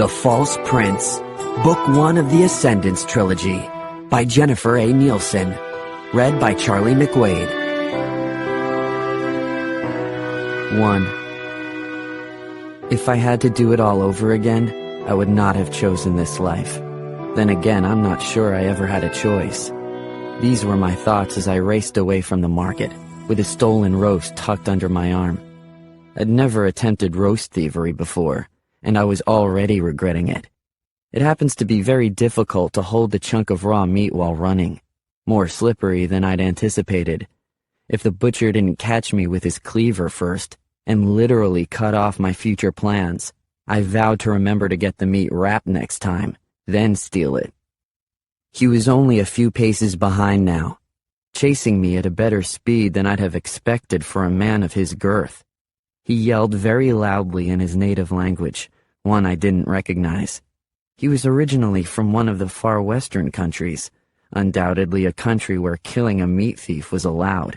The False Prince, Book 1 of the Ascendance Trilogy, by Jennifer A.Neilson, read by Charlie McWade. 1. If I had to do it all over again, I would not have chosen this life. Then again, I'm not sure I ever had a choice. These were my thoughts as I raced away from the market, with a stolen roast tucked under my arm. I'd never attempted roast thievery before, and I was already regretting it. It happens to be very difficult to hold the chunk of raw meat while running, more slippery than I'd anticipated. If the butcher didn't catch me with his cleaver first, and literally cut off my future plans, I vowed to remember to get the meat wrapped next time, then steal it. He was only a few paces behind now, chasing me at a better speed than I'd have expected for a man of his girth. He yelled very loudly in his native language, one I didn't recognize. He was originally from one of the far western countries, undoubtedly a country where killing a meat thief was allowed.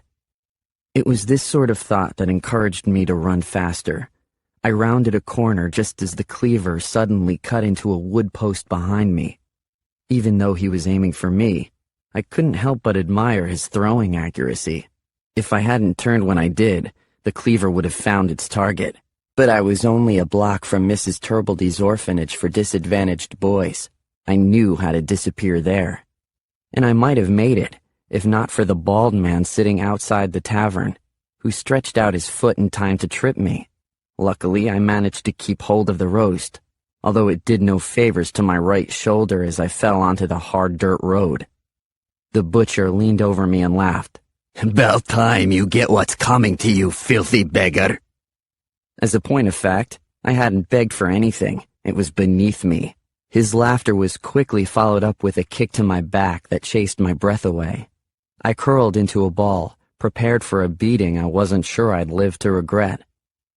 It was this sort of thought that encouraged me to run faster. I rounded a corner just as the cleaver suddenly cut into a wood post behind me. Even though he was aiming for me, I couldn't help but admire his throwing accuracy. If I hadn't turned when I did, the cleaver would have found its target. But I was only a block from Mrs. Turbledy's orphanage for disadvantaged boys. I knew how to disappear there. And I might have made it, if not for the bald man sitting outside the tavern, who stretched out his foot in time to trip me. Luckily, I managed to keep hold of the roast, although it did no favors to my right shoulder as I fell onto the hard dirt road. The butcher leaned over me and laughed. "About time you get what's coming to you, filthy beggar." As a point of fact, I hadn't begged for anything. It was beneath me. His laughter was quickly followed up with a kick to my back that chased my breath away. I curled into a ball, prepared for a beating I wasn't sure I'd live to regret.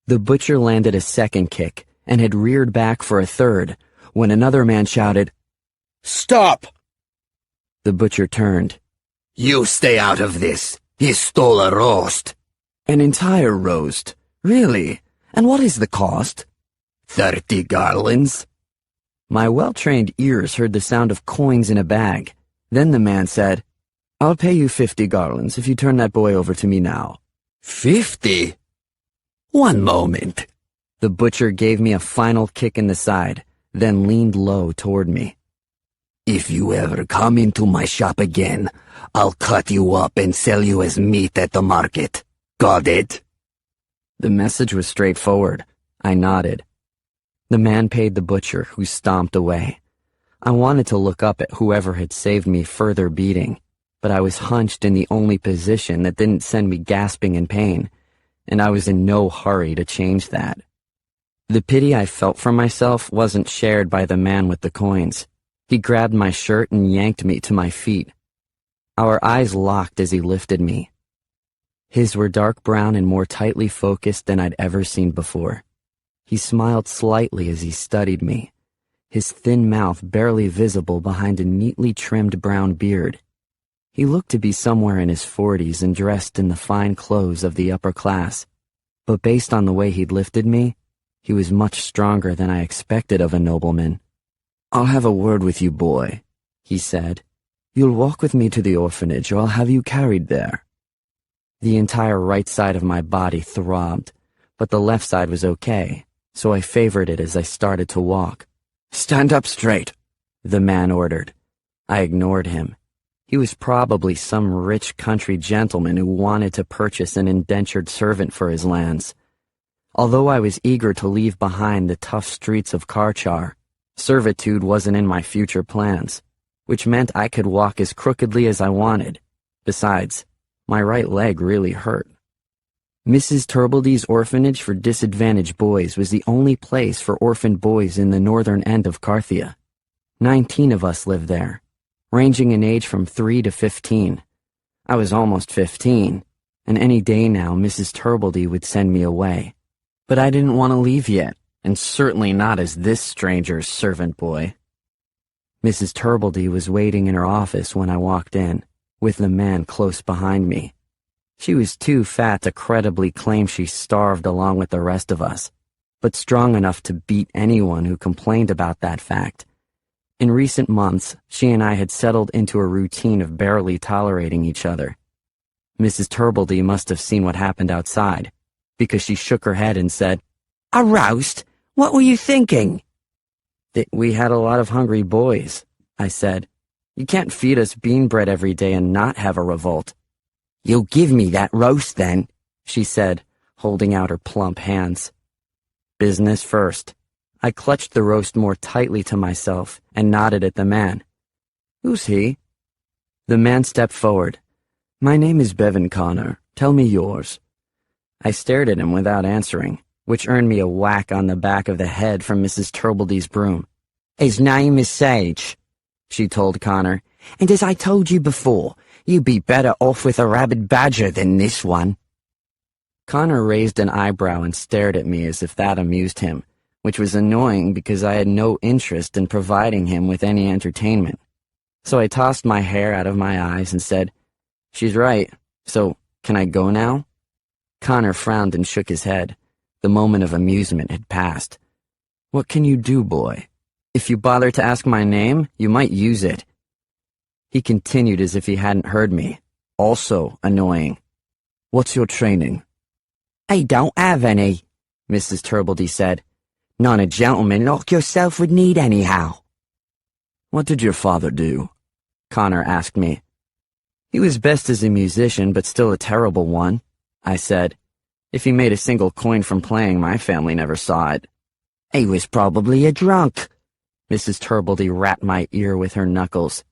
The butcher landed a second kick and had reared back for a third when another man shouted, "Stop!" The butcher turned. "You stay out of this. He stole a roast." "An entire roast? Really? And what is the cost?" 30 garlands. My well-trained ears heard the sound of coins in a bag. Then the man said, "I'll pay you 50 garlands if you turn that boy over to me now." 50? One moment. The butcher gave me a final kick in the side, then leaned low toward me. "If you ever come into my shop again, I'll cut you up and sell you as meat at the market. Got it?" The message was straightforward. I nodded. The man paid the butcher, who stomped away. I wanted to look up at whoever had saved me further beating, but I was hunched in the only position that didn't send me gasping in pain, and I was in no hurry to change that. The pity I felt for myself wasn't shared by the man with the coins. He grabbed my shirt and yanked me to my feet. Our eyes locked as he lifted me. His were dark brown and more tightly focused than I'd ever seen before. He smiled slightly as he studied me, his thin mouth barely visible behind a neatly trimmed brown beard. He looked to be somewhere in his 40s and dressed in the fine clothes of the upper class, but based on the way he'd lifted me, he was much stronger than I expected of a nobleman. "I'll have a word with you, boy," he said. "You'll walk with me to the orphanage, or I'll have you carried there." The entire right side of my body throbbed, but the left side was okay, so I favored it as I started to walk. "Stand up straight," the man ordered. I ignored him. He was probably some rich country gentleman who wanted to purchase an indentured servant for his lands. Although I was eager to leave behind the tough streets of Karchar, servitude wasn't in my future plans, which meant I could walk as crookedly as I wanted. Besides, my right leg really hurt. Mrs. Turbledy's orphanage for disadvantaged boys was the only place for orphaned boys in the northern end of Carthia. 19 of us lived there, ranging in age from 3 to 15. I was almost 15, and any day now Mrs. Turbledy would send me away. But I didn't want to leave yet, and certainly not as this stranger's servant boy. Mrs. Turbledy was waiting in her office when I walked in, with the man close behind me. She was too fat to credibly claim she starved along with the rest of us. but strong enough to beat anyone who complained about that fact. In recent months, she and I had settled into a routine of barely tolerating each other. Mrs. Turbledy must have seen what happened outside, because she shook her head and said, "A roast? What were you thinking?" "We had a lot of hungry boys," I said. "You can't feed us bean bread every day and not have a revolt." "You'll give me that roast then," she said, holding out her plump hands. Business first. I clutched the roast more tightly to myself and nodded at the man. "Who's he?" The man stepped forward. "My name is Bevan Connor. Tell me yours." I stared at him without answering, which earned me a whack on the back of the head from Mrs. Turbledy's broom. "His name is Sage," she told Connor, "and as I told you before, you'd be better off with a rabid badger than this one." Connor raised an eyebrow and stared at me as if that amused him, which was annoying because I had no interest in providing him with any entertainment. So I tossed my hair out of my eyes and said, "She's right, so can I go now?" Connor frowned and shook his head. The moment of amusement had passed. "What can you do, boy? If you bother to ask my name, you might use it." He continued as if he hadn't heard me, also annoying. "What's your training?" "I don't have any," Mrs. Turbledy said. "None a gentleman like yourself would need anyhow." "What did your father do?" Connor asked me. "He was best as a musician, but still a terrible one," I said. "If he made a single coin from playing, my family never saw it." "He was probably a drunk." Mrs. Turbledy rapped my ear with her knuckles.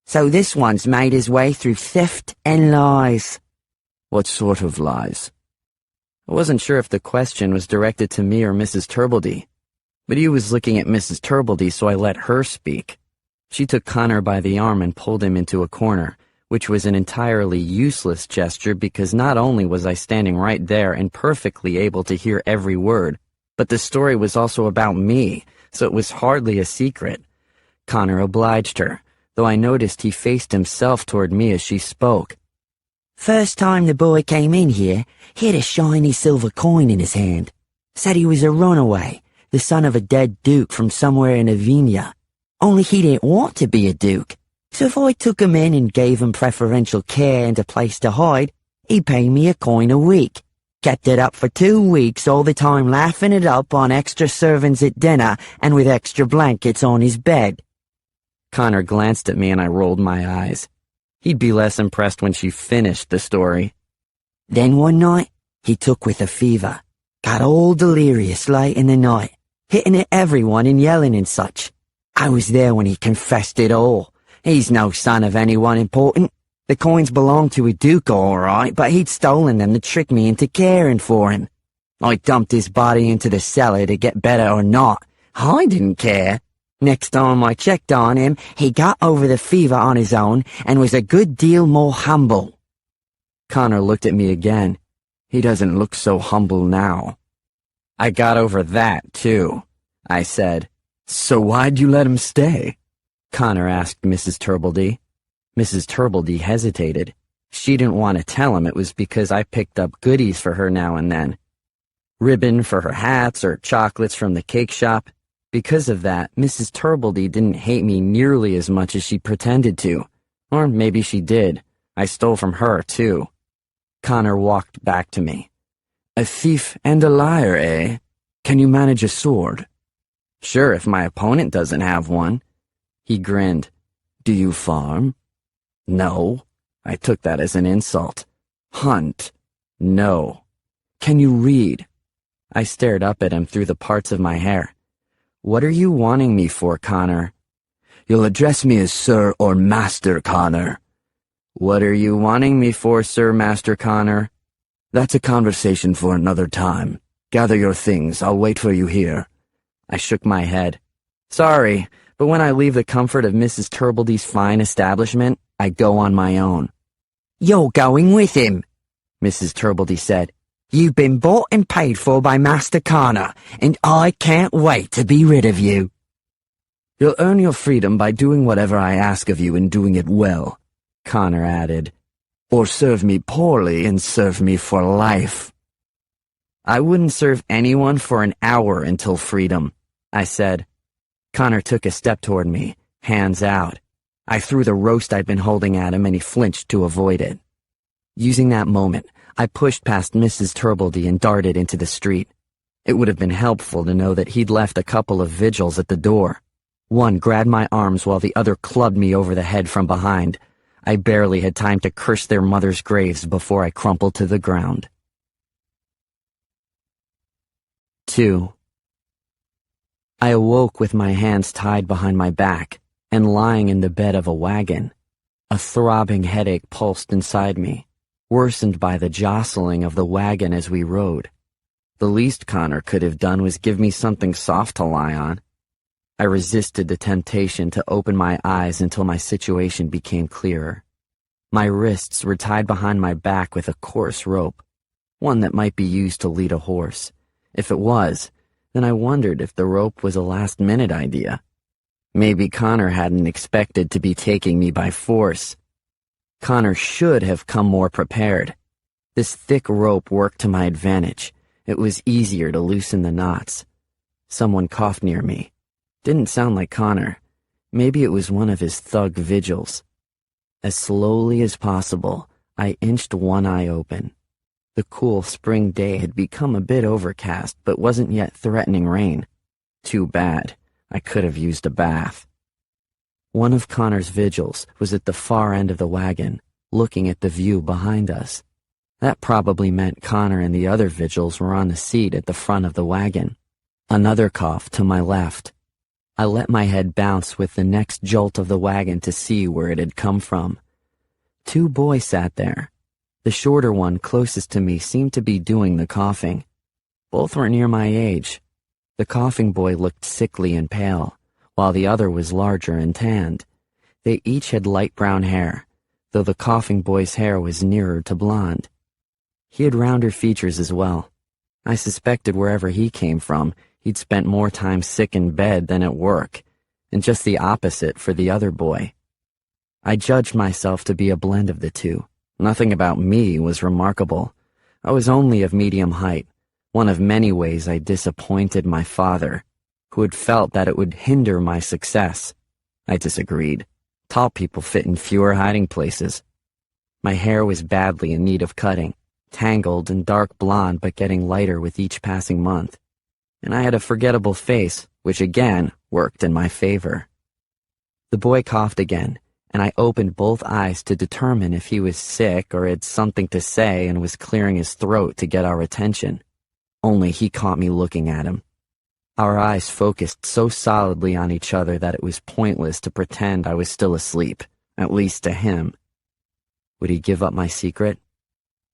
"So this one's made his way through theft and lies." "What sort of lies?" I wasn't sure if the question was directed to me or Mrs. Turbledy, but he was looking at Mrs. Turbledy, so I let her speak. She took Connor by the arm and pulled him into a corner, which was an entirely useless gesture because not only was I standing right there and perfectly able to hear every word, but the story was also about me, so it was hardly a secret. Connor obliged her, though I noticed he faced himself toward me as she spoke. "First time the boy came in here, he had a shiny silver coin in his hand. Said he was a runaway, the son of a dead duke from somewhere in Avenia. Only he didn't want to be a duke. So if I took him in and gave him preferential care and a place to hide, he'd pay me a coin a week. Kept it up for 2 weeks, all the time laughing it up on extra servants at dinner and with extra blankets on his bed." Connor glanced at me and I rolled my eyes. He'd be less impressed when she finished the story. "Then one night, he took with a fever. Got all delirious late in the night, hitting at everyone and yelling and such. I was there when he confessed it all. He's no son of anyone important. The coins belonged to a duke all right, but he'd stolen them to trick me into caring for him. I dumped his body into the cellar to get better or not. I didn't care. Next time I checked on him, he got over the fever on his own and was a good deal more humble." Connor looked at me again. "He doesn't look so humble now." "I got over that, too," I said. "So why'd you let him stay?" Connor asked Mrs. Turbledy. Mrs. Turbledy hesitated. She didn't want to tell him it was because I picked up goodies for her now and then. Ribbon for her hats or chocolates from the cake shop. Because of that, Mrs. Turbledy didn't hate me nearly as much as she pretended to. Or maybe she did. I stole from her, too. Connor walked back to me. "A thief and a liar, eh? Can you manage a sword?" "Sure, if my opponent doesn't have one." He grinned. "Do you farm?" "No." I took that as an insult. "Hunt?" "No." "Can you read?" I stared up at him through the parts of my hair. "What are you wanting me for, Connor?" "You'll address me as Sir or Master Connor." "What are you wanting me for, Sir Master Connor?" "That's a conversation for another time. Gather your things, I'll wait for you here." I shook my head. "Sorry, but when I leave the comfort of Mrs. Turbledy's fine establishment, I go on my own." "You're going with him," Mrs. Turbledy said. "You've been bought and paid for by Master Connor, and I can't wait to be rid of you." "You'll earn your freedom by doing whatever I ask of you and doing it well," Connor added. "Or serve me poorly and serve me for life." I wouldn't serve anyone for an hour until freedom, I said. Connor took a step toward me, hands out. I threw the roast I'd been holding at him and he flinched to avoid it. Using that moment, I pushed past Mrs. Turbledy and darted into the street. It would have been helpful to know that he'd left a couple of vigils at the door. One grabbed my arms while the other clubbed me over the head from behind. I barely had time to curse their mothers' graves before I crumpled to the ground. 2. I awoke with my hands tied behind my back and lying in the bed of a wagon. A throbbing headache pulsed inside me, worsened by the jostling of the wagon as we rode. The least Connor could have done was give me something soft to lie on. I resisted the temptation to open my eyes until my situation became clearer. My wrists were tied behind my back with a coarse rope, one that might be used to lead a horse. If it was, then I wondered if the rope was a last-minute idea. Maybe Connor hadn't expected to be taking me by force. Connor should have come more prepared. This thick rope worked to my advantage. It was easier to loosen the knots. Someone coughed near me. Didn't sound like Connor. Maybe it was one of his thug vigils. As slowly as possible, I inched one eye open. The cool spring day had become a bit overcast, but wasn't yet threatening rain. Too bad. I could have used a bath. One of Connor's vigils was at the far end of the wagon, looking at the view behind us. That probably meant Connor and the other vigils were on the seat at the front of the wagon. Another cough to my left. I let my head bounce with the next jolt of the wagon to see where it had come from. 2 boys sat there. The shorter one closest to me seemed to be doing the coughing. Both were near my age. The coughing boy looked sickly and pale, while the other was larger and tanned. They each had light brown hair, though the coughing boy's hair was nearer to blonde. He had rounder features as well. I suspected wherever he came from, he'd spent more time sick in bed than at work, and just the opposite for the other boy. I judged myself to be a blend of the two. Nothing about me was remarkable. I was only of medium height, one of many ways I disappointed my father, who had felt that it would hinder my success. I disagreed. Tall people fit in fewer hiding places. My hair was badly in need of cutting, tangled and dark blonde but getting lighter with each passing month. And I had a forgettable face, which again worked in my favor. The boy coughed again, and I opened both eyes to determine if he was sick or had something to say and was clearing his throat to get our attention. Only he caught me looking at him. Our eyes focused so solidly on each other that it was pointless to pretend I was still asleep, at least to him. Would he give up my secret?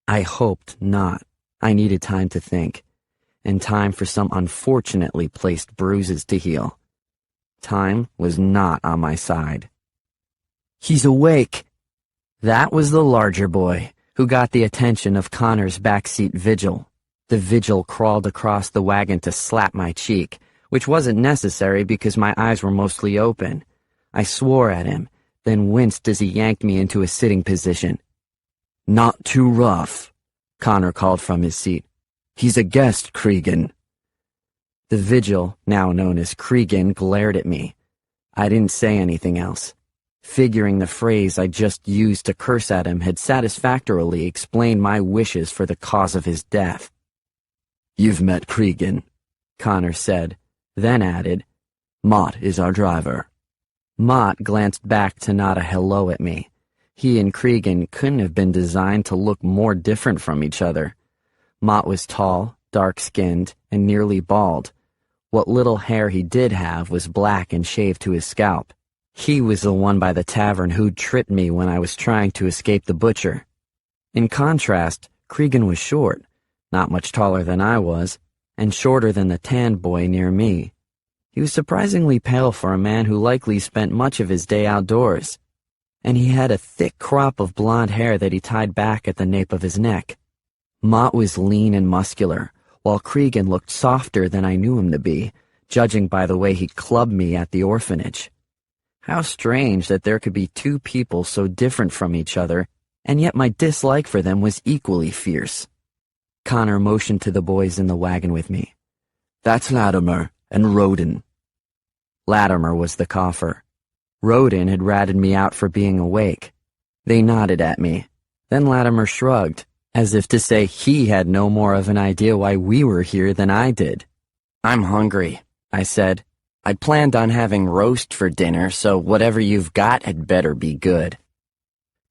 I hoped not. I needed time to think, and time for some unfortunately placed bruises to heal. Time was not on my side. "He's awake!" That was the larger boy, who got the attention of Connor's backseat vigil. The vigil crawled across the wagon to slap my cheek, which wasn't necessary because my eyes were mostly open. I swore at him, then winced as he yanked me into a sitting position. "Not too rough," Connor called from his seat. "He's a guest, Cregan." The vigil, now known as Cregan, glared at me. I didn't say anything else. Figuring the phrase I just used to curse at him had satisfactorily explained my wishes for the cause of his death. "You've met Cregan," Connor said, then added, "Mott is our driver." Mott glanced back to nod a hello at me. He and Cregan couldn't have been designed to look more different from each other. Mott was tall, dark-skinned, and nearly bald. What little hair he did have was black and shaved to his scalp. He was the one by the tavern who'd tripped me when I was trying to escape the butcher. In contrast, Cregan was short, not much taller than I was, and shorter than the tanned boy near me. He was surprisingly pale for a man who likely spent much of his day outdoors, and he had a thick crop of blonde hair that he tied back at the nape of his neck. Mott was lean and muscular, while Cregan looked softer than I knew him to be, judging by the way he clubbed me at the orphanage. How strange that there could be 2 people so different from each other, and yet my dislike for them was equally fierce. Connor motioned to the boys in the wagon with me. "That's Latimer and Roden." Latimer was the cougher. Roden had ratted me out for being awake. They nodded at me. Then Latimer shrugged, as if to say he had no more of an idea why we were here than I did. "I'm hungry," I said. "I'd planned on having roast for dinner, so whatever you've got had better be good."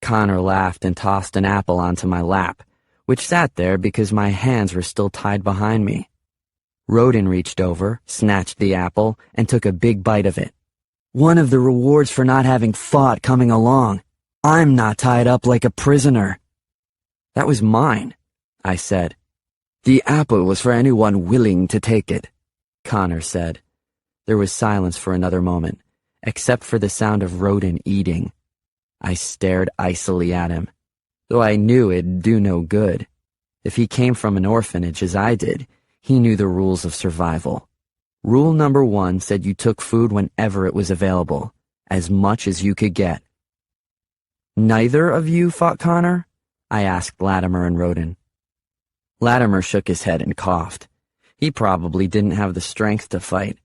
Connor laughed and tossed an apple onto my lap, which sat there because my hands were still tied behind me. Roden reached over, snatched the apple, and took a big bite of it. "One of the rewards for not having fought coming along. I'm not tied up like a prisoner." "That was mine," I said. "The apple was for anyone willing to take it," Connor said. There was silence for another moment, except for the sound of Roden eating. I stared icily at him, though I knew it'd do no good. If he came from an orphanage as I did, he knew the rules of survival. Rule number 1 said you took food whenever it was available, as much as you could get. "Neither of you fought Connor?" I asked Latimer and Roden. Latimer shook his head and coughed. He probably didn't have the strength to fight.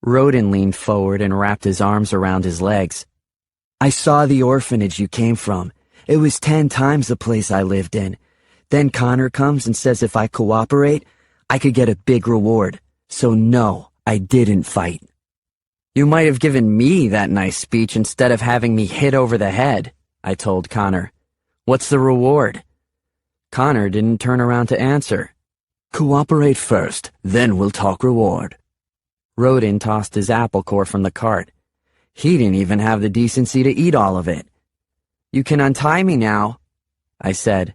Roden leaned forward and wrapped his arms around his legs. "I saw the orphanage you came from. It was 10 times the place I lived in. Then Connor comes and says if I cooperate, I could get a big reward. So no, I didn't fight." "You might have given me that nice speech instead of having me hit over the head," I told Connor. "What's the reward?" Connor didn't turn around to answer. "Cooperate first, then we'll talk reward." Roden tossed his apple core from the cart. He didn't even have the decency to eat all of it. "You can untie me now," I said.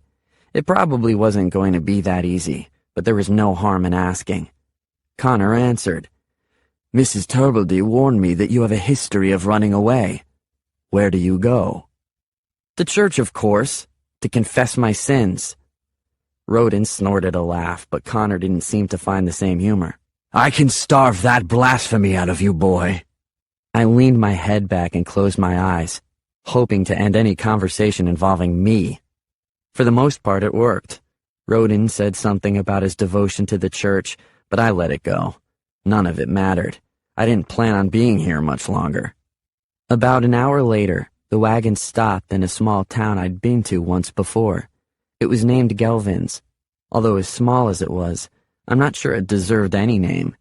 It probably wasn't going to be that easy, but there was no harm in asking. Connor answered. "Mrs. Turbledy warned me that you have a history of running away. Where do you go?" "To church, of course, to confess my sins." Roden snorted a laugh, but Connor didn't seem to find the same humor. "I can starve that blasphemy out of you, boy." I leaned my head back and closed my eyes, hoping to end any conversation involving me. For the most part, it worked. Roden said something about his devotion to the church, but I let it go. None of it mattered. I didn't plan on being here much longer. About an hour later, the wagon stopped in a small town I'd been to once before. It was named Gelvins. Although as small as it was, I'm not sure it deserved any name.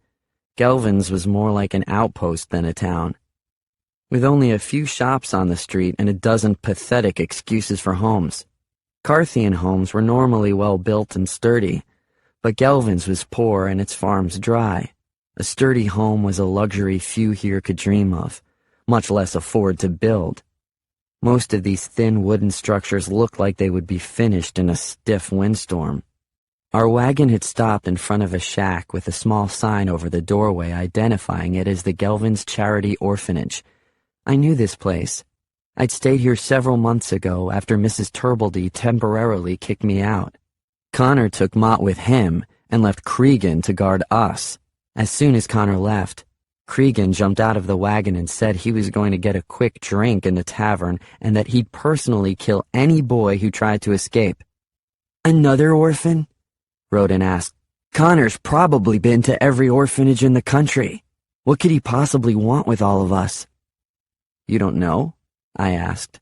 Gelvins was more like an outpost than a town. With only a few shops on the street and a dozen pathetic excuses for homes. Carthian homes were normally well-built and sturdy, but Gelvins was poor and its farms dry. A sturdy home was a luxury few here could dream of, much less afford to build. Most of these thin wooden structures looked like they would be finished in a stiff windstorm. Our wagon had stopped in front of a shack with a small sign over the doorway identifying it as the Gelvins Charity Orphanage. I knew this place. I'd stayed here several months ago after Mrs. Turbledy temporarily kicked me out. Connor took Mott with him and left Cregan to guard us. As soon as Connor left, Cregan jumped out of the wagon and said he was going to get a quick drink in the tavern and that he'd personally kill any boy who tried to escape. "Another orphan?" Roden asked. "Connor's probably been to every orphanage in the country. What could he possibly want with all of us?" "You don't know?" I asked.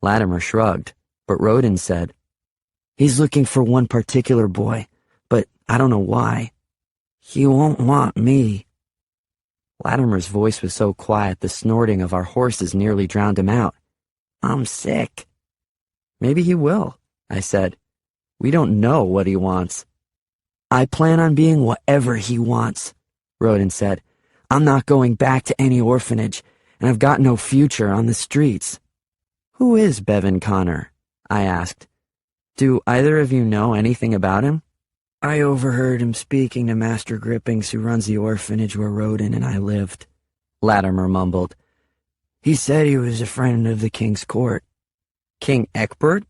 Latimer shrugged, but Roden said, "He's looking for one particular boy, but I don't know why. He won't want me." Latimer's voice was so quiet the snorting of our horses nearly drowned him out. "I'm sick." "Maybe he will," I said. "We don't know what he wants." "I plan on being whatever he wants," Roden said. "I'm not going back to any orphanage, and I've got no future on the streets." "Who is Bevan Connor?" I asked. "Do either of you know anything about him?" "I overheard him speaking to Master Grippings, who runs the orphanage where Roden and I lived," Latimer mumbled. "He said he was a friend of the king's court." "King Egbert?"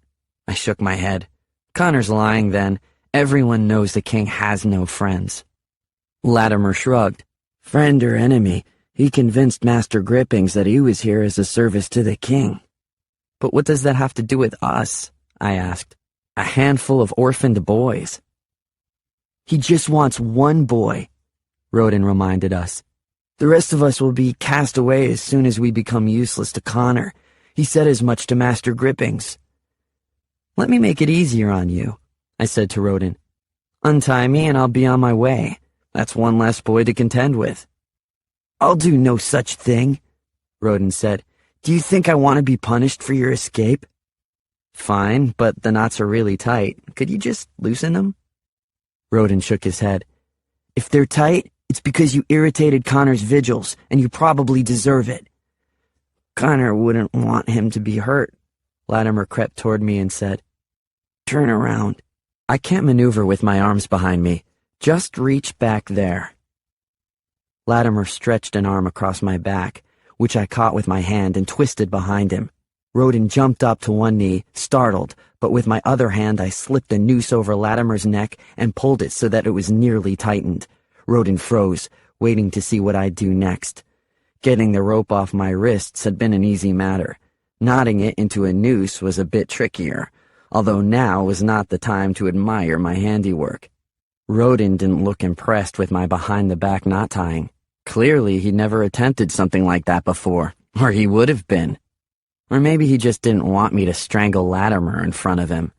I shook my head. "Connor's lying then. Everyone knows the king has no friends." Latimer shrugged. "Friend or enemy, he convinced Master Grippings that he was here as a service to the king." "But what does that have to do with us?" I asked. "A handful of orphaned boys." He just wants one boy, Rodin reminded us. The rest of us will be cast away as soon as we become useless to Connor. He said as much to Master Grippings. Let me make it easier on you, I said to Rodin. Untie me and I'll be on my way. That's one less boy to contend with. I'll do no such thing, Rodin said. Do you think I want to be punished for your escape? Fine, but the knots are really tight. Could you just loosen them? Rodin shook his head. If they're tight, it's because you irritated Connor's vigils, and you probably deserve it. Connor wouldn't want him to be hurt. Latimer crept toward me and said, Turn around. I can't maneuver with my arms behind me. Just reach back there. Latimer stretched an arm across my back, which I caught with my hand and twisted behind him. Rodin jumped up to one knee, startled, but with my other hand I slipped a noose over Latimer's neck and pulled it so that it was nearly tightened. Rodin froze, waiting to see what I'd do next. Getting the rope off my wrists had been an easy matter. Knotting it into a noose was a bit trickier, although now was not the time to admire my handiwork. Rodin didn't look impressed with my behind-the-back knot tying. Clearly he'd never attempted something like that before, or he would have been. Or maybe he just didn't want me to strangle Latimer in front of him.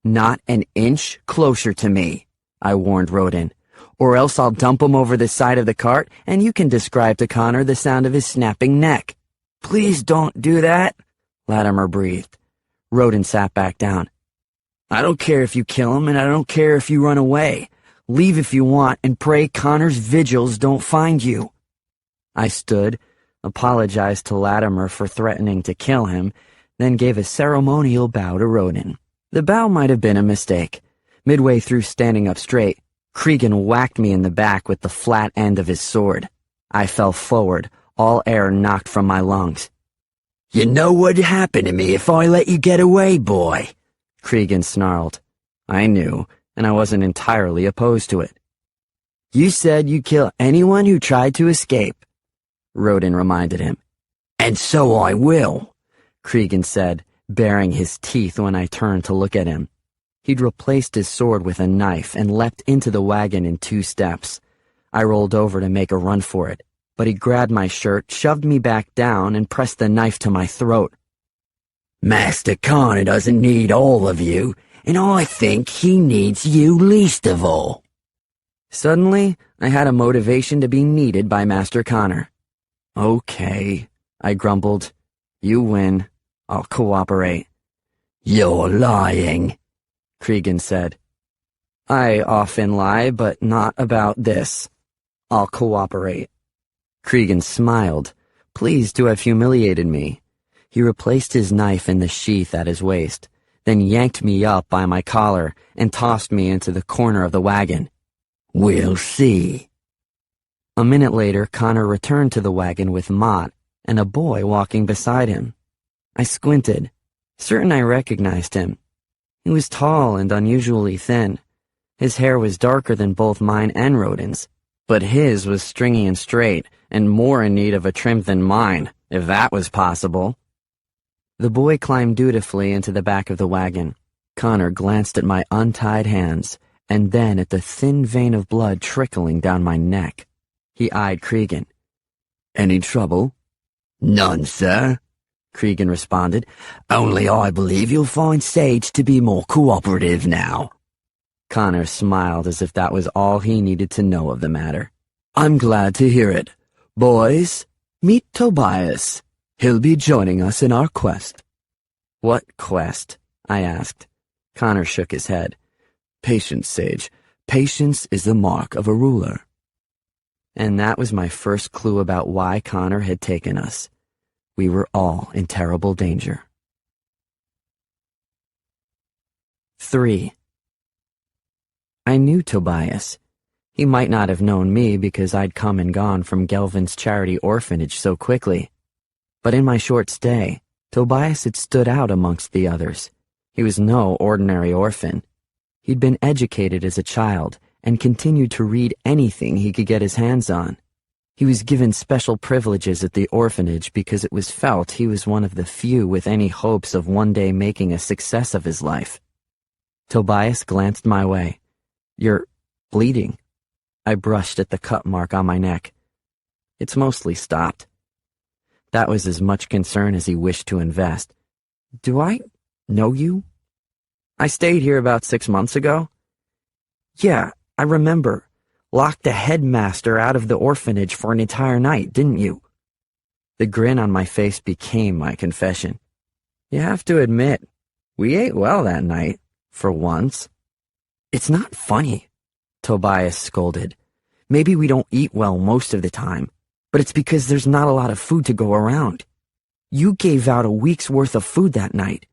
Not an inch closer to me, I warned Rodin, or else I'll dump him over the side of the cart and you can describe to Connor the sound of his snapping neck. Please don't do that, Latimer breathed. Rodin sat back down. I don't care if you kill him and I don't care if you run away. Leave if you want and pray Connor's vigils don't find you. I stood, apologized to Latimer for threatening to kill him, then gave a ceremonial bow to Rodin. The bow might have been a mistake. Midway through standing up straight, Cregan whacked me in the back with the flat end of his sword. I fell forward, all air knocked from my lungs. You know what'd happen to me if I let you get away, boy, Cregan snarled. I knew, and I wasn't entirely opposed to it. You said you'd kill anyone who tried to escape, Rodin reminded him. And so I will, Cregan said, baring his teeth when I turned to look at him. He'd replaced his sword with a knife and leapt into the wagon in 2 steps. I rolled over to make a run for it, but he grabbed my shirt, shoved me back down, and pressed the knife to my throat. Master Connor doesn't need all of you, and I think he needs you least of all. Suddenly, I had a motivation to be needed by Master Connor. Okay, I grumbled. You win. I'll cooperate. You're lying, Cregan said. I often lie, but not about this. I'll cooperate. Cregan smiled, pleased to have humiliated me. He replaced his knife in the sheath at his waist, then yanked me up by my collar and tossed me into the corner of the wagon. We'll see. A minute later, Connor returned to the wagon with Mott and a boy walking beside him. I squinted, certain I recognized him. He was tall and unusually thin. His hair was darker than both mine and Rodin's, but his was stringy and straight, and more in need of a trim than mine, if that was possible. The boy climbed dutifully into the back of the wagon. Connor glanced at my untied hands, and then at the thin vein of blood trickling down my neck. He eyed Cregan. Any trouble? None, sir, Cregan responded. Only I believe you'll find Sage to be more cooperative now. Connor smiled as if that was all he needed to know of the matter. I'm glad to hear it. Boys, meet Tobias. He'll be joining us in our quest. What quest? I asked. Connor shook his head. Patience, Sage. Patience is the mark of a ruler. And that was my first clue about why Connor had taken us. We were all in terrible danger. 3. I knew Tobias. He might not have known me because I'd come and gone from Gelvin's charity orphanage so quickly. But in my short stay, Tobias had stood out amongst the others. He was no ordinary orphan. He'd been educated as a child and continued to read anything he could get his hands on. He was given special privileges at the orphanage because it was felt he was one of the few with any hopes of one day making a success of his life. Tobias glanced my way. You're bleeding. I brushed at the cut mark on my neck. It's mostly stopped. That was as much concern as he wished to invest. Do I know you? I stayed here about 6 months ago. Yeah, I remember. Locked the headmaster out of the orphanage for an entire night, didn't you? The grin on my face became my confession. You have to admit, we ate well that night, for once. It's not funny, Tobias scolded. Maybe we don't eat well most of the time, but it's because there's not a lot of food to go around. You gave out a week's worth of food that night.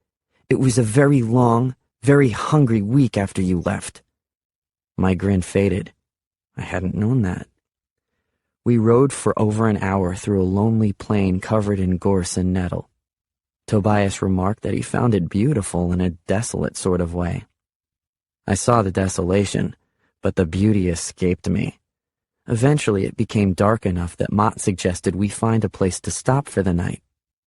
It was a very long, very hungry week after you left. My grin faded. I hadn't known that. We rode for over an hour through a lonely plain covered in gorse and nettle. Tobias remarked that he found it beautiful in a desolate sort of way. I saw the desolation, but the beauty escaped me. Eventually it became dark enough that Mott suggested we find a place to stop for the night.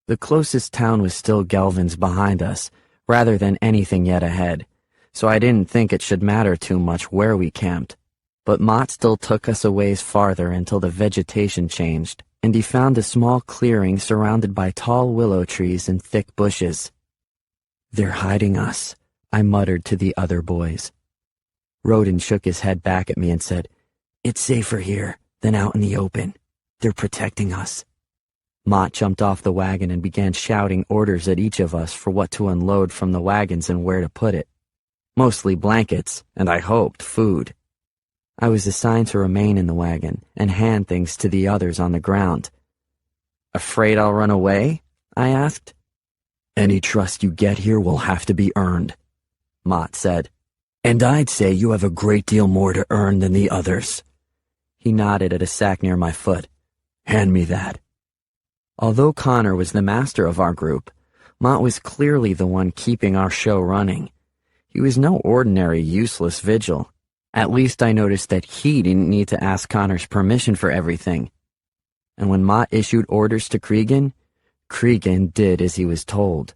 The closest town was still Gelvin's behind us, rather than anything yet ahead, so I didn't think it should matter too much where we camped. But Mott still took us a ways farther until the vegetation changed, and he found a small clearing surrounded by tall willow trees and thick bushes. They're hiding us, I muttered to the other boys. Roden shook his head back at me and said, It's safer here than out in the open. They're protecting us. Mott jumped off the wagon and began shouting orders at each of us for what to unload from the wagons and where to put it. Mostly blankets, and I hoped food. I was assigned to remain in the wagon and hand things to the others on the ground. Afraid I'll run away? I asked. Any trust you get here will have to be earned, Mott said. And I'd say you have a great deal more to earn than the others. He nodded at a sack near my foot. Hand me that. Although Connor was the master of our group, Mott was clearly the one keeping our show running. He was no ordinary useless vigil. At least I noticed that he didn't need to ask Connor's permission for everything. And when Mott issued orders to Cregan, Cregan did as he was told.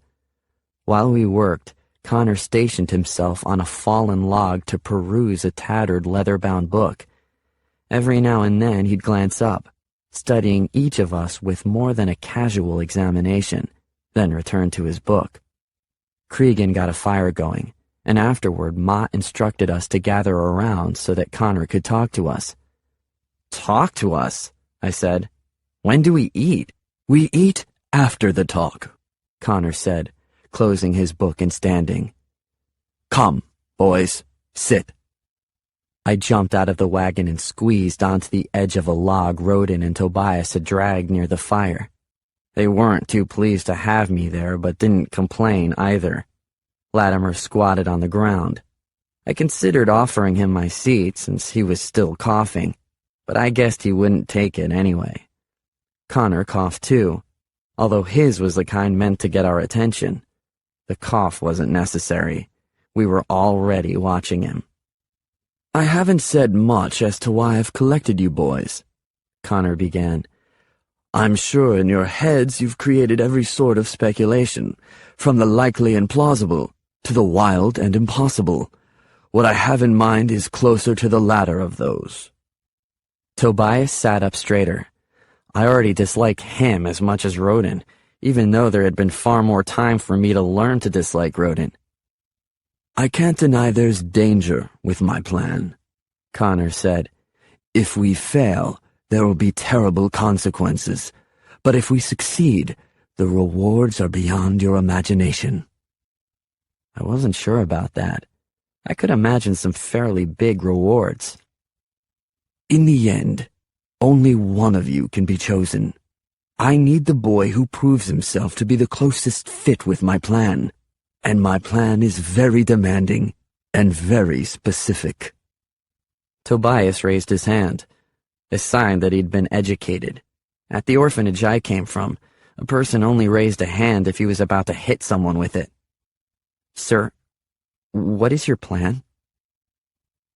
While we worked, Connor stationed himself on a fallen log to peruse a tattered leather-bound book. Every now and then he'd glance up, studying each of us with more than a casual examination, then return to his book. Cregan got a fire going, and afterward Mott instructed us to gather around so that Connor could talk to us. Talk to us? I said. When do we eat? We eat after the talk, Connor said, closing his book and standing. Come, boys, sit. I jumped out of the wagon and squeezed onto the edge of a log Roden and Tobias had dragged near the fire. They weren't too pleased to have me there, but didn't complain either. Latimer squatted on the ground. I considered offering him my seat since he was still coughing, but I guessed he wouldn't take it anyway. Connor coughed too, although his was the kind meant to get our attention. The cough wasn't necessary. We were already watching him. I haven't said much as to why I've collected you boys, Connor began. I'm sure in your heads you've created every sort of speculation, from the likely and plausible to the wild and impossible. What I have in mind is closer to the latter of those. Tobias sat up straighter. I already disliked him as much as Roden, even though there had been far more time for me to learn to dislike Roden. I can't deny there's danger with my plan, Connor said. If we fail, there will be terrible consequences, but if we succeed, the rewards are beyond your imagination. I wasn't sure about that. I could imagine some fairly big rewards. In the end, only one of you can be chosen. I need the boy who proves himself to be the closest fit with my plan, and my plan is very demanding and very specific. Tobias raised his hand, a sign that he'd been educated. At the orphanage I came from, a person only raised a hand if he was about to hit someone with it. Sir, what is your plan?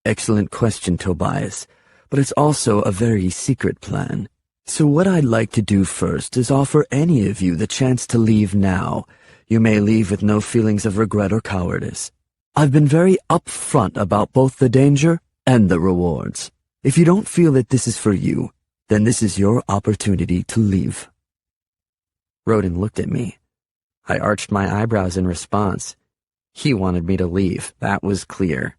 Excellent question, Tobias, but it's also a very secret plan. So what I'd like to do first is offer any of you the chance to leave now. You may leave with no feelings of regret or cowardice. I've been very upfront about both the danger and the rewards. If you don't feel that this is for you, then this is your opportunity to leave. Rodin looked at me. I arched my eyebrows in response. He wanted me to leave, that was clear.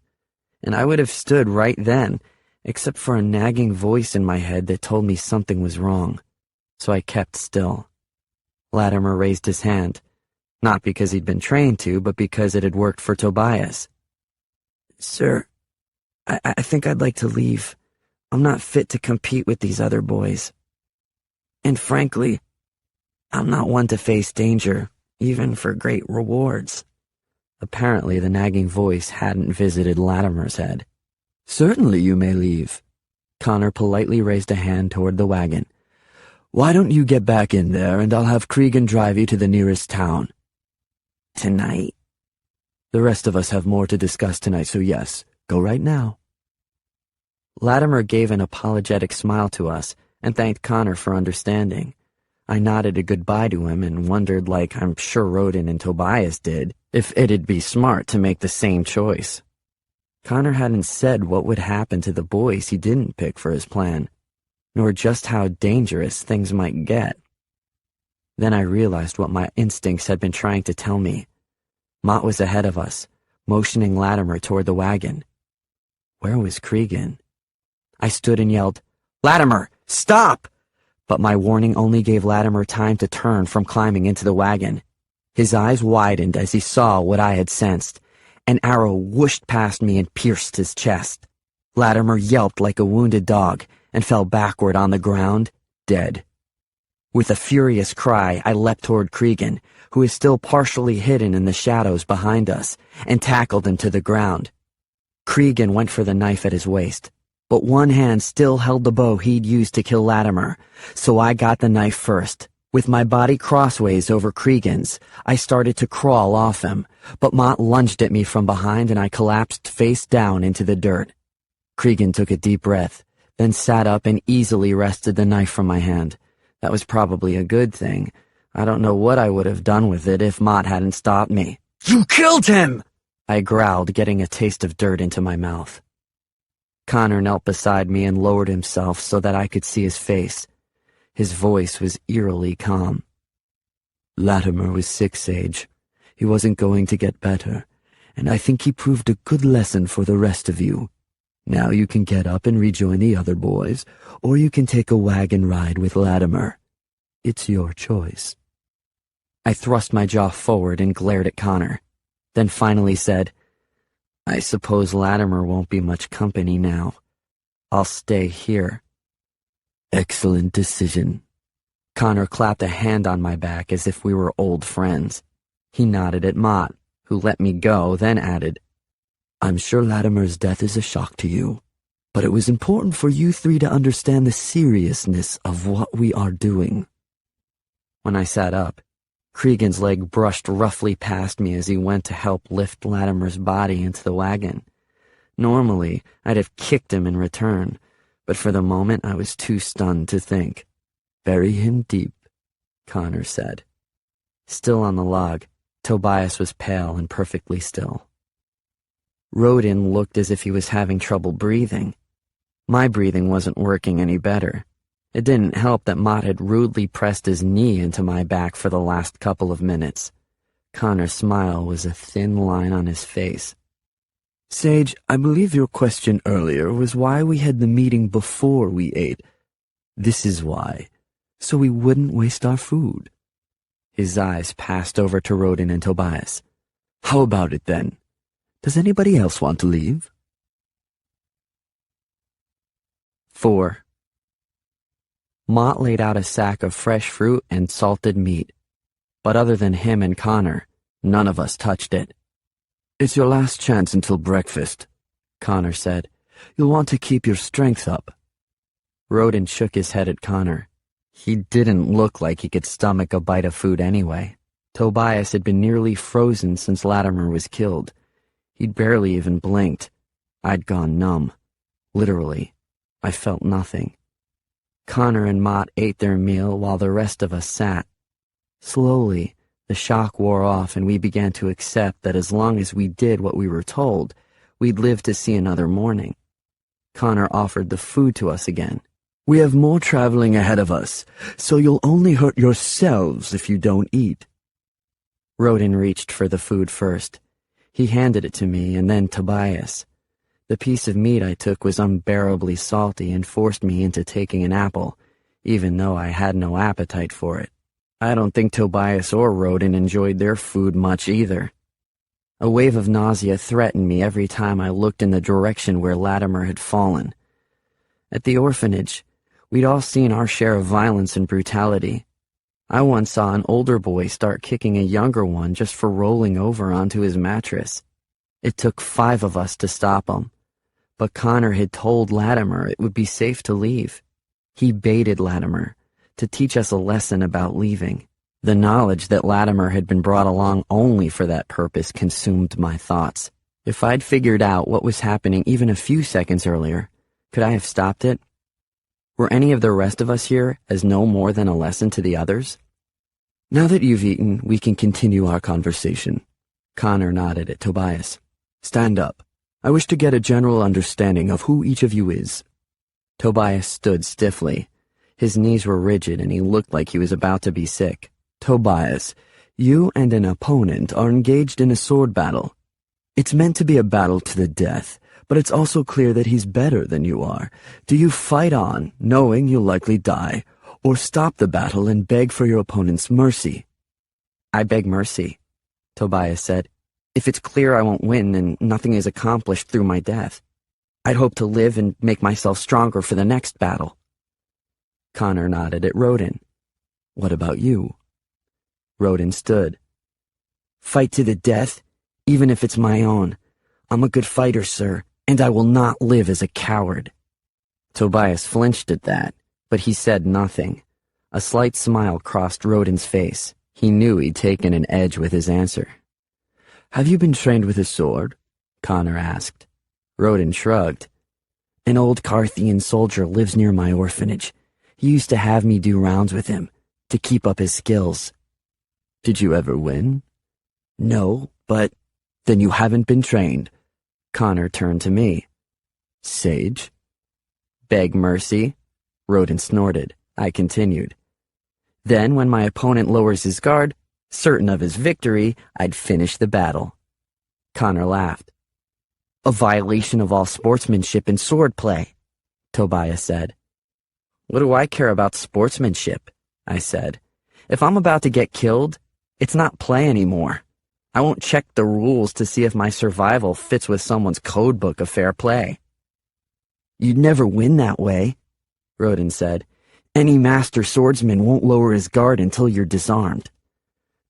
And I would have stood right then, except for a nagging voice in my head that told me something was wrong. So I kept still. Latimer raised his hand, not because he'd been trained to, but because it had worked for Tobias. Sir, I think I'd like to leave. I'm not fit to compete with these other boys. And frankly, I'm not one to face danger, even for great rewards. Apparently, the nagging voice hadn't visited Latimer's head. Certainly you may leave. Connor politely raised a hand toward the wagon. Why don't you get back in there and I'll have Cregan drive you to the nearest town. Tonight? The rest of us have more to discuss tonight, so yes, go right now. Latimer gave an apologetic smile to us and thanked Connor for understanding. I nodded a goodbye to him and wondered, like I'm sure Rodin and Tobias did, if it'd be smart to make the same choice. Connor hadn't said what would happen to the boys he didn't pick for his plan, nor just how dangerous things might get. Then I realized what my instincts had been trying to tell me. Mott was ahead of us, motioning Latimer toward the wagon. Where was Cregan? I stood and yelled, "Latimer, stop!" But my warning only gave Latimer time to turn from climbing into the wagon. His eyes widened as he saw what I had sensed. An arrow whooshed past me and pierced his chest. Latimer yelped like a wounded dog and fell backward on the ground, dead. With a furious cry, I leapt toward Cregan, who is still partially hidden in the shadows behind us, and tackled him to the ground. Cregan went for the knife at his waist, but one hand still held the bow he'd used to kill Latimer, so I got the knife first. With my body crossways over Cregan's, I started to crawl off him, but Mott lunged at me from behind and I collapsed face down into the dirt. Cregan took a deep breath, then sat up and easily wrested the knife from my hand. That was probably a good thing. I don't know what I would have done with it if Mott hadn't stopped me. "You killed him!" I growled, getting a taste of dirt into my mouth. Connor knelt beside me and lowered himself so that I could see his face. His voice was eerily calm. Latimer was sick, Sage. He wasn't going to get better, and I think he proved a good lesson for the rest of you. Now you can get up and rejoin the other boys, or you can take a wagon ride with Latimer. It's your choice. I thrust my jaw forward and glared at Connor, then finally said, I suppose Latimer won't be much company now. I'll stay here. Excellent decision. Connor clapped a hand on my back as if we were old friends. He nodded at Mott, who let me go, then added, I'm sure Latimer's death is a shock to you, but it was important for you three to understand the seriousness of what we are doing. When I sat up, Cregan's leg brushed roughly past me as he went to help lift Latimer's body into the wagon. Normally, I'd have kicked him in return, but for the moment I was too stunned to think. Bury him deep, Connor said. Still on the log, Tobias was pale and perfectly still. Rodin looked as if he was having trouble breathing. My breathing wasn't working any better. It didn't help that Mott had rudely pressed his knee into my back for the last couple of minutes. Connor's smile was a thin line on his face. Sage, I believe your question earlier was why we had the meeting before we ate. This is why, so we wouldn't waste our food. His eyes passed over to Rodin and Tobias. How about it then? Does anybody else want to leave? 4. Mott laid out a sack of fresh fruit and salted meat, but other than him and Connor, none of us touched it. It's your last chance until breakfast, Connor said. You'll want to keep your strength up. Rodin shook his head at Connor. He didn't look like he could stomach a bite of food anyway. Tobias had been nearly frozen since Latimer was killed. He'd barely even blinked. I'd gone numb. Literally, I felt nothing. Connor and Mott ate their meal while the rest of us sat. Slowly, the shock wore off and we began to accept that as long as we did what we were told, we'd live to see another morning. Connor offered the food to us again. We have more traveling ahead of us, so you'll only hurt yourselves if you don't eat. Rodin reached for the food first. He handed it to me and then Tobias. The piece of meat I took was unbearably salty and forced me into taking an apple, even though I had no appetite for it. I don't think Tobias or Rodin enjoyed their food much either. A wave of nausea threatened me every time I looked in the direction where Latimer had fallen. At the orphanage, we'd all seen our share of violence and brutality. I once saw an older boy start kicking a younger one just for rolling over onto his mattress. It took 5 of us to stop him, but Connor had told Latimer it would be safe to leave. He baited Latimer to teach us a lesson about leaving. The knowledge that Latimer had been brought along only for that purpose consumed my thoughts. If I'd figured out what was happening even a few seconds earlier, could I have stopped it? Were any of the rest of us here as no more than a lesson to the others? Now that you've eaten, we can continue our conversation. Connor nodded at Tobias. Stand up. I wish to get a general understanding of who each of you is. Tobias stood stiffly. His knees were rigid and he looked like he was about to be sick. Tobias, you and an opponent are engaged in a sword battle. It's meant to be a battle to the death, but it's also clear that he's better than you are. Do you fight on, knowing you'll likely die, or stop the battle and beg for your opponent's mercy? I beg mercy, Tobias said. If it's clear I won't win, then nothing is accomplished through my death. I'd hope to live and make myself stronger for the next battle. Connor nodded at Rodin. What about you? Rodin stood. Fight to the death, even if it's my own. I'm a good fighter, sir, and I will not live as a coward. Tobias flinched at that, but he said nothing. A slight smile crossed Rodin's face. He knew he'd taken an edge with his answer. Have you been trained with a sword? Connor asked. Rodin shrugged. An old Carthian soldier lives near my orphanage. He used to have me do rounds with him, to keep up his skills. Did you ever win? No, but... Then you haven't been trained. Connor turned to me. Sage? Beg mercy? Rodin snorted. I continued. Then, when my opponent lowers his guard, certain of his victory, I'd finish the battle. Connor laughed. A violation of all sportsmanship and swordplay, Tobias said. What do I care about sportsmanship? I said. If I'm about to get killed, it's not play anymore. I won't check the rules to see if my survival fits with someone's code book of fair play. You'd never win that way, Rodin said. Any master swordsman won't lower his guard until you're disarmed.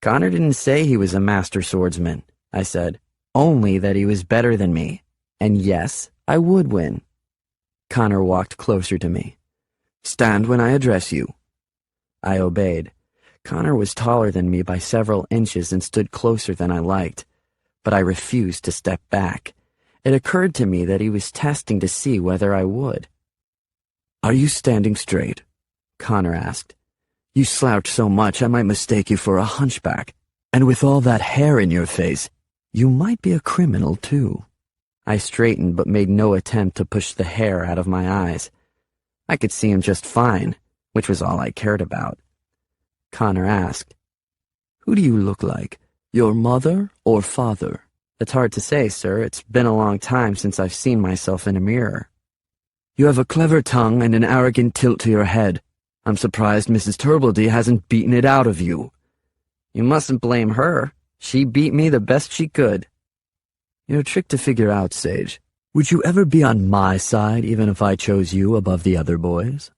Connor didn't say he was a master swordsman, I said. Only that he was better than me. And yes, I would win. Connor walked closer to me. Stand when I address you. I obeyed. Connor was taller than me by several inches and stood closer than I liked, but I refused to step back. It occurred to me that he was testing to see whether I would. Are you standing straight? Connor asked. You slouch so much I might mistake you for a hunchback, and with all that hair in your face, you might be a criminal too. I straightened but made no attempt to push the hair out of my eyes. I could see him just fine, which was all I cared about. Connor asked, Who do you look like, your mother or father? It's hard to say, sir. It's been a long time since I've seen myself in a mirror. You have a clever tongue and an arrogant tilt to your head. I'm surprised Mrs. Turbledy hasn't beaten it out of you. You mustn't blame her. She beat me the best she could. You're a trick to figure out, Sage. Would you ever be on my side even if I chose you above the other boys?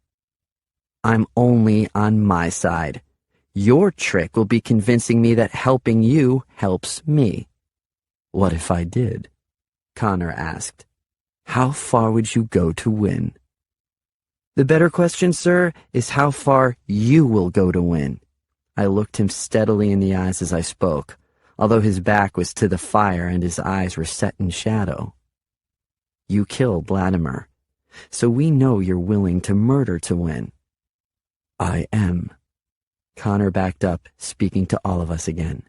I'm only on my side. Your trick will be convincing me that helping you helps me. What if I did? Connor asked. How far would you go to win? The better question, sir, is how far you will go to win. I looked him steadily in the eyes as I spoke, although his back was to the fire and his eyes were set in shadow. You killed Latimer, so we know you're willing to murder to win. I am. Connor backed up, speaking to all of us again.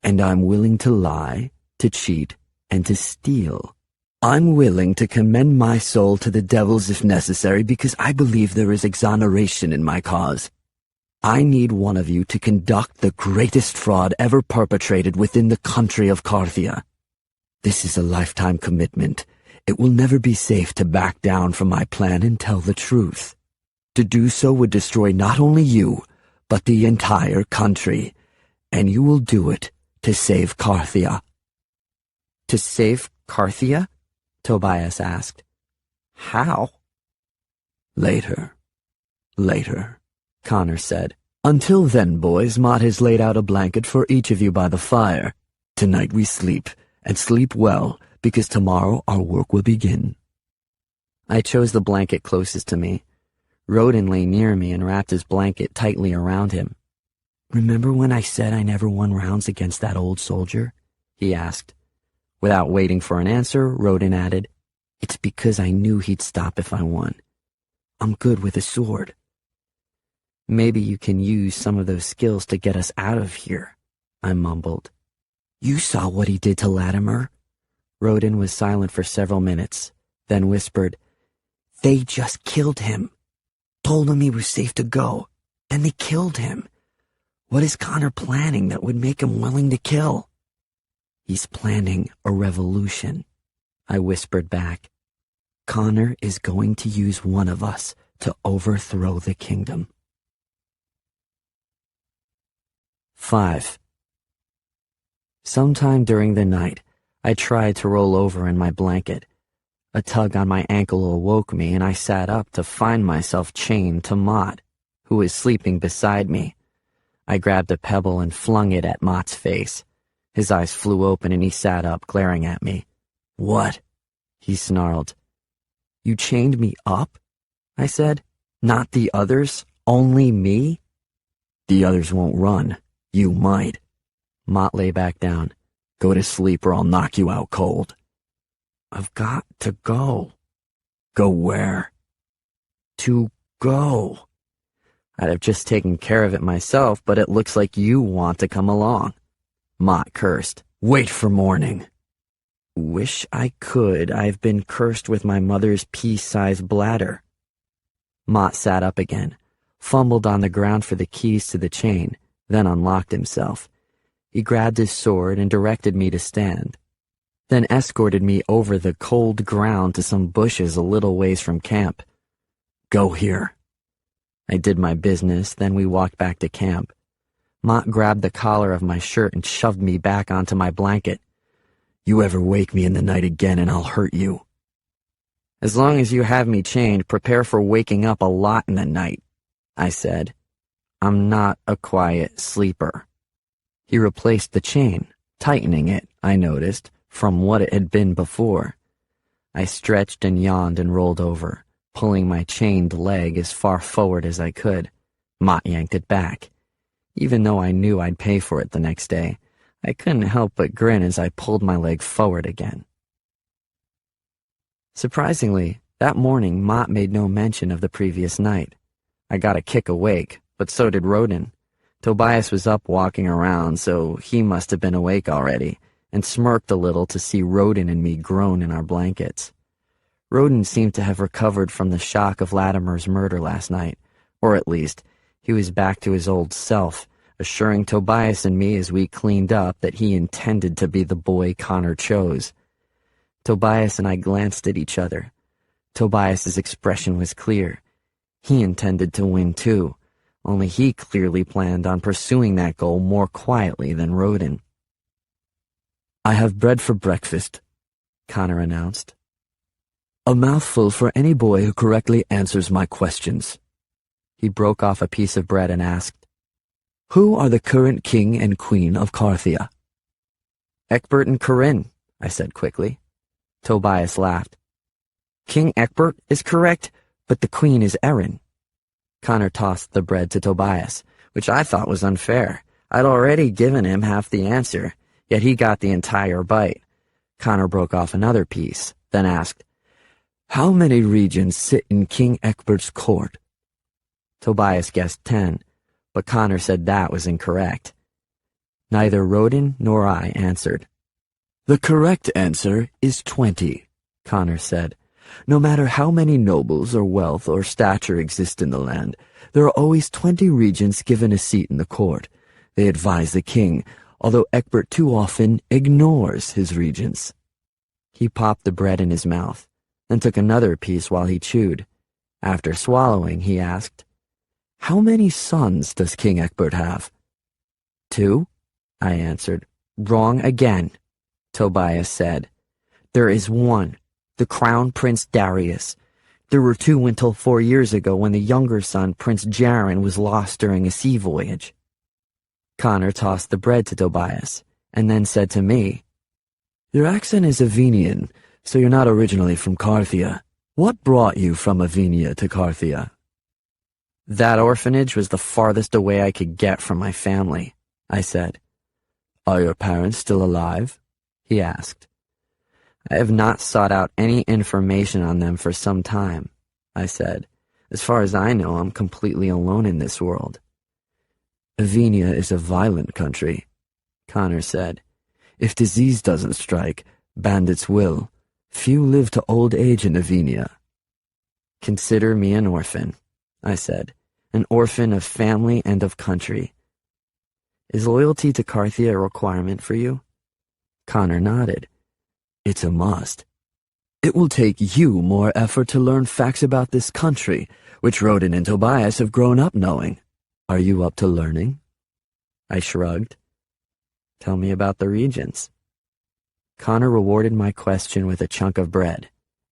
And I'm willing to lie, to cheat, and to steal, I'm willing to commend my soul to the devils if necessary because I believe there is exoneration in my cause. I need one of you to conduct the greatest fraud ever perpetrated within the country of Carthia. This is a lifetime commitment. It will never be safe to back down from my plan and tell the truth. To do so would destroy not only you, but the entire country, and you will do it to save Carthia. To save Carthia? Tobias asked. How? Later, Connor said. Until then, boys, Mott has laid out a blanket for each of you by the fire. Tonight we sleep, and sleep well, because tomorrow our work will begin. I chose the blanket closest to me. Rodin lay near me and wrapped his blanket tightly around him. Remember when I said I never won rounds against that old soldier? He asked. Without waiting for an answer, Rodin added, It's because I knew he'd stop if I won. I'm good with a sword. Maybe you can use some of those skills to get us out of here, I mumbled. You saw what he did to Latimer? Rodin was silent for several minutes, then whispered, They just killed him. Told him he was safe to go, and they killed him. What is Connor planning that would make him willing to kill? He's planning a revolution, I whispered back. Connor is going to use one of us to overthrow the kingdom. 5. Sometime during the night, I tried to roll over in my blanket. A tug on my ankle awoke me, and I sat up to find myself chained to Mott, who was sleeping beside me. I grabbed a pebble and flung it at Mott's face. His eyes flew open and he sat up, glaring at me. What? He snarled. You chained me up? I said. Not the others, only me? The others won't run. You might. Mott lay back down. Go to sleep or I'll knock you out cold. I've got to go. Go where? To go. I'd have just taken care of it myself, but it looks like you want to come along. Mott cursed. Wait for morning. Wish I could. I've been cursed with my mother's pea-sized bladder. Mott sat up again, fumbled on the ground for the keys to the chain, then unlocked himself. He grabbed his sword and directed me to stand, then escorted me over the cold ground to some bushes a little ways from camp. Go here. I did my business, then we walked back to camp. Mott grabbed the collar of my shirt and shoved me back onto my blanket. You ever wake me in the night again and I'll hurt you. As long as you have me chained, prepare for waking up a lot in the night, I said. I'm not a quiet sleeper. He replaced the chain, tightening it, I noticed, from what it had been before. I stretched and yawned and rolled over, pulling my chained leg as far forward as I could. Mott yanked it back. Even though I knew I'd pay for it the next day, I couldn't help but grin as I pulled my leg forward again. Surprisingly, that morning Mott made no mention of the previous night. I got a kick awake, but so did Rodin. Tobias was up walking around, so he must have been awake already, and smirked a little to see Rodin and me groan in our blankets. Rodin seemed to have recovered from the shock of Latimer's murder last night, or at least, he was back to his old self, assuring Tobias and me as we cleaned up that he intended to be the boy Connor chose. Tobias and I glanced at each other. Tobias's expression was clear. He intended to win too, only he clearly planned on pursuing that goal more quietly than Rodin. I have bread for breakfast, Connor announced. A mouthful for any boy who correctly answers my questions. He broke off a piece of bread and asked, Who are the current king and queen of Carthia? Egbert and Corinne, I said quickly. Tobias laughed. King Egbert is correct, but the queen is Erin. Connor tossed the bread to Tobias, which I thought was unfair. I'd already given him half the answer, yet he got the entire bite. Connor broke off another piece, then asked, How many regions sit in King Egbert's court? Tobias guessed 10, but Connor said that was incorrect. Neither Rodin nor I answered. The correct answer is 20, Connor said. No matter how many nobles or wealth or stature exist in the land, there are always 20 regents given a seat in the court. They advise the king, although Egbert too often ignores his regents. He popped the bread in his mouth, then took another piece while he chewed. After swallowing, he asked, "How many sons does King Egbert have?" "2," I answered. "Wrong again," Tobias said. "There is one, the Crown Prince Darius. There were 2 until 4 years ago when the younger son, Prince Jaron, was lost during a sea voyage." Connor tossed the bread to Tobias, and then said to me, "Your accent is Avenian, so you're not originally from Carthia. What brought you from Avenia to Carthia?" "That orphanage was the farthest away I could get from my family," I said. "Are your parents still alive?" he asked. "I have not sought out any information on them for some time," I said. "As far as I know, I'm completely alone in this world." "Avenia is a violent country," Connor said. "If disease doesn't strike, bandits will. Few live to old age in Avenia." "Consider me an orphan," I said. "An orphan of family and of country. Is loyalty to Carthia a requirement for you?" Connor nodded. "It's a must. It will take you more effort to learn facts about this country, which Roden and Tobias have grown up knowing. Are you up to learning?" I shrugged. "Tell me about the regents." Connor rewarded my question with a chunk of bread,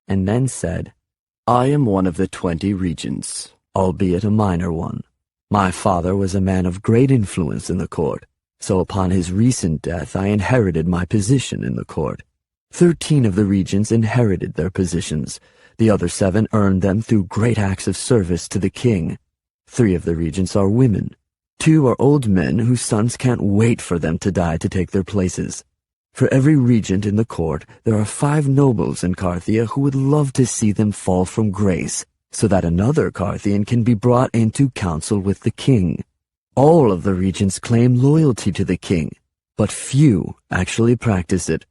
and then said, "I am one of the 20 regents, albeit a minor one. My father was a man of great influence in the court, so upon his recent death I inherited my position in the court. 13 of the regents inherited their positions. The other 7 earned them through great acts of service to the king. 3 of the regents are women. 2 are old men whose sons can't wait for them to die to take their places. For every regent in the court, there are 5 nobles in Carthia who would love to see them fall from grace, so that another Carthian can be brought into council with the king. All of the regents claim loyalty to the king, but few actually practice it.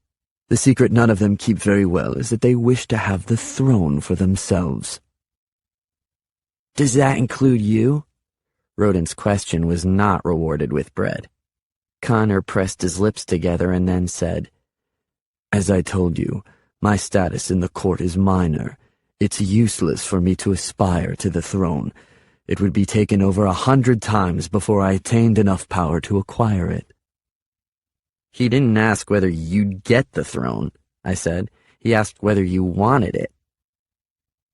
The secret none of them keep very well is that they wish to have the throne for themselves." "Does that include you?" Roden's question was not rewarded with bread. Connor pressed his lips together and then said, "As I told you, my status in the court is minor. It's useless for me to aspire to the throne. It would be taken over 100 times before I attained enough power to acquire it." "He didn't ask whether you'd get the throne," I said. "He asked whether you wanted it."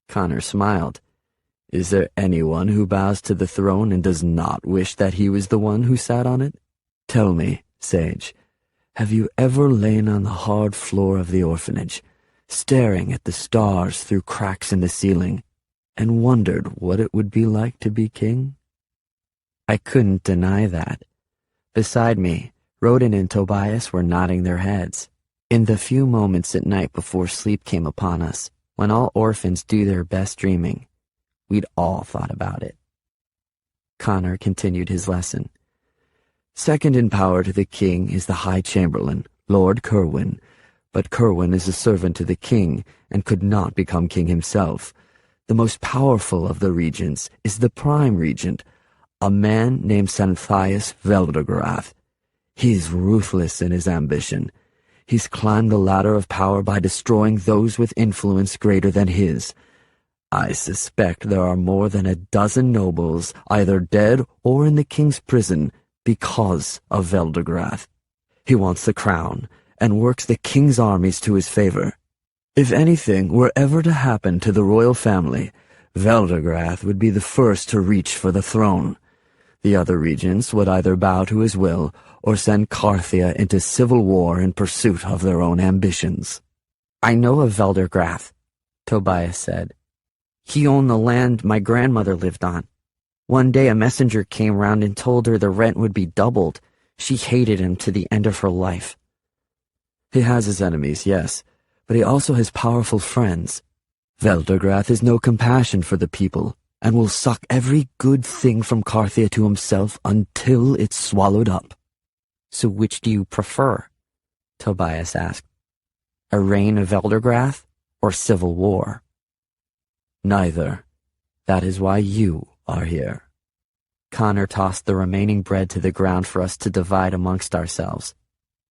Connor smiled. "Is there anyone who bows to the throne and does not wish that he was the one who sat on it? Tell me, Sage, have you ever lain on the hard floor of the orphanage, staring at the stars through cracks in the ceiling, and wondered what it would be like to be king?" I couldn't deny that. Beside me, Roden and Tobias were nodding their heads. In the few moments at night before sleep came upon us, when all orphans do their best dreaming, we'd all thought about it. Connor continued his lesson. "Second in power to the king is the High Chamberlain, Lord Kerwin, but Kerwin is a servant to the king and could not become king himself. The most powerful of the regents is the prime regent, a man named Santhias Veldegrath. He is ruthless in his ambition. He's climbed the ladder of power by destroying those with influence greater than his. I suspect there are more than a dozen nobles either dead or in the king's prison because of Veldegrath. He wants the crown and works the king's armies to his favor. If anything were ever to happen to the royal family, Veldegrath would be the first to reach for the throne. The other regents would either bow to his will or send Carthia into civil war in pursuit of their own ambitions." "I know of Veldegrath," Tobias said. "He owned the land my grandmother lived on. One day a messenger came round and told her the rent would be doubled. She hated him to the end of her life." "He has his enemies, yes, but he also has powerful friends. Veldegrath has no compassion for the people, and will suck every good thing from Carthia to himself until it's swallowed up." "So which do you prefer?" Tobias asked. "A reign of Veldegrath, or civil war? Neither. That is why you are here. Connor tossed the remaining bread to the ground for us to divide amongst ourselves,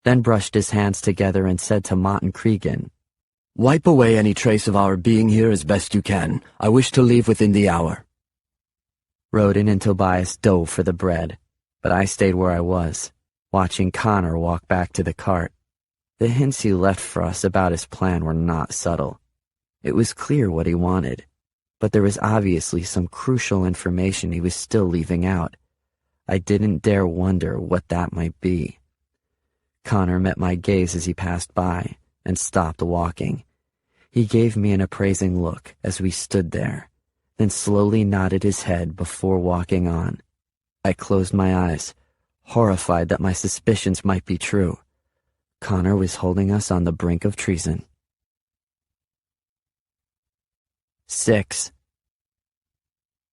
then brushed his hands together and said to Mott and Cregan, "Wipe away any trace of our being here as best you can. I wish to leave within the hour." Roden and Tobias dove for the bread, but I stayed where I was, watching Connor walk back to the cart. The hints he left for us about his plan were not subtle. It was clear what he wanted, but there was obviously some crucial information he was still leaving out. I didn't dare wonder what that might be. Connor met my gaze as he passed by and stopped walking. He gave me an appraising look as we stood there, then slowly nodded his head before walking on. I closed my eyes, horrified that my suspicions might be true. Connor was holding us on the brink of treason. 6.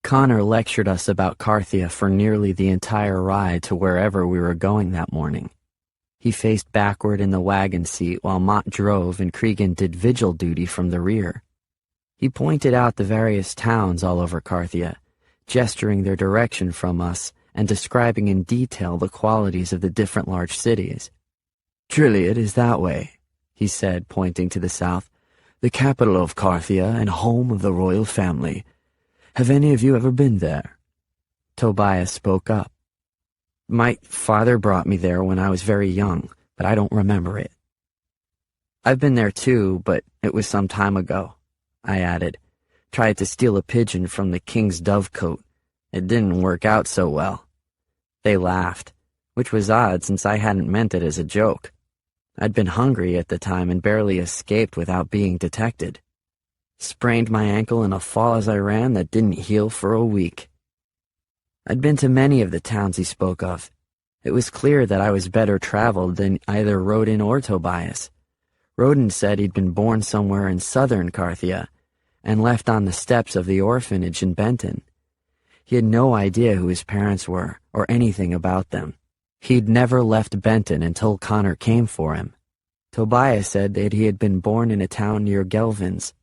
Connor lectured us about Carthia for nearly the entire ride to wherever we were going that morning. He faced backward in the wagon seat while Mott drove and Cregan did vigil duty from the rear. He pointed out the various towns all over Carthia, gesturing their direction from us and describing in detail the qualities of the different large cities. "Triliad is that way," he said, pointing to the south, "the capital of Carthia and home of the royal family. Have any of you ever been there?" Tobias spoke up. "My father brought me there when I was very young, but I don't remember it." "I've been there too, but it was some time ago," I added. "Tried to steal a pigeon from the king's dovecote. It didn't work out so well." They laughed, which was odd since I hadn't meant it as a joke. I'd been hungry at the time and barely escaped without being detected. Sprained my ankle in a fall as I ran that didn't heal for a week. I'd been to many of the towns he spoke of. It was clear that I was better traveled than either Roden or Tobias. Roden said he'd been born somewhere in southern Carthia and left on the steps of the orphanage in Benton. He had no idea who his parents were or anything about them. He'd never left Benton until Connor came for him. Tobias said that he had been born in a town near Gelvins,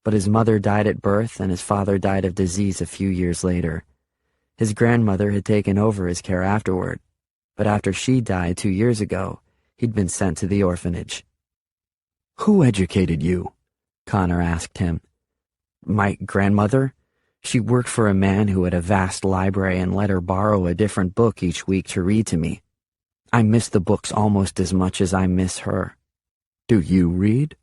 but his mother died at birth and his father died of disease a few years later. His grandmother had taken over his care afterward, but after she died 2 years ago, he'd been sent to the orphanage. "Who educated you?" Connor asked him. "My grandmother? She worked for a man who had a vast library and let her borrow a different book each week to read to me. I miss the books almost as much as I miss her." "Do you read?"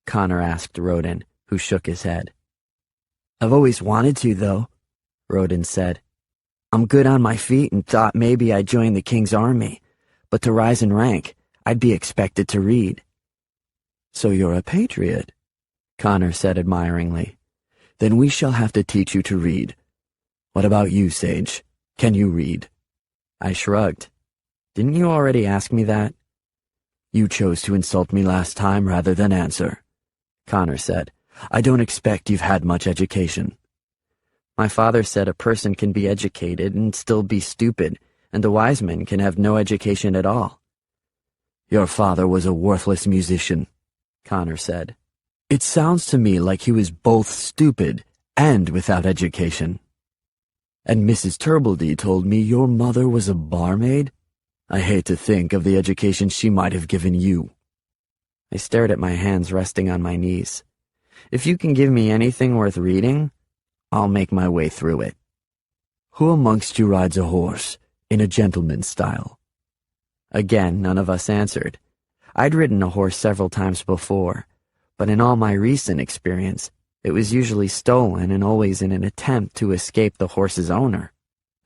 Connor asked Roden, who shook his head. "I've always wanted to, though," Roden said. "I'm good on my feet and thought maybe I'd join the king's army, but to rise in rank, I'd be expected to read." "So you're a patriot," Connor said admiringly. "Then we shall have to teach you to read. What about you, Sage? Can you read?" I shrugged. "Didn't you already ask me that?" "You chose to insult me last time rather than answer," Connor said. "I don't expect you've had much education." "My father said a person can be educated and still be stupid, and a wise man can have no education at all." "Your father was a worthless musician," Connor said. "It sounds to me like he was both stupid and without education." "And Mrs. Turbledy told me your mother was a barmaid? I hate to think of the education she might have given you." I stared at my hands resting on my knees. "If you can give me anything worth reading, I'll make my way through it." "Who amongst you rides a horse, in a gentleman's style?" Again, none of us answered. I'd ridden a horse several times before, but in all my recent experience, it was usually stolen and always in an attempt to escape the horse's owner.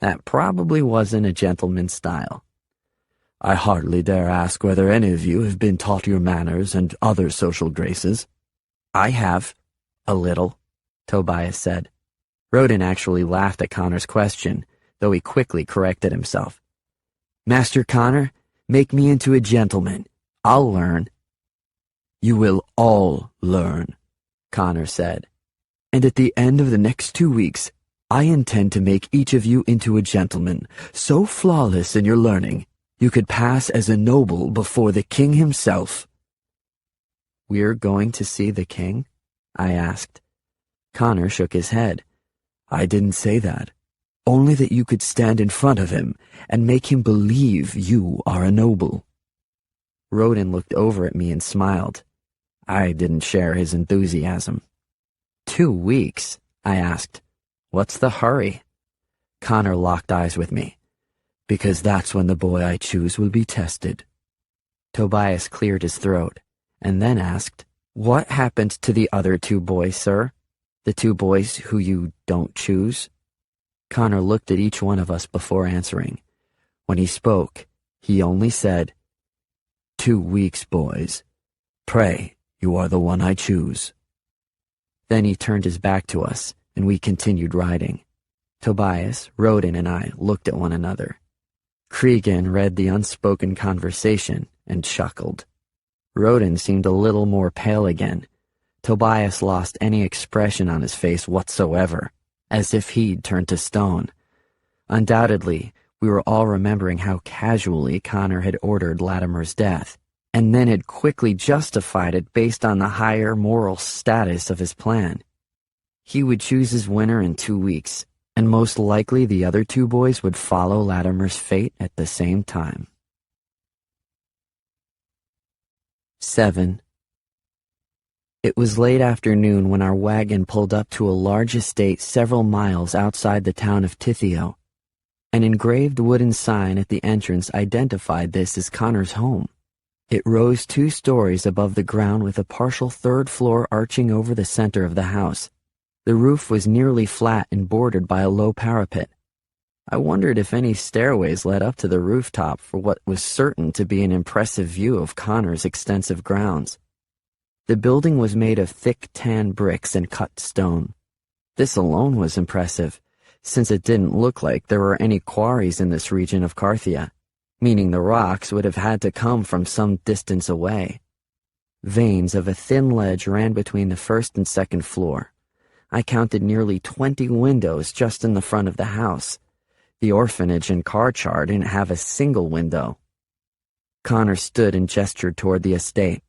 That probably wasn't a gentleman's style. "I hardly dare ask whether any of you have been taught your manners and other social graces." "I have. A little," Tobias said. Roden actually laughed at Connor's question, though he quickly corrected himself. "Master Connor, make me into a gentleman. I'll learn." "You will all learn," Connor said. "And at the end of the next 2 weeks, I intend to make each of you into a gentleman, so flawless in your learning, you could pass as a noble before the king himself." "We're going to see the king?" I asked. Connor shook his head. I didn't say that. Only that you could stand in front of him and make him believe you are a noble. Roden looked over at me and smiled. I didn't share his enthusiasm. 2 weeks? I asked. What's the hurry? Connor locked eyes with me. Because that's when the boy I choose will be tested. Tobias cleared his throat, and then asked, What happened to the other 2 boys, sir? The 2 boys who you don't choose? Connor looked at each one of us before answering. When he spoke, he only said, 2 weeks, boys. Pray you are the one I choose. Then he turned his back to us, and we continued riding. Tobias, Roden, and I looked at one another. Cregan read the unspoken conversation and chuckled. Roden seemed a little more pale again. Tobias lost any expression on his face whatsoever, as if he'd turned to stone. Undoubtedly, we were all remembering how casually Connor had ordered Latimer's death, and then had quickly justified it based on the higher moral status of his plan. He would choose his winner in 2 weeks, and most likely the other 2 boys would follow Latimer's fate at the same time. 7. It was late afternoon when our wagon pulled up to a large estate several miles outside the town of Tithio. An engraved wooden sign at the entrance identified this as Connor's home. It rose 2 stories above the ground with a partial 3rd floor arching over the center of the house. The roof was nearly flat and bordered by a low parapet. I wondered if any stairways led up to the rooftop for what was certain to be an impressive view of Connor's extensive grounds. The building was made of thick tan bricks and cut stone. This alone was impressive, since it didn't look like there were any quarries in this region of Carthia, meaning the rocks would have had to come from some distance away. Veins of a thin ledge ran between the 1st and 2nd floor. I counted nearly 20 windows just in the front of the house. The orphanage in Carchar didn't have a single window. Connor stood and gestured toward the estate.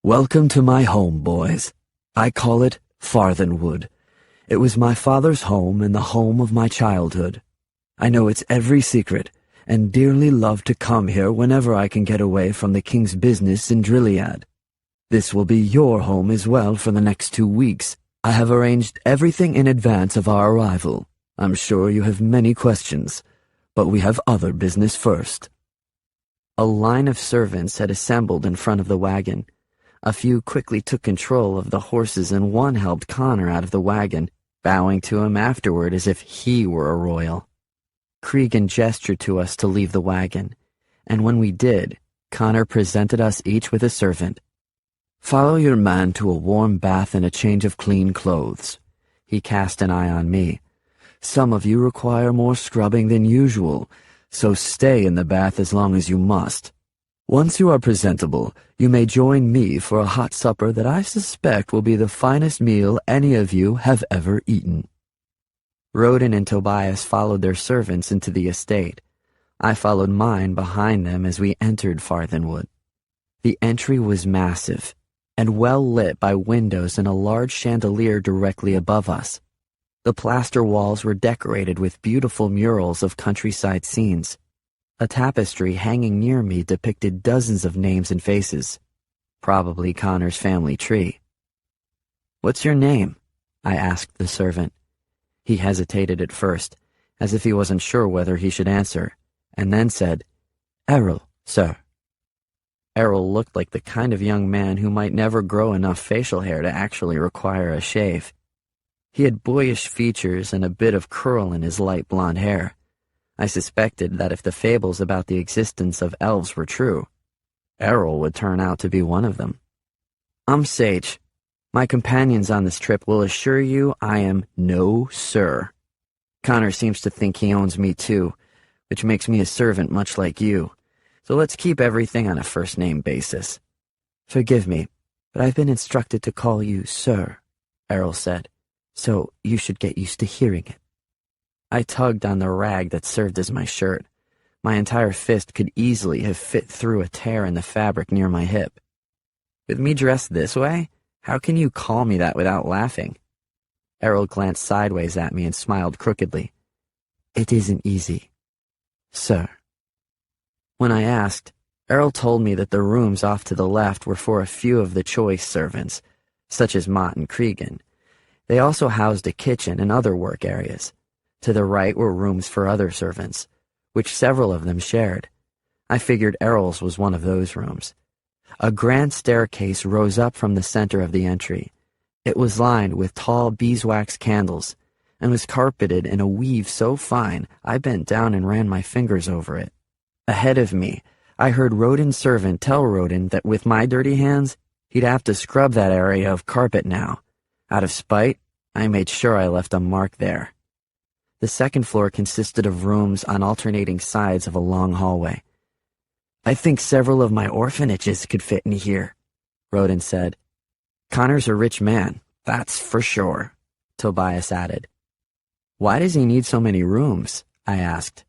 Welcome to my home, boys. I call it Farthenwood. It was my father's home and the home of my childhood. I know its every secret, and dearly love to come here whenever I can get away from the king's business in Drilliad. This will be your home as well for the next 2 weeks. I have arranged everything in advance of our arrival. I'm sure you have many questions, but we have other business first. A line of servants had assembled in front of the wagon. A few quickly took control of the horses, and one helped Connor out of the wagon, bowing to him afterward as if he were a royal. Cregan gestured to us to leave the wagon, and when we did, Connor presented us each with a servant. Follow your man to a warm bath and a change of clean clothes. He cast an eye on me. Some of you require more scrubbing than usual, so stay in the bath as long as you must. Once you are presentable, you may join me for a hot supper that I suspect will be the finest meal any of you have ever eaten. Roden and Tobias followed their servants into the estate. I followed mine behind them as we entered Farthenwood. The entry was massive, and well lit by windows and a large chandelier directly above us. The plaster walls were decorated with beautiful murals of countryside scenes. A tapestry hanging near me depicted dozens of names and faces, probably Connor's family tree. "What's your name?" I asked the servant. He hesitated at first, as if he wasn't sure whether he should answer, and then said, "Errol, sir." Errol looked like the kind of young man who might never grow enough facial hair to actually require a shave. He had boyish features and a bit of curl in his light blonde hair. I suspected that if the fables about the existence of elves were true, Errol would turn out to be one of them. "I'm Sage. My companions on this trip will assure you I am no sir. Connor seems to think he owns me too, which makes me a servant much like you. So let's keep everything on a first-name basis." "Forgive me, but I've been instructed to call you sir," Errol said, "so you should get used to hearing it." I tugged on the rag that served as my shirt. My entire fist could easily have fit through a tear in the fabric near my hip. "With me dressed this way, How can you call me that without laughing? Errol glanced sideways at me and smiled crookedly. It isn't easy, sir. When I asked, Errol told me that the rooms off to the left were for a few of the choice servants, such as Mott and Cregan. They also housed a kitchen and other work areas. To the right were rooms for other servants, which several of them shared. I figured Errol's was one of those rooms. A grand staircase rose up from the center of the entry. It was lined with tall beeswax candles and was carpeted in a weave so fine I bent down and ran my fingers over it. Ahead of me, I heard Rodin's servant tell Rodin that with my dirty hands, he'd have to scrub that area of carpet now. Out of spite, I made sure I left a mark there. The second floor consisted of rooms on alternating sides of a long hallway. I think several of my orphanages could fit in here, Rodin said. Connor's a rich man, that's for sure, Tobias added. Why does he need so many rooms? I asked.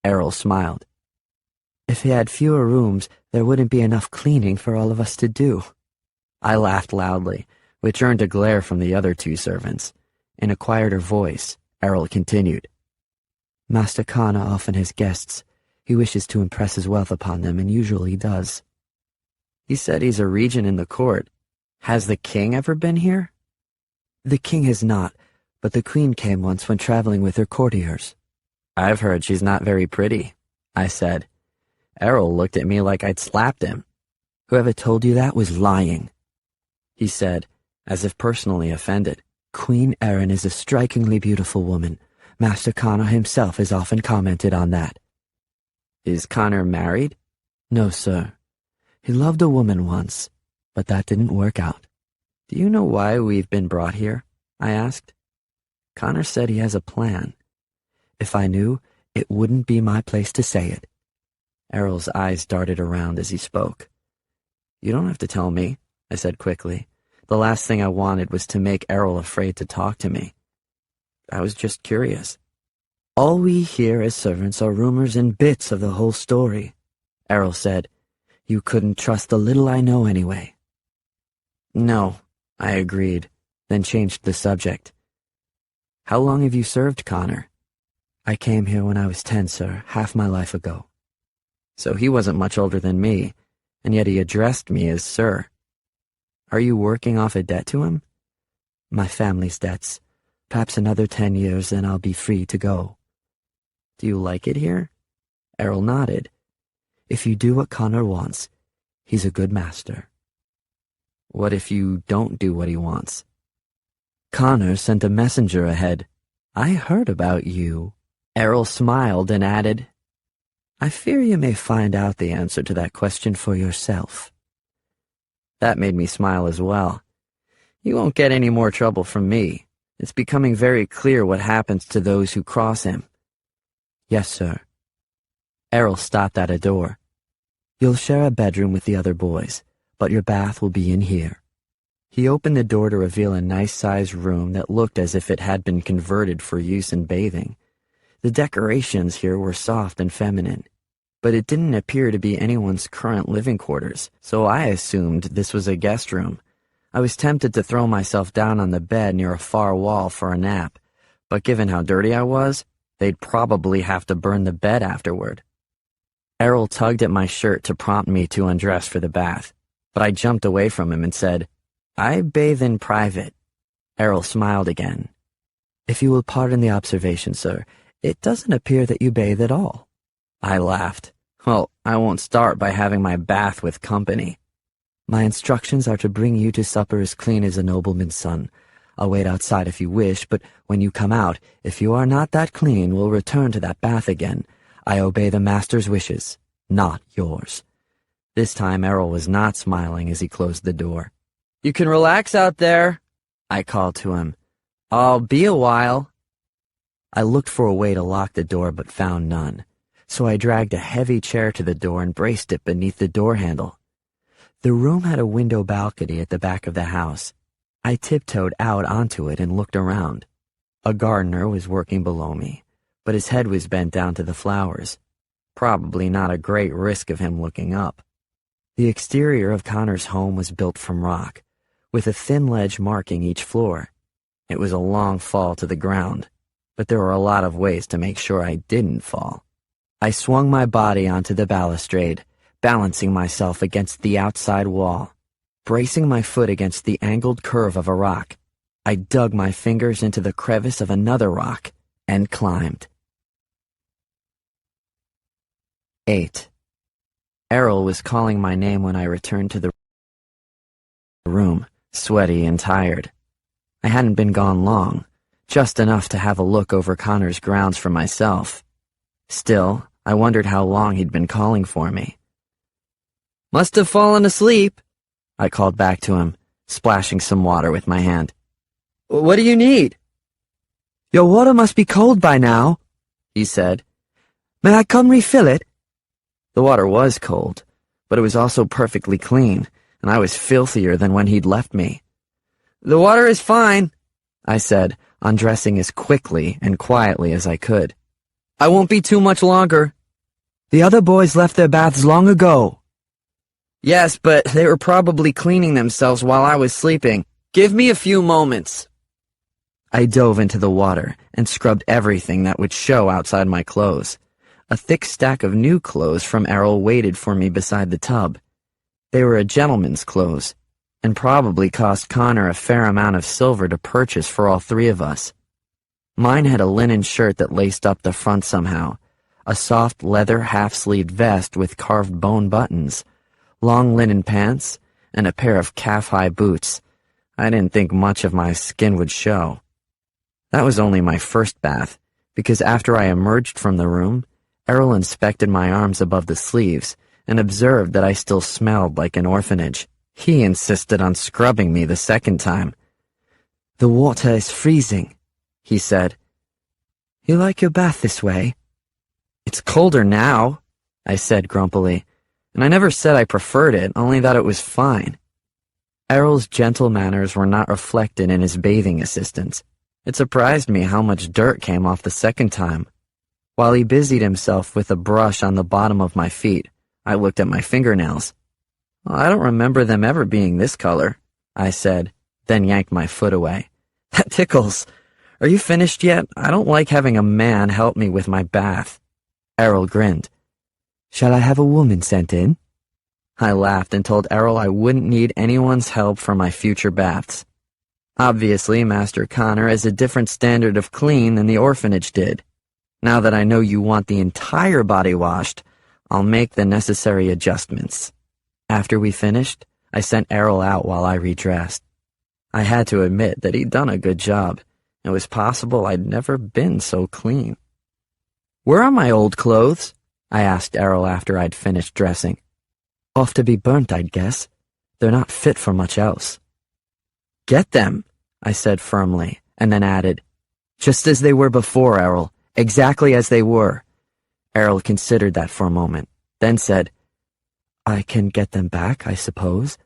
Errol smiled. If he had fewer rooms, there wouldn't be enough cleaning for all of us to do. I laughed loudly, which earned a glare from the other two servants. In a quieter voice, Errol continued. Master Connor often has guests. He wishes to impress his wealth upon them, and usually does. He said he's a regent in the court. Has the king ever been here? The king has not, but the queen came once when traveling with her courtiers. I've heard she's not very pretty, I said. Errol looked at me like I'd slapped him. Whoever told you that was lying, he said, as if personally offended. Queen Erin is a strikingly beautiful woman. Master Connor himself has often commented on that. Is Connor married? No, sir. He loved a woman once, but that didn't work out. Do you know why we've been brought here? I asked. Connor said he has a plan. If I knew, it wouldn't be my place to say it. Errol's eyes darted around as he spoke. You don't have to tell me, I said quickly. The last thing I wanted was to make Errol afraid to talk to me. I was just curious. All we hear as servants are rumors and bits of the whole story, Errol said. You couldn't trust the little I know anyway. No, I agreed, then changed the subject. How long have you served Connor? I came here when I was 10, sir, half my life ago. So he wasn't much older than me, and yet he addressed me as sir. Are you working off a debt to him? My family's debts. Perhaps another 10 years, then I'll be free to go. Do you like it here? Errol nodded. If you do what Connor wants, he's a good master. What if you don't do what he wants? Connor sent a messenger ahead. I heard about you. Errol smiled and added, I fear you may find out the answer to that question for yourself. That made me smile as well. You won't get any more trouble from me. It's becoming very clear what happens to those who cross him. Yes, sir. Errol stopped at a door. You'll share a bedroom with the other boys, but your bath will be in here. He opened the door to reveal a nice-sized room that looked as if it had been converted for use in bathing. The decorations here were soft and feminine, but it didn't appear to be anyone's current living quarters, so I assumed this was a guest room. I was tempted to throw myself down on the bed near a far wall for a nap, but given how dirty I was, they'd probably have to burn the bed afterward. Errol tugged at my shirt to prompt me to undress for the bath, but I jumped away from him and said, I bathe in private. Errol smiled again. If you will pardon the observation, sir, it doesn't appear that you bathe at all. I laughed. Well, I won't start by having my bath with company. My instructions are to bring you to supper as clean as a nobleman's son. I'll wait outside if you wish, but when you come out, if you are not that clean, we'll return to that bath again. I obey the master's wishes, not yours. This time Errol was not smiling as he closed the door. You can relax out there, I called to him. I'll be a while. I looked for a way to lock the door but found none, so I dragged a heavy chair to the door and braced it beneath the door handle. The room had a window balcony at the back of the house. I tiptoed out onto it and looked around. A gardener was working below me, but his head was bent down to the flowers. Probably not a great risk of him looking up. The exterior of Connor's home was built from rock, with a thin ledge marking each floor. It was a long fall to the ground, but there were a lot of ways to make sure I didn't fall. I swung my body onto the balustrade, balancing myself against the outside wall. Bracing my foot against the angled curve of a rock, I dug my fingers into the crevice of another rock and climbed. 8. Errol was calling my name when I returned to the room, sweaty and tired. I hadn't been gone long, just enough to have a look over Connor's grounds for myself. Still, I wondered how long he'd been calling for me. "Must have fallen asleep," I called back to him, splashing some water with my hand. "What do you need?" "Your water must be cold by now," he said. "May I come refill it?" The water was cold, but it was also perfectly clean, and I was filthier than when he'd left me. "The water is fine," I said, undressing as quickly and quietly as I could. "I won't be too much longer." "The other boys left their baths long ago." "Yes, but they were probably cleaning themselves while I was sleeping. Give me a few moments." I dove into the water and scrubbed everything that would show outside my clothes. A thick stack of new clothes from Errol waited for me beside the tub. They were a gentleman's clothes, and probably cost Connor a fair amount of silver to purchase for all three of us. Mine had a linen shirt that laced up the front somehow, a soft leather half-sleeved vest with carved bone buttons, long linen pants, and a pair of calf-high boots. I didn't think much of my skin would show. That was only my first bath, because after I emerged from the room, Errol inspected my arms above the sleeves and observed that I still smelled like an orphanage. He insisted on scrubbing me the second time. "The water is freezing," he said. "You like your bath this way?" "It's colder now," I said grumpily, and I never said I preferred it, only that it was fine. Errol's gentle manners were not reflected in his bathing assistants. It surprised me how much dirt came off the second time. While he busied himself with a brush on the bottom of my feet, I looked at my fingernails. "I don't remember them ever being this color," I said, then yanked my foot away. "That tickles. Are you finished yet? I don't like having a man help me with my bath." Errol grinned. "Shall I have a woman sent in?" I laughed and told Errol I wouldn't need anyone's help for my future baths. Obviously, Master Connor has a different standard of clean than the orphanage did. Now that I know you want the entire body washed, I'll make the necessary adjustments. After we finished, I sent Errol out while I redressed. I had to admit that he'd done a good job. It was possible I'd never been so clean. "Where are my old clothes?" I asked Errol after I'd finished dressing. "Off to be burnt, I'd guess. They're not fit for much else." "Get them," I said firmly, and then added, "Just as they were before, Errol. Exactly as they were." Errol considered that for a moment, then said, "I can get them back, I suppose."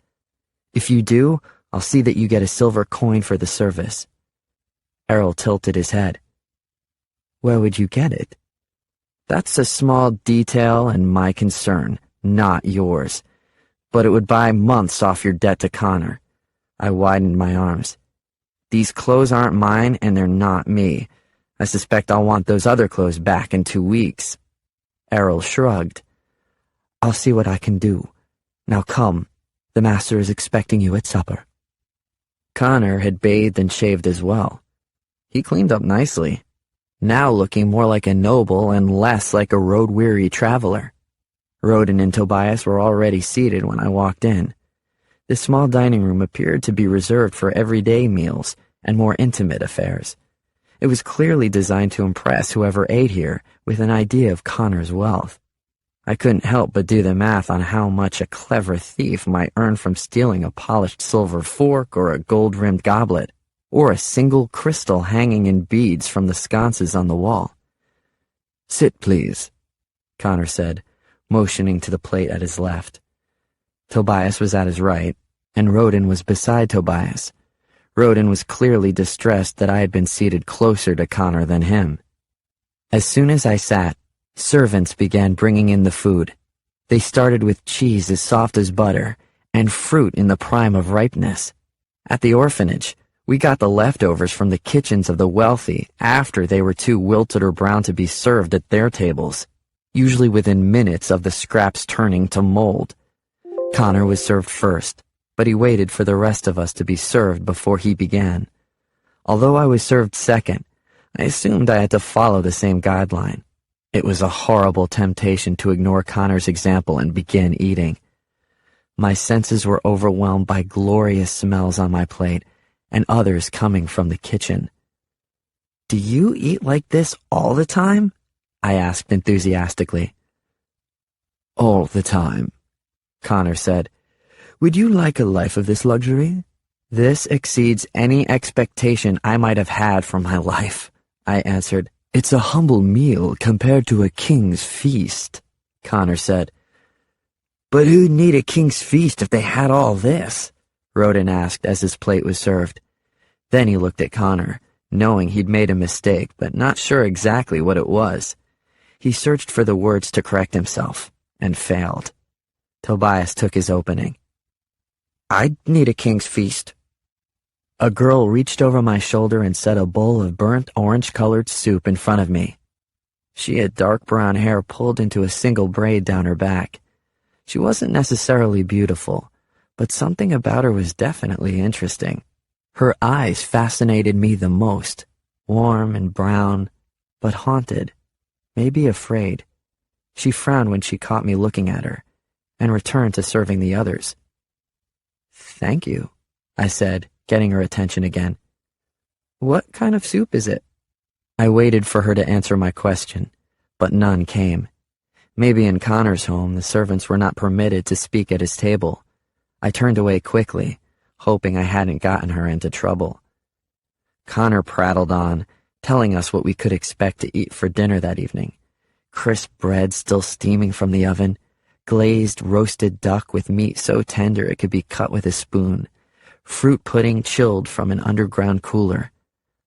"If you do, I'll see that you get a silver coin for the service." Errol tilted his head. "Where would you get it?" "That's a small detail and my concern, not yours. But it would buy months off your debt to Connor." I widened my arms. "These clothes aren't mine and they're not me. I suspect I'll want those other clothes back in 2 weeks." Errol shrugged. "I'll see what I can do. Now come, the master is expecting you at supper." Connor had bathed and shaved as well. He cleaned up nicely, now looking more like a noble and less like a road-weary traveler. Roden and Tobias were already seated when I walked in. The small dining room appeared to be reserved for everyday meals and more intimate affairs. It was clearly designed to impress whoever ate here with an idea of Connor's wealth. I couldn't help but do the math on how much a clever thief might earn from stealing a polished silver fork or a gold-rimmed goblet, or a single crystal hanging in beads from the sconces on the wall. "Sit, please," Connor said, motioning to the plate at his left. Tobias was at his right, and Roden was beside Tobias. Roden was clearly distressed that I had been seated closer to Connor than him. As soon as I sat, servants began bringing in the food. They started with cheese as soft as butter and fruit in the prime of ripeness. At the orphanage, we got the leftovers from the kitchens of the wealthy after they were too wilted or brown to be served at their tables, usually within minutes of the scraps turning to mold. Connor was served first, but he waited for the rest of us to be served before he began. Although I was served second, I assumed I had to follow the same guideline. It was a horrible temptation to ignore Connor's example and begin eating. My senses were overwhelmed by glorious smells on my plate and others coming from the kitchen. "Do you eat like this all the time?" I asked enthusiastically. "All the time," Connor said. "Would you like a life of this luxury?" "This exceeds any expectation I might have had for my life," I answered. "It's a humble meal compared to a king's feast," Connor said. "But who'd need a king's feast if they had all this?" Rodin asked as his plate was served. Then he looked at Connor, knowing he'd made a mistake, but not sure exactly what it was. He searched for the words to correct himself, and failed. Tobias took his opening. "I'd need a king's feast." A girl reached over my shoulder and set a bowl of burnt orange-colored soup in front of me. She had dark brown hair pulled into a single braid down her back. She wasn't necessarily beautiful, but something about her was definitely interesting. Her eyes fascinated me the most, warm and brown, but haunted, maybe afraid. She frowned when she caught me looking at her, and returned to serving the others. "Thank you," I said, getting her attention again. "What kind of soup is it?" I waited for her to answer my question, but none came. Maybe in Connor's home the servants were not permitted to speak at his table. I turned away quickly, hoping I hadn't gotten her into trouble. Connor prattled on, telling us what we could expect to eat for dinner that evening. Crisp bread still steaming from the oven, glazed roasted duck with meat so tender it could be cut with a spoon, fruit pudding chilled from an underground cooler.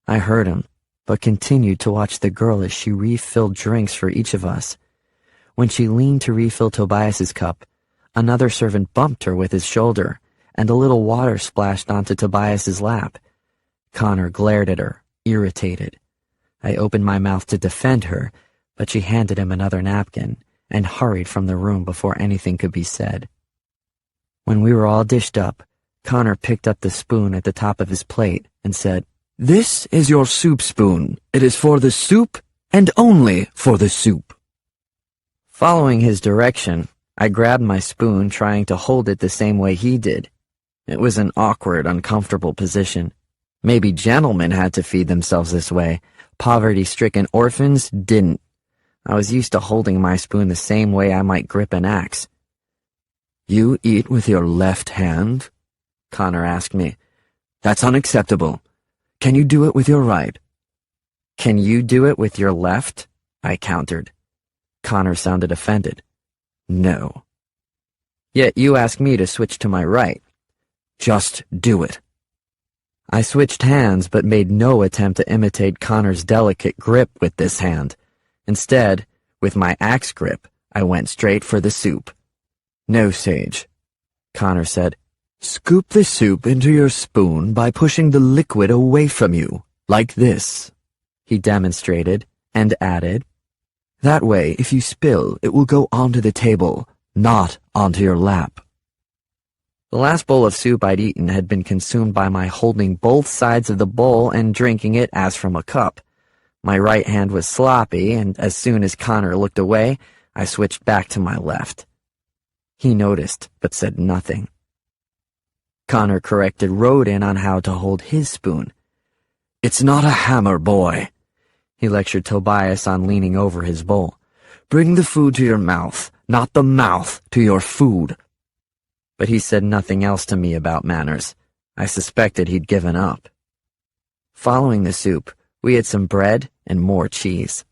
I heard him, but continued to watch the girl as she refilled drinks for each of us. When she leaned to refill Tobias's cup, another servant bumped her with his shoulder, and a little water splashed onto Tobias's lap. Connor glared at her, irritated. I opened my mouth to defend her, but she handed him another napkin and hurried from the room before anything could be said. When we were all dished up, Connor picked up the spoon at the top of his plate and said, "This is your soup spoon. It is for the soup and only for the soup." Following his direction, I grabbed my spoon, trying to hold it the same way he did. It was an awkward, uncomfortable position. Maybe gentlemen had to feed themselves this way. Poverty-stricken orphans didn't. I was used to holding my spoon the same way I might grip an axe. "You eat with your left hand?" Connor asked me. "That's unacceptable. Can you do it with your right?" "Can you do it with your left?" I countered. Connor sounded offended. "No." "Yet you asked me to switch to my right." "Just do it." I switched hands but made no attempt to imitate Connor's delicate grip with this hand. Instead, with my axe grip, I went straight for the soup. "No, Sage," Connor said. "Scoop the soup into your spoon by pushing the liquid away from you, like this." He demonstrated, and added, "That way, if you spill, it will go onto the table, not onto your lap." The last bowl of soup I'd eaten had been consumed by my holding both sides of the bowl and drinking it as from a cup. My right hand was sloppy, and as soon as Connor looked away, I switched back to my left. He noticed, but said nothing. Connor corrected Rodin on how to hold his spoon. "It's not a hammer, boy," he lectured Tobias on leaning over his bowl. "Bring the food to your mouth, not the mouth to your food." But he said nothing else to me about manners. I suspected he'd given up. Following the soup, we had some bread and more cheese.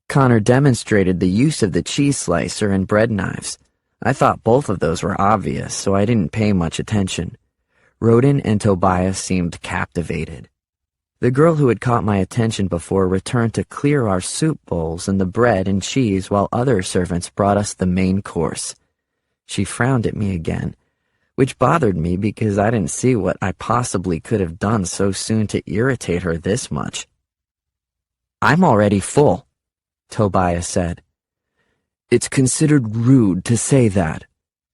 Connor demonstrated the use of the cheese slicer and bread knives. I thought both of those were obvious, so I didn't pay much attention. Rodin and Tobias seemed captivated. The girl who had caught my attention before returned to clear our soup bowls and the bread and cheese while other servants brought us the main course. She frowned at me again, which bothered me because I didn't see what I possibly could have done so soon to irritate her this much. "I'm already full," Tobias said. "It's considered rude to say that,"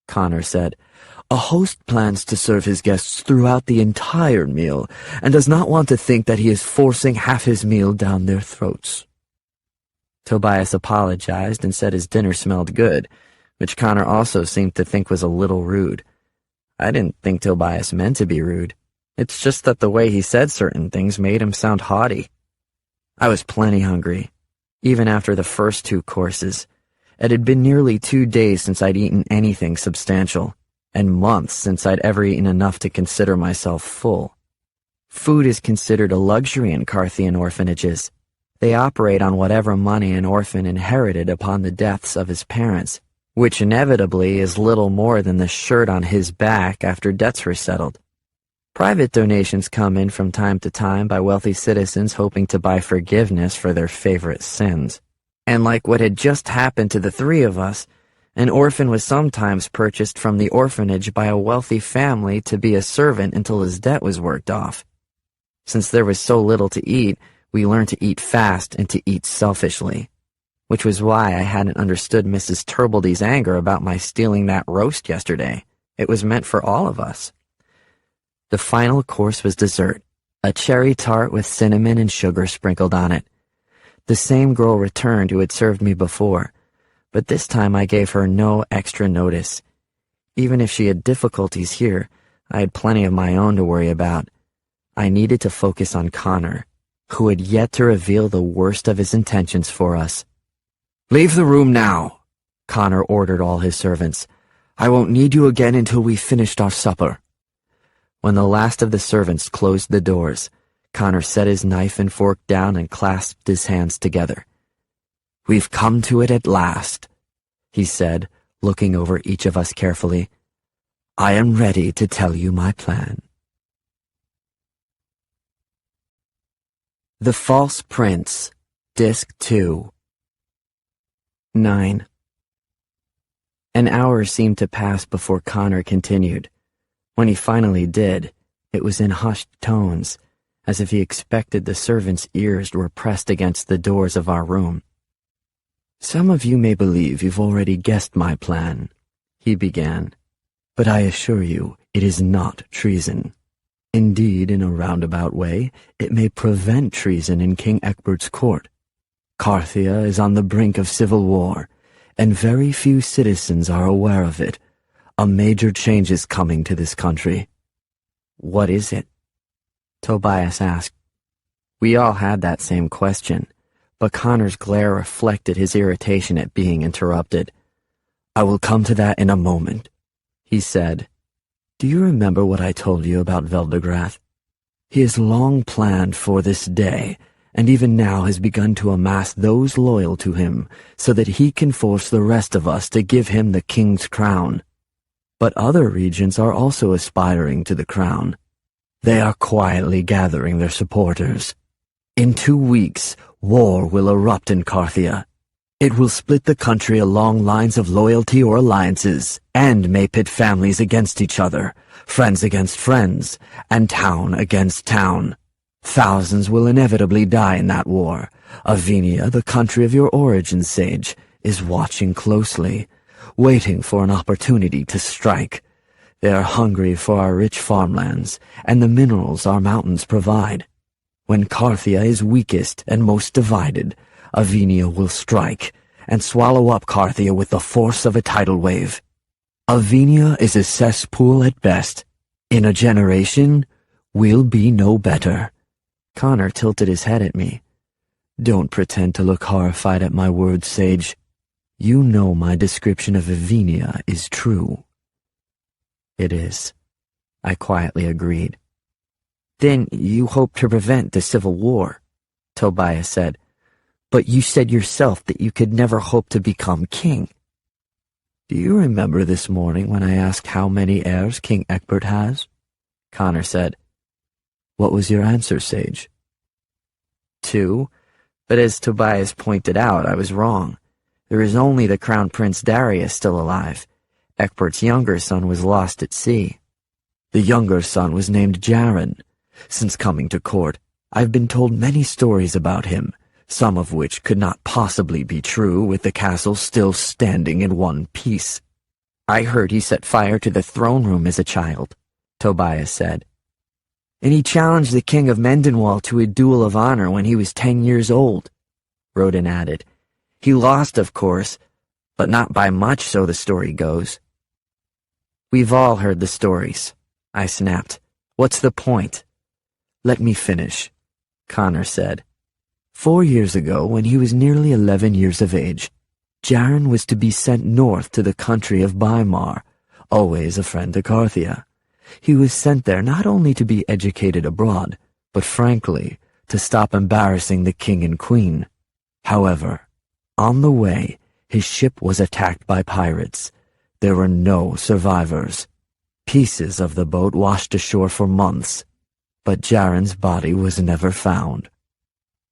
Connor said. "A host plans to serve his guests throughout the entire meal and does not want to think that he is forcing half his meal down their throats." Tobias apologized and said his dinner smelled good, which Connor also seemed to think was a little rude. I didn't think Tobias meant to be rude. It's just that the way he said certain things made him sound haughty. I was plenty hungry, even after the first 2 courses. It had been nearly 2 days since I'd eaten anything substantial, and months since I'd ever eaten enough to consider myself full. Food is considered a luxury in Carthian orphanages. They operate on whatever money an orphan inherited upon the deaths of his parents, which inevitably is little more than the shirt on his back after debts were settled. Private donations come in from time to time by wealthy citizens hoping to buy forgiveness for their favorite sins. And like what had just happened to the 3 of us, an orphan was sometimes purchased from the orphanage by a wealthy family to be a servant until his debt was worked off. Since there was so little to eat, we learned to eat fast and to eat selfishly, which was why I hadn't understood Mrs. Turbledy's anger about my stealing that roast yesterday. It was meant for all of us. The final course was dessert, a cherry tart with cinnamon and sugar sprinkled on it. The same girl returned who had served me before, but this time I gave her no extra notice. Even if she had difficulties here, I had plenty of my own to worry about. I needed to focus on Connor, who had yet to reveal the worst of his intentions for us. "Leave the room now," Connor ordered all his servants. "I won't need you again until we've finished our supper." When the last of the servants closed the doors, Connor set his knife and fork down and clasped his hands together. "We've come to it at last," he said, looking over each of us carefully. "I am ready to tell you my plan." The False Prince, Disc 2. 9. An hour seemed to pass before Connor continued. When he finally did, it was in hushed tones, as if he expected the servants' ears were pressed against the doors of our room. "Some of you may believe you've already guessed my plan," he began, "but I assure you it is not treason. Indeed, in a roundabout way, it may prevent treason in King Ecbert's court. Carthia is on the brink of civil war, and very few citizens are aware of it. A major change is coming to this country." "What is it?" Tobias asked. We all had that same question, but Connor's glare reflected his irritation at being interrupted. "I will come to that in a moment," he said. "Do you remember what I told you about Veldegrath? He has long planned for this day, and even now has begun to amass those loyal to him so that he can force the rest of us to give him the king's crown. But other regions are also aspiring to the crown. They are quietly gathering their supporters. In 2 weeks, war will erupt in Carthia. It will split the country along lines of loyalty or alliances, and may pit families against each other, friends against friends, and town against town. Thousands will inevitably die in that war. Avenia, the country of your origin, Sage, is watching closely, waiting for an opportunity to strike. They are hungry for our rich farmlands, and the minerals our mountains provide. When Carthia is weakest and most divided, Avenia will strike, and swallow up Carthia with the force of a tidal wave. Avenia is a cesspool at best. In a generation, we'll be no better." Connor tilted his head at me. "Don't pretend to look horrified at my words, Sage. You know my description of Avenia is true." "It is," I quietly agreed. "Then you hope to prevent the civil war," Tobias said. "But you said yourself that you could never hope to become king." "Do you remember this morning when I asked how many heirs King Ecbert has?" Connor said. "What was your answer, Sage?" 2, but as Tobias pointed out, I was wrong. There is only the Crown Prince Darius still alive, Ecbert's younger son was lost at sea. The younger son was named Jaren. Since coming to court, I've been told many stories about him, some of which could not possibly be true with the castle still standing in one piece. I heard he set fire to the throne room as a child, Tobias said. And he challenged the king of Mendenwall to a duel of honor when he was 10 years old, Rodin added. He lost, of course, but not by much, so the story goes. We've all heard the stories, I snapped. What's the point? Let me finish, Connor said. 4 years ago, when he was nearly 11 years of age, Jaren was to be sent north to the country of Bymar, always a friend to Carthia. He was sent there not only to be educated abroad, but frankly, to stop embarrassing the king and queen. However, on the way, his ship was attacked by pirates. There were no survivors. Pieces of the boat washed ashore for months, but Jaren's body was never found.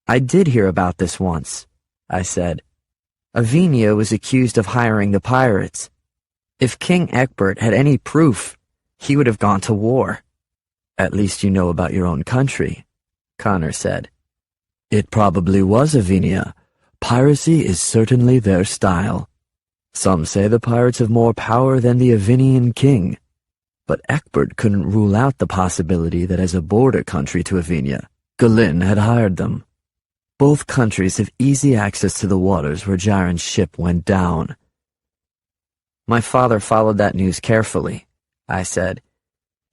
I did hear about this once, I said. Avenia was accused of hiring the pirates. If King Ecbert had any proof, he would have gone to war. At least you know about your own country, Connor said. It probably was Avenia. Piracy is certainly their style. Some say the pirates have more power than the Avenian king. But Ecbert couldn't rule out the possibility that as a border country to Avenia, Galin had hired them. Both countries have easy access to the waters where Jaren's ship went down. My father followed that news carefully, I said.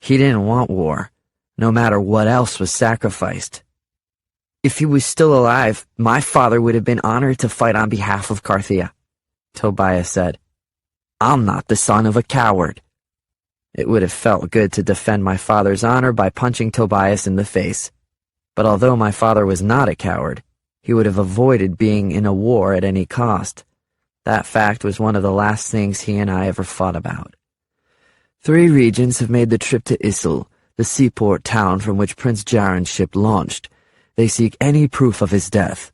He didn't want war, no matter what else was sacrificed. If he was still alive, my father would have been honored to fight on behalf of Carthia, Tobias said. I'm not the son of a coward. It would have felt good to defend my father's honor by punching Tobias in the face. But although my father was not a coward, he would have avoided being in a war at any cost. That fact was one of the last things he and I ever fought about. 3 regents have made the trip to Issel, the seaport town from which Prince Jaren's ship launched. They seek any proof of his death,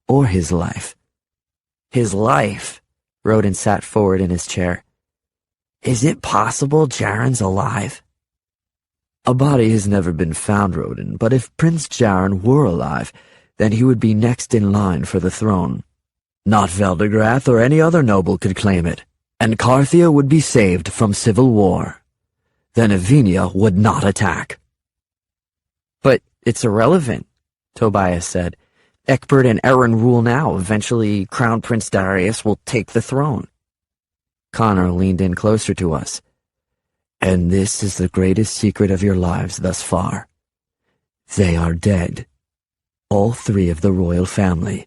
or his life. His life? Rodin sat forward in his chair. Is it possible Jaren's alive? A body has never been found, Rodin, but if Prince Jaren were alive, then he would be next in line for the throne. Not Veldegrath or any other noble could claim it, and Carthia would be saved from civil war. Then Avenia would not attack. But it's irrelevant, Tobias said. Ecbert and Eren rule now. Eventually, Crown Prince Darius will take the throne. Connor leaned in closer to us. And this is the greatest secret of your lives thus far. They are dead. All 3 of the royal family.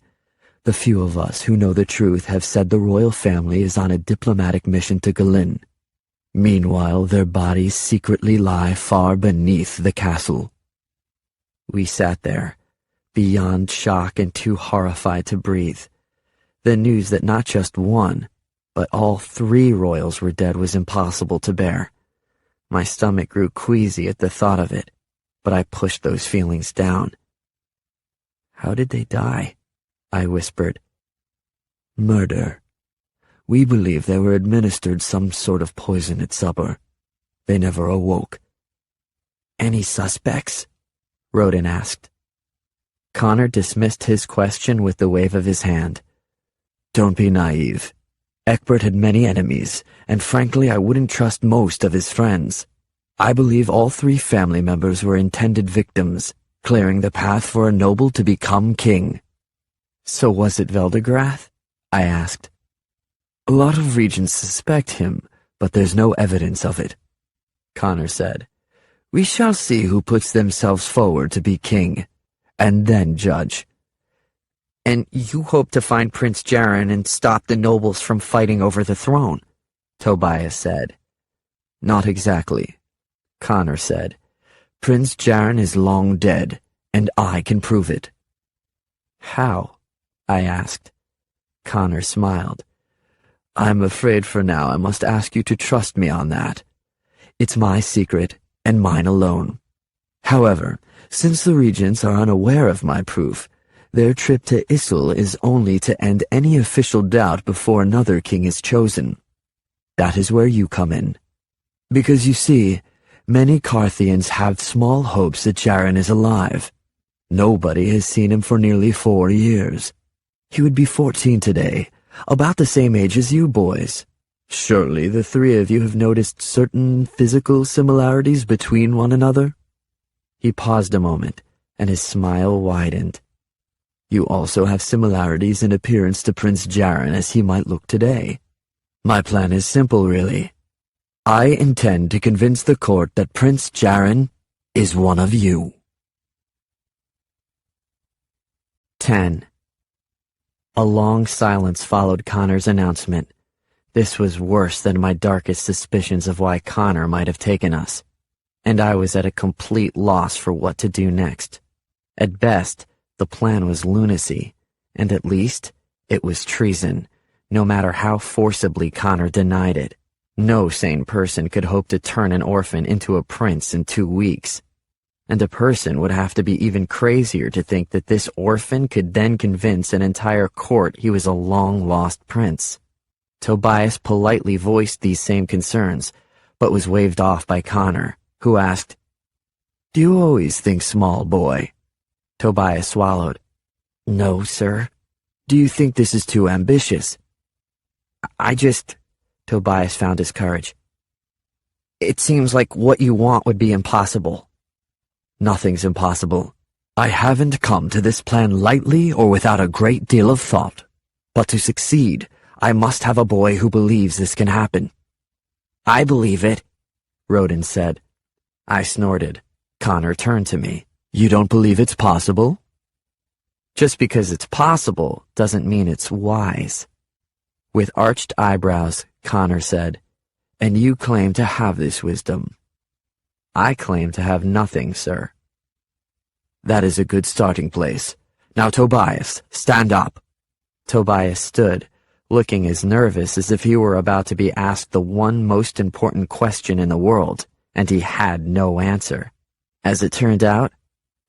The few of us who know the truth have said the royal family is on a diplomatic mission to Galin. Meanwhile, their bodies secretly lie far beneath the castle. We sat there, beyond shock and too horrified to breathe. The news that not just one, but all 3 royals were dead was impossible to bear. My stomach grew queasy at the thought of it, but I pushed those feelings down. How did they die? I whispered. Murder. We believe they were administered some sort of poison at supper. They never awoke. Any suspects? Rodin asked. Connor dismissed his question with the wave of his hand. Don't be naive. Ecbert had many enemies, and frankly I wouldn't trust most of his friends. I believe all 3 family members were intended victims, clearing the path for a noble to become king. So was it Veldegrath? I asked. A lot of regents suspect him, but there's no evidence of it, Connor said. We shall see who puts themselves forward to be king, and then judge. And you hope to find Prince Jaren and stop the nobles from fighting over the throne, Tobias said. Not exactly, Connor said. Prince Jaren is long dead, and I can prove it. How? I asked. Connor smiled. I'm afraid for now I must ask you to trust me on that. It's my secret, and mine alone. However, since the regents are unaware of my proof, their trip to Issel is only to end any official doubt before another king is chosen. That is where you come in. Because you see, many Carthians have small hopes that Jaren is alive. Nobody has seen him for nearly 4 years. He would be 14 today, about the same age as you boys. Surely the three of you have noticed certain physical similarities between one another? He paused a moment, and his smile widened. You also have similarities in appearance to Prince Jaren as he might look today. My plan is simple, really. I intend to convince the court that Prince Jaren is one of you. 10. A long silence followed Connor's announcement. This was worse than my darkest suspicions of why Connor might have taken us, and I was at a complete loss for what to do next. At best, the plan was lunacy, and at least, it was treason, no matter how forcibly Connor denied it. No sane person could hope to turn an orphan into a prince in 2 weeks. And a person would have to be even crazier to think that this orphan could then convince an entire court he was a long-lost prince. Tobias politely voiced these same concerns, but was waved off by Connor, who asked, Do you always think small, boy? Tobias swallowed. No, sir. Do you think this is too ambitious? Tobias found his courage. It seems like what you want would be impossible. Nothing's impossible. I haven't come to this plan lightly or without a great deal of thought. But to succeed, I must have a boy who believes this can happen. I believe it, Rodin said. I snorted. Connor turned to me. You don't believe it's possible? Just because it's possible doesn't mean it's wise. With arched eyebrows, Connor said, And you claim to have this wisdom. I claim to have nothing, sir. That is a good starting place. Now, Tobias, stand up. Tobias stood, looking as nervous as if he were about to be asked the one most important question in the world, and he had no answer. As it turned out,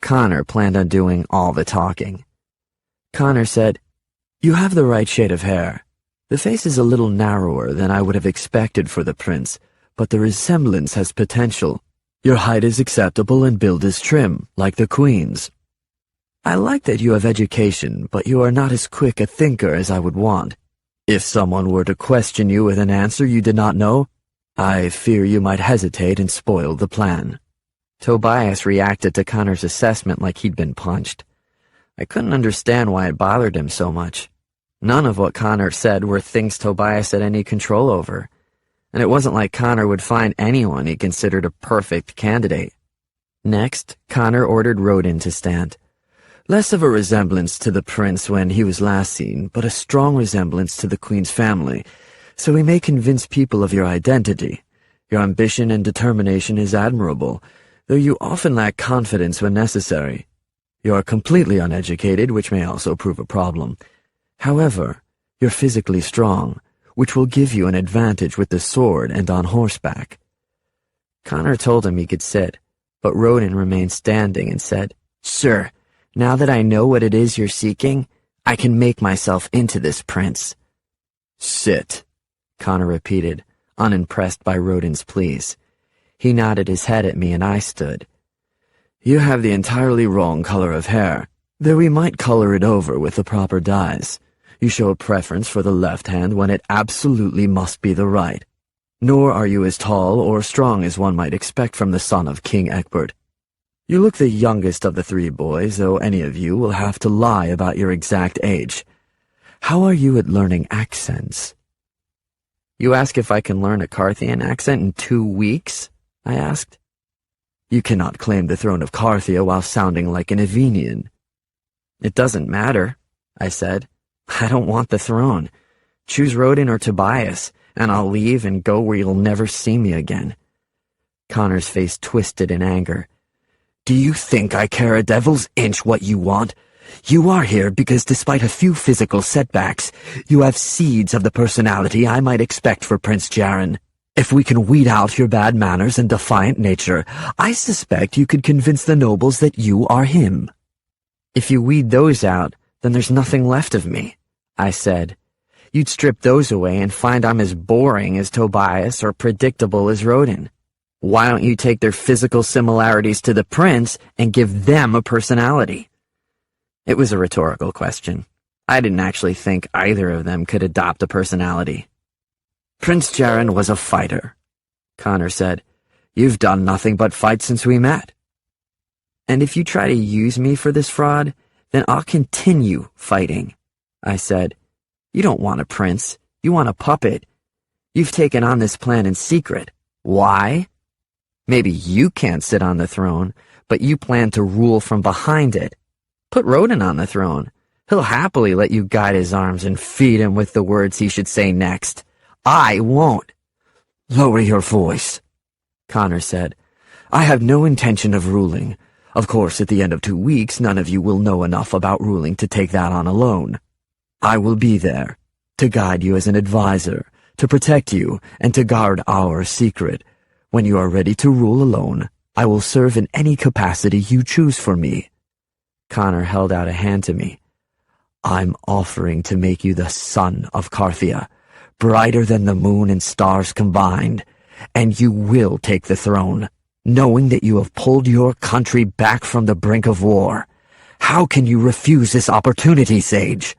Connor planned on doing all the talking. Connor said, You have the right shade of hair. The face is a little narrower than I would have expected for the prince, but the resemblance has potential. Your height is acceptable and build is trim, like the queen's. I like that you have education, but you are not as quick a thinker as I would want. If someone were to question you with an answer you did not know, I fear you might hesitate and spoil the plan. Tobias reacted to Connor's assessment like he'd been punched. I couldn't understand why it bothered him so much. None of what Connor said were things Tobias had any control over, and it wasn't like Connor would find anyone he considered a perfect candidate. Next, Connor ordered Rodin to stand. Less of a resemblance to the prince when he was last seen, but a strong resemblance to the queen's family, so we may convince people of your identity. Your ambition and determination is admirable, though you often lack confidence when necessary. You are completely uneducated, which may also prove a problem. However, you're physically strong, which will give you an advantage with the sword and on horseback. Connor told him he could sit, but Rodin remained standing and said, Sir, now that I know what it is you're seeking, I can make myself into this prince. Sit, Connor repeated, unimpressed by Rodin's pleas. He nodded his head at me and I stood. You have the entirely wrong color of hair, though we might color it over with the proper dyes. You show a preference for the left hand when it absolutely must be the right. Nor are you as tall or strong as one might expect from the son of King Egbert. You look the youngest of the three boys, though any of you will have to lie about your exact age. How are you at learning accents? You ask if I can learn a Carthian accent in 2 weeks? I asked. You cannot claim the throne of Carthia while sounding like an Evenian. It doesn't matter, I said. I don't want the throne. Choose Rodin or Tobias, and I'll leave and go where you'll never see me again. Connor's face twisted in anger. Do you think I care a devil's inch what you want? You are here because despite a few physical setbacks, you have seeds of the personality I might expect for Prince Jaren. If we can weed out your bad manners and defiant nature, I suspect you could convince the nobles that you are him. If you weed those out, then there's nothing left of me, I said. you'd strip those away and find I'm as boring as Tobias or predictable as Rodin. Why don't you take their physical similarities to the prince and give them a personality? It was a rhetorical question. I didn't actually think either of them could adopt a personality. Prince Jaren was a fighter, Connor said. You've done nothing but fight since we met. And if you try to use me for this fraud, then I'll continue fighting, I said. You don't want a prince. You want a puppet. You've taken on this plan in secret. Why? Maybe you can't sit on the throne, but you plan to rule from behind it. Put Rodin on the throne. He'll happily let you guide his arms and feed him with the words he should say next. I won't. Lower your voice, Connor said. I have no intention of ruling. Of course, at the end of 2 weeks, none of you will know enough about ruling to take that on alone. I will be there, to guide you as an advisor, to protect you, and to guard our secret. When you are ready to rule alone, I will serve in any capacity you choose for me. Connor held out a hand to me. I'm offering to make you the sun of Carthia, brighter than the moon and stars combined, and you will take the throne, knowing that you have pulled your country back from the brink of war. How can you refuse this opportunity, Sage?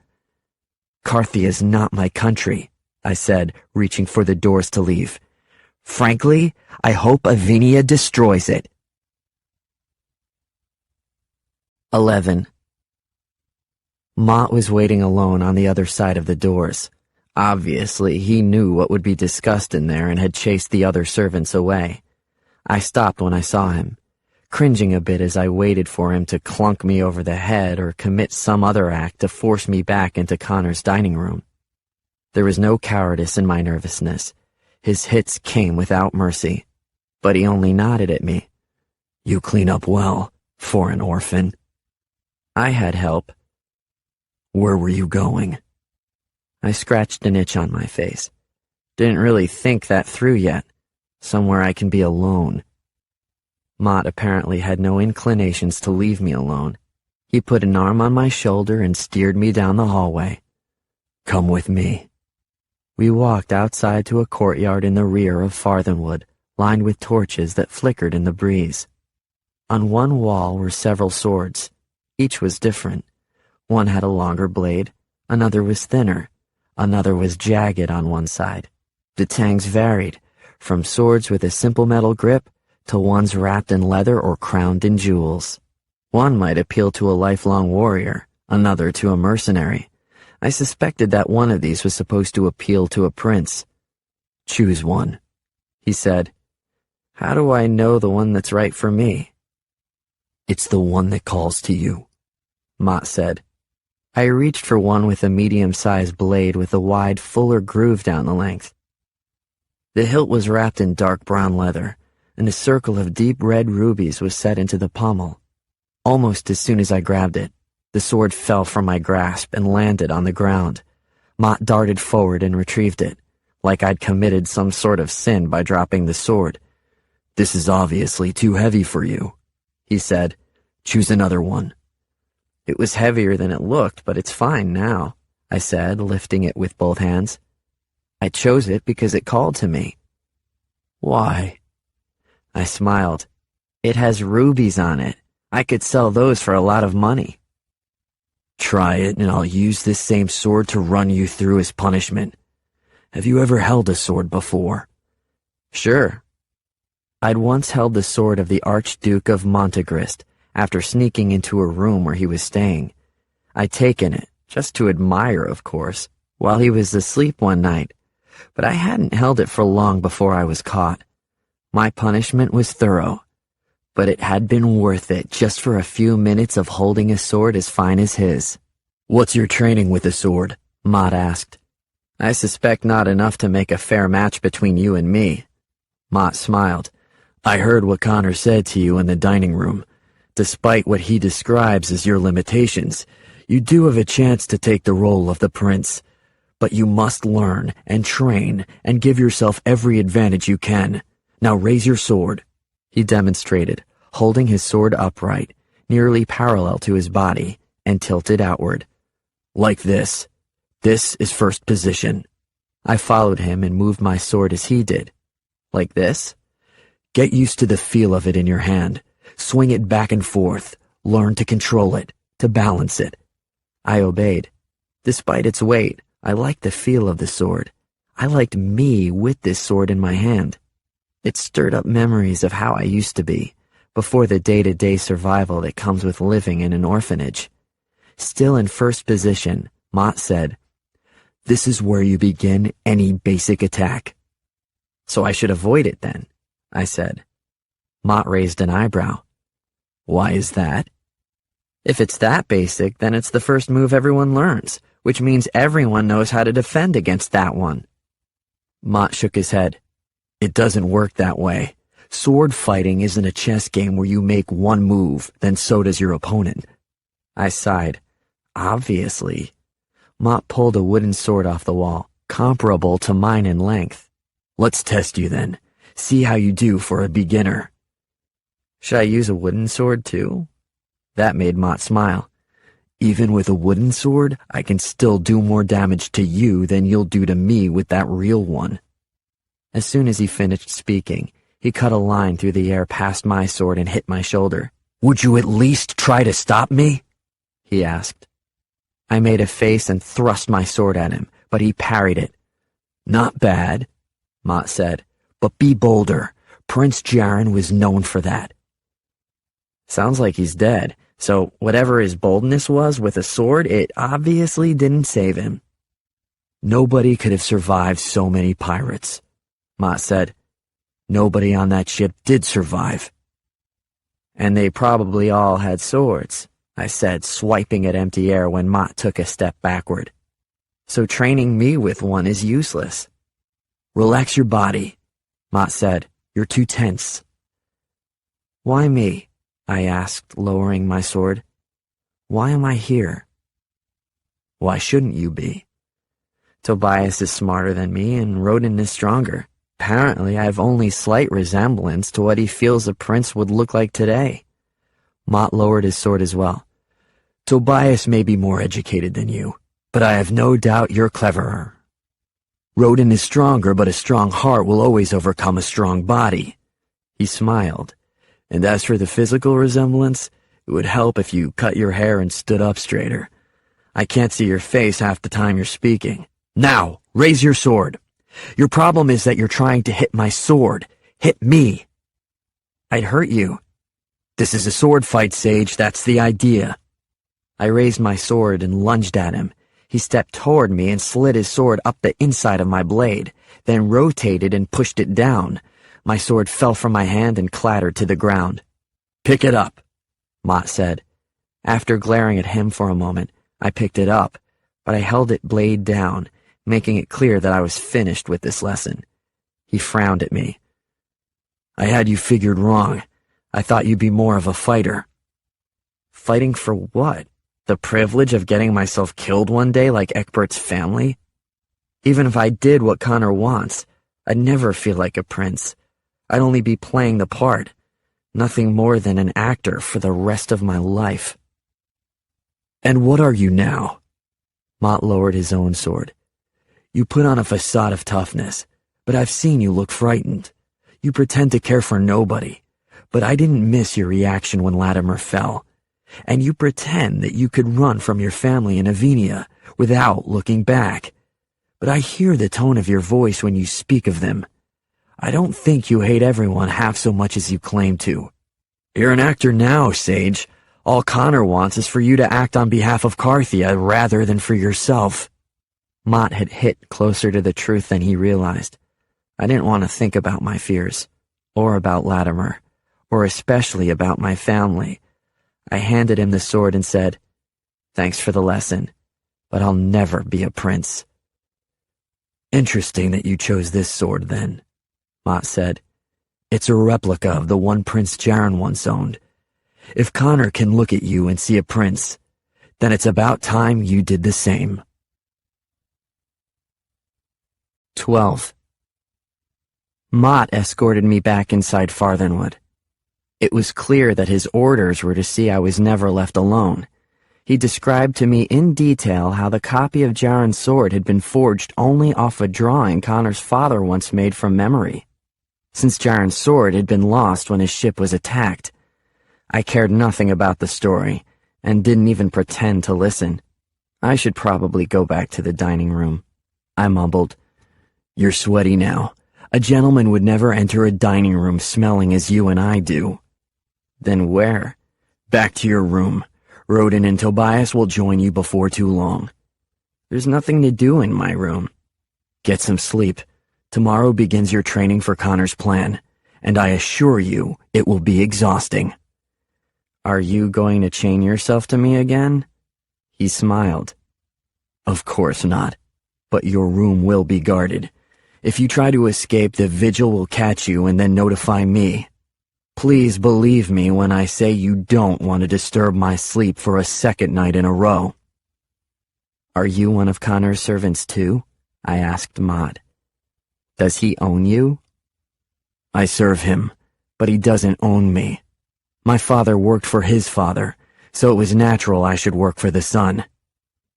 Carthia is not my country, I said, reaching for the doors to leave. Frankly, I hope Avinia destroys it. 11. Mott was waiting alone on the other side of the doors. Obviously, he knew what would be discussed in there and had chased the other servants away. I stopped when I saw him, cringing a bit as I waited for him to clunk me over the head or commit some other act to force me back into Connor's dining room. There was no cowardice in my nervousness. His hits came without mercy, but he only nodded at me. You clean up well, for an orphan. I had help. Where were you going? I scratched an itch on my face. Didn't really think that through yet. Somewhere I can be alone. Mott apparently had no inclinations to leave me alone. He put an arm on my shoulder and steered me down the hallway. Come with me. We walked outside to a courtyard in the rear of Farthenwood, lined with torches that flickered in the breeze. On one wall were several swords. Each was different. One had a longer blade, another was thinner, another was jagged on one side. The tangs varied, from swords with a simple metal grip to ones wrapped in leather or crowned in jewels. One might appeal to a lifelong warrior, another to a mercenary. I suspected that one of these was supposed to appeal to a prince. Choose one, he said. How do I know the one that's right for me? It's the one that calls to you, Mott said. I reached for one with a medium-sized blade with a wide, fuller groove down the length. The hilt was wrapped in dark brown leather, and a circle of deep red rubies was set into the pommel. Almost as soon as I grabbed it, the sword fell from my grasp and landed on the ground. Mott darted forward and retrieved it, like I'd committed some sort of sin by dropping the sword. This is obviously too heavy for you, he said. Choose another one. It was heavier than it looked, but it's fine now, I said, lifting it with both hands. I chose it because it called to me. Why? I smiled. It has rubies on it. I could sell those for a lot of money. Try it, and I'll use this same sword to run you through as punishment. Have you ever held a sword before? Sure. I'd once held the sword of the Archduke of Montegrist after sneaking into a room where he was staying. I'd taken it, just to admire, of course, while he was asleep one night, but I hadn't held it for long before I was caught. My punishment was thorough, but it had been worth it just for a few minutes of holding a sword as fine as his. What's your training with a sword? Mott asked. I suspect not enough to make a fair match between you and me. Mott smiled. I heard what Connor said to you in the dining room. Despite what he describes as your limitations, you do have a chance to take the role of the prince. But you must learn and train and give yourself every advantage you can. Now raise your sword. He demonstrated, holding his sword upright, nearly parallel to his body, and tilted outward. Like this. This is first position. I followed him and moved my sword as he did. Like this? Get used to the feel of it in your hand. Swing it back and forth. Learn to control it, to balance it. I obeyed. Despite its weight, I liked the feel of the sword. I liked me with this sword in my hand. It stirred up memories of how I used to be, before the day-to-day survival that comes with living in an orphanage. Still in first position, Mott said, "This is where you begin any basic attack." "So I should avoid it then," I said. Mott raised an eyebrow. "Why is that?" "If it's that basic, then it's the first move everyone learns, which means everyone knows how to defend against that one." Mott shook his head. "It doesn't work that way. Sword fighting isn't a chess game where you make one move, then so does your opponent." I sighed. "Obviously." Mott pulled a wooden sword off the wall, comparable to mine in length. "Let's test you then. See how you do for a beginner." "Should I use a wooden sword too?" That made Mott smile. "Even with a wooden sword, I can still do more damage to you than you'll do to me with that real one." As soon as he finished speaking, he cut a line through the air past my sword and hit my shoulder. "Would you at least try to stop me?" he asked. I made a face and thrust my sword at him, but he parried it. "Not bad," Mott said, "but be bolder. Prince Jaren was known for that." Sounds like he's dead, so whatever his boldness was with a sword, it obviously didn't save him. "Nobody could have survived so many pirates," Mott said. "Nobody on that ship did survive." "And they probably all had swords," I said, swiping at empty air when Mott took a step backward. "So training me with one is useless." "Relax your body," Mott said. "You're too tense." "Why me?" I asked, lowering my sword. "Why am I here?" "Why shouldn't you be? Tobias is smarter than me, and Roden is stronger. Apparently, I have only slight resemblance to what he feels a prince would look like today." Mott lowered his sword as well. "Tobias may be more educated than you, but I have no doubt you're cleverer. Roden is stronger, but a strong heart will always overcome a strong body." He smiled. "And as for the physical resemblance, it would help if you cut your hair and stood up straighter. I can't see your face half the time you're speaking. Now, raise your sword. Your problem is that you're trying to hit my sword. Hit me." "I'd hurt you." "This is a sword fight, Sage. That's the idea." I raised my sword and lunged at him. He stepped toward me and slid his sword up the inside of my blade, then rotated and pushed it down. My sword fell from my hand and clattered to the ground. "Pick it up," Mott said. After glaring at him for a moment, I picked it up, but I held it blade down, making it clear that I was finished with this lesson. He frowned at me. "I had you figured wrong. I thought you'd be more of a fighter." "Fighting for what? The privilege of getting myself killed one day like Eckbert's family? Even if I did what Connor wants, I'd never feel like a prince. I'd only be playing the part, nothing more than an actor for the rest of my life." "And what are you now?" Mott lowered his own sword. "You put on a facade of toughness, but I've seen you look frightened. You pretend to care for nobody, but I didn't miss your reaction when Latimer fell. And you pretend that you could run from your family in Avenia without looking back. But I hear the tone of your voice when you speak of them. I don't think you hate everyone half so much as you claim to. You're an actor now, Sage. All Connor wants is for you to act on behalf of Carthia rather than for yourself." Mott had hit closer to the truth than he realized. I didn't want to think about my fears, or about Latimer, or especially about my family. I handed him the sword and said, "Thanks for the lesson, but I'll never be a prince." "Interesting that you chose this sword, then," Mott said. "It's a replica of the one Prince Jaren once owned. If Connor can look at you and see a prince, then it's about time you did the same." 12. Mott escorted me back inside Farthenwood. It was clear that his orders were to see I was never left alone. He described to me in detail how the copy of Jaren's sword had been forged only off a drawing Connor's father once made from memory. Since Jaren's sword had been lost when his ship was attacked, I cared nothing about the story and didn't even pretend to listen. I should probably go back to the dining room. I mumbled, "You're sweaty now. A gentleman would never enter a dining room smelling as you and I do." "Then where?" "Back to your room. Rodin and Tobias will join you before too long." "There's nothing to do in my room." "Get some sleep. Tomorrow begins your training for Connor's plan, and I assure you it will be exhausting." "Are you going to chain yourself to me again?" He smiled. "Of course not, but your room will be guarded. If you try to escape, the vigil will catch you and then notify me. Please believe me when I say you don't want to disturb my sleep for a second night in a row." "Are you one of Connor's servants too?" I asked Mott. "Does he own you?" "I serve him, but he doesn't own me. My father worked for his father, so it was natural I should work for the son.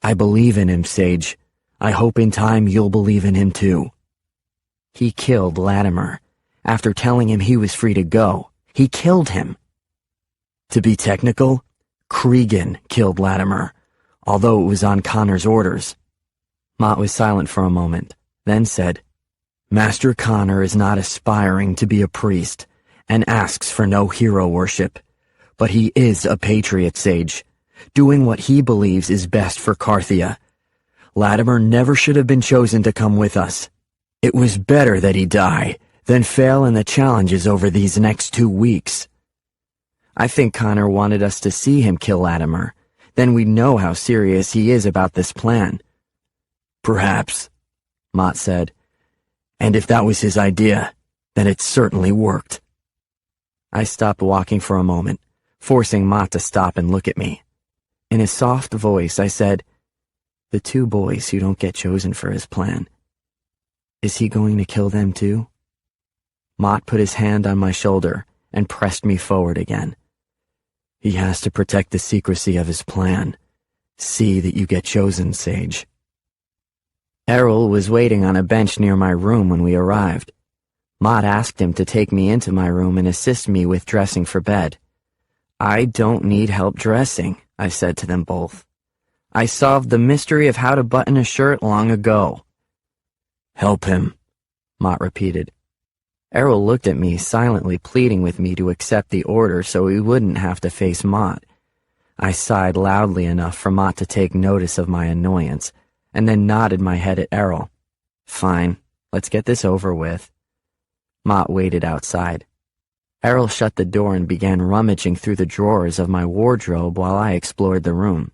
I believe in him, Sage. I hope in time you'll believe in him too." "He killed Latimer. After telling him he was free to go, he killed him." "To be technical, Cregan killed Latimer, although it was on Connor's orders." Mott was silent for a moment, then said, "Master Connor is not aspiring to be a priest and asks for no hero worship, but he is a patriot, Sage, doing what he believes is best for Carthia. Latimer never should have been chosen to come with us. It was better that he die than fail in the challenges over these next 2 weeks." "I think Connor wanted us to see him kill Latimer. Then we'd know how serious he is about this plan." "Perhaps," Mott said. "And if that was his idea, then it certainly worked." I stopped walking for a moment, forcing Mott to stop and look at me. In a soft voice, I said, "The 2 boys who don't get chosen for his plan, is he going to kill them too?" Mott put his hand on my shoulder and pressed me forward again. "He has to protect the secrecy of his plan. See that you get chosen, Sage." Errol was waiting on a bench near my room when we arrived. Mott asked him to take me into my room and assist me with dressing for bed. "I don't need help dressing," I said to them both. "I solved the mystery of how to button a shirt long ago." "Help him," Mott repeated. Errol looked at me, silently pleading with me to accept the order so he wouldn't have to face Mott. I sighed loudly enough for Mott to take notice of my annoyance, and then nodded my head at Errol. "Fine, let's get this over with." Mott waited outside. Errol shut the door and began rummaging through the drawers of my wardrobe while I explored the room.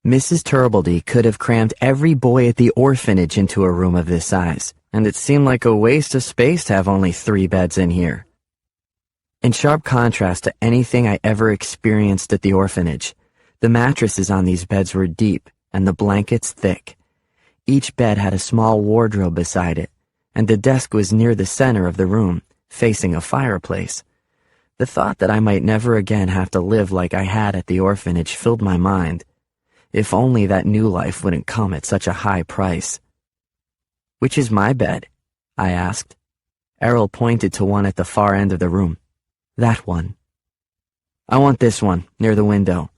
Mrs. Turbledy could have crammed every boy at the orphanage into a room of this size, and it seemed like a waste of space to have only 3 beds in here. In sharp contrast to anything I ever experienced at the orphanage, the mattresses on these beds were deep and the blankets thick. Each bed had a small wardrobe beside it, and the desk was near the center of the room, facing a fireplace. The thought that I might never again have to live like I had at the orphanage filled my mind. If only that new life wouldn't come at such a high price. "Which is my bed?" I asked. Errol pointed to one at the far end of the room. "That one." "I want this one, near the window."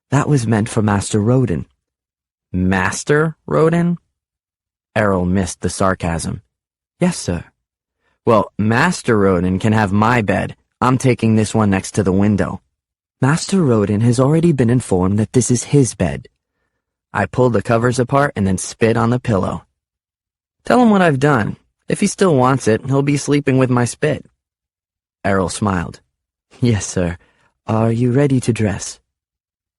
"That was meant for Master Rodin." "Master Rodin?" Errol missed the sarcasm. "Yes, sir." "Well, Master Rodin can have my bed. I'm taking this one next to the window." "Master Rodin has already been informed that this is his bed." I pulled the covers apart and then spit on the pillow. "Tell him what I've done. If he still wants it, he'll be sleeping with my spit." Errol smiled. "Yes, sir. Are you ready to dress?"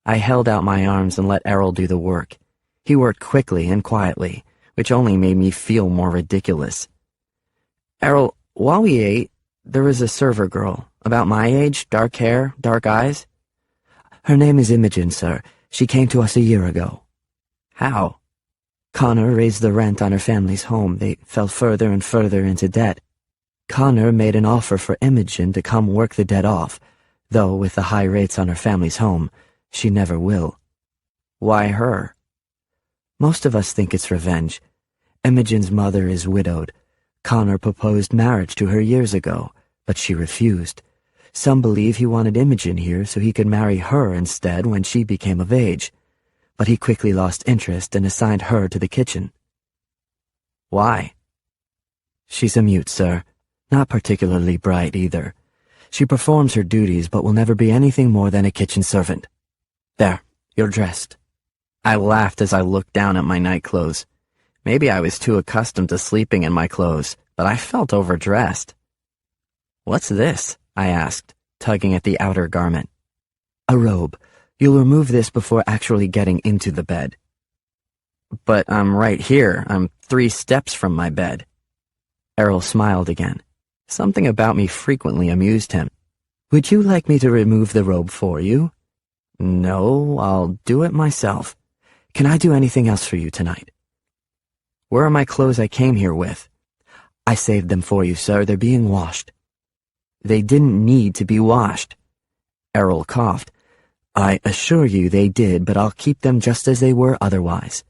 I held out my arms and let Errol do the work. He worked quickly and quietly, which only made me feel more ridiculous. "Errol, while we ate, there was a server girl, about my age, dark hair, dark eyes." "Her name is Imogen, sir. She came to us a year ago." "How?" "Connor raised the rent on her family's home. They fell further and further into debt. Connor made an offer for Imogen to come work the debt off, though with the high rates on her family's home, she never will." Why her? Most of us think it's revenge. Imogen's mother is widowed. Connor proposed marriage to her years ago, but she refused. Some believe he wanted Imogen here so he could marry her instead when she became of age. But he quickly lost interest and assigned her to the kitchen. Why? She's a mute, sir. Not particularly bright either. She performs her duties but will never be anything more than a kitchen servant. There, you're dressed. I laughed as I looked down at my nightclothes. Maybe I was too accustomed to sleeping in my clothes, but I felt overdressed. What's this? I asked, tugging at the outer garment. A robe. You'll remove this before actually getting into the bed. But I'm right here. I'm 3 steps from my bed. Errol smiled again. Something about me frequently amused him. Would you like me to remove the robe for you? No, I'll do it myself. Can I do anything else for you tonight? Where are my clothes I came here with? I saved them for you, sir. They're being washed. They didn't need to be washed. Errol coughed. I assure you they did, but I'll keep them just as they were otherwise.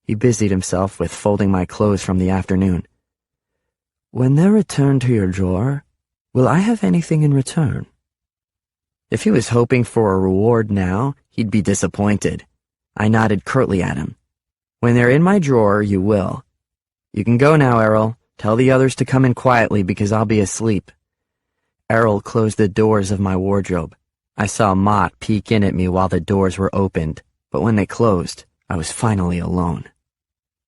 He busied himself with folding my clothes from the afternoon. When they're returned to your drawer, will I have anything in return? If he was hoping for a reward now, he'd be disappointed. I nodded curtly at him. When they're in my drawer, you will. You can go now, Errol. Tell the others to come in quietly because I'll be asleep. Errol closed the doors of my wardrobe. I saw Mott peek in at me while the doors were opened, but when they closed, I was finally alone.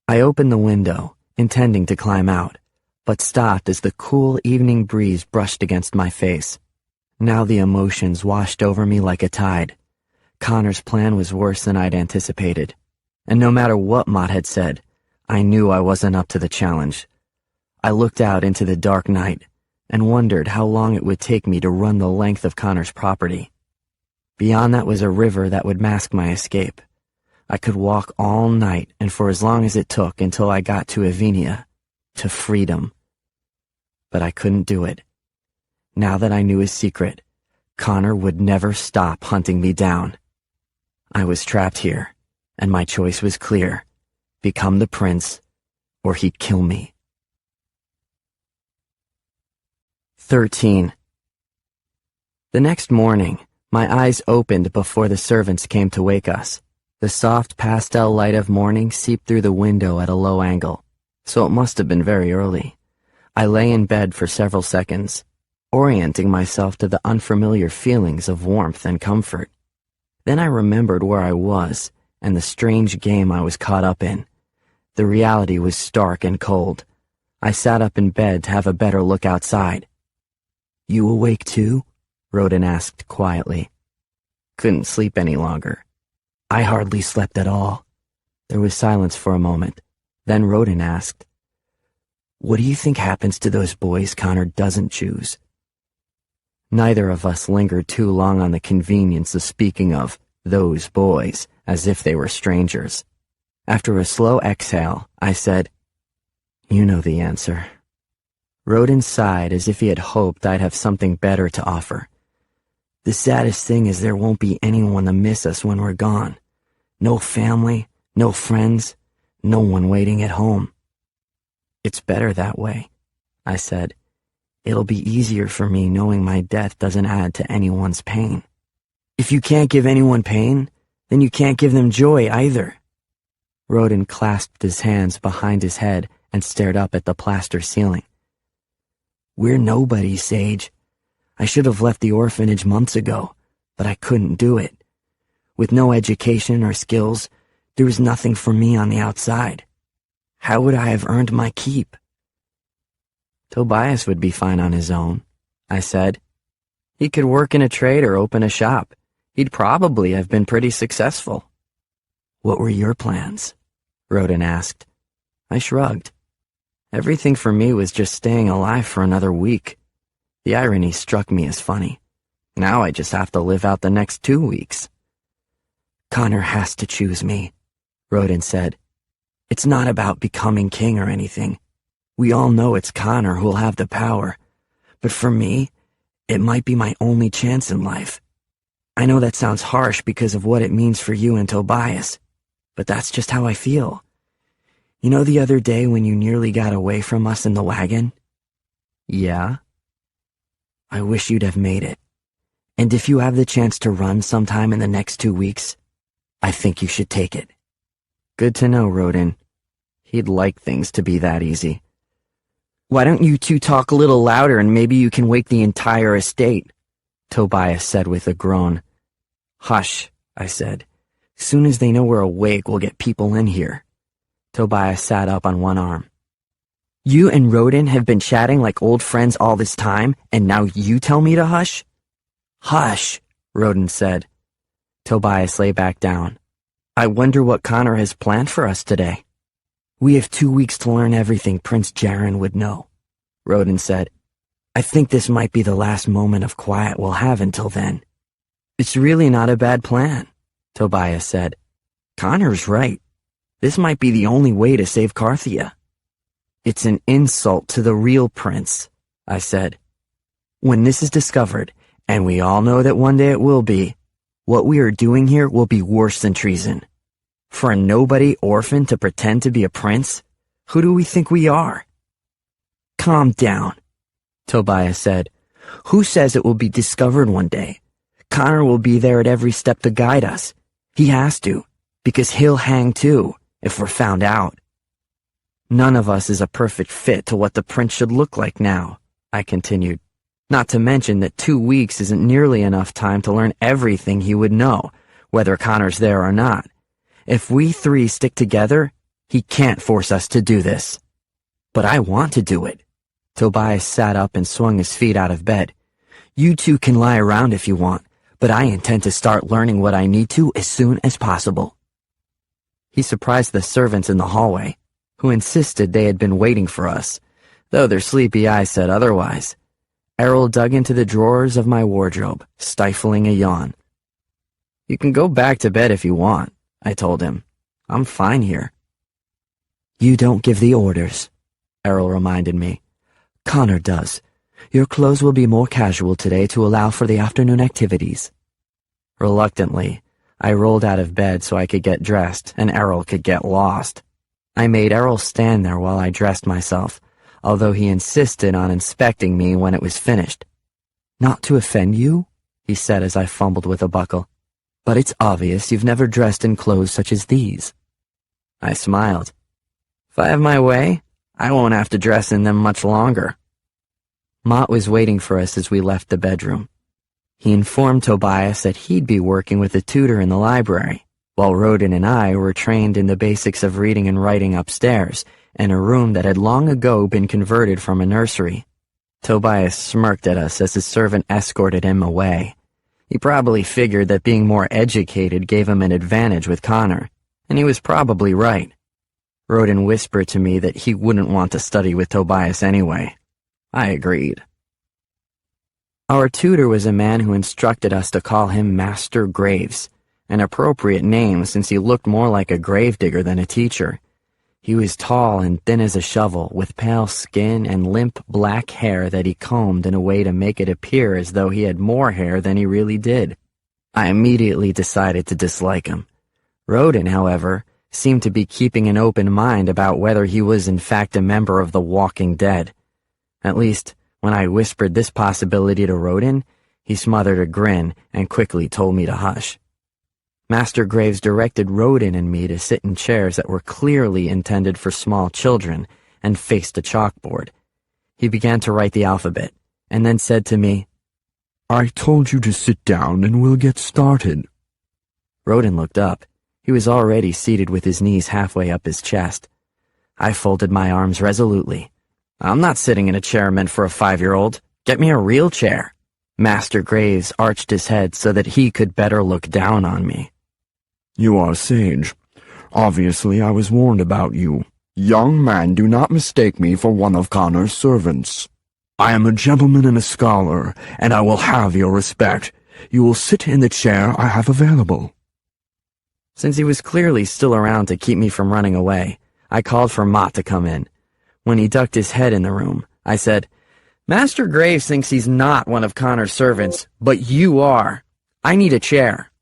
I opened the window, intending to climb out, but stopped as the cool evening breeze brushed against my face. Now the emotions washed over me like a tide. Connor's plan was worse than I'd anticipated, and no matter what Mott had said, I knew I wasn't up to the challenge. I looked out into the dark night and wondered how long it would take me to run the length of Connor's property. Beyond that was a river that would mask my escape. I could walk all night and for as long as it took until I got to Avinia, to freedom. But I couldn't do it. Now that I knew his secret, Connor would never stop hunting me down. I was trapped here, and my choice was clear. Become the prince, or he'd kill me. 13. The next morning, my eyes opened before the servants came to wake us. The soft pastel light of morning seeped through the window at a low angle, so it must have been very early. I lay in bed for several seconds, orienting myself to the unfamiliar feelings of warmth and comfort. Then I remembered where I was and the strange game I was caught up in. The reality was stark and cold. I sat up in bed to have a better look outside. You awake too? Rodin asked quietly. Couldn't sleep any longer. I hardly slept at all. There was silence for a moment. Then Rodin asked, What do you think happens to those boys Connor doesn't choose? Neither of us lingered too long on the convenience of speaking of those boys as if they were strangers. After a slow exhale, I said, You know the answer. Rodin sighed as if he had hoped I'd have something better to offer. The saddest thing is there won't be anyone to miss us when we're gone. No family, no friends, no one waiting at home. It's better that way, I said. It'll be easier for me knowing my death doesn't add to anyone's pain. If you can't give anyone pain, then you can't give them joy either. Rodin clasped his hands behind his head and stared up at the plaster ceiling. We're nobodies, Sage. I should have left the orphanage months ago, but I couldn't do it. With no education or skills, there was nothing for me on the outside. How would I have earned my keep? Tobias would be fine on his own, I said. He could work in a trade or open a shop. He'd probably have been pretty successful. What were your plans? Rodin asked. I shrugged. Everything for me was just staying alive for another week. The irony struck me as funny. Now I just have to live out the next 2 weeks. Connor has to choose me, Rodin said. It's not about becoming king or anything. We all know it's Connor who'll have the power. But for me, it might be my only chance in life. I know that sounds harsh because of what it means for you and Tobias, but that's just how I feel. You know the other day when you nearly got away from us in the wagon? Yeah? I wish you'd have made it. And if you have the chance to run sometime in the next 2 weeks, I think you should take it. Good to know, Rodin. He'd like things to be that easy. Why don't you two talk a little louder and maybe you can wake the entire estate? Tobias said with a groan. Hush, I said. Soon as they know we're awake, we'll get people in here. Tobias sat up on one arm. You and Rodin have been chatting like old friends all this time, and now you tell me to hush? Hush, Rodin said. Tobias lay back down. I wonder what Connor has planned for us today. We have 2 weeks to learn everything Prince Jaren would know, Rodin said. I think this might be the last moment of quiet we'll have until then. It's really not a bad plan, Tobias said. Connor's right. This might be the only way to save Carthia. It's an insult to the real prince, I said. When this is discovered, and we all know that one day it will be, what we are doing here will be worse than treason. For a nobody orphan to pretend to be a prince? Who do we think we are? Calm down, Tobias said. Who says it will be discovered one day? Connor will be there at every step to guide us. He has to, because he'll hang too, if we're found out. None of us is a perfect fit to what the prince should look like now, I continued. Not to mention that 2 weeks isn't nearly enough time to learn everything he would know, whether Connor's there or not. If we three stick together, he can't force us to do this. But I want to do it. Tobias sat up and swung his feet out of bed. You two can lie around if you want, but I intend to start learning what I need to as soon as possible. He surprised the servants in the hallway, who insisted they had been waiting for us, though their sleepy eyes said otherwise. Errol dug into the drawers of my wardrobe, stifling a yawn. You can go back to bed if you want, I told him. I'm fine here. You don't give the orders, Errol reminded me. Connor does. Your clothes will be more casual today to allow for the afternoon activities. Reluctantly, I rolled out of bed so I could get dressed and Errol could get lost. I made Errol stand there while I dressed myself, although he insisted on inspecting me when it was finished. Not to offend you, he said as I fumbled with a buckle, but it's obvious you've never dressed in clothes such as these. I smiled. If I have my way, I won't have to dress in them much longer. Mott was waiting for us as we left the bedroom. He informed Tobias that he'd be working with a tutor in the library, while Rodin and I were trained in the basics of reading and writing upstairs, in a room that had long ago been converted from a nursery. Tobias smirked at us as his servant escorted him away. He probably figured that being more educated gave him an advantage with Connor, and he was probably right. Rodin whispered to me that he wouldn't want to study with Tobias anyway. I agreed. Our tutor was a man who instructed us to call him Master Graves, an appropriate name since he looked more like a gravedigger than a teacher. He was tall and thin as a shovel, with pale skin and limp black hair that he combed in a way to make it appear as though he had more hair than he really did. I immediately decided to dislike him. Rodin, however, seemed to be keeping an open mind about whether he was in fact a member of the Walking Dead. At least, when I whispered this possibility to Rodin, he smothered a grin and quickly told me to hush. Master Graves directed Rodin and me to sit in chairs that were clearly intended for small children and faced a chalkboard. He began to write the alphabet, and then said to me, I told you to sit down and we'll get started. Rodin looked up. He was already seated with his knees halfway up his chest. I folded my arms resolutely. I'm not sitting in a chair meant for a 5-year-old. Get me a real chair. Master Graves arched his head so that he could better look down on me. You are sage. Obviously, I was warned about you. Young man, do not mistake me for one of Connor's servants. I am a gentleman and a scholar, and I will have your respect. You will sit in the chair I have available. Since he was clearly still around to keep me from running away, I called for Mott to come in. When he ducked his head in the room, I said, Master Graves thinks he's not one of Connor's servants, but you are. I need a chair."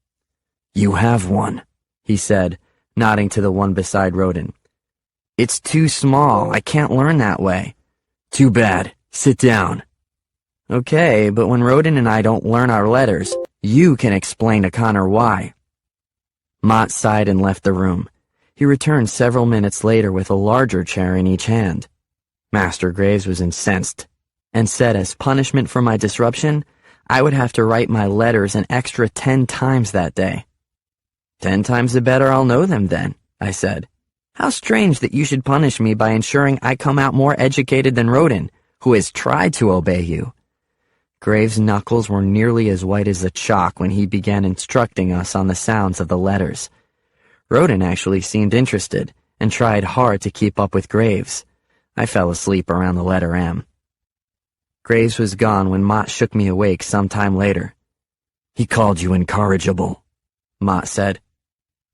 "You have one," he said, nodding to the one beside Rodin. "It's too small. I can't learn that way." "Too bad. Sit down." "Okay, but when Rodin and I don't learn our letters, you can explain to Connor why." Mott sighed and left the room. He returned several minutes later with a larger chair in each hand. Master Graves was incensed, and said as punishment for my disruption, I would have to write my letters an extra 10 times that day. 10 times the better I'll know them then, I said. How strange that you should punish me by ensuring I come out more educated than Rodin, who has tried to obey you. Graves' knuckles were nearly as white as the chalk when he began instructing us on the sounds of the letters. Rodin actually seemed interested and tried hard to keep up with Graves. I fell asleep around the letter M. Graves was gone when Mott shook me awake some time later. "He called you incorrigible," Mott said.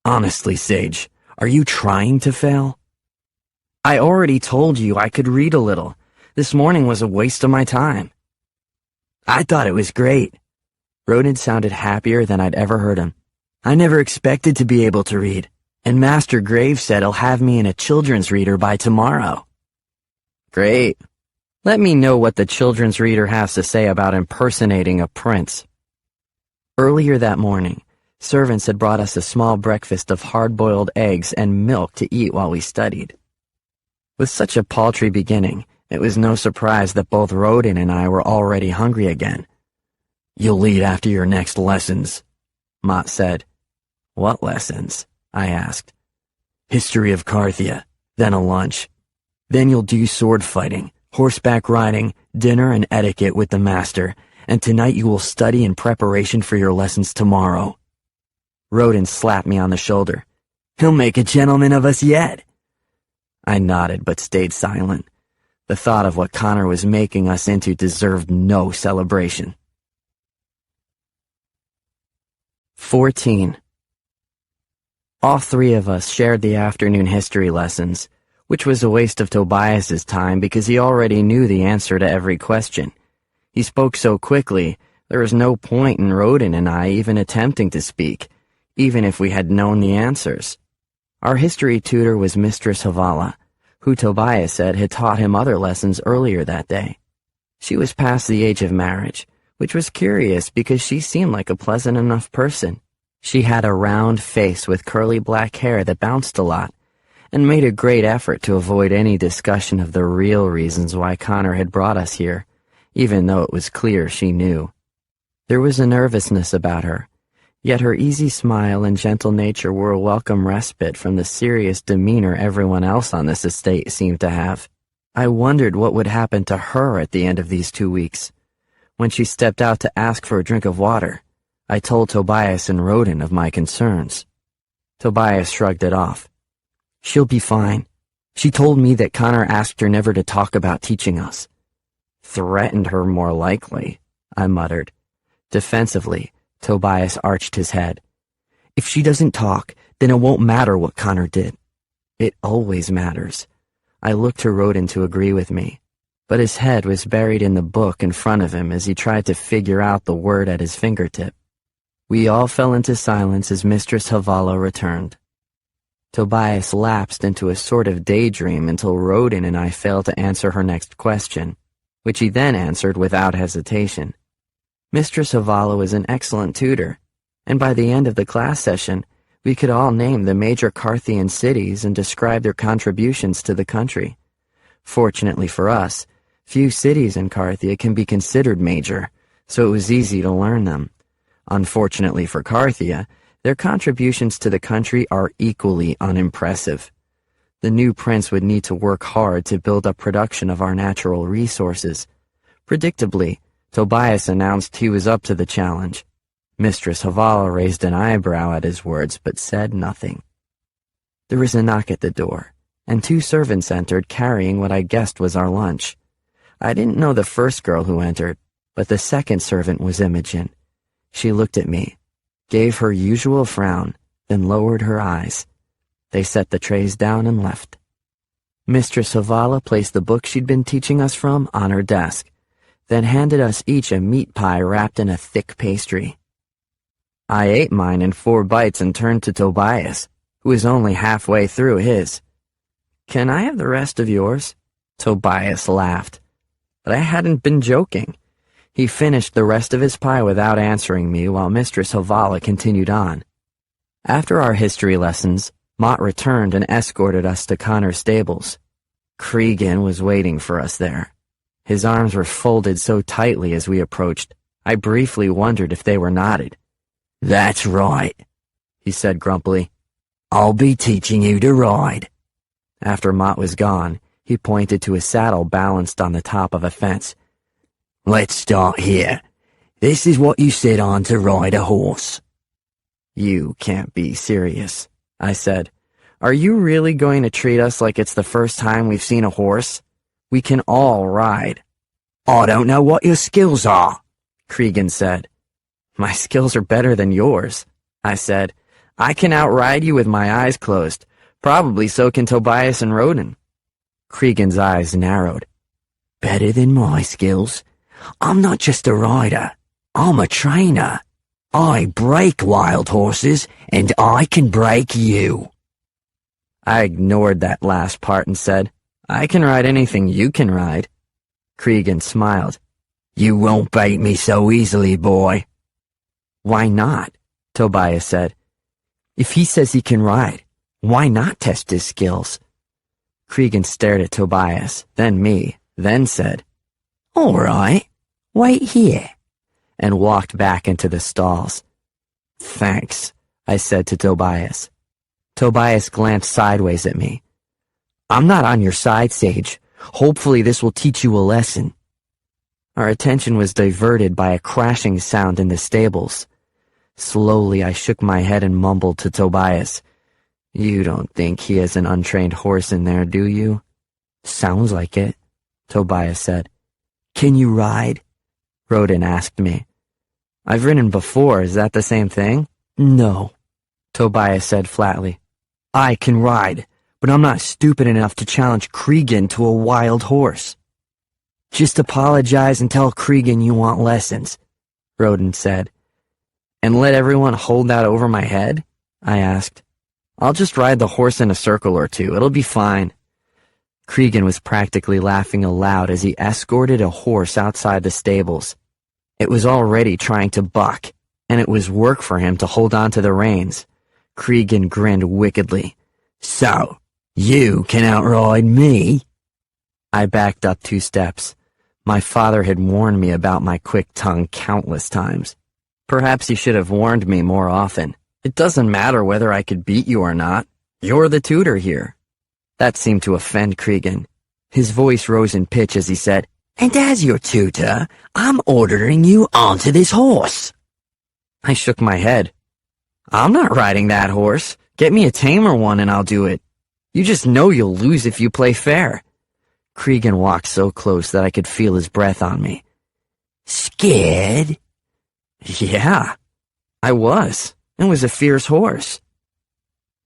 "Honestly, Sage, are you trying to fail?" I already told you I could read a little. This morning was a waste of my time. I thought it was great. Rodin sounded happier than I'd ever heard him. I never expected to be able to read, and Master Graves said he'll have me in a children's reader by tomorrow. Great. Let me know what the children's reader has to say about impersonating a prince. Earlier that morning, servants had brought us a small breakfast of hard-boiled eggs and milk to eat while we studied. With such a paltry beginning, it was no surprise that both Rodin and I were already hungry again. "You'll lead after your next lessons," Mott said. "What lessons?" I asked. "History of Carthia, then a lunch. Then you'll do sword fighting, horseback riding, dinner and etiquette with the master, and tonight you will study in preparation for your lessons tomorrow." Rodin slapped me on the shoulder. "He'll make a gentleman of us yet." I nodded but stayed silent. The thought of what Connor was making us into deserved no celebration. 14. All three of us shared the afternoon history lessons, which was a waste of Tobias's time because he already knew the answer to every question. He spoke so quickly, there was no point in Rodin and I even attempting to speak, even if we had known the answers. Our history tutor was Mistress Havala, who Tobias said had taught him other lessons earlier that day. She was past the age of marriage, which was curious because she seemed like a pleasant enough person. She had a round face with curly black hair that bounced a lot, and made a great effort to avoid any discussion of the real reasons why Connor had brought us here, even though it was clear she knew. There was a nervousness about her, yet her easy smile and gentle nature were a welcome respite from the serious demeanor everyone else on this estate seemed to have. I wondered what would happen to her at the end of these 2 weeks. When she stepped out to ask for a drink of water, I told Tobias and Rodin of my concerns. Tobias shrugged it off. "She'll be fine. She told me that Connor asked her never to talk about teaching us." "Threatened her more likely," I muttered. Defensively, Tobias arched his head. "If she doesn't talk, then it won't matter what Connor did." "It always matters." I looked to Rodin to agree with me, but his head was buried in the book in front of him as he tried to figure out the word at his fingertip. We all fell into silence as Mistress Havala returned. Tobias lapsed into a sort of daydream until Rodin and I failed to answer her next question, which he then answered without hesitation. Mistress Havala was an excellent tutor, and by the end of the class session, we could all name the major Carthian cities and describe their contributions to the country. Fortunately for us, few cities in Carthia can be considered major, so it was easy to learn them. Unfortunately for Carthia, their contributions to the country are equally unimpressive. The new prince would need to work hard to build up production of our natural resources. Predictably, Tobias announced he was up to the challenge. Mistress Havala raised an eyebrow at his words, but said nothing. There was a knock at the door, and 2 servants entered carrying what I guessed was our lunch. I didn't know the first girl who entered, but the second servant was Imogen. She looked at me, gave her usual frown, then lowered her eyes. They set the trays down and left. Mistress Havala placed the book she'd been teaching us from on her desk, then handed us each a meat pie wrapped in a thick pastry. I ate mine in 4 bites and turned to Tobias, who was only halfway through his. "Can I have the rest of yours?" Tobias laughed. But I hadn't been joking. He finished the rest of his pie without answering me while Mistress Havala continued on. After our history lessons, Mott returned and escorted us to Connor's stables. Cregan was waiting for us there. His arms were folded so tightly as we approached, I briefly wondered if they were knotted. "That's right," he said grumpily. "I'll be teaching you to ride." After Mott was gone, he pointed to a saddle balanced on the top of a fence. "Let's start here. This is what you sit on to ride a horse." "You can't be serious," I said. "Are you really going to treat us like it's the first time we've seen a horse? We can all ride." "I don't know what your skills are," Cregan said. "My skills are better than yours," I said. "I can outride you with my eyes closed. Probably so can Tobias and Roden." Cregan's eyes narrowed. "Better than my skills? I'm not just a rider. I'm a trainer. I break wild horses, and I can break you." I ignored that last part and said, "I can ride anything you can ride." Cregan smiled. "You won't bait me so easily, boy." "Why not?" Tobias said. "If he says he can ride, why not test his skills?" Cregan stared at Tobias, then me, then said, "All right, wait here," and walked back into the stalls. "Thanks," I said to Tobias. Tobias glanced sideways at me. "I'm not on your side, Sage. Hopefully this will teach you a lesson." Our attention was diverted by a crashing sound in the stables. Slowly I shook my head and mumbled to Tobias, "You don't think he has an untrained horse in there, do you?" "Sounds like it," Tobias said. "Can you ride?" Roden asked me. "I've ridden before, is that the same thing?" "No," Tobias said flatly. "I can ride, but I'm not stupid enough to challenge Cregan to a wild horse." "Just apologize and tell Cregan you want lessons," Roden said. "And let everyone hold that over my head?" I asked. "I'll just ride the horse in a circle or two. It'll be fine." Cregan was practically laughing aloud as he escorted a horse outside the stables. It was already trying to buck, and it was work for him to hold on to the reins. Cregan grinned wickedly. "So, you can outride me?" I backed up 2 steps. My father had warned me about my quick tongue countless times. Perhaps he should have warned me more often. It doesn't matter whether I could beat you or not. You're the tutor here. That seemed to offend Cregan. His voice rose in pitch as he said, "And as your tutor, I'm ordering you onto this horse." I shook my head. "I'm not riding that horse. Get me a tamer one and I'll do it. You just know you'll lose if you play fair." Cregan walked so close that I could feel his breath on me. "Scared?" "Yeah, I was. It was a fierce horse."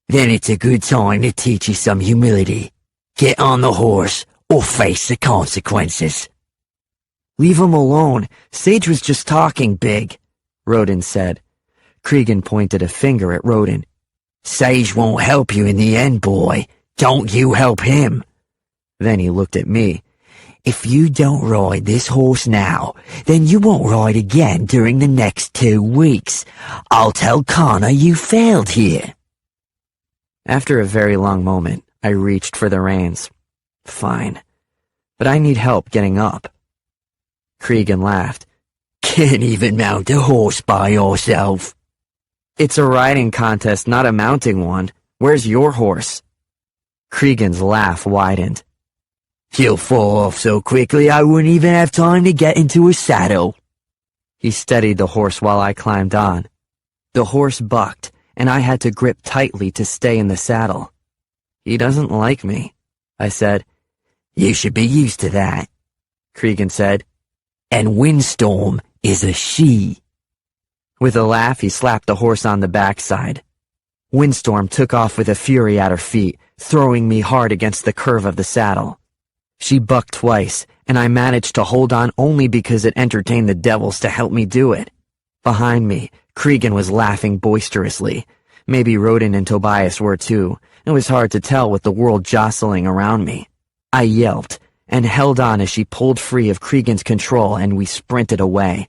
"Then it's a good time to teach you some humility. Get on the horse or face the consequences." "Leave him alone. Sage was just talking big," Roden said. Cregan pointed a finger at Roden. "Sage won't help you in the end, boy. Don't you help him." Then he looked at me. "If you don't ride this horse now, then you won't ride again during the next 2 weeks. I'll tell Connor you failed here." After a very long moment, I reached for the reins. "Fine, but I need help getting up." Cregan laughed. "Can't even mount a horse by yourself." "It's a riding contest, not a mounting one. Where's your horse?" Cregan's laugh widened. "You'll fall off so quickly I wouldn't even have time to get into a saddle." He steadied the horse while I climbed on. The horse bucked, and I had to grip tightly to stay in the saddle. "He doesn't like me," I said. "You should be used to that," Cregan said. "And Windstorm is a she." With a laugh, he slapped the horse on the backside. Windstorm took off with a fury at her feet, throwing me hard against the curve of the saddle. She bucked twice, and I managed to hold on only because it entertained the devils to help me do it. Behind me, Cregan was laughing boisterously. Maybe Rodin and Tobias were too. It was hard to tell with the world jostling around me. I yelped and held on as she pulled free of Cregan's control and we sprinted away.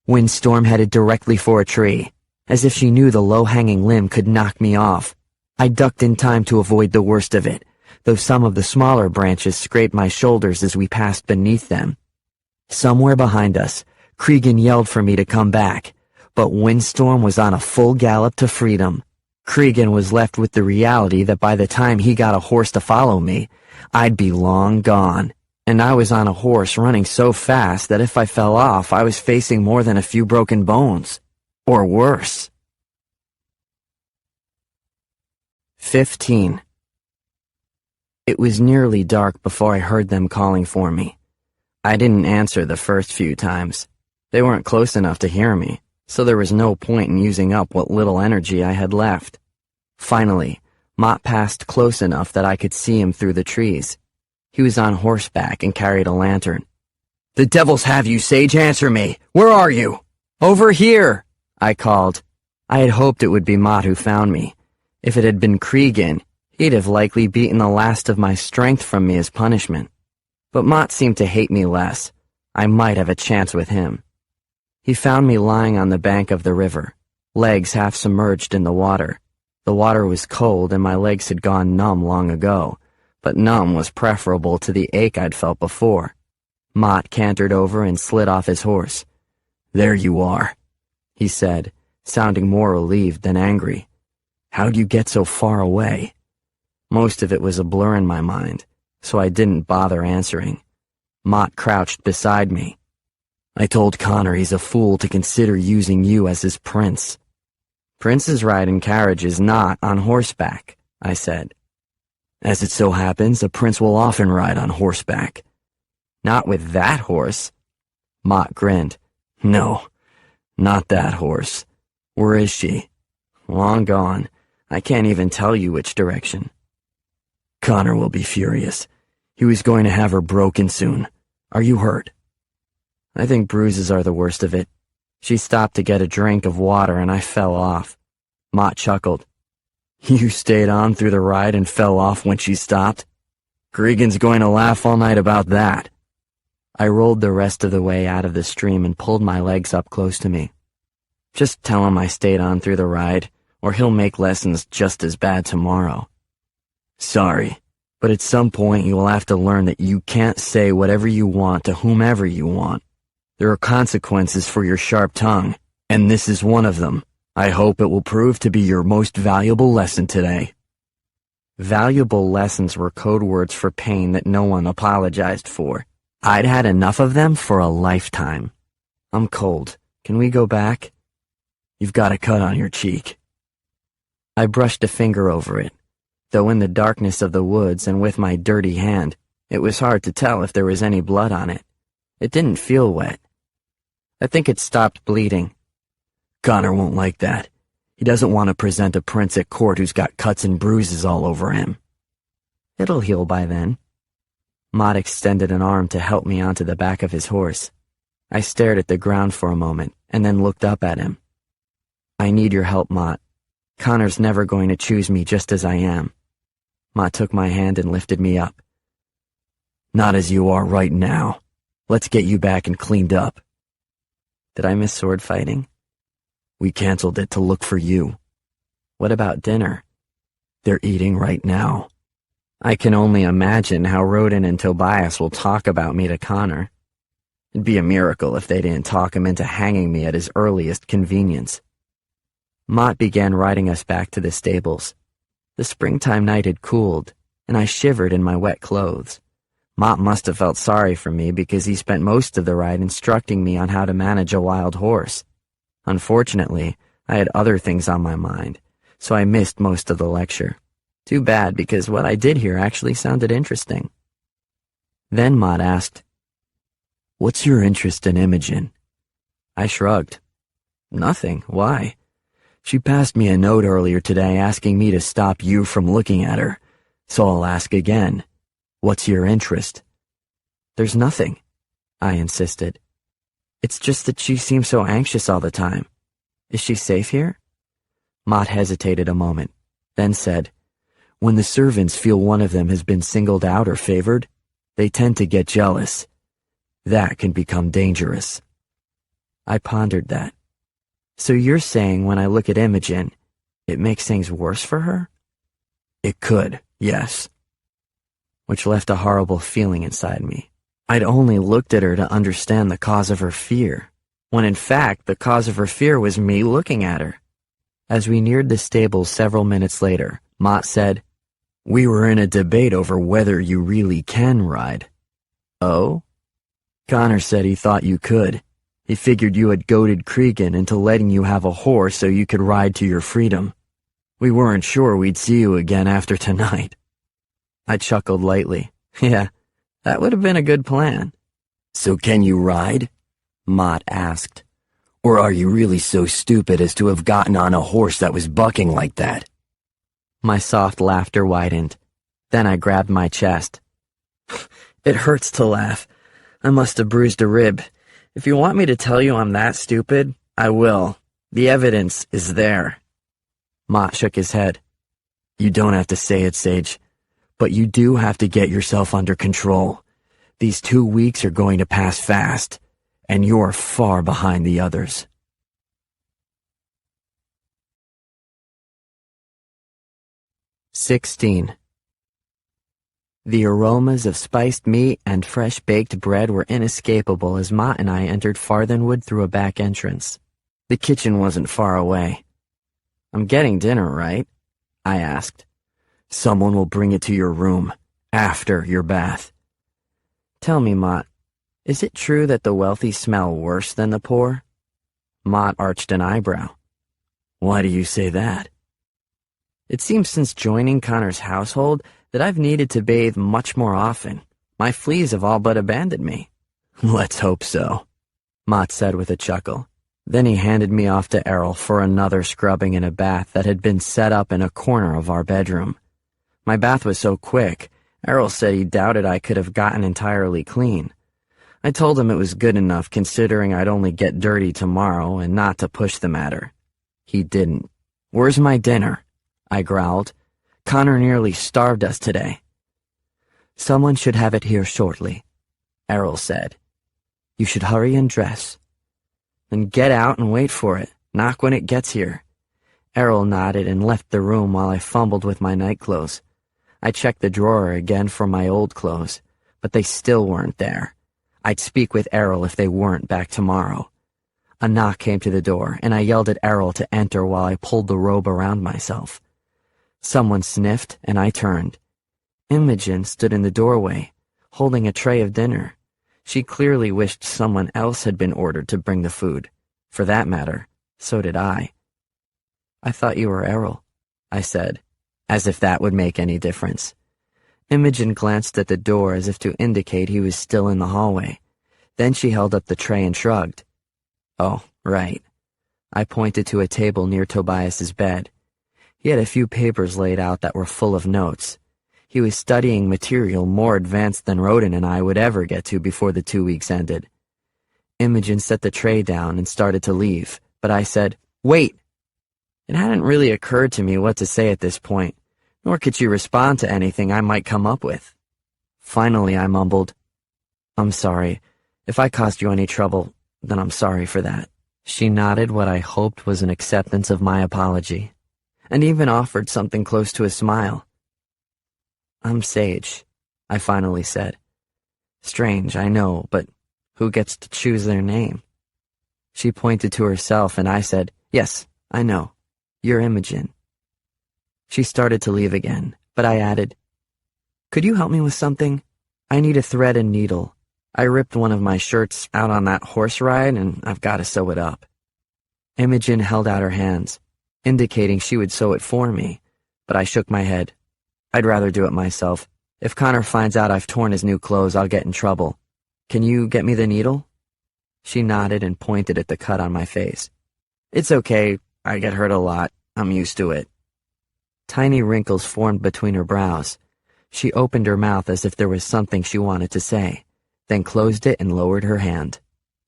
Windstorm headed directly for a tree, as if she knew the low-hanging limb could knock me off. I ducked in time to avoid the worst of it, though some of the smaller branches scraped my shoulders as we passed beneath them. Somewhere behind us, Cregan yelled for me to come back, but Windstorm was on a full gallop to freedom. Cregan was left with the reality that by the time he got a horse to follow me, I'd be long gone, and I was on a horse running so fast that if I fell off, I was facing more than a few broken bones. Or worse. 15. It was nearly dark before I heard them calling for me. I didn't answer the first few times. They weren't close enough to hear me, so there was no point in using up what little energy I had left. Finally, Mott passed close enough that I could see him through the trees. He was on horseback and carried a lantern. "The devils have you, Sage, answer me! Where are you?" "Over here!" I called. I had hoped it would be Mott who found me. If it had been Cregan, he'd have likely beaten the last of my strength from me as punishment. But Mott seemed to hate me less. I might have a chance with him. He found me lying on the bank of the river, legs half submerged in the water. The water was cold and my legs had gone numb long ago, but numb was preferable to the ache I'd felt before. Mott cantered over and slid off his horse. "There you are," he said, sounding more relieved than angry. "How'd you get so far away?" Most of it was a blur in my mind, so I didn't bother answering. Mott crouched beside me. "I told Connor he's a fool to consider using you as his prince." "Princes ride in carriages, not on horseback," I said. "As it so happens, a prince will often ride on horseback." "Not with that horse." Mott grinned. "No, not that horse. Where is she?" "Long gone. I can't even tell you which direction." "Connor will be furious. He was going to have her broken soon. Are you hurt?" "I think bruises are the worst of it. She stopped to get a drink of water and I fell off." Mott chuckled. "You stayed on through the ride and fell off when she stopped? Cregan's going to laugh all night about that." I rolled the rest of the way out of the stream and pulled my legs up close to me. "Just tell him I stayed on through the ride, or he'll make lessons just as bad tomorrow." "Sorry, but at some point you will have to learn that you can't say whatever you want to whomever you want. There are consequences for your sharp tongue, and this is one of them. I hope it will prove to be your most valuable lesson today." Valuable lessons were code words for pain that no one apologized for. I'd had enough of them for a lifetime. "I'm cold. Can we go back?" "You've got a cut on your cheek." I brushed a finger over it, though in the darkness of the woods and with my dirty hand, it was hard to tell if there was any blood on it. It didn't feel wet. I think it stopped bleeding. "Connor won't like that. He doesn't want to present a prince at court who's got cuts and bruises all over him." "It'll heal by then." Mott extended an arm to help me onto the back of his horse. I stared at the ground for a moment and then looked up at him. "I need your help, Mott. Connor's never going to choose me just as I am." Mott took my hand and lifted me up. "Not as you are right now. Let's get you back and cleaned up." Did I miss sword fighting? "We canceled it to look for you." "What about dinner?" "They're eating right now." I can only imagine how Rodin and Tobias will talk about me to Connor. It'd be a miracle if they didn't talk him into hanging me at his earliest convenience. Mott began riding us back to the stables. The springtime night had cooled, and I shivered in my wet clothes. Mott must have felt sorry for me because he spent most of the ride instructing me on how to manage a wild horse. Unfortunately, I had other things on my mind, so I missed most of the lecture. Too bad, because what I did hear actually sounded interesting. Then Mott asked, "What's your interest in Imogen?" I shrugged. "Nothing. Why?" "She passed me a note earlier today asking me to stop you from looking at her, so I'll ask again. What's your interest?" "There's nothing," I insisted. "It's just that she seems so anxious all the time. Is she safe here? Mott hesitated a moment, then said, When the servants feel one of them has been singled out or favored, they tend to get jealous. That can become dangerous. I pondered that. So you're saying when I look at Imogen, it makes things worse for her? It could, yes. Which left a horrible feeling inside me. I'd only looked at her to understand the cause of her fear, when in fact the cause of her fear was me looking at her. As we neared the stables several minutes later, Mott said, We were in a debate over whether you really can ride. Oh? Connor said he thought you could. He figured you had goaded Cregan into letting you have a horse so you could ride to your freedom. We weren't sure we'd see you again after tonight. I chuckled lightly. Yeah, that would have been a good plan. So can you ride? Mott asked. Or are you really so stupid as to have gotten on a horse that was bucking like that? My soft laughter widened. Then I grabbed my chest. It hurts to laugh. I must have bruised a rib. If you want me to tell you I'm that stupid, I will. The evidence is there. Mott shook his head. You don't have to say it, Sage. But you do have to get yourself under control. These 2 weeks are going to pass fast, and you're far behind the others. XVI. The aromas of spiced meat and fresh baked bread were inescapable as Mott and I entered Farthenwood through a back entrance. The kitchen wasn't far away. I'm getting dinner, right? I asked. Someone will bring it to your room, after your bath. Tell me, Mott, is it true that the wealthy smell worse than the poor? Mott arched an eyebrow. Why do you say that? It seems since joining Connor's household that I've needed to bathe much more often. My fleas have all but abandoned me. Let's hope so, Mott said with a chuckle. Then he handed me off to Errol for another scrubbing in a bath that had been set up in a corner of our bedroom. My bath was so quick, Errol said he doubted I could have gotten entirely clean. I told him it was good enough considering I'd only get dirty tomorrow and not to push the matter. He didn't. Where's my dinner? I growled. Connor nearly starved us today. Someone should have it here shortly, Errol said. You should hurry and dress. Then get out and wait for it. Knock when it gets here. Errol nodded and left the room while I fumbled with my nightclothes. I checked the drawer again for my old clothes, but they still weren't there. I'd speak with Errol if they weren't back tomorrow. A knock came to the door, and I yelled at Errol to enter while I pulled the robe around myself. Someone sniffed, and I turned. Imogen stood in the doorway, holding a tray of dinner. She clearly wished someone else had been ordered to bring the food. For that matter, so did I. I thought you were Errol, I said, as if that would make any difference. Imogen glanced at the door as if to indicate he was still in the hallway. Then she held up the tray and shrugged. Oh, right. I pointed to a table near Tobias's bed. He had a few papers laid out that were full of notes. He was studying material more advanced than Roden and I would ever get to before the 2 weeks ended. Imogen set the tray down and started to leave, but I said, "Wait!" It hadn't really occurred to me what to say at this point, nor could she respond to anything I might come up with. Finally, I mumbled, "I'm sorry. If I caused you any trouble, then I'm sorry for that." She nodded what I hoped was an acceptance of my apology, and even offered something close to a smile. "I'm Sage," I finally said. Strange, I know, but who gets to choose their name? She pointed to herself, and I said, "Yes, I know. You're Imogen." She started to leave again, but I added, "Could you help me with something? I need a thread and needle. I ripped one of my shirts out on that horse ride, and I've got to sew it up." Imogen held out her hands, indicating she would sew it for me, but I shook my head. I'd rather do it myself. If Connor finds out I've torn his new clothes, I'll get in trouble. Can you get me the needle? She nodded and pointed at the cut on my face. "It's okay. I get hurt a lot. I'm used to it." Tiny wrinkles formed between her brows. She opened her mouth as if there was something she wanted to say, then closed it and lowered her hand.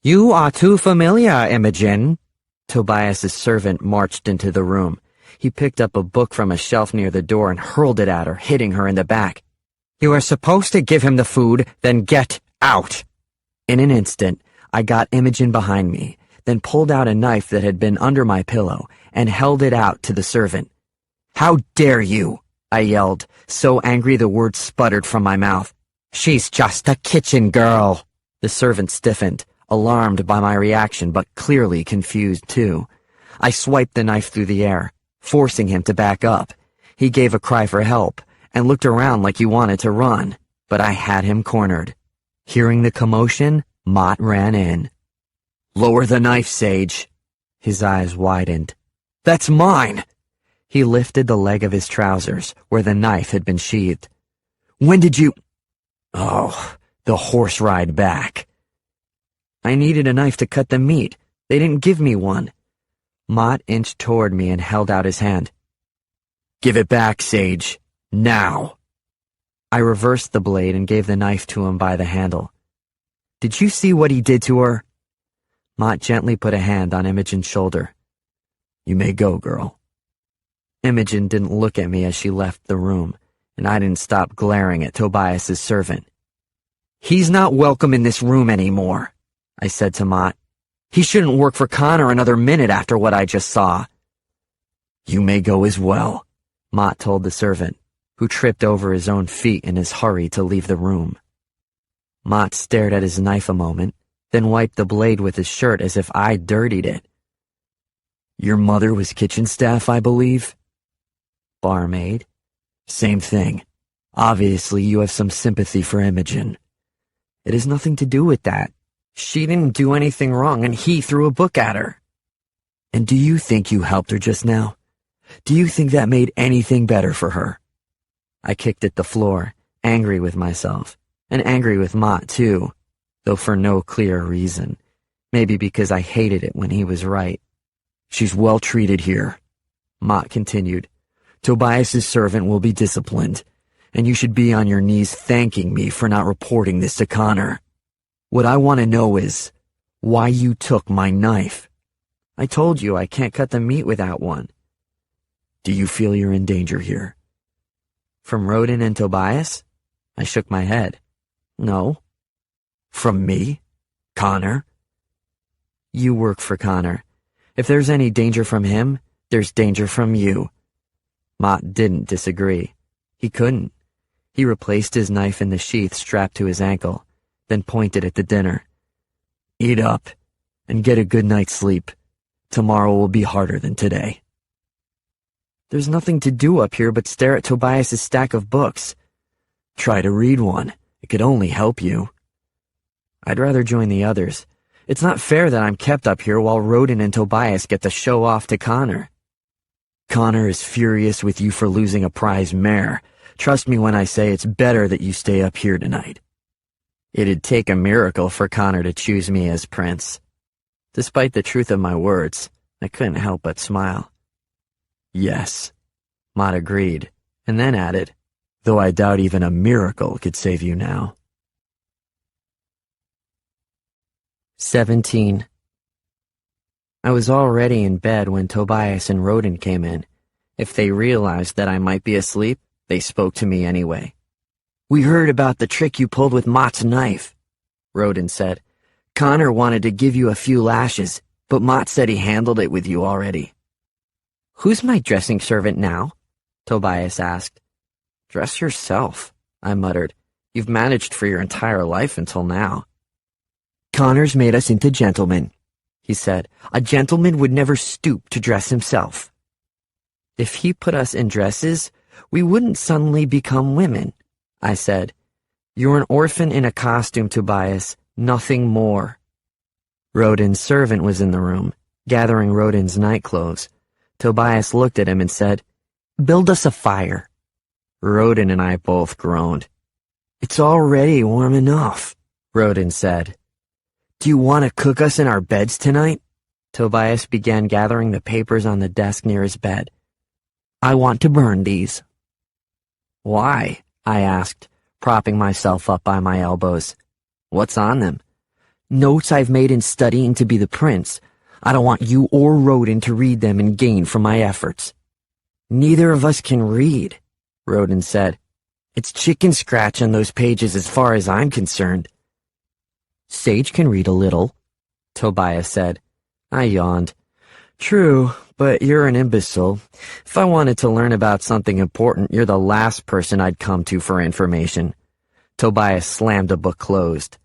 "You are too familiar, Imogen," Tobias's servant marched into the room. He picked up a book from a shelf near the door and hurled it at her, hitting her in the back. "You are supposed to give him the food, then get out!" In an instant, I got Imogen behind me, then pulled out a knife that had been under my pillow and held it out to the servant. "How dare you!" I yelled, so angry the words sputtered from my mouth. "She's just a kitchen girl." The servant stiffened, alarmed by my reaction but clearly confused too. I swiped the knife through the air, forcing him to back up. He gave a cry for help and looked around like he wanted to run, but I had him cornered. Hearing the commotion, Mott ran in. "Lower the knife, Sage." His eyes widened. "That's mine!" He lifted the leg of his trousers, where the knife had been sheathed. "When did you—" "Oh, the horse ride back." "I needed a knife to cut the meat. They didn't give me one." Mott inched toward me and held out his hand. "Give it back, Sage. Now." I reversed the blade and gave the knife to him by the handle. "Did you see what he did to her?" Mott gently put a hand on Imogen's shoulder. "You may go, girl." Imogen didn't look at me as she left the room, and I didn't stop glaring at Tobias's servant. "He's not welcome in this room anymore," I said to Mott. "He shouldn't work for Connor another minute after what I just saw." "You may go as well," Mott told the servant, who tripped over his own feet in his hurry to leave the room. Mott stared at his knife a moment, then wiped the blade with his shirt as if I'd dirtied it. "Your mother was kitchen staff, I believe?" "Barmaid." "Same thing. Obviously you have some sympathy for Imogen." "It has nothing to do with that. She didn't do anything wrong, and he threw a book at her." "And do you think you helped her just now? Do you think that made anything better for her?" I kicked at the floor, angry with myself, and angry with Mott too, though for no clear reason. Maybe because I hated it when he was right. "She's well treated here," Mott continued. "Tobias's servant will be disciplined, and you should be on your knees thanking me for not reporting this to Connor. What I want to know is why you took my knife." "I told you I can't cut the meat without one." "Do you feel you're in danger here?" "From Roden and Tobias?" I shook my head. "No." "From me? Connor?" "You work for Connor. If there's any danger from him, there's danger from you." Mott didn't disagree. He couldn't. He replaced his knife in the sheath strapped to his ankle, then pointed at the dinner. "Eat up, and get a good night's sleep. Tomorrow will be harder than today." "There's nothing to do up here but stare at Tobias's stack of books." "Try to read one. It could only help you." "I'd rather join the others. It's not fair that I'm kept up here while Roden and Tobias get to show off to Connor." "Connor is furious with you for losing a prize mare. Trust me when I say it's better that you stay up here tonight." It'd take a miracle for Connor to choose me as prince. Despite the truth of my words, I couldn't help but smile. "Yes," Mott agreed, and then added, "though I doubt even a miracle could save you now." 17. I was already in bed when Tobias and Roden came in. If they realized that I might be asleep, they spoke to me anyway. "We heard about the trick you pulled with Mott's knife," Roden said. "Connor wanted to give you a few lashes, but Mott said he handled it with you already." "Who's my dressing servant now?" Tobias asked. "Dress yourself," I muttered. "You've managed for your entire life until now." "Connor's made us into gentlemen," he said. "A gentleman would never stoop to dress himself." "If he put us in dresses, we wouldn't suddenly become women," I said. "You're an orphan in a costume, Tobias, nothing more." Roden's servant was in the room, gathering Roden's nightclothes. Tobias looked at him and said, "Build us a fire." Roden and I both groaned. "It's already warm enough," Roden said. "Do you want to cook us in our beds tonight?" Tobias began gathering the papers on the desk near his bed. "I want to burn these." "Why?" I asked, propping myself up by my elbows. "What's on them?" "Notes I've made in studying to be the prince. I don't want you or Rodin to read them and gain from my efforts." "Neither of us can read," Rodin said. "It's chicken scratch on those pages as far as I'm concerned." "Sage can read a little," Tobias said. I yawned. "True, but you're an imbecile. If I wanted to learn about something important, you're the last person I'd come to for information." Tobias slammed the book closed.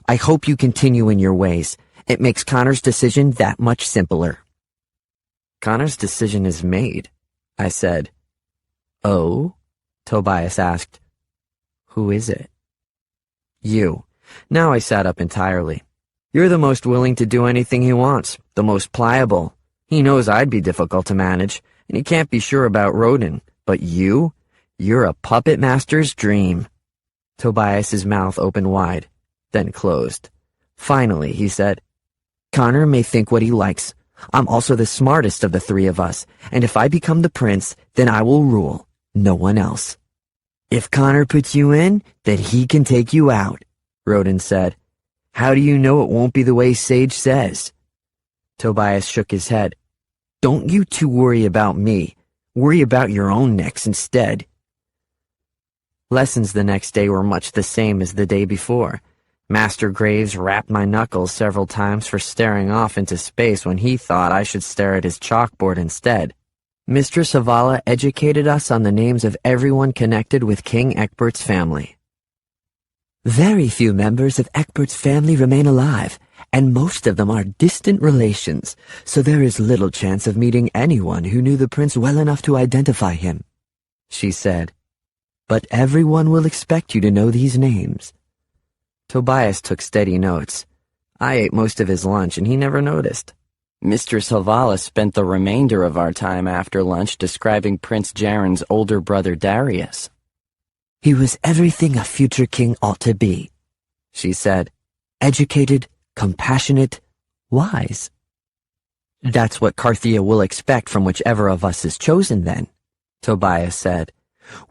"I hope you continue in your ways. It makes Connor's decision that much simpler." "Connor's decision is made," I said. "Oh?" Tobias asked. "Who is it?" "You." Now I sat up entirely. "You're the most willing to do anything he wants, the most pliable. He knows I'd be difficult to manage, and he can't be sure about Rodin. But you're a puppet master's dream." Tobias's mouth opened wide, then closed. Finally, he said, "Connor may think what he likes. I'm also the smartest of the three of us, and if I become the prince, then I will rule, no one else." "If Connor puts you in, then he can take you out," Rodin said. "How do you know it won't be the way Sage says?" Tobias shook his head. "Don't you two worry about me. Worry about your own necks instead." Lessons the next day were much the same as the day before. Master Graves rapped my knuckles several times for staring off into space when he thought I should stare at his chalkboard instead. Mistress Havala educated us on the names of everyone connected with King Eckbert's family. Very few members of Eckbert's family remain alive, and most of them are distant relations, so there is little chance of meeting anyone who knew the prince well enough to identify him," she said. "But everyone will expect you to know these names." Tobias took steady notes. I ate most of his lunch, and he never noticed. Mistress Havala spent the remainder of our time after lunch describing Prince Jaren's older brother Darius. "He was everything a future king ought to be," she said. "Educated, compassionate, wise." "That's what Carthia will expect from whichever of us is chosen, then," Tobias said.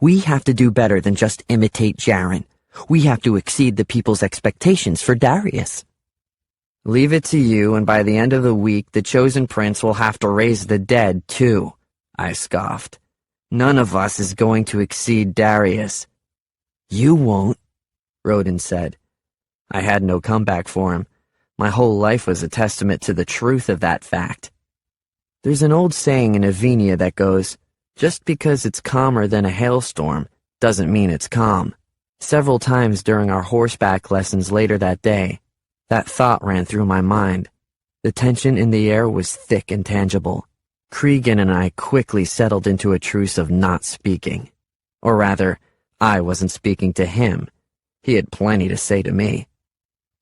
"We have to do better than just imitate Jaren. We have to exceed the people's expectations for Darius." "Leave it to you, and by the end of the week, the chosen prince will have to raise the dead, too," I scoffed. "None of us is going to exceed Darius." "You won't," Rodin said. I had no comeback for him. My whole life was a testament to the truth of that fact. There's an old saying in Avenia that goes, "Just because it's calmer than a hailstorm doesn't mean it's calm." Several times during our horseback lessons later that day, that thought ran through my mind. The tension in the air was thick and tangible. Cregan and I quickly settled into a truce of not speaking. Or rather, I wasn't speaking to him. He had plenty to say to me.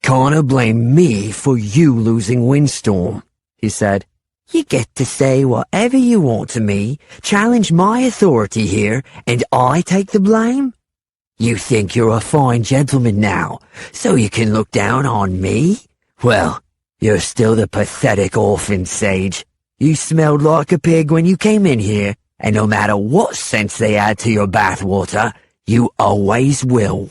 "Can't blame me for you losing Windstorm," he said. "You get to say whatever you want to me, challenge my authority here, and I take the blame? You think you're a fine gentleman now, so you can look down on me? Well, you're still the pathetic orphan, Sage. You smelled like a pig when you came in here, and no matter what sense they add to your bathwater, you always will."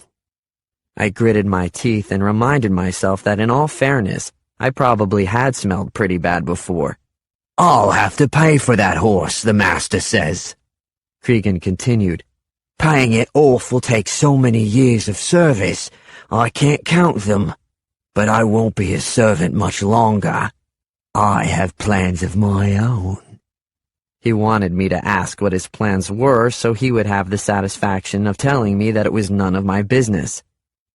I gritted my teeth and reminded myself that in all fairness, I probably had smelled pretty bad before. "I'll have to pay for that horse, the master says," Cregan continued. "Paying it off will take so many years of service, I can't count them. But I won't be his servant much longer. I have plans of my own." He wanted me to ask what his plans were so he would have the satisfaction of telling me that it was none of my business.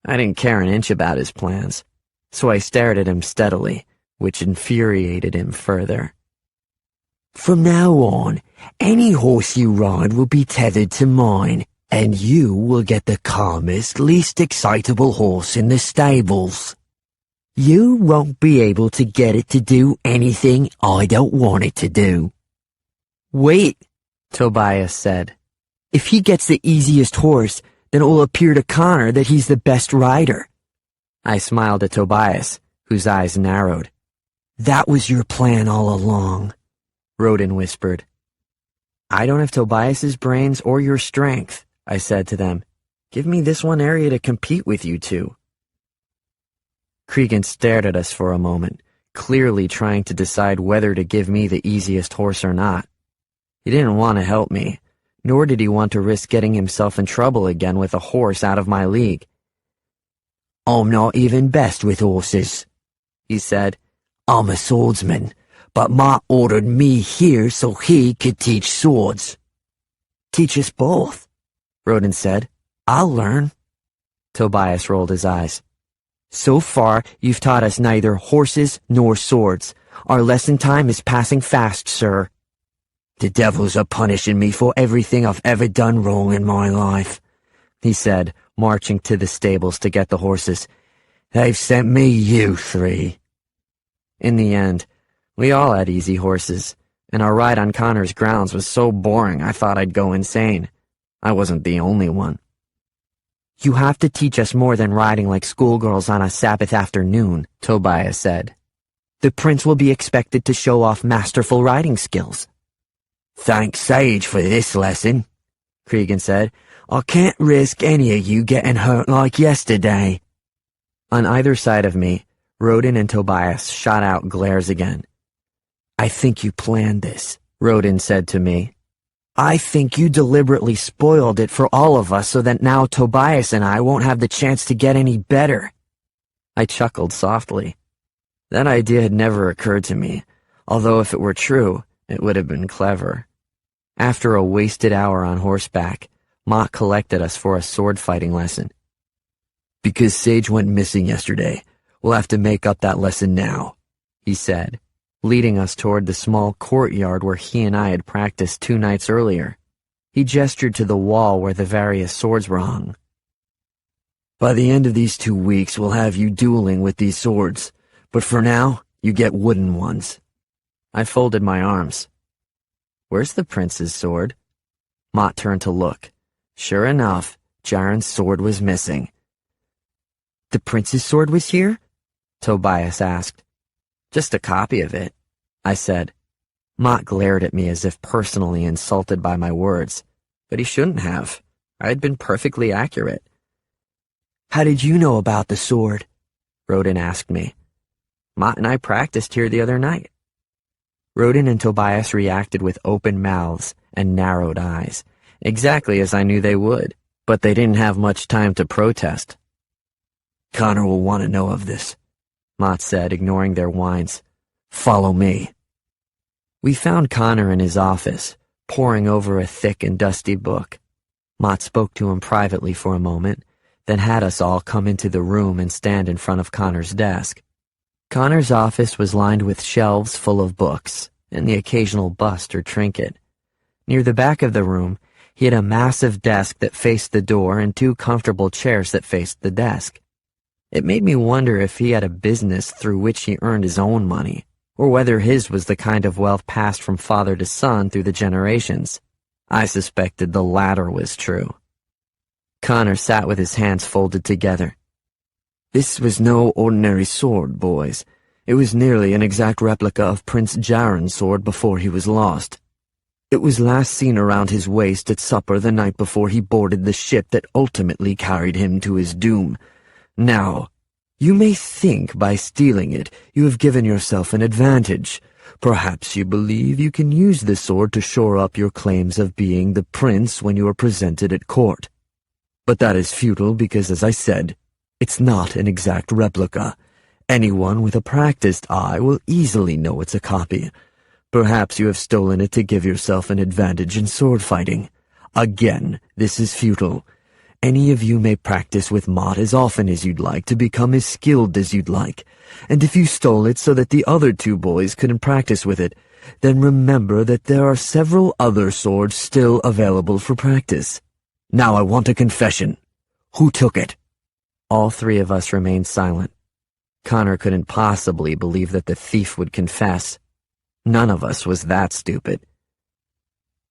I didn't care an inch about his plans, so I stared at him steadily, which infuriated him further. "From now on, any horse you ride will be tethered to mine, and you will get the calmest, least excitable horse in the stables. You won't be able to get it to do anything I don't want it to do." "Wait," Tobias said. "If he gets the easiest horse, then it will appear to Connor that he's the best rider." I smiled at Tobias, whose eyes narrowed. "That was your plan all along," Rodin whispered. "I don't have Tobias's brains or your strength," I said to them. "Give me this one area to compete with you two." Cregan stared at us for a moment, clearly trying to decide whether to give me the easiest horse or not. He didn't want to help me, nor did he want to risk getting himself in trouble again with a horse out of my league. "I'm not even best with horses," he said. "I'm a swordsman, but Ma ordered me here so he could teach swords." "Teach us both," Rodin said. "I'll learn." Tobias rolled his eyes. "So far, you've taught us neither horses nor swords. Our lesson time is passing fast, sir." "The devils are punishing me for everything I've ever done wrong in my life," he said, marching to the stables to get the horses. "They've sent me you three." In the end, we all had easy horses, and our ride on Connor's grounds was so boring I thought I'd go insane. I wasn't the only one. "You have to teach us more than riding like schoolgirls on a Sabbath afternoon," Tobias said. "The prince will be expected to show off masterful riding skills." "Thank Sage for this lesson," Cregan said. "I can't risk any of you getting hurt like yesterday." On either side of me, Rodin and Tobias shot out glares again. "I think you planned this," Rodin said to me. "I think you deliberately spoiled it for all of us so that now Tobias and I won't have the chance to get any better." I chuckled softly. That idea had never occurred to me, although if it were true, it would have been clever. After a wasted hour on horseback, Mott collected us for a sword-fighting lesson. "Because Sage went missing yesterday, we'll have to make up that lesson now," he said, leading us toward the small courtyard where he and I had practiced 2 nights earlier. He gestured to the wall where the various swords were hung. "By the end of these 2 weeks, we'll have you dueling with these swords, but for now, you get wooden ones." I folded my arms. "Where's the prince's sword?" Mott turned to look. Sure enough, Jaren's sword was missing. "The prince's sword was here?" Tobias asked. "Just a copy of it," I said. Mott glared at me as if personally insulted by my words, but he shouldn't have. I had been perfectly accurate. "How did you know about the sword?" Rodin asked me. "Mott and I practiced here the other night." Rodin and Tobias reacted with open mouths and narrowed eyes, exactly as I knew they would, but they didn't have much time to protest. "Connor will want to know of this," Mott said, ignoring their whines. "Follow me." We found Connor in his office, poring over a thick and dusty book. Mott spoke to him privately for a moment, then had us all come into the room and stand in front of Connor's desk. Connor's office was lined with shelves full of books, and the occasional bust or trinket. Near the back of the room, he had a massive desk that faced the door and 2 comfortable chairs that faced the desk. It made me wonder if he had a business through which he earned his own money, or whether his was the kind of wealth passed from father to son through the generations. I suspected the latter was true. Connor sat with his hands folded together. "This was no ordinary sword, boys. It was nearly an exact replica of Prince Jaren's sword before he was lost. It was last seen around his waist at supper the night before he boarded the ship that ultimately carried him to his doom. Now, you may think by stealing it you have given yourself an advantage. Perhaps you believe you can use the sword to shore up your claims of being the prince when you are presented at court. But that is futile because, as I said, it's not an exact replica. Anyone with a practiced eye will easily know it's a copy. Perhaps you have stolen it to give yourself an advantage in sword fighting. Again, this is futile. Any of you may practice with Mott as often as you'd like to become as skilled as you'd like, and if you stole it so that the other 2 boys couldn't practice with it, then remember that there are several other swords still available for practice. Now I want a confession. Who took it?" All 3 of us remained silent. Connor couldn't possibly believe that the thief would confess. None of us was that stupid.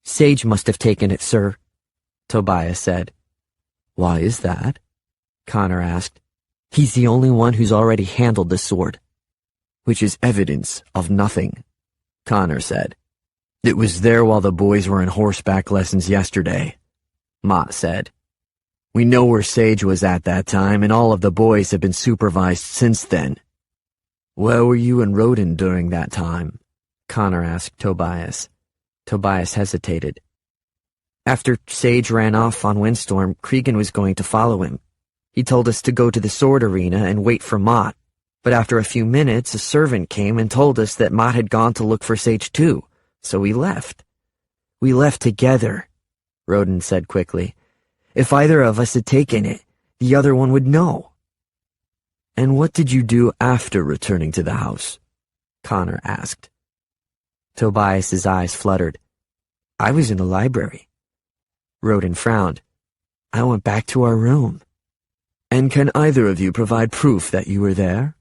"Sage must have taken it, sir," Tobias said. "Why is that?" Connor asked. "He's the only one who's already handled the sword." "Which is evidence of nothing," Connor said. "It was there while the boys were in horseback lessons yesterday," Mott said. "We know where Sage was at that time, and all of the boys have been supervised since then." Where were you and Rodin during that time? Connor asked Tobias. Tobias hesitated. After Sage ran off on Windstorm, Cregan was going to follow him. He told us to go to the sword arena and wait for Mott, but after a few minutes a servant came and told us that Mott had gone to look for Sage too, so we left. We left together, Rodin said quickly. If either of us had taken it, the other one would know. And what did you do after returning to the house? Connor asked. Tobias's eyes fluttered. I was in the library. Rodin frowned. I went back to our room. And can either of you provide proof that you were there?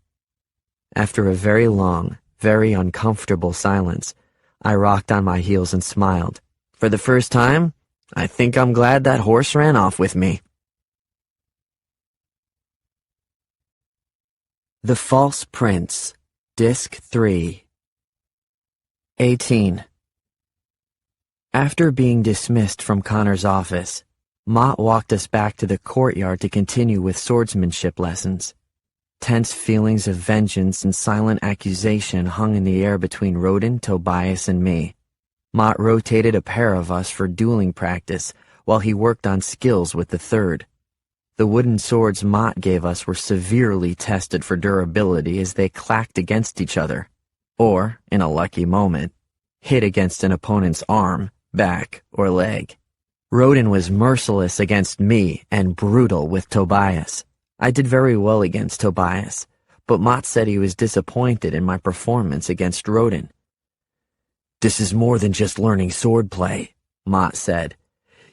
After a very long, very uncomfortable silence, I rocked on my heels and smiled. For the first time, I think I'm glad that horse ran off with me. The False Prince, Disc 3. 18. After being dismissed from Connor's office, Mott walked us back to the courtyard to continue with swordsmanship lessons. Tense feelings of vengeance and silent accusation hung in the air between Rodin, Tobias, and me. Mott rotated a pair of us for dueling practice while he worked on skills with the third. The wooden swords Mott gave us were severely tested for durability as they clacked against each other, or, in a lucky moment, hit against an opponent's arm, back, or leg. Rodin was merciless against me and brutal with Tobias. I did very well against Tobias, but Mott said he was disappointed in my performance against Rodin. This is more than just learning swordplay, Mott said.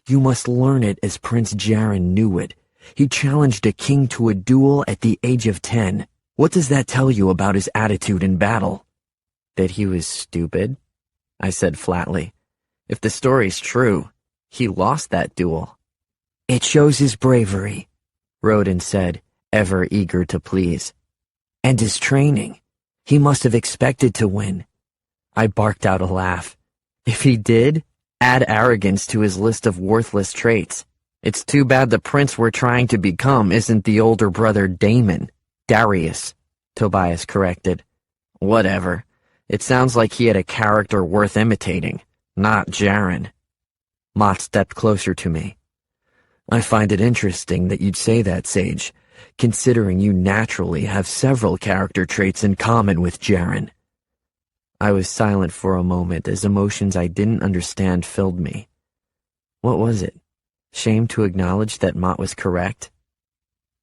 You must learn it as Prince Jaren knew it. He challenged a king to a duel at the age of 10. What does that tell you about his attitude in battle? That he was stupid, I said flatly. If the story's true, he lost that duel. It shows his bravery, Rodin said, ever eager to please. And his training. He must have expected to win. I barked out a laugh. If he did, add arrogance to his list of worthless traits. It's too bad the prince we're trying to become isn't the older brother Damon. Darius, Tobias corrected. Whatever. It sounds like he had a character worth imitating, not Jaren. Mott stepped closer to me. I find it interesting that you'd say that, Sage, considering you naturally have several character traits in common with Jaren. I was silent for a moment as emotions I didn't understand filled me. What was it? Shame to acknowledge that Mott was correct?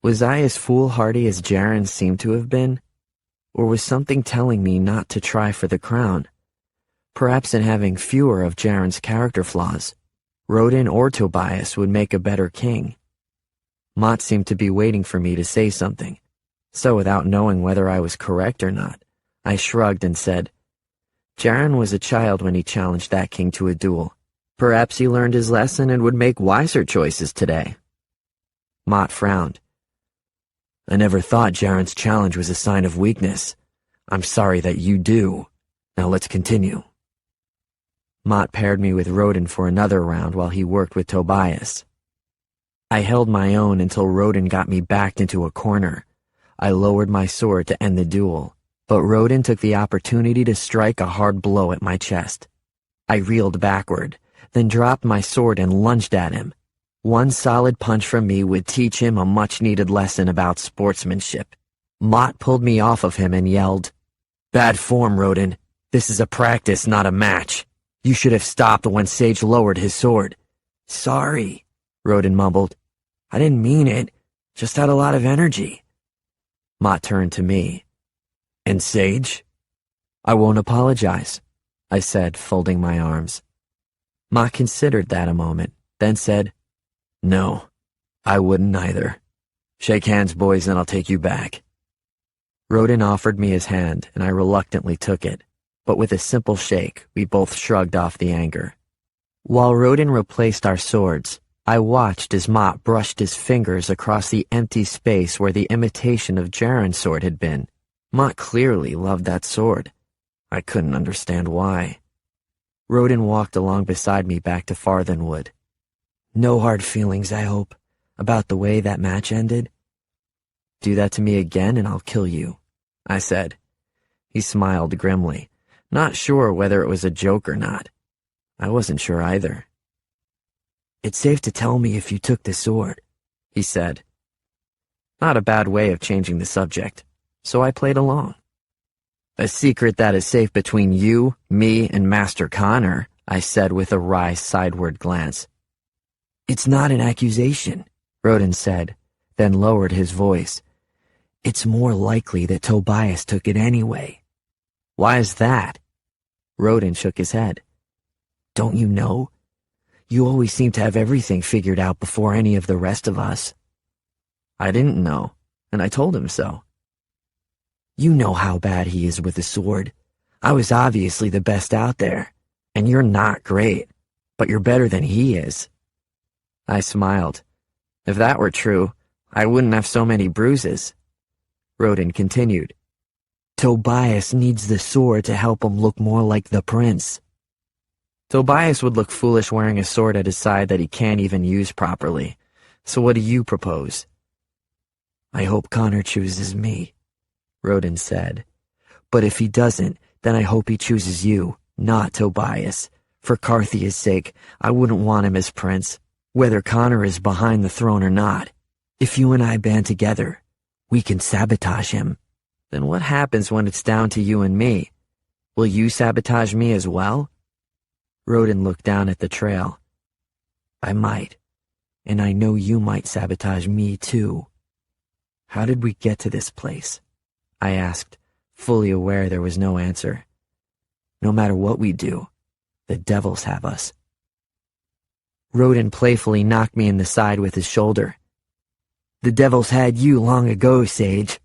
Was I as foolhardy as Jaren seemed to have been? Or was something telling me not to try for the crown? Perhaps in having fewer of Jaren's character flaws, Rodin or Tobias would make a better king. Mott seemed to be waiting for me to say something, so without knowing whether I was correct or not, I shrugged and said, Jaren was a child when he challenged that king to a duel. Perhaps he learned his lesson and would make wiser choices today. Mott frowned. I never thought Jaren's challenge was a sign of weakness. I'm sorry that you do. Now let's continue. Mott paired me with Rodin for another round while he worked with Tobias. I held my own until Rodin got me backed into a corner. I lowered my sword to end the duel, but Rodin took the opportunity to strike a hard blow at my chest. I reeled backward, then dropped my sword and lunged at him. One solid punch from me would teach him a much-needed lesson about sportsmanship. Mott pulled me off of him and yelled, Bad form, Rodin. This is a practice, not a match. You should have stopped when Sage lowered his sword. Sorry, Rodin mumbled. I didn't mean it. Just had a lot of energy. Mott turned to me. And Sage? I won't apologize, I said, folding my arms. Mott considered that a moment, then said, No, I wouldn't either. Shake hands, boys, and I'll take you back. Rodin offered me his hand, and I reluctantly took it, but with a simple shake, we both shrugged off the anger. While Rodin replaced our swords, I watched as Mott brushed his fingers across the empty space where the imitation of Jaren's sword had been. Mott clearly loved that sword. I couldn't understand why. Rodin walked along beside me back to Farthenwood. No hard feelings, I hope, about the way that match ended? Do that to me again and I'll kill you, I said. He smiled grimly, not sure whether it was a joke or not. I wasn't sure either. "It's safe to tell me if you took the sword," he said. Not a bad way of changing the subject, so I played along. "A secret that is safe between you, me, and Master Connor," I said with a wry sideward glance. "It's not an accusation," Roden said, then lowered his voice. "It's more likely that Tobias took it anyway." "Why is that?" Roden shook his head. "Don't you know? You always seem to have everything figured out before any of the rest of us." I didn't know, and I told him so. "You know how bad he is with the sword. I was obviously the best out there, and you're not great, but you're better than he is." I smiled. If that were true, I wouldn't have so many bruises. Roden continued. "Tobias needs the sword to help him look more like the prince." Tobias would look foolish wearing a sword at his side that he can't even use properly. So what do you propose? "I hope Connor chooses me," Roden said. "But if he doesn't, then I hope he chooses you, not Tobias. For Carthia's sake, I wouldn't want him as prince, whether Connor is behind the throne or not. If you and I band together, we can sabotage him." Then what happens when it's down to you and me? Will you sabotage me as well? Roden looked down at the trail. "I might, and I know you might sabotage me too." "How did we get to this place?" I asked, fully aware there was no answer. "No matter what we do, the devils have us." Roden playfully knocked me in the side with his shoulder. "The devils had you long ago, Sage."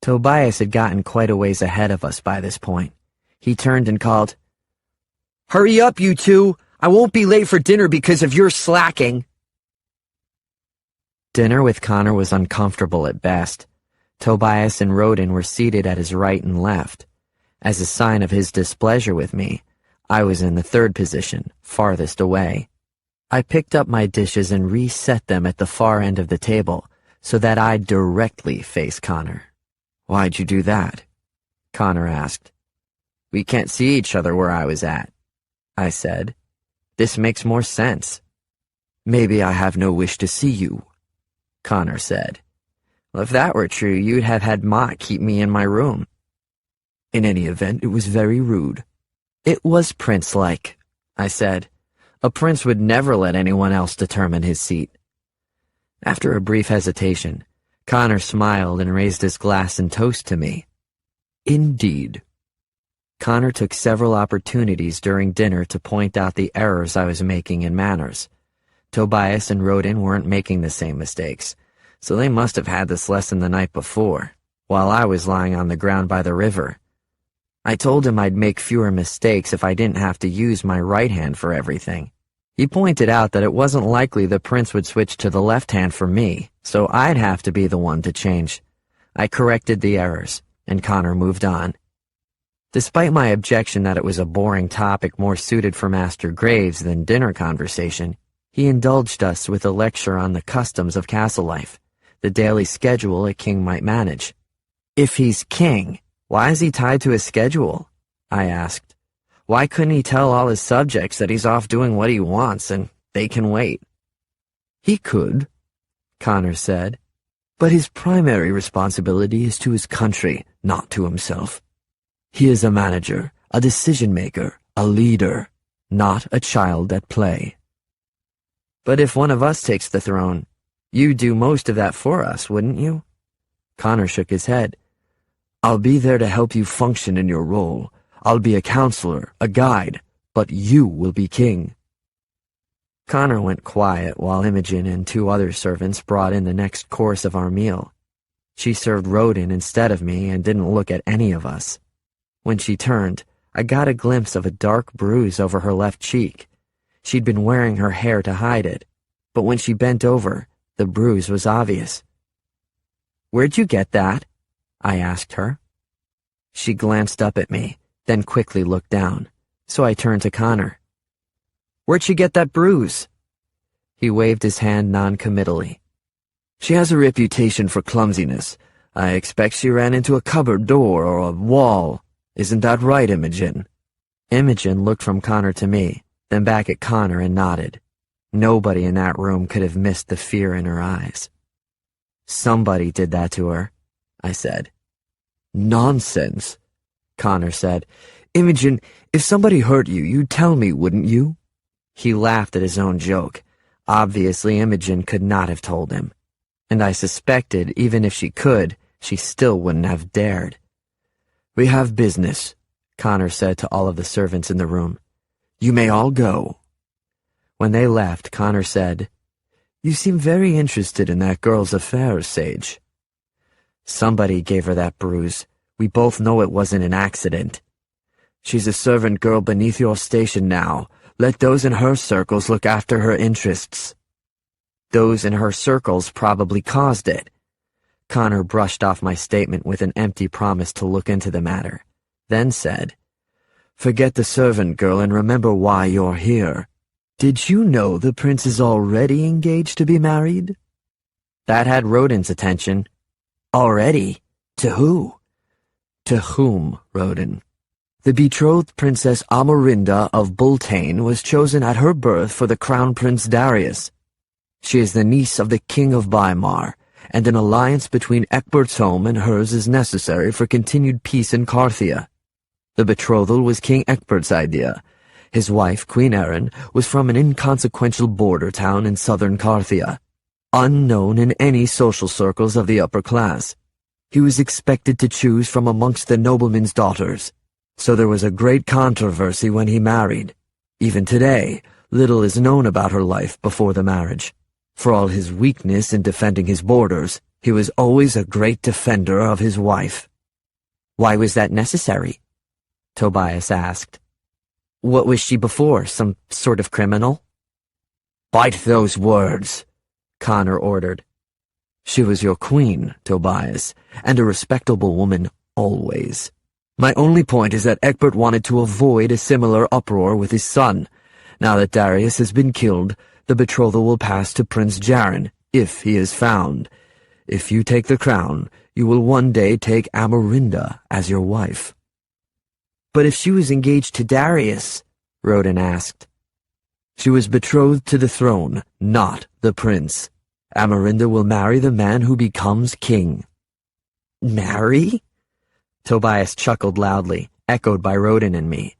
Tobias had gotten quite a ways ahead of us by this point. He turned and called, "Hurry up, you two! I won't be late for dinner because of your slacking." Dinner with Connor was uncomfortable at best. Tobias and Roden were seated at his right and left. As a sign of his displeasure with me, I was in the third position, farthest away. I picked up my dishes and reset them at the far end of the table so that I'd directly face Connor. "Why'd you do that?" Connor asked. "We can't see each other where I was at," I said. "This makes more sense." "Maybe I have no wish to see you," Connor said. "Well, if that were true, you'd have had Mott keep me in my room." "In any event, it was very rude." "It was prince-like," I said. "A prince would never let anyone else determine his seat." After a brief hesitation, Connor smiled and raised his glass and toast to me. "Indeed." Connor took several opportunities during dinner to point out the errors I was making in manners. Tobias and Roden weren't making the same mistakes, so they must have had this lesson the night before, while I was lying on the ground by the river. I told him I'd make fewer mistakes if I didn't have to use my right hand for everything. He pointed out that it wasn't likely the prince would switch to the left hand for me, so I'd have to be the one to change. I corrected the errors, and Connor moved on. Despite my objection that it was a boring topic more suited for Master Graves than dinner conversation, he indulged us with a lecture on the customs of castle life, the daily schedule a king might manage. "If he's king, why is he tied to his schedule?" I asked. "Why couldn't he tell all his subjects that he's off doing what he wants and they can wait?" "He could," Connor said, "but his primary responsibility is to his country, not to himself. He is a manager, a decision-maker, a leader, not a child at play." "But if one of us takes the throne, you'd do most of that for us, wouldn't you?" Connor shook his head. "I'll be there to help you function in your role. I'll be a counselor, a guide, but you will be king." Connor went quiet while Imogen and two other servants brought in the next course of our meal. She served Roden instead of me and didn't look at any of us. When she turned, I got a glimpse of a dark bruise over her left cheek. She'd been wearing her hair to hide it, but when she bent over, the bruise was obvious. "Where'd you get that?" I asked her. She glanced up at me, then quickly looked down, so I turned to Connor. "Where'd she get that bruise?" He waved his hand non-committally. "She has a reputation for clumsiness, I expect she ran into a cupboard door or a wall. Isn't that right, Imogen?" Imogen looked from Connor to me, then back at Connor and nodded. Nobody in that room could have missed the fear in her eyes. "Somebody did that to her," I said. "Nonsense," Connor said. "Imogen, if somebody hurt you, you'd tell me, wouldn't you?" He laughed at his own joke. Obviously, Imogen could not have told him. And I suspected, even if she could, she still wouldn't have dared. "We have business," Connor said to all of the servants in the room. "You may all go." When they left, Connor said, "You seem very interested in that girl's affairs, Sage." "Somebody gave her that bruise. We both know it wasn't an accident." "She's a servant girl beneath your station now. Let those in her circles look after her interests." "Those in her circles probably caused it." Connor brushed off my statement with an empty promise to look into the matter, then said, "Forget the servant girl and remember why you're here. Did you know the prince is already engaged to be married?" That had Rodin's attention. "Already? To who?" "To whom, Rodin?" "The betrothed Princess Amarinda of Bultane was chosen at her birth for the Crown Prince Darius. She is the niece of the King of Weimar, and an alliance between Ecbert's home and hers is necessary for continued peace in Carthia. The betrothal was King Ecbert's idea. His wife, Queen Erin, was from an inconsequential border town in southern Carthia, unknown in any social circles of the upper class. He was expected to choose from amongst the noblemen's daughters, so there was a great controversy when he married. Even today, little is known about her life before the marriage. For all his weakness in defending his borders, he was always a great defender of his wife." "Why was that necessary?" Tobias asked. "What was she before, some sort of criminal?" "Bite those words," Connor ordered. "She was your queen, Tobias, and a respectable woman always. My only point is that Ecbert wanted to avoid a similar uproar with his son. Now that Darius has been killed, the betrothal will pass to Prince Jarin, if he is found. If you take the crown, you will one day take Amarinda as your wife." "But if she was engaged to Darius?" Rodin asked. "She was betrothed to the throne, not the prince. Amarinda will marry the man who becomes king." "Marry?" Tobias chuckled loudly, echoed by Rodin and me.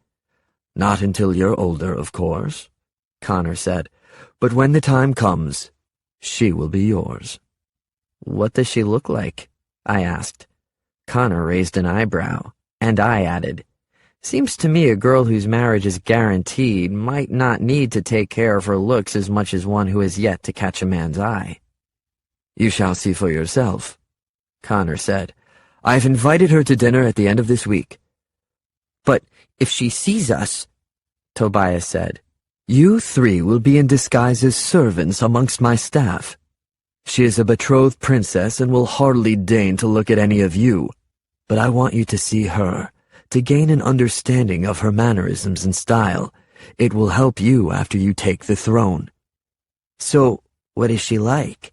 "Not until you're older, of course," Connor said. "But when the time comes, she will be yours." "What does she look like?" I asked. Connor raised an eyebrow, and I added, "Seems to me a girl whose marriage is guaranteed might not need to take care of her looks as much as one who has yet to catch a man's eye." "You shall see for yourself," Connor said. "I've invited her to dinner at the end of this week." "But if she sees us," Tobias said, "You three will be in disguise as servants amongst my staff. She is a betrothed princess and will hardly deign to look at any of you, but I want you to see her, to gain an understanding of her mannerisms and style. It will help you after you take the throne." "So, what is she like?"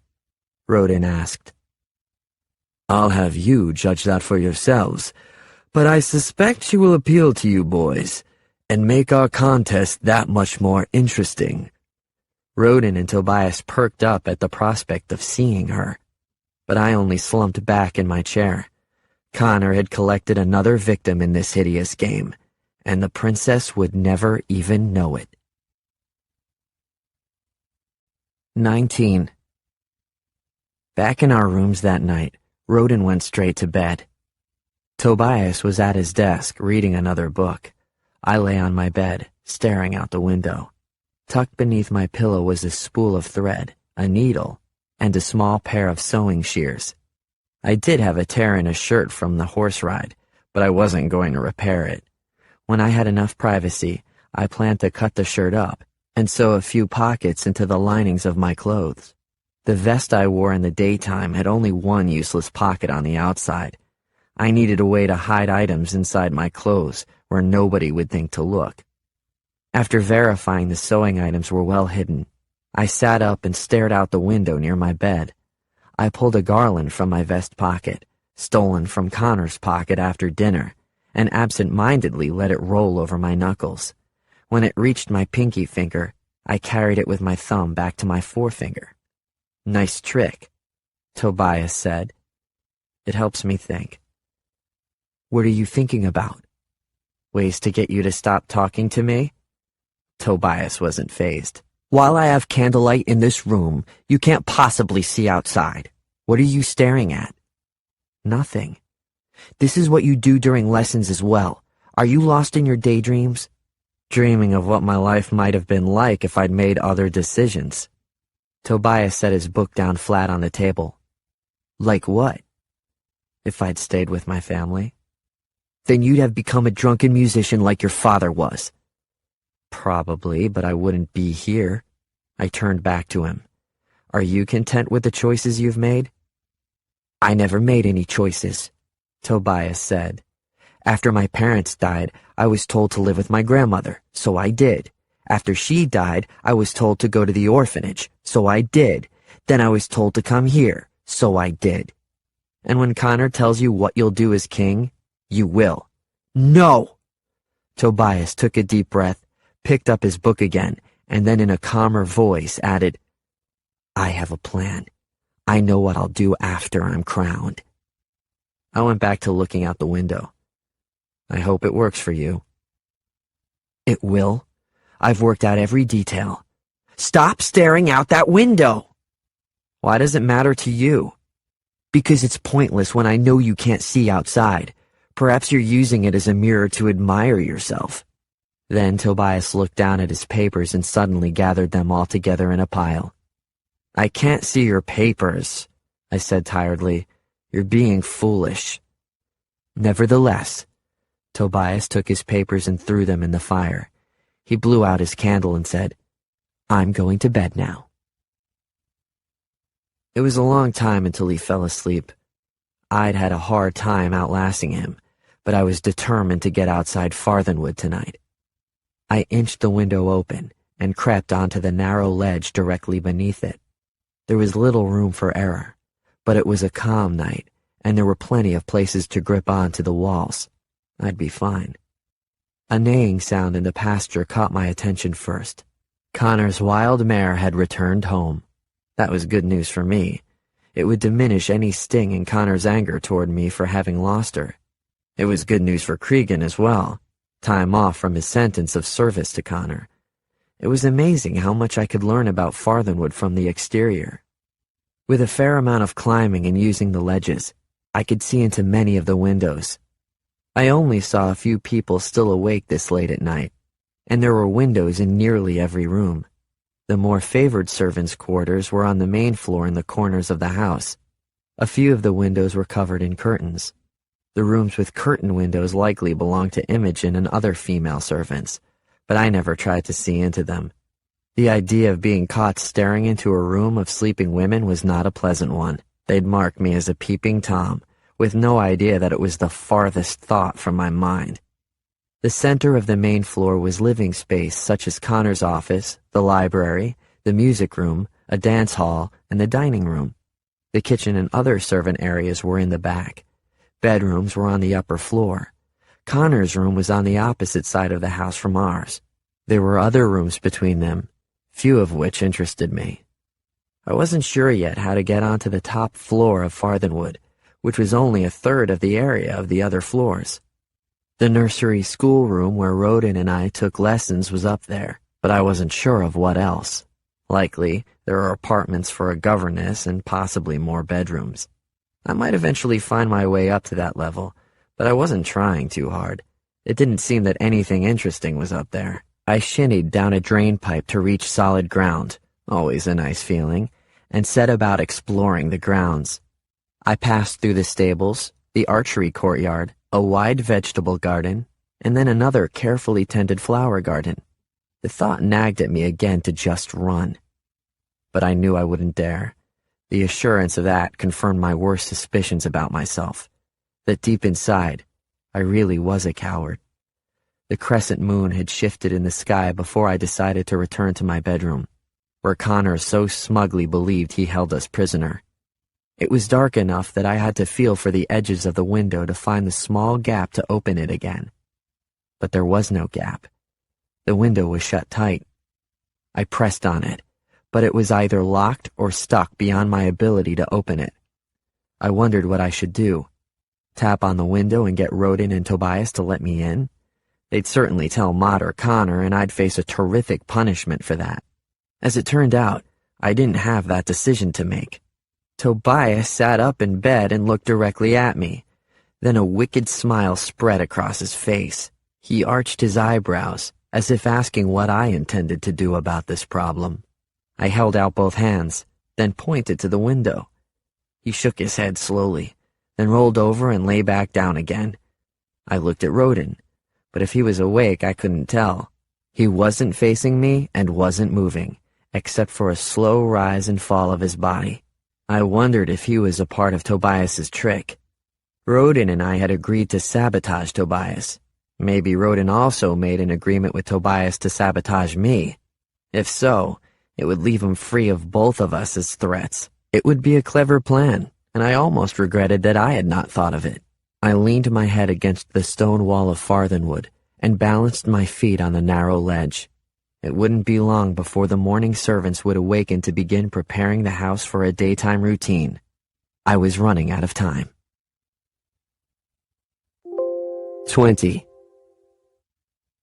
Rodin asked. "I'll have you judge that for yourselves, but I suspect she will appeal to you boys, and make our contest that much more interesting." Rodin and Tobias perked up at the prospect of seeing her, but I only slumped back in my chair. Connor had collected another victim in this hideous game, and the princess would never even know it. 19. Back in our rooms that night, Rodin went straight to bed. Tobias was at his desk reading another book. I lay on my bed, staring out the window. Tucked beneath my pillow was a spool of thread, a needle, and a small pair of sewing shears. I did have a tear in a shirt from the horse ride, but I wasn't going to repair it. When I had enough privacy, I planned to cut the shirt up and sew a few pockets into the linings of my clothes. The vest I wore in the daytime had only one useless pocket on the outside. I needed a way to hide items inside my clothes where nobody would think to look. After verifying the sewing items were well hidden, I sat up and stared out the window near my bed. I pulled a garland from my vest pocket, stolen from Connor's pocket after dinner, and absent-mindedly let it roll over my knuckles. When it reached my pinky finger, I carried it with my thumb back to my forefinger. "Nice trick," Tobias said. "It helps me think." "What are you thinking about?" "Ways to get you to stop talking to me?" Tobias wasn't fazed. "While I have candlelight in this room, you can't possibly see outside. What are you staring at?" "Nothing. This is what you do during lessons as well. Are you lost in your daydreams?" "Dreaming of what my life might have been like if I'd made other decisions." Tobias set his book down flat on the table. "Like what?" "If I'd stayed with my family." "Then you'd have become a drunken musician like your father was." "Probably, but I wouldn't be here." I turned back to him. "Are you content with the choices you've made?" "I never made any choices," Tobias said. "After my parents died, I was told to live with my grandmother, so I did. After she died, I was told to go to the orphanage, so I did. Then I was told to come here, so I did. And when Connor tells you what you'll do as king, you will." "No!" Tobias took a deep breath, picked up his book again, and then in a calmer voice added, "I have a plan. I know what I'll do after I'm crowned." I went back to looking out the window. "I hope it works for you." "It will. I've worked out every detail." "Stop staring out that window!" "Why does it matter to you?" "Because it's pointless when I know you can't see outside. Perhaps you're using it as a mirror to admire yourself." Then Tobias looked down at his papers and suddenly gathered them all together in a pile. "I can't see your papers," I said tiredly. "You're being foolish." "Nevertheless," Tobias took his papers and threw them in the fire. He blew out his candle and said, "I'm going to bed now." It was a long time until he fell asleep. I'd had a hard time outlasting him, but I was determined to get outside Farthenwood tonight. I inched the window open and crept onto the narrow ledge directly beneath it. There was little room for error, but it was a calm night, and there were plenty of places to grip onto the walls. I'd be fine. A neighing sound in the pasture caught my attention first. Connor's wild mare had returned home. That was good news for me. It would diminish any sting in Connor's anger toward me for having lost her. It was good news for Cregan as well. Time off from his sentence of service to Connor. It was amazing how much I could learn about Farthenwood from the exterior. With a fair amount of climbing and using the ledges, I could see into many of the windows. I only saw a few people still awake this late at night, and there were windows in nearly every room. The more favored servants' quarters were on the main floor in the corners of the house. A few of the windows were covered in curtains. The rooms with curtain windows likely belonged to Imogen and other female servants, but I never tried to see into them. The idea of being caught staring into a room of sleeping women was not a pleasant one. They'd mark me as a peeping Tom, with no idea that it was the farthest thought from my mind. The center of the main floor was living space such as Connor's office, the library, the music room, a dance hall, and the dining room. The kitchen and other servant areas were in the back. Bedrooms were on the upper floor. Connor's room was on the opposite side of the house from ours. There were other rooms between them, few of which interested me. I wasn't sure yet how to get onto the top floor of Farthenwood, which was only a third of the area of the other floors. The nursery schoolroom where Rodin and I took lessons was up there, but I wasn't sure of what else. Likely, there are apartments for a governess and possibly more bedrooms. I might eventually find my way up to that level, but I wasn't trying too hard. It didn't seem that anything interesting was up there. I shinnied down a drain pipe to reach solid ground, always a nice feeling, and set about exploring the grounds. I passed through the stables, the archery courtyard, a wide vegetable garden, and then another carefully tended flower garden. The thought nagged at me again to just run. But I knew I wouldn't dare. The assurance of that confirmed my worst suspicions about myself, that deep inside, I really was a coward. The crescent moon had shifted in the sky before I decided to return to my bedroom, where Connor so smugly believed he held us prisoner. It was dark enough that I had to feel for the edges of the window to find the small gap to open it again. But there was no gap. The window was shut tight. I pressed on it, but it was either locked or stuck beyond my ability to open it. I wondered what I should do. Tap on the window and get Rodin and Tobias to let me in? They'd certainly tell Mott or Connor, and I'd face a terrific punishment for that. As it turned out, I didn't have that decision to make. Tobias sat up in bed and looked directly at me. Then a wicked smile spread across his face. He arched his eyebrows, as if asking what I intended to do about this problem. I held out both hands, then pointed to the window. He shook his head slowly, then rolled over and lay back down again. I looked at Rodin, but if he was awake, I couldn't tell. He wasn't facing me and wasn't moving, except for a slow rise and fall of his body. I wondered if he was a part of Tobias's trick. Rodin and I had agreed to sabotage Tobias. Maybe Rodin also made an agreement with Tobias to sabotage me. If so, it would leave him free of both of us as threats. It would be a clever plan, and I almost regretted that I had not thought of it. I leaned my head against the stone wall of Farthenwood and balanced my feet on the narrow ledge. It wouldn't be long before the morning servants would awaken to begin preparing the house for a daytime routine. I was running out of time. 20.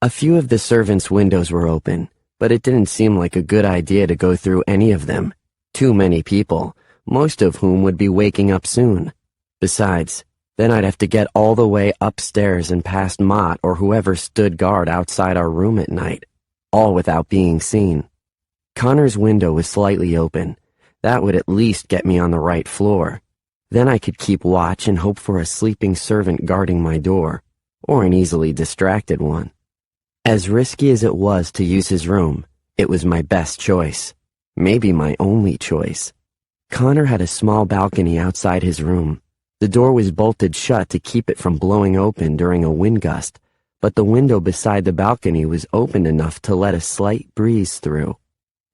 A few of the servants' windows were open, but it didn't seem like a good idea to go through any of them. Too many people, most of whom would be waking up soon. Besides, then I'd have to get all the way upstairs and past Mott or whoever stood guard outside our room at night, all without being seen. Connor's window was slightly open. That would at least get me on the right floor. Then I could keep watch and hope for a sleeping servant guarding my door, or an easily distracted one. As risky as it was to use his room, it was my best choice. Maybe my only choice. Connor had a small balcony outside his room. The door was bolted shut to keep it from blowing open during a wind gust, but the window beside the balcony was open enough to let a slight breeze through.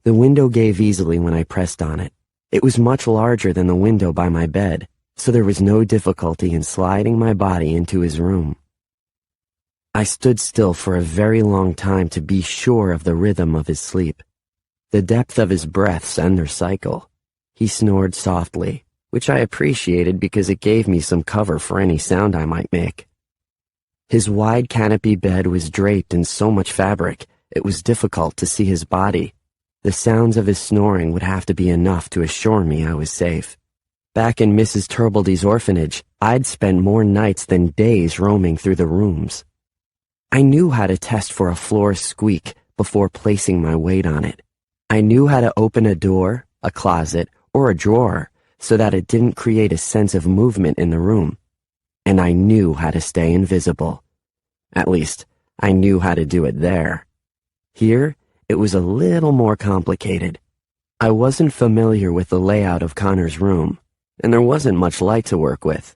The window gave easily when I pressed on it. It was much larger than the window by my bed, so there was no difficulty in sliding my body into his room. I stood still for a very long time to be sure of the rhythm of his sleep, the depth of his breaths and their cycle. He snored softly, which I appreciated because it gave me some cover for any sound I might make. His wide canopy bed was draped in so much fabric, it was difficult to see his body. The sounds of his snoring would have to be enough to assure me I was safe. Back in Mrs. Turbledy's orphanage, I'd spent more nights than days roaming through the rooms. I knew how to test for a floor squeak before placing my weight on it. I knew how to open a door, a closet, or a drawer so that it didn't create a sense of movement in the room. And I knew how to stay invisible. At least, I knew how to do it there. Here, it was a little more complicated. I wasn't familiar with the layout of Connor's room, and there wasn't much light to work with.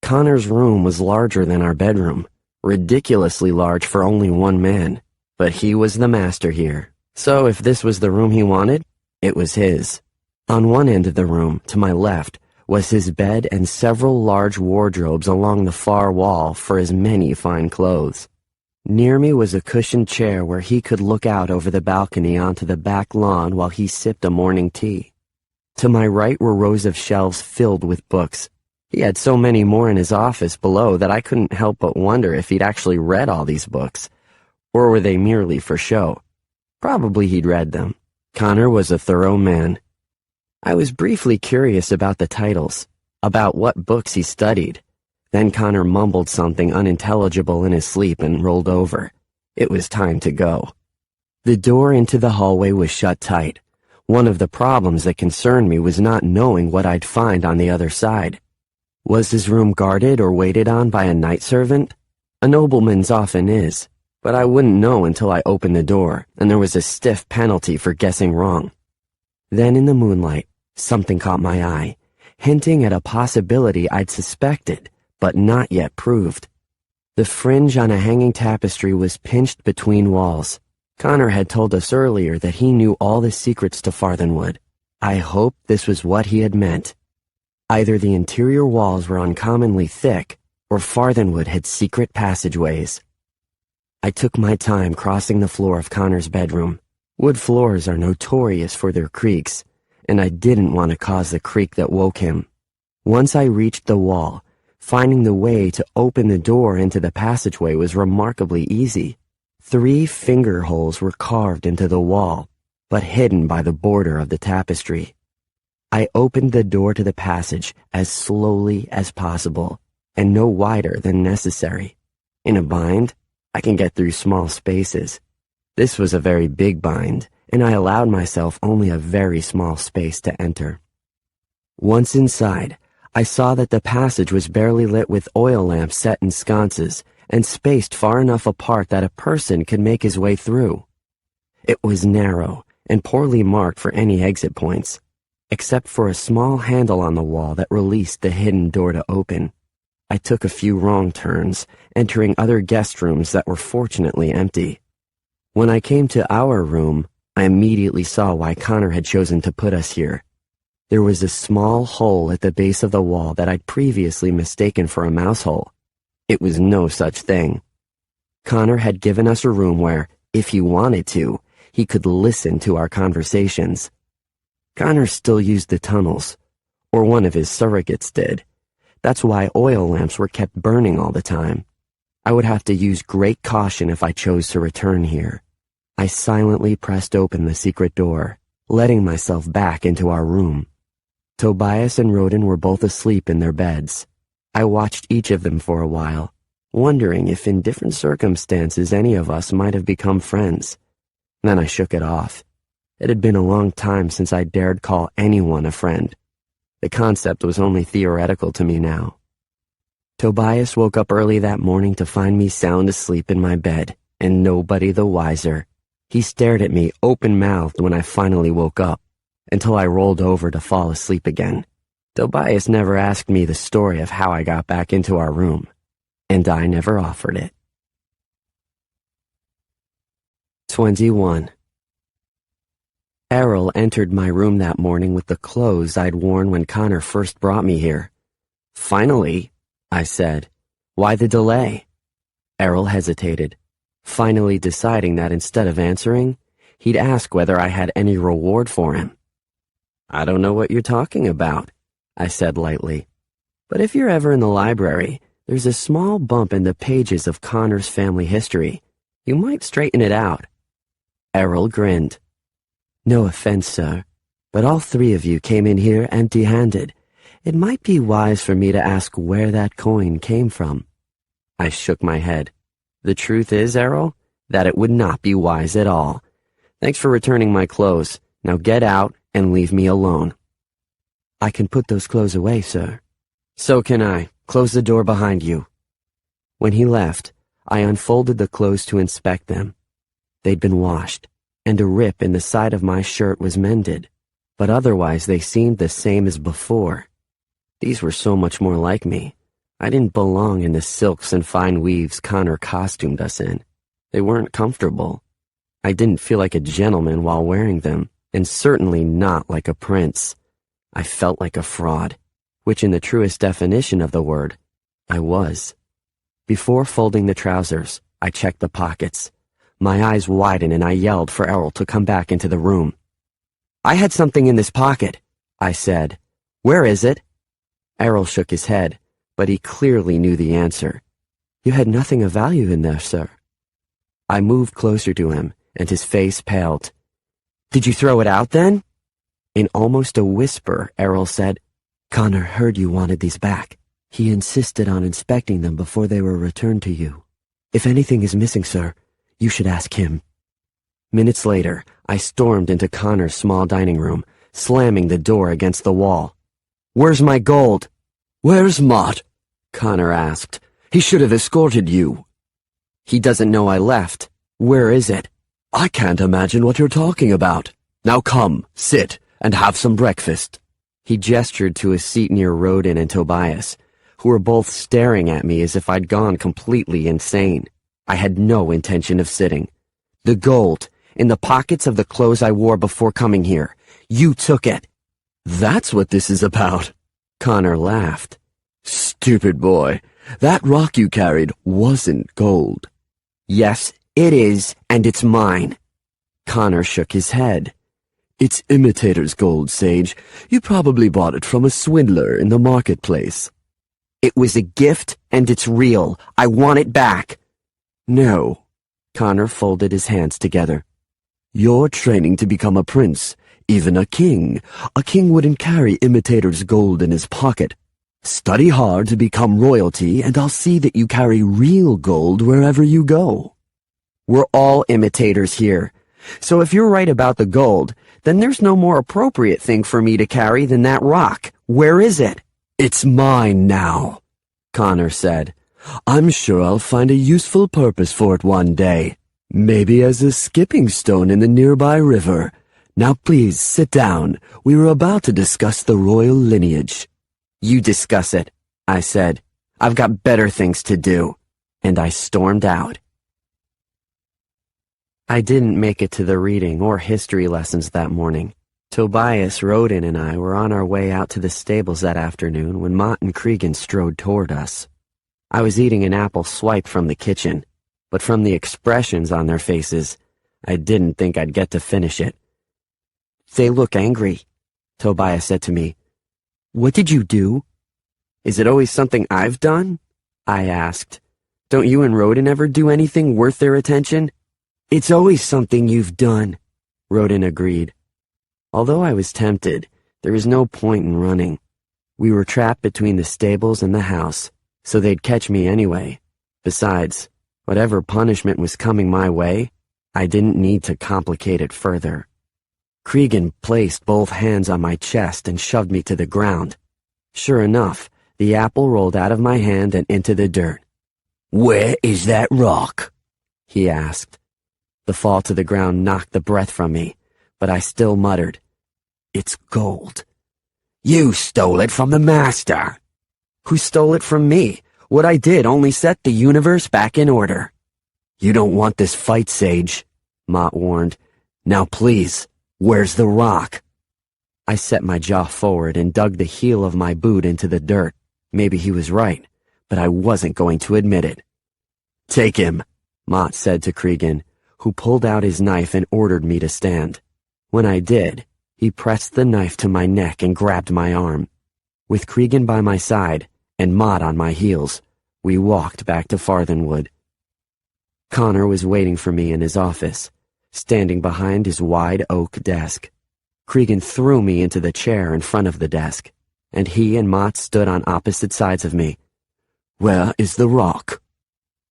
Connor's room was larger than our bedroom, ridiculously large for only one man, but he was the master here, so if this was the room he wanted, it was his. On one end of the room, to my left, was his bed and several large wardrobes along the far wall for his many fine clothes. Near me was a cushioned chair where he could look out over the balcony onto the back lawn while he sipped a morning tea. To my right were rows of shelves filled with books. He had so many more in his office below that I couldn't help but wonder if he'd actually read all these books, or were they merely for show? Probably he'd read them. Connor was a thorough man. I was briefly curious about the titles, about what books he studied. Then Connor mumbled something unintelligible in his sleep and rolled over. It was time to go. The door into the hallway was shut tight. One of the problems that concerned me was not knowing what I'd find on the other side. Was his room guarded or waited on by a night servant? A nobleman's often is, but I wouldn't know until I opened the door, and there was a stiff penalty for guessing wrong. Then in the moonlight, something caught my eye, hinting at a possibility I'd suspected, but not yet proved. The fringe on a hanging tapestry was pinched between walls. Connor had told us earlier that he knew all the secrets to Farthenwood. I hoped this was what he had meant. Either the interior walls were uncommonly thick, or Farthenwood had secret passageways. I took my time crossing the floor of Connor's bedroom. Wood floors are notorious for their creaks, and I didn't want to cause the creak that woke him. Once I reached the wall, finding the way to open the door into the passageway was remarkably easy. 3 finger holes were carved into the wall, but hidden by the border of the tapestry. I opened the door to the passage as slowly as possible, and no wider than necessary. In a bind, I can get through small spaces. This was a very big bind, and I allowed myself only a very small space to enter. Once inside, I saw that the passage was barely lit with oil lamps set in sconces and spaced far enough apart that a person could make his way through. It was narrow and poorly marked for any exit points, except for a small handle on the wall that released the hidden door to open. I took a few wrong turns, entering other guest rooms that were fortunately empty. When I came to our room, I immediately saw why Connor had chosen to put us here. There was a small hole at the base of the wall that I'd previously mistaken for a mouse hole. It was no such thing. Connor had given us a room where, if he wanted to, he could listen to our conversations. Connor still used the tunnels, or one of his surrogates did. That's why oil lamps were kept burning all the time. I would have to use great caution if I chose to return here. I silently pressed open the secret door, letting myself back into our room. Tobias and Roden were both asleep in their beds. I watched each of them for a while, wondering if in different circumstances any of us might have become friends. Then I shook it off. It had been a long time since I dared call anyone a friend. The concept was only theoretical to me now. Tobias woke up early that morning to find me sound asleep in my bed, and nobody the wiser. He stared at me open-mouthed when I finally woke up, until I rolled over to fall asleep again. Tobias never asked me the story of how I got back into our room, and I never offered it. 21. Errol entered my room that morning with the clothes I'd worn when Connor first brought me here. "Finally," I said. "Why the delay?" Errol hesitated, finally deciding that instead of answering, he'd ask whether I had any reward for him. "I don't know what you're talking about," I said lightly. "But if you're ever in the library, there's a small bump in the pages of Connor's family history. You might straighten it out." Errol grinned. "No offense, sir, but all 3 of you came in here empty-handed. It might be wise for me to ask where that coin came from." I shook my head. "The truth is, Errol, that it would not be wise at all. Thanks for returning my clothes. Now get out and leave me alone." "I can put those clothes away, sir." "So can I. Close the door behind you." When he left, I unfolded the clothes to inspect them. They'd been washed, and a rip in the side of my shirt was mended, but otherwise they seemed the same as before. These were so much more like me. I didn't belong in the silks and fine weaves Connor costumed us in. They weren't comfortable. I didn't feel like a gentleman while wearing them, and certainly not like a prince. I felt like a fraud, which in the truest definition of the word, I was. Before folding the trousers, I checked the pockets. My eyes widened and I yelled for Errol to come back into the room. "I had something in this pocket," I said. "Where is it?" Errol shook his head, but he clearly knew the answer. "You had nothing of value in there, sir." I moved closer to him, and his face paled. "Did you throw it out then?" In almost a whisper, Errol said, "Connor heard you wanted these back. He insisted on inspecting them before they were returned to you. If anything is missing, sir, you should ask him." Minutes later, I stormed into Connor's small dining room, slamming the door against the wall. "Where's my gold?" "Where's Mott?" Connor asked. "He should have escorted you." "He doesn't know I left. Where is it?" "I can't imagine what you're talking about. Now come, sit, and have some breakfast." He gestured to a seat near Roden and Tobias, who were both staring at me as if I'd gone completely insane. I had no intention of sitting. "The gold, in the pockets of the clothes I wore before coming here. You took it." "That's what this is about." Connor laughed. Stupid boy. That rock you carried wasn't gold. Yes, it is, and it's mine. Connor shook his head. It's imitator's gold, Sage. You probably bought it from a swindler in the marketplace. It was a gift, and it's real. I want it back. No. Connor folded his hands together. You're training to become a prince, even a king. A king wouldn't carry imitator's gold in his pocket. Study hard to become royalty, and I'll see that you carry real gold wherever you go. We're all imitators here. So if you're right about the gold, then there's no more appropriate thing for me to carry than that rock. Where is it? It's mine now, Connor said. I'm sure I'll find a useful purpose for it one day. Maybe as a skipping stone in the nearby river. Now please sit down. We were about to discuss the royal lineage. You discuss it, I said. I've got better things to do. And I stormed out. I didn't make it to the reading or history lessons that morning. Tobias, Rodin, and I were on our way out to the stables that afternoon when Mott and Cregan strode toward us. I was eating an apple swipe from the kitchen, but from the expressions on their faces, I didn't think I'd get to finish it. They look angry, Tobias said to me. What did you do? Is it always something I've done? I asked. Don't you and Rodin ever do anything worth their attention? It's always something you've done, Rodin agreed. Although I was tempted, there was no point in running. We were trapped between the stables and the house, so they'd catch me anyway. Besides, whatever punishment was coming my way, I didn't need to complicate it further. Cregan placed both hands on my chest and shoved me to the ground. Sure enough, the apple rolled out of my hand and into the dirt. Where is that rock? He asked. The fall to the ground knocked the breath from me, but I still muttered, It's gold. You stole it from the master. Who stole it from me? What I did only set the universe back in order. You don't want this fight, Sage, Mott warned. Now please, where's the rock? I set my jaw forward and dug the heel of my boot into the dirt. Maybe he was right, but I wasn't going to admit it. Take him, Mott said to Cregan, who pulled out his knife and ordered me to stand. When I did, he pressed the knife to my neck and grabbed my arm. With Cregan by my side and Mott on my heels, we walked back to Farthenwood. Connor was waiting for me in his office, standing behind his wide oak desk. Cregan threw me into the chair in front of the desk, and he and Mott stood on opposite sides of me. Where is the rock?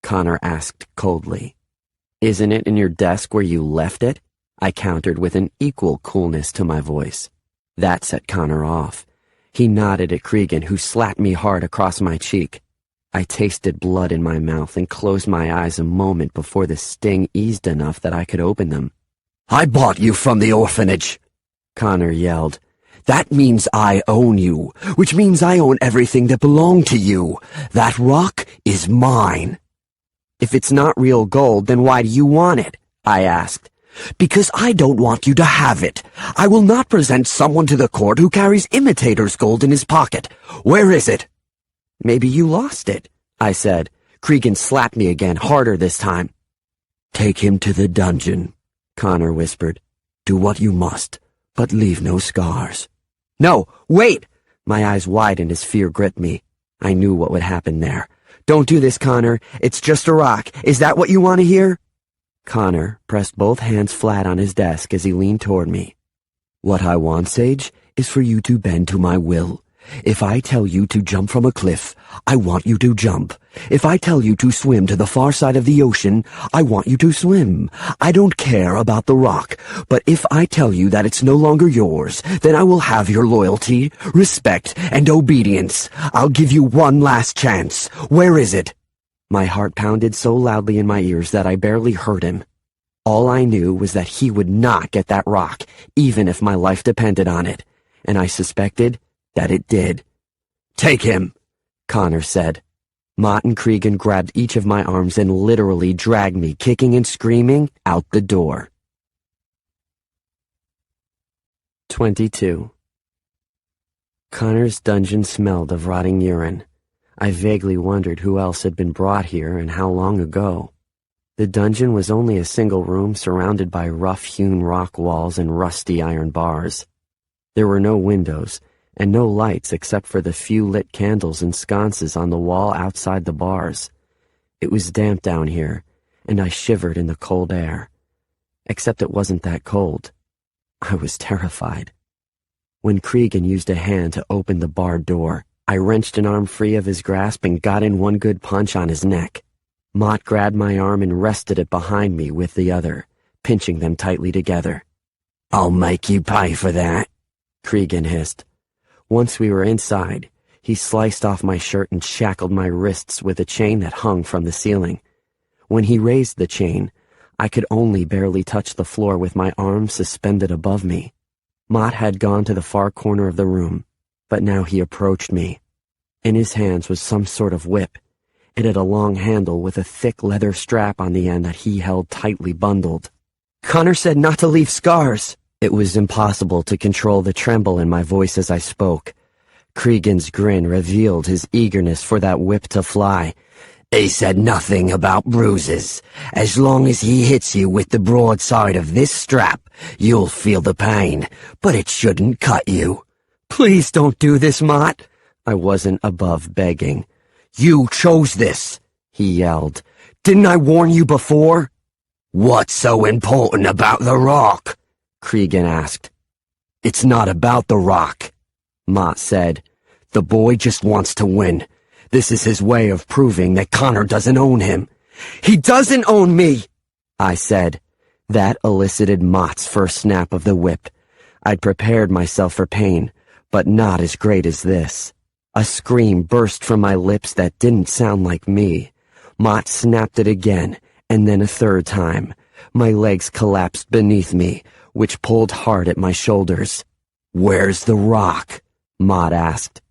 Connor asked coldly. Isn't it in your desk where you left it? I countered with an equal coolness to my voice. That set Connor off. He nodded at Cregan, who slapped me hard across my cheek. I tasted blood in my mouth and closed my eyes a moment before the sting eased enough that I could open them. I bought you from the orphanage, Connor yelled. That means I own you, which means I own everything that belonged to you. That rock is mine. If it's not real gold, then why do you want it? I asked. Because I don't want you to have it. I will not present someone to the court who carries imitator's gold in his pocket. Where is it? Maybe you lost it, I said. Cregan slapped me again, harder this time. Take him to the dungeon, Connor whispered. Do what you must, but leave no scars. No, wait! My eyes widened as fear gripped me. I knew what would happen there. Don't do this, Connor. It's just a rock. Is that what you want to hear? Connor pressed both hands flat on his desk as he leaned toward me. What I want, Sage, is for you to bend to my will. If I tell you to jump from a cliff, I want you to jump. If I tell you to swim to the far side of the ocean, I want you to swim. I don't care about the rock, but if I tell you that it's no longer yours, then I will have your loyalty, respect, and obedience. I'll give you one last chance. Where is it? My heart pounded so loudly in my ears that I barely heard him. All I knew was that he would not get that rock, even if my life depended on it, and I suspected that it did. Take him, Connor said. Mott and Cregan grabbed each of my arms and literally dragged me, kicking and screaming, out the door. 22. Connor's dungeon smelled of rotting urine. I vaguely wondered who else had been brought here and how long ago. The dungeon was only a single room surrounded by rough-hewn rock walls and rusty iron bars. There were no windows, and no lights except for the few lit candles and sconces on the wall outside the bars. It was damp down here, and I shivered in the cold air. Except it wasn't that cold. I was terrified. When Cregan used a hand to open the barred door, I wrenched an arm free of his grasp and got in one good punch on his neck. Mott grabbed my arm and rested it behind me with the other, pinching them tightly together. "I'll make you pay for that," Cregan hissed. Once we were inside, he sliced off my shirt and shackled my wrists with a chain that hung from the ceiling. When he raised the chain, I could only barely touch the floor with my arms suspended above me. Mott had gone to the far corner of the room, but now he approached me. In his hands was some sort of whip. It had a long handle with a thick leather strap on the end that he held tightly bundled. "Connor said not to leave scars." It was impossible to control the tremble in my voice as I spoke. Cregan's grin revealed his eagerness for that whip to fly. "He said nothing about bruises. As long as he hits you with the broadside of this strap, you'll feel the pain, but it shouldn't cut you." "Please don't do this, Mott." I wasn't above begging. "You chose this," he yelled. "Didn't I warn you before?" "What's so important about the rock?" Cregan asked. "It's not about the rock," Mott said. "The boy just wants to win. This is his way of proving that Connor doesn't own him." "He doesn't own me," I said. That elicited Mott's first snap of the whip. I'd prepared myself for pain, but not as great as this. A scream burst from my lips that didn't sound like me. Mott snapped it again, and then a third time. My legs collapsed beneath me, which pulled hard at my shoulders. "Where's the rock?" Mott asked.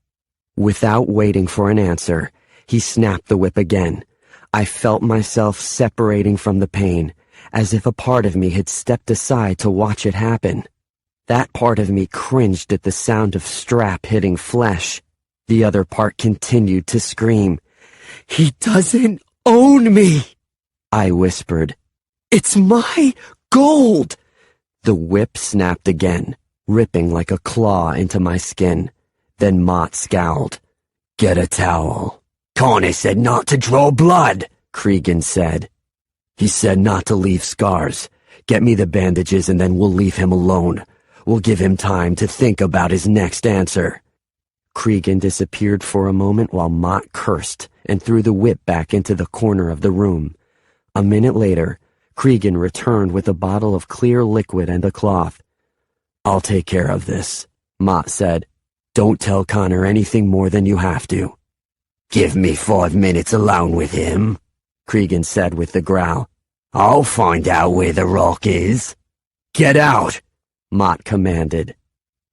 Without waiting for an answer, he snapped the whip again. I felt myself separating from the pain, as if a part of me had stepped aside to watch it happen. That part of me cringed at the sound of strap hitting flesh. The other part continued to scream. "He doesn't own me," I whispered. "It's my gold." The whip snapped again, ripping like a claw into my skin. Then Mott scowled. "Get a towel." "Connor said not to draw blood," Cregan said. "He said not to leave scars. Get me the bandages and then we'll leave him alone. We'll give him time to think about his next answer." Cregan disappeared for a moment while Mott cursed and threw the whip back into the corner of the room. A minute later, Cregan returned with a bottle of clear liquid and a cloth. "I'll take care of this," Mott said. "Don't tell Connor anything more than you have to." "Give me 5 minutes alone with him," Cregan said with a growl. "I'll find out where the rock is." "Get out," Mott commanded.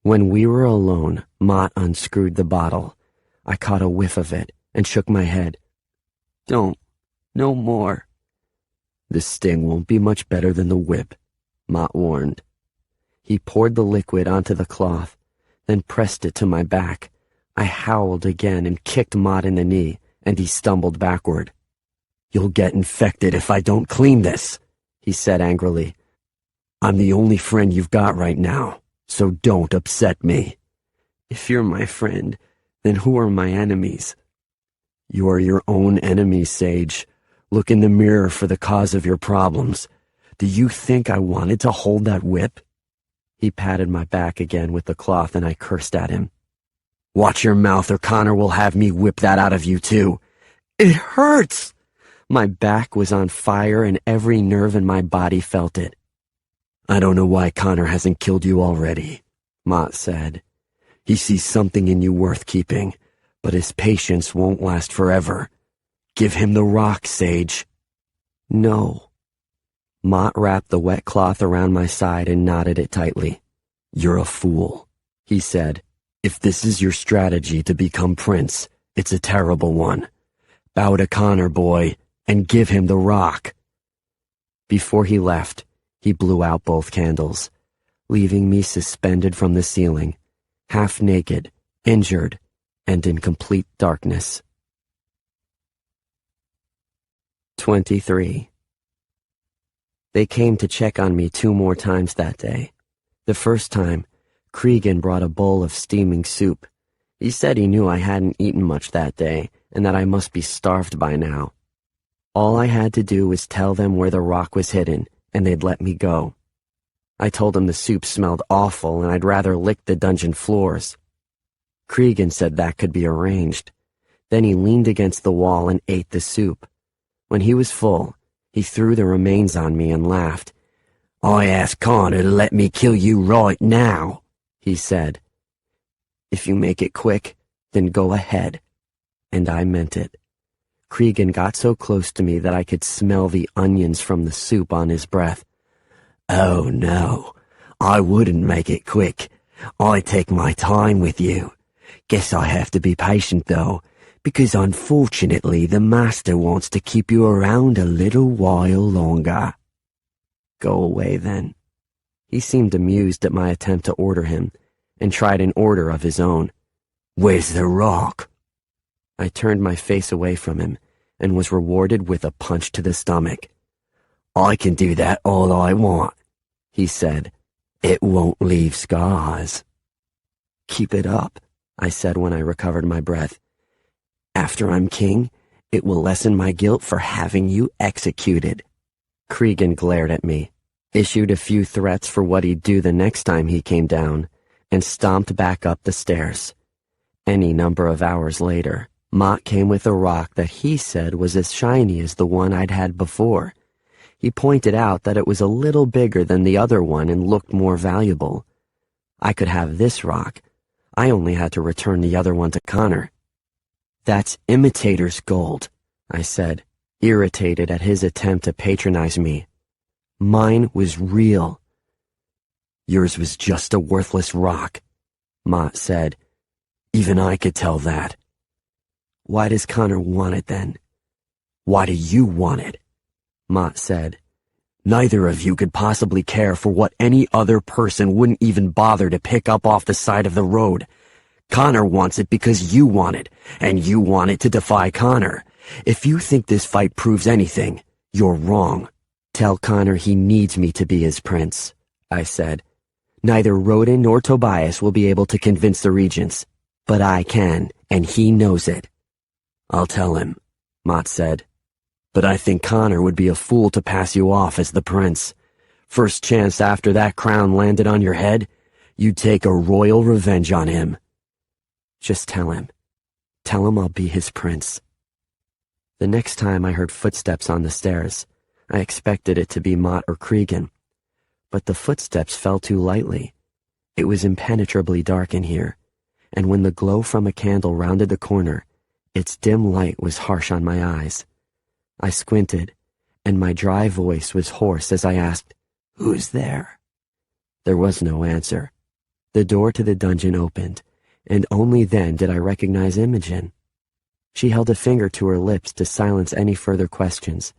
When we were alone, Mott unscrewed the bottle. I caught a whiff of it and shook my head. "Don't. No more." "The sting won't be much better than the whip," Mott warned. He poured the liquid onto the cloth, then pressed it to my back. I howled again and kicked Mott in the knee, and he stumbled backward. "You'll get infected if I don't clean this," he said angrily. "I'm the only friend you've got right now, so don't upset me." "If you're my friend, then who are my enemies?" "You are your own enemy, Sage. Look in the mirror for the cause of your problems. Do you think I wanted to hold that whip?" He patted my back again with the cloth and I cursed at him. "Watch your mouth or Connor will have me whip that out of you too." "It hurts!" My back was on fire and every nerve in my body felt it. "I don't know why Connor hasn't killed you already," Mott said. "He sees something in you worth keeping, but his patience won't last forever. Give him the rock, Sage." "No." Mott wrapped the wet cloth around my side and knotted it tightly. "You're a fool," he said. "If this is your strategy to become prince, it's a terrible one. Bow to Connor, boy, and give him the rock." Before he left, he blew out both candles, leaving me suspended from the ceiling, half naked injured, and in complete darkness. 23. They came to check on me 2 more times that day. The first time, Cregan brought a bowl of steaming soup. He said he knew I hadn't eaten much that day, and that I must be starved by now. All I had to do was tell them where the rock was hidden, and they'd let me go. I told him the soup smelled awful and I'd rather lick the dungeon floors. Cregan said that could be arranged. Then he leaned against the wall and ate the soup. When he was full, he threw the remains on me and laughed. "I asked Connor to let me kill you right now," he said. "If you make it quick, then go ahead." And I meant it. Cregan got so close to me that I could smell the onions from the soup on his breath. "Oh no, I wouldn't make it quick. I take my time with you. Guess I have to be patient though, because unfortunately the master wants to keep you around a little while longer." "Go away then." He seemed amused at my attempt to order him, and tried an order of his own. "Where's the rock?" I turned my face away from him, and was rewarded with a punch to the stomach. "I can do that all I want," he said. "It won't leave scars." "Keep it up," I said when I recovered my breath. "After I'm king, it will lessen my guilt for having you executed." Cregan glared at me, issued a few threats for what he'd do the next time he came down, and stomped back up the stairs. Any number of hours later, Mott came with a rock that he said was as shiny as the one I'd had before. He pointed out that it was a little bigger than the other one and looked more valuable. I could have this rock. I only had to return the other one to Connor. "That's imitator's gold," I said, irritated at his attempt to patronize me. "Mine was real." "Yours was just a worthless rock," Mott said. "Even I could tell that." "Why does Connor want it then?" "Why do you want it?" Mott said. "Neither of you could possibly care for what any other person wouldn't even bother to pick up off the side of the road. Connor wants it because you want it, and you want it to defy Connor. If you think this fight proves anything, you're wrong." "Tell Connor he needs me to be his prince," I said. "Neither Rodin nor Tobias will be able to convince the regents, but I can, and he knows it." "I'll tell him," Mott said. "But I think Connor would be a fool to pass you off as the prince. First chance after that crown landed on your head, you'd take a royal revenge on him." "Just tell him. Tell him I'll be his prince." The next time I heard footsteps on the stairs, I expected it to be Mott or Cregan. But the footsteps fell too lightly. It was impenetrably dark in here, and when the glow from a candle rounded the corner, its dim light was harsh on my eyes. I squinted, and my dry voice was hoarse as I asked, "Who's there?" There was no answer. The door to the dungeon opened, and only then did I recognize Imogen. She held a finger to her lips to silence any further questions,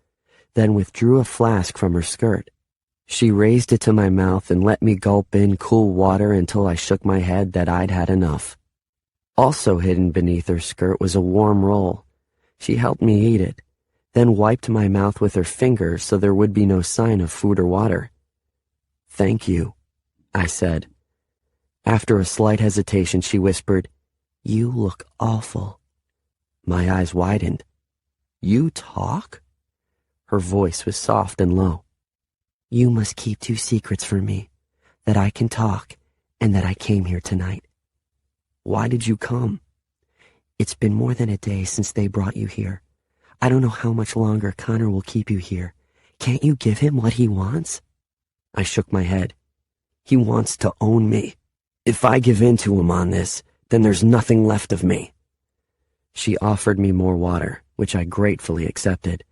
then withdrew a flask from her skirt. She raised it to my mouth and let me gulp in cool water until I shook my head that I'd had enough. Also hidden beneath her skirt was a warm roll. She helped me eat it, then wiped my mouth with her fingers so there would be no sign of food or water. "Thank you," I said. After a slight hesitation, she whispered, "You look awful." My eyes widened. "You talk?" Her voice was soft and low. "You must keep 2 secrets from me, that I can talk and that I came here tonight." "Why did you come?" "It's been more than a day since they brought you here. I don't know how much longer Connor will keep you here. Can't you give him what he wants?" I shook my head. "He wants to own me. If I give in to him on this, then there's nothing left of me." She offered me more water, which I gratefully accepted.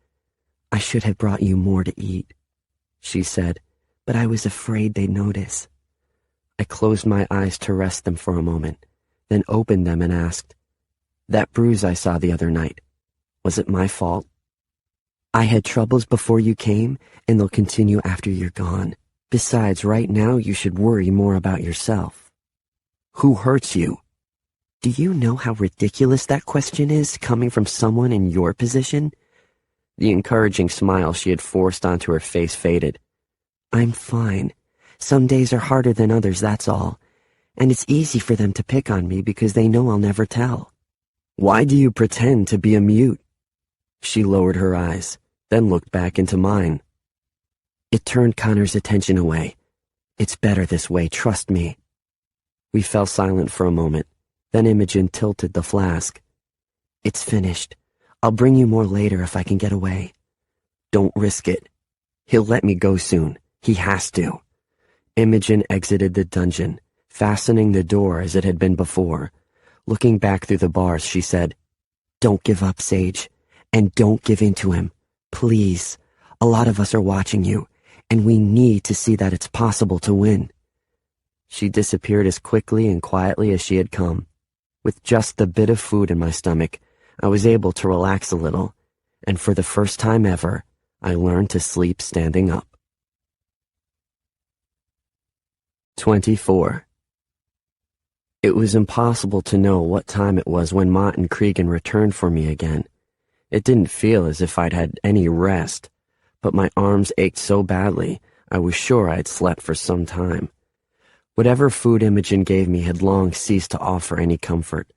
"I should have brought you more to eat," she said, "but I was afraid they'd notice." I closed my eyes to rest them for a moment, then opened them and asked, "That bruise I saw the other night, was it my fault?" "I had troubles before you came, and they'll continue after you're gone. Besides, right now you should worry more about yourself." "Who hurts you?" Do you know how ridiculous that question is, coming from someone in your position? The encouraging smile she had forced onto her face faded. I'm fine. Some days are harder than others, that's all. And it's easy for them to pick on me because they know I'll never tell. Why do you pretend to be a mute? She lowered her eyes, then looked back into mine. It turned Connor's attention away. It's better this way, trust me. We fell silent for a moment. Then Imogen tilted the flask. It's finished. I'll bring you more later if I can get away. Don't risk it. He'll let me go soon. He has to. Imogen exited the dungeon, fastening the door as it had been before. Looking back through the bars, she said, Don't give up, Sage. And don't give in to him. Please. A lot of us are watching you, and we need to see that it's possible to win. She disappeared as quickly and quietly as she had come. With just the bit of food in my stomach, I was able to relax a little, and for the first time ever, I learned to sleep standing up. 24. It was impossible to know what time it was when Mott and Cregan returned for me again. It didn't feel as if I'd had any rest, but my arms ached so badly, I was sure I'd slept for some time. Whatever food Imogen gave me had long ceased to offer any comfort.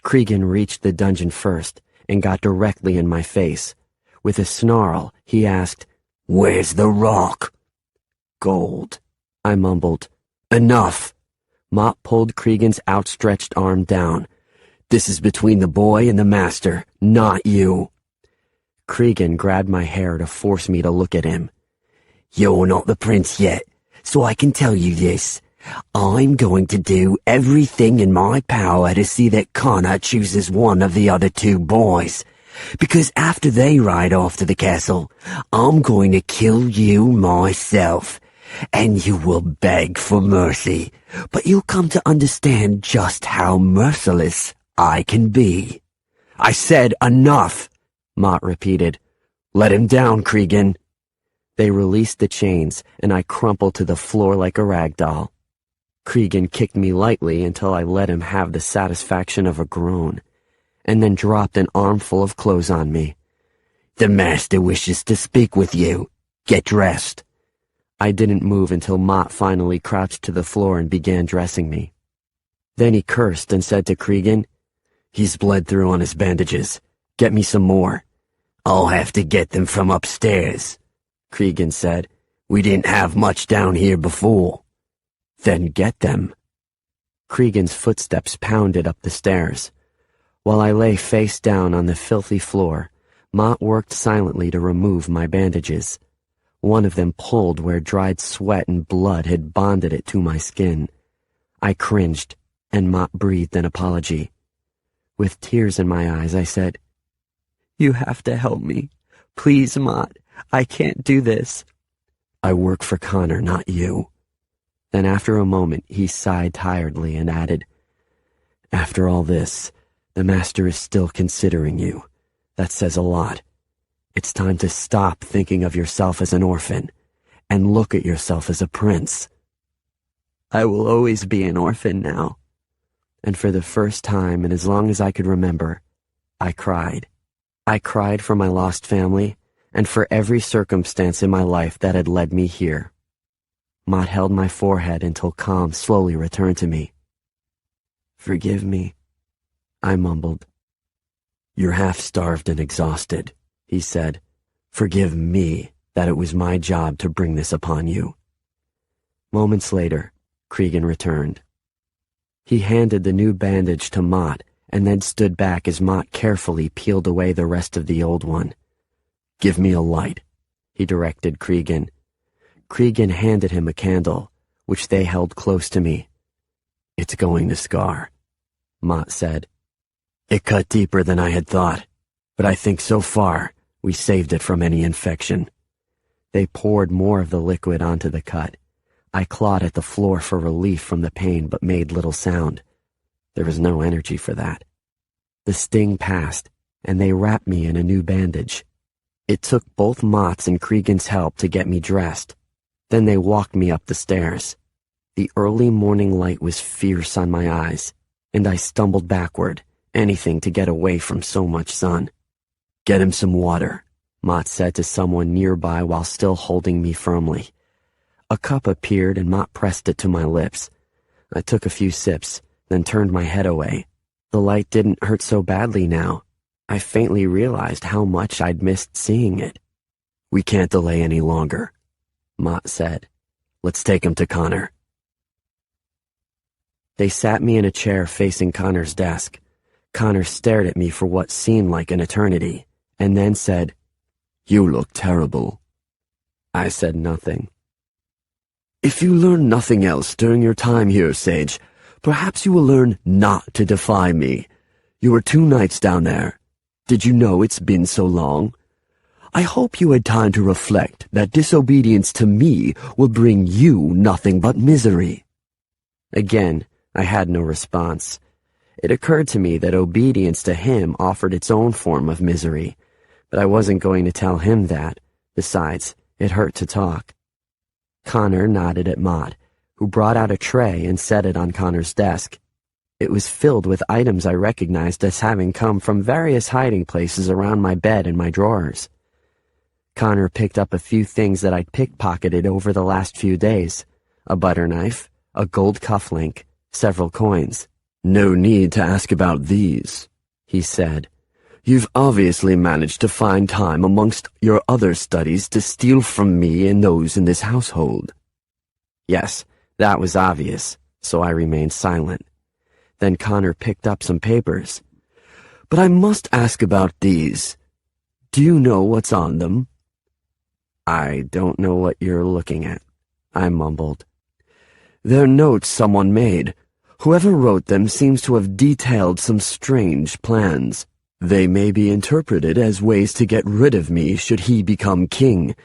Cregan reached the dungeon first and got directly in my face. With a snarl, he asked, Where's the rock? Gold, I mumbled. Enough! Mott pulled Cregan's outstretched arm down. This is between the boy and the master, not you. Cregan grabbed my hair to force me to look at him. You're not the prince yet, so I can tell you this. I'm going to do everything in my power to see that Connor chooses one of the other two boys. Because after they ride off to the castle, I'm going to kill you myself. And you will beg for mercy, but you'll come to understand just how merciless I can be. I said enough, Mott repeated. Let him down, Cregan. They released the chains, and I crumpled to the floor like a rag doll. Cregan kicked me lightly until I let him have the satisfaction of a groan, and then dropped an armful of clothes on me. The master wishes to speak with you. Get dressed. I didn't move until Mott finally crouched to the floor and began dressing me. Then he cursed and said to Cregan, He's bled through on his bandages. Get me some more. I'll have to get them from upstairs, Cregan said. We didn't have much down here before. Then get them. Cregan's footsteps pounded up the stairs. While I lay face down on the filthy floor, Mott worked silently to remove my bandages. One of them pulled where dried sweat and blood had bonded it to my skin. I cringed, and Mott breathed an apology. With tears in my eyes, I said, You have to help me. Please, Mott, I can't do this. I work for Connor, not you. Then after a moment, he sighed tiredly and added, After all this, the master is still considering you. That says a lot. It's time to stop thinking of yourself as an orphan and look at yourself as a prince. I will always be an orphan now. And for the first time and as long as I could remember, I cried. I cried for my lost family and for every circumstance in my life that had led me here. Mott held my forehead until calm slowly returned to me. Forgive me, I mumbled. You're half-starved and exhausted, he said. Forgive me that it was my job to bring this upon you. Moments later, Cregan returned. He handed the new bandage to Mott and then stood back as Mott carefully peeled away the rest of the old one. Give me a light, he directed Cregan. Cregan handed him a candle, which they held close to me. It's going to scar, Mott said. It cut deeper than I had thought, but I think so far we saved it from any infection. They poured more of the liquid onto the cut. I clawed at the floor for relief from the pain but made little sound. There was no energy for that. The sting passed, and they wrapped me in a new bandage. It took both Mott's and Cregan's help to get me dressed. Then they walked me up the stairs. The early morning light was fierce on my eyes, and I stumbled backward, anything to get away from so much sun. Get him some water, Mott said to someone nearby while still holding me firmly. A cup appeared and Mott pressed it to my lips. I took a few sips, then turned my head away. The light didn't hurt so badly now. I faintly realized how much I'd missed seeing it. We can't delay any longer, Mott said. Let's take him to Connor. They sat me in a chair facing Connor's desk. Connor stared at me for what seemed like an eternity, and then said, "You look terrible." I said nothing. "If you learn nothing else during your time here, Sage, perhaps you will learn not to defy me. You were 2 nights down there. Did you know it's been so long? I hope you had time to reflect that disobedience to me will bring you nothing but misery." Again, I had no response. It occurred to me that obedience to him offered its own form of misery, but I wasn't going to tell him that. Besides, it hurt to talk. Connor nodded at Mott, who brought out a tray and set it on Connor's desk. It was filled with items I recognized as having come from various hiding places around my bed and my drawers. Connor picked up a few things that I'd pickpocketed over the last few days: a butter knife, a gold cufflink, several coins. "No need to ask about these," he said. "You've obviously managed to find time amongst your other studies to steal from me and those in this household." Yes, that was obvious, so I remained silent. Then Connor picked up some papers. "But I must ask about these. Do you know what's on them?" "I don't know what you're looking at," I mumbled. "They're notes someone made. Whoever wrote them seems to have detailed some strange plans. They may be interpreted as ways to get rid of me should he become king.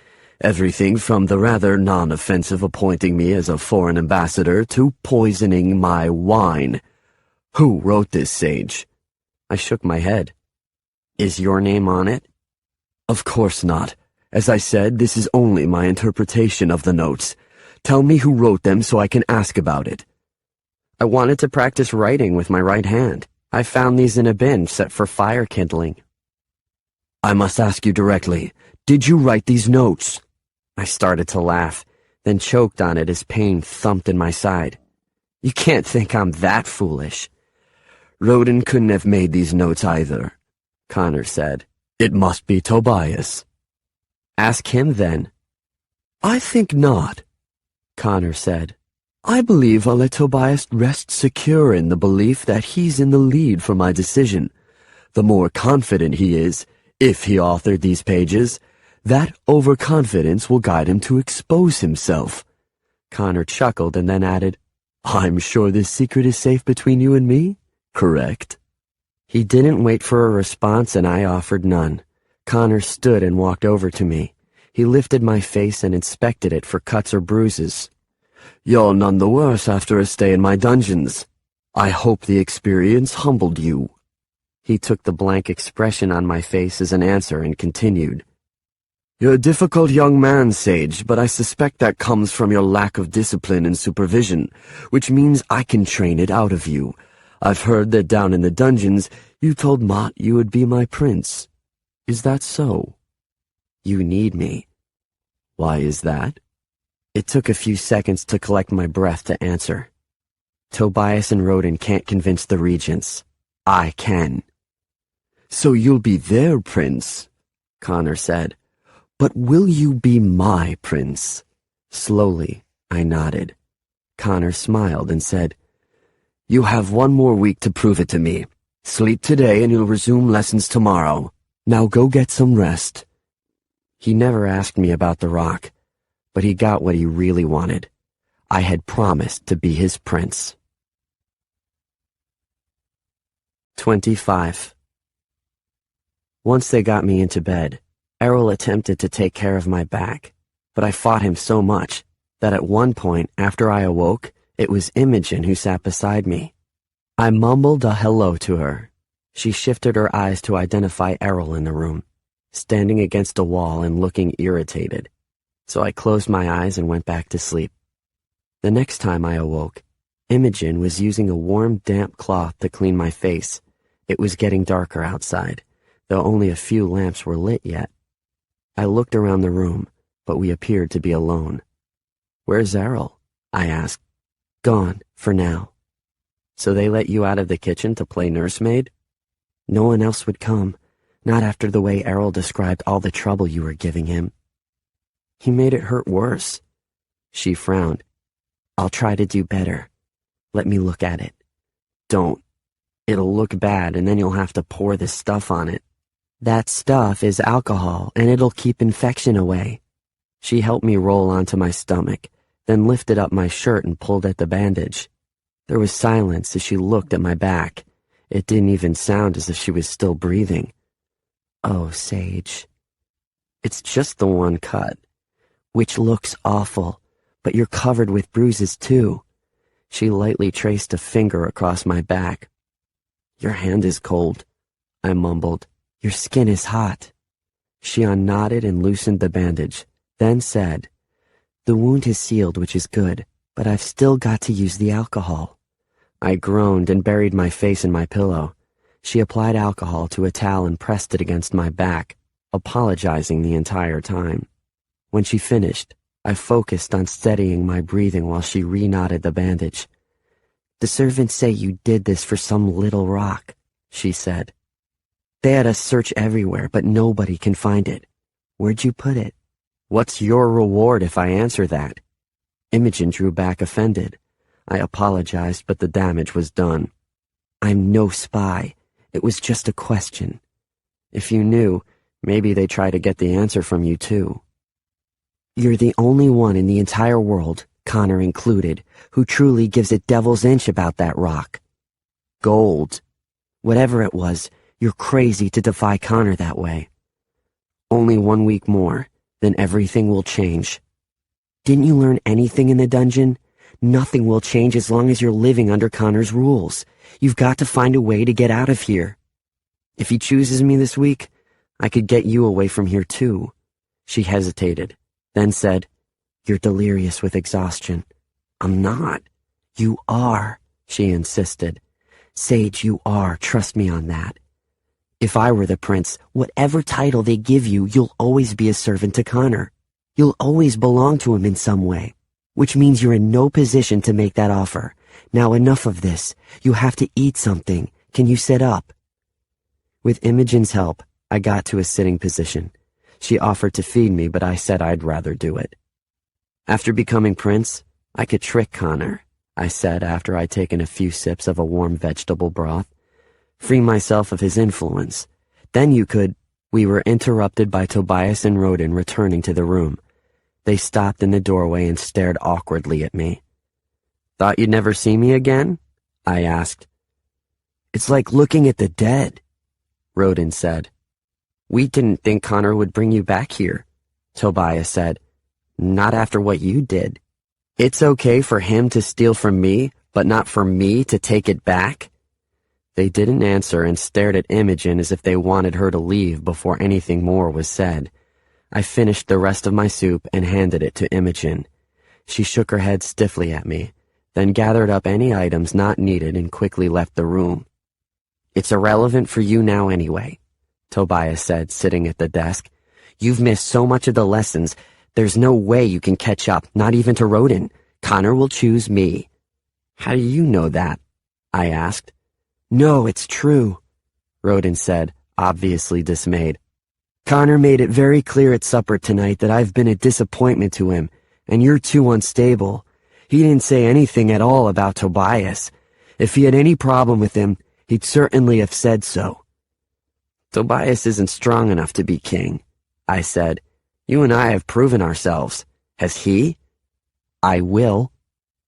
Everything from the rather non-offensive appointing me as a foreign ambassador to poisoning my wine. Who wrote this, Sage?" I shook my head. "Is your name on it?" "Of course not. As I said, this is only my interpretation of the notes. Tell me who wrote them so I can ask about it." "I wanted to practice writing with my right hand. I found these in a bin set for fire kindling." "I must ask you directly. Did you write these notes?" I started to laugh, then choked on it as pain thumped in my side. "You can't think I'm that foolish." "Roden couldn't have made these notes either," Connor said. "It must be Tobias." "Ask him then." "I think not," Connor said. "I believe I'll let Tobias rest secure in the belief that he's in the lead for my decision. The more confident he is, if he authored these pages, that overconfidence will guide him to expose himself." Connor chuckled and then added, "I'm sure this secret is safe between you and me, correct?" He didn't wait for a response and I offered none. Connor stood and walked over to me. He lifted my face and inspected it for cuts or bruises. "You're none the worse after a stay in my dungeons. I hope the experience humbled you." He took the blank expression on my face as an answer and continued. "You're a difficult young man, Sage, but I suspect that comes from your lack of discipline and supervision, which means I can train it out of you. I've heard that down in the dungeons you told Mott you would be my prince. Is that so?" "You need me." "Why is that?" It took a few seconds to collect my breath to answer. "Tobias and Roden can't convince the regents. I can." "So you'll be their prince," Connor said. "But will you be my prince?" Slowly, I nodded. Connor smiled and said, "You have 1 more week to prove it to me. Sleep today and you'll resume lessons tomorrow. Now go get some rest." He never asked me about the rock, but he got what he really wanted. I had promised to be his prince. 25. Once they got me into bed, Errol attempted to take care of my back, but I fought him so much that at one point after I awoke, it was Imogen who sat beside me. I mumbled a hello to her. She shifted her eyes to identify Errol in the room, standing against a wall and looking irritated. So I closed my eyes and went back to sleep. The next time I awoke, Imogen was using a warm, damp cloth to clean my face. It was getting darker outside, though only a few lamps were lit yet. I looked around the room, but we appeared to be alone. "Where's Errol?" I asked. "Gone, for now." "So they let you out of the kitchen to play nursemaid?" "No one else would come, not after the way Errol described all the trouble you were giving him." "He made it hurt worse." She frowned. "I'll try to do better. Let me look at it." "Don't. It'll look bad, and then you'll have to pour this stuff on it." "That stuff is alcohol, and it'll keep infection away." She helped me roll onto my stomach, then lifted up my shirt and pulled at the bandage. There was silence as she looked at my back. It didn't even sound as if she was still breathing. "Oh, Sage. It's just the one cut, which looks awful, but you're covered with bruises too." She lightly traced a finger across my back. "Your hand is cold," I mumbled. "Your skin is hot." She unknotted and loosened the bandage, then said, "The wound has sealed, which is good, but I've still got to use the alcohol." I groaned and buried my face in my pillow. She applied alcohol to a towel and pressed it against my back, apologizing the entire time. When she finished, I focused on steadying my breathing while she re-knotted the bandage. "The servants say you did this for some little rock," she said. "They had us search everywhere, but nobody can find it. Where'd you put it?" "What's your reward if I answer that?" Imogen drew back offended. I apologized, but the damage was done. "I'm no spy. It was just a question. If you knew, maybe they'd try to get the answer from you too." "You're the only one in the entire world, Connor included, who truly gives a devil's inch about that rock. Gold. Whatever it was, you're crazy to defy Connor that way." "Only 1 week more, then everything will change." "Didn't you learn anything in the dungeon? Nothing will change as long as you're living under Connor's rules. You've got to find a way to get out of here. If he chooses me this week, I could get you away from here too." She hesitated, then said, "You're delirious with exhaustion." "I'm not." "You are," she insisted. "Sage, you are. Trust me on that. If I were the prince, whatever title they give you, you'll always be a servant to Connor. You'll always belong to him in some way, which means you're in no position to make that offer. Now enough of this. You have to eat something. Can you sit up?" With Imogen's help, I got to a sitting position. She offered to feed me, but I said I'd rather do it. "After becoming prince, I could trick Connor," I said after I'd taken a few sips of a warm vegetable broth. "Free myself of his influence. Then you could—" We were interrupted by Tobias and Roden returning to the room. They stopped in the doorway and stared awkwardly at me. "Thought you'd never see me again?" I asked. "It's like looking at the dead," Roden said. "We didn't think Connor would bring you back here," Tobias said. "Not after what you did. It's okay for him to steal from me, but not for me to take it back?" They didn't answer and stared at Imogen as if they wanted her to leave before anything more was said. I finished the rest of my soup and handed it to Imogen. She shook her head stiffly at me, then gathered up any items not needed and quickly left the room. "It's irrelevant for you now anyway," Tobias said, sitting at the desk. "You've missed so much of the lessons, there's no way you can catch up, not even to Roden. Connor will choose me." "How do you know that?" I asked. "No, it's true," Roden said, obviously dismayed. "Connor made it very clear at supper tonight that I've been a disappointment to him, and you're too unstable. He didn't say anything at all about Tobias. If he had any problem with him, he'd certainly have said so." "Tobias isn't strong enough to be king," I said. "You and I have proven ourselves. Has he?" "I will."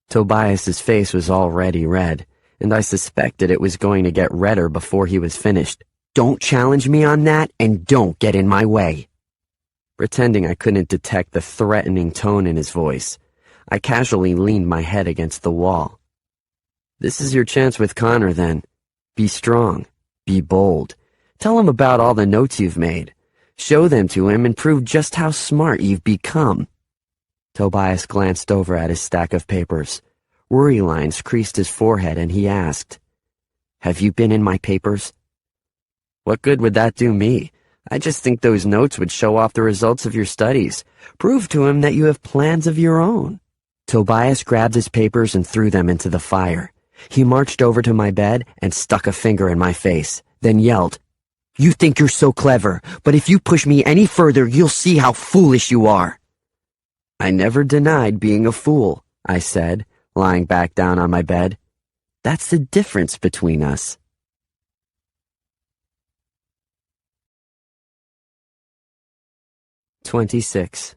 Tobias's face was already red, and I suspected it was going to get redder before he was finished. "Don't challenge me on that, and don't get in my way." Pretending I couldn't detect the threatening tone in his voice, I casually leaned my head against the wall. "This is your chance with Connor, then. Be strong. Be bold. Tell him about all the notes you've made. Show them to him and prove just how smart you've become." Tobias glanced over at his stack of papers. Worry lines creased his forehead, and he asked, "Have you been in my papers?" "What good would that do me? I just think those notes would show off the results of your studies. Prove to him that you have plans of your own." Tobias grabbed his papers and threw them into the fire. He marched over to my bed and stuck a finger in my face, then yelled, "You think you're so clever, but if you push me any further, you'll see how foolish you are." "I never denied being a fool," I said, lying back down on my bed. "That's the difference between us." "26.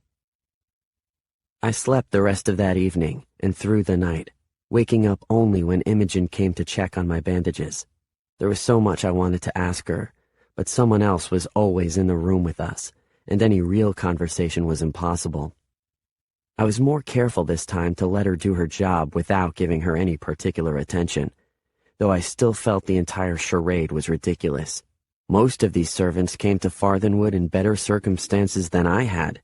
I slept the rest of that evening and through the night, waking up only when Imogen came to check on my bandages. There was so much I wanted to ask her, but someone else was always in the room with us, and any real conversation was impossible. I was more careful this time to let her do her job without giving her any particular attention, though I still felt the entire charade was ridiculous. Most of these servants came to Farthenwood in better circumstances than I had,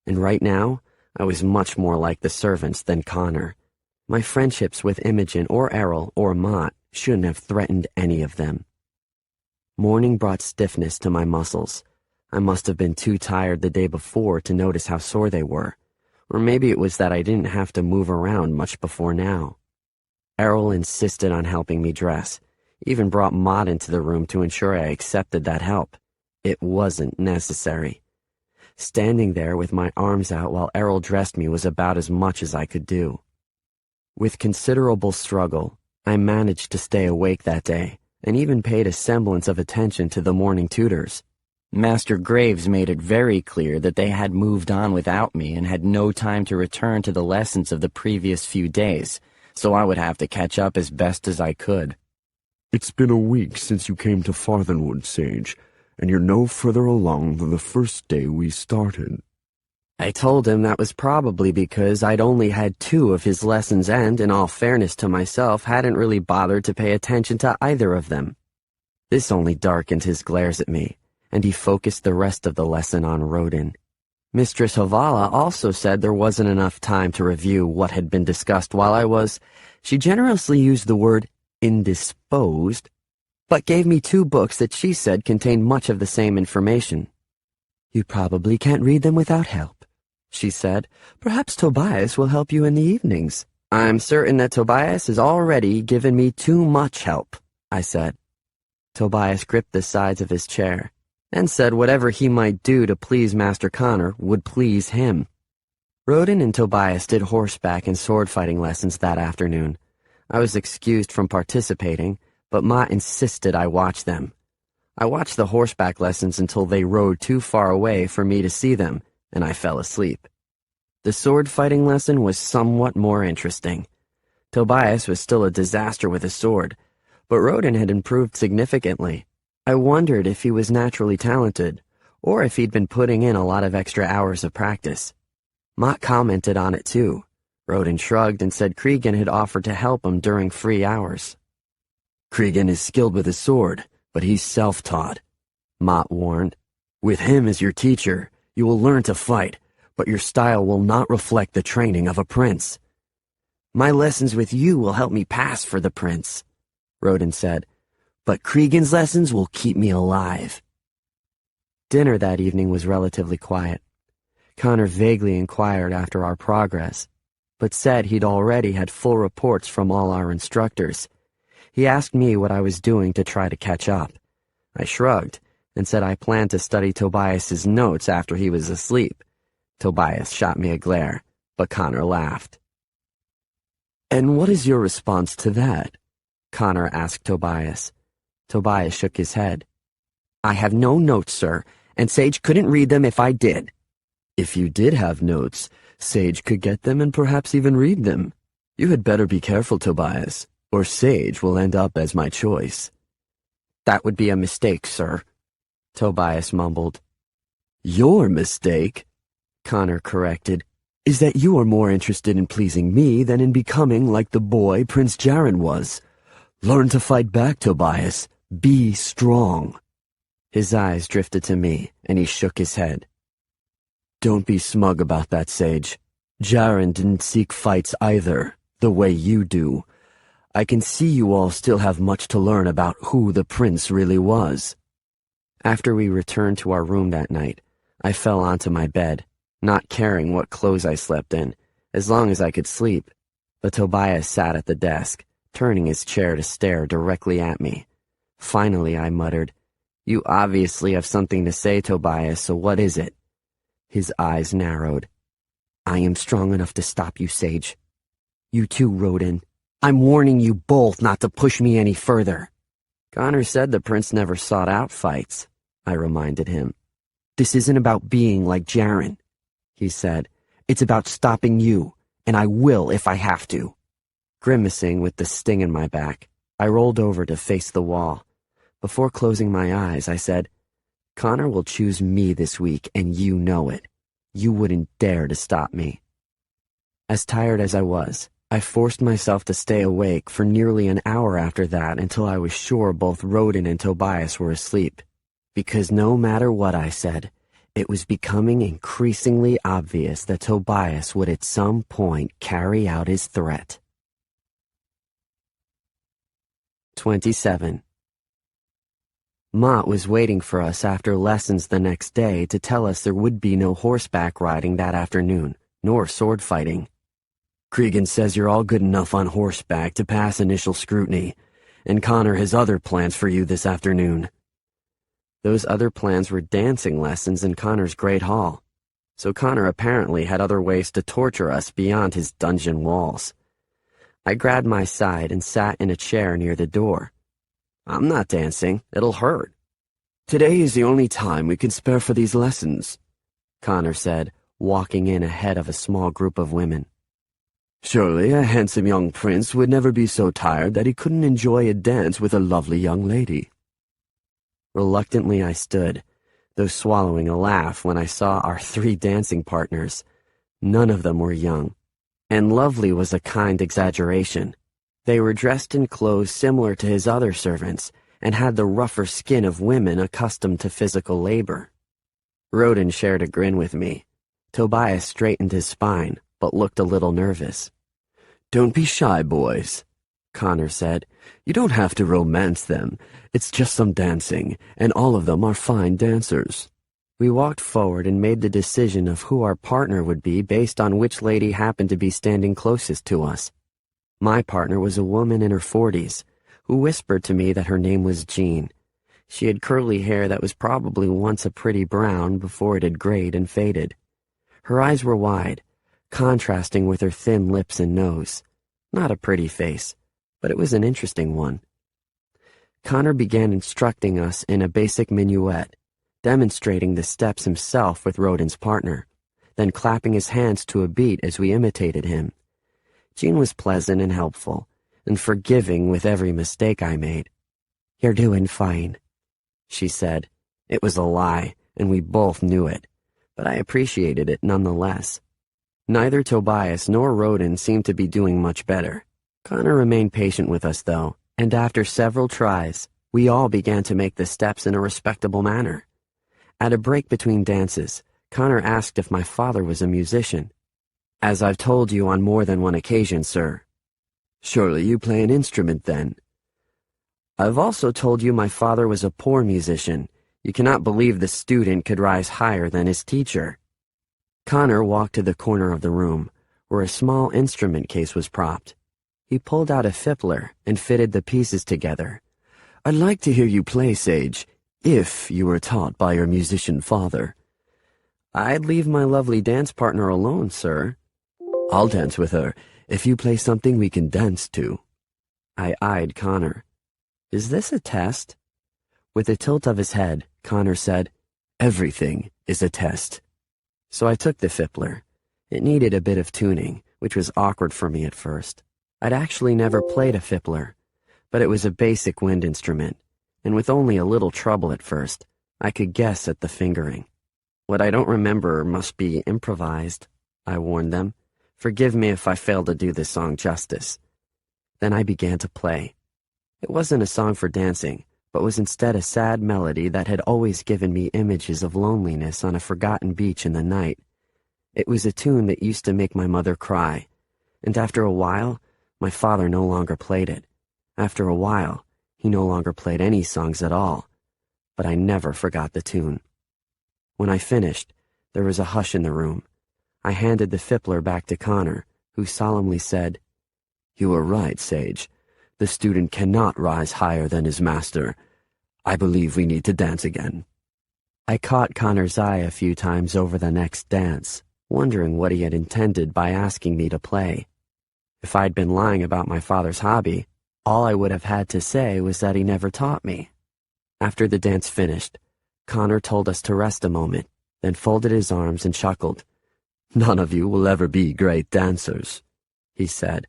and right now I was much more like the servants than Connor. My friendships with Imogen or Errol or Mott shouldn't have threatened any of them. Morning brought stiffness to my muscles. I must have been too tired the day before to notice how sore they were, or maybe it was that I didn't have to move around much before now. Errol insisted on helping me dress, even brought Mott into the room to ensure I accepted that help. It wasn't necessary. Standing there with my arms out while Errol dressed me was about as much as I could do. With considerable struggle, I managed to stay awake that day, and even paid a semblance of attention to the morning tutors. Master Graves made it very clear that they had moved on without me and had no time to return to the lessons of the previous few days, so I would have to catch up as best as I could. "It's been a week since you came to Farthenwood, Sage, and you're no further along than the first day we started." I told him that was probably because I'd only had 2 of his lessons and, in all fairness to myself, hadn't really bothered to pay attention to either of them. This only darkened his glares at me, and he focused the rest of the lesson on Rodin. Mistress Havala also said there wasn't enough time to review what had been discussed while I was, she generously used the word indisposed, but gave me 2 books that she said contained much of the same information. "You probably can't read them without help," she said. "Perhaps Tobias will help you in the evenings." "I'm certain that Tobias has already given me too much help," I said. Tobias gripped the sides of his chair and said whatever he might do to please Master Connor would please him. Rodin and Tobias did horseback and sword-fighting lessons that afternoon. I was excused from participating, but Ma insisted I watch them. I watched the horseback lessons until they rode too far away for me to see them, and I fell asleep. The sword-fighting lesson was somewhat more interesting. Tobias was still a disaster with a sword, but Rodin had improved significantly. I wondered if he was naturally talented, or if he'd been putting in a lot of extra hours of practice. Mott commented on it too. Rodin shrugged and said Cregan had offered to help him during free hours. "Cregan is skilled with his sword, but he's self-taught," Mott warned. "With him as your teacher, you will learn to fight, but your style will not reflect the training of a prince." "My lessons with you will help me pass for the prince," Rodin said, "but Cregan's lessons will keep me alive." Dinner that evening was relatively quiet. Connor vaguely inquired after our progress, but said he'd already had full reports from all our instructors. He asked me what I was doing to try to catch up. I shrugged and said I planned to study Tobias's notes after he was asleep. Tobias shot me a glare, but Connor laughed. "And what is your response to that?" Connor asked Tobias. Tobias shook his head. "I have no notes, sir, and Sage couldn't read them if I did." "If you did have notes, Sage could get them and perhaps even read them. You had better be careful, Tobias, or Sage will end up as my choice." "That would be a mistake, sir," Tobias mumbled. "Your mistake," Connor corrected, "is that you are more interested in pleasing me than in becoming like the boy Prince Jaren was. Learn to fight back, Tobias. Be strong." His eyes drifted to me, and he shook his head. "Don't be smug about that, Sage. Jaren didn't seek fights either. The way you do. I can see you all still have much to learn about who the prince really was." After we returned to our room that night, I fell onto my bed, not caring what clothes I slept in, as long as I could sleep. But Tobias sat at the desk, turning his chair to stare directly at me. Finally, I muttered, "You obviously have something to say, Tobias, so what is it?" His eyes narrowed. "I am strong enough to stop you, Sage. You too, Rodin. I'm warning you both not to push me any further." "Connor said the prince never sought out fights," I reminded him. "This isn't about being like Jaren," he said. "It's about stopping you, and I will if I have to." Grimacing with the sting in my back, I rolled over to face the wall. Before closing my eyes, I said, "Connor will choose me this week, and you know it. You wouldn't dare to stop me." As tired as I was, I forced myself to stay awake for nearly an hour after that until I was sure both Rodin and Tobias were asleep. Because no matter what I said, it was becoming increasingly obvious that Tobias would at some point carry out his threat. 27. Mott was waiting for us after lessons the next day to tell us there would be no horseback riding that afternoon, nor sword fighting. "Cregan says you're all good enough on horseback to pass initial scrutiny, and Connor has other plans for you this afternoon." Those other plans were dancing lessons in Connor's great hall, so Connor apparently had other ways to torture us beyond his dungeon walls. I grabbed my side and sat in a chair near the door. "I'm not dancing. It'll hurt." "Today is the only time we can spare for these lessons," Connor said, walking in ahead of a small group of women. "Surely a handsome young prince would never be so tired that he couldn't enjoy a dance with a lovely young lady." Reluctantly I stood, though swallowing a laugh when I saw our 3 dancing partners. None of them were young, and lovely was a kind exaggeration. They were dressed in clothes similar to his other servants, and had the rougher skin of women accustomed to physical labor. Rodin shared a grin with me. Tobias straightened his spine, but looked a little nervous. "Don't be shy, boys," Connor said. "You don't have to romance them. It's just some dancing, and all of them are fine dancers." We walked forward and made the decision of who our partner would be based on which lady happened to be standing closest to us. My partner was a woman in her 40s, who whispered to me that her name was Jean. She had curly hair that was probably once a pretty brown before it had grayed and faded. Her eyes were wide, contrasting with her thin lips and nose. Not a pretty face, but it was an interesting one. Connor began instructing us in a basic minuet, demonstrating the steps himself with Rodin's partner, then clapping his hands to a beat as we imitated him. Jean was pleasant and helpful, and forgiving with every mistake I made. "You're doing fine," she said. It was a lie, and we both knew it, but I appreciated it nonetheless. Neither Tobias nor Rodin seemed to be doing much better. Connor remained patient with us, though, and after several tries, we all began to make the steps in a respectable manner. At a break between dances, Connor asked if my father was a musician. "As I've told you on more than one occasion, sir." "Surely you play an instrument, then?" "I've also told you my father was a poor musician. You cannot believe the student could rise higher than his teacher." Connor walked to the corner of the room, where a small instrument case was propped. He pulled out a fiddler and fitted the pieces together. "I'd like to hear you play, Sage, if you were taught by your musician father." "I'd leave my lovely dance partner alone, sir." "I'll dance with her, if you play something we can dance to." I eyed Connor. "Is this a test?" With a tilt of his head, Connor said, "Everything is a test." So I took the fiddler. It needed a bit of tuning, which was awkward for me at first. I'd actually never played a fiddler, but it was a basic wind instrument, and with only a little trouble at first, I could guess at the fingering. "What I don't remember must be improvised," I warned them. "Forgive me if I fail to do this song justice." Then I began to play. It wasn't a song for dancing, but was instead a sad melody that had always given me images of loneliness on a forgotten beach in the night. It was a tune that used to make my mother cry, and after a while, My father no longer played it. After a while, he no longer played any songs at all, but I never forgot the tune. When I finished, there was a hush in the room. I handed the fippler back to Connor, who solemnly said, "You are right, Sage. The student cannot rise higher than his master. I believe we need to dance again." I caught Connor's eye a few times over the next dance, wondering what he had intended by asking me to play. If I'd been lying about my father's hobby, all I would have had to say was that he never taught me. After the dance finished, Connor told us to rest a moment, then folded his arms and chuckled. "None of you will ever be great dancers," he said.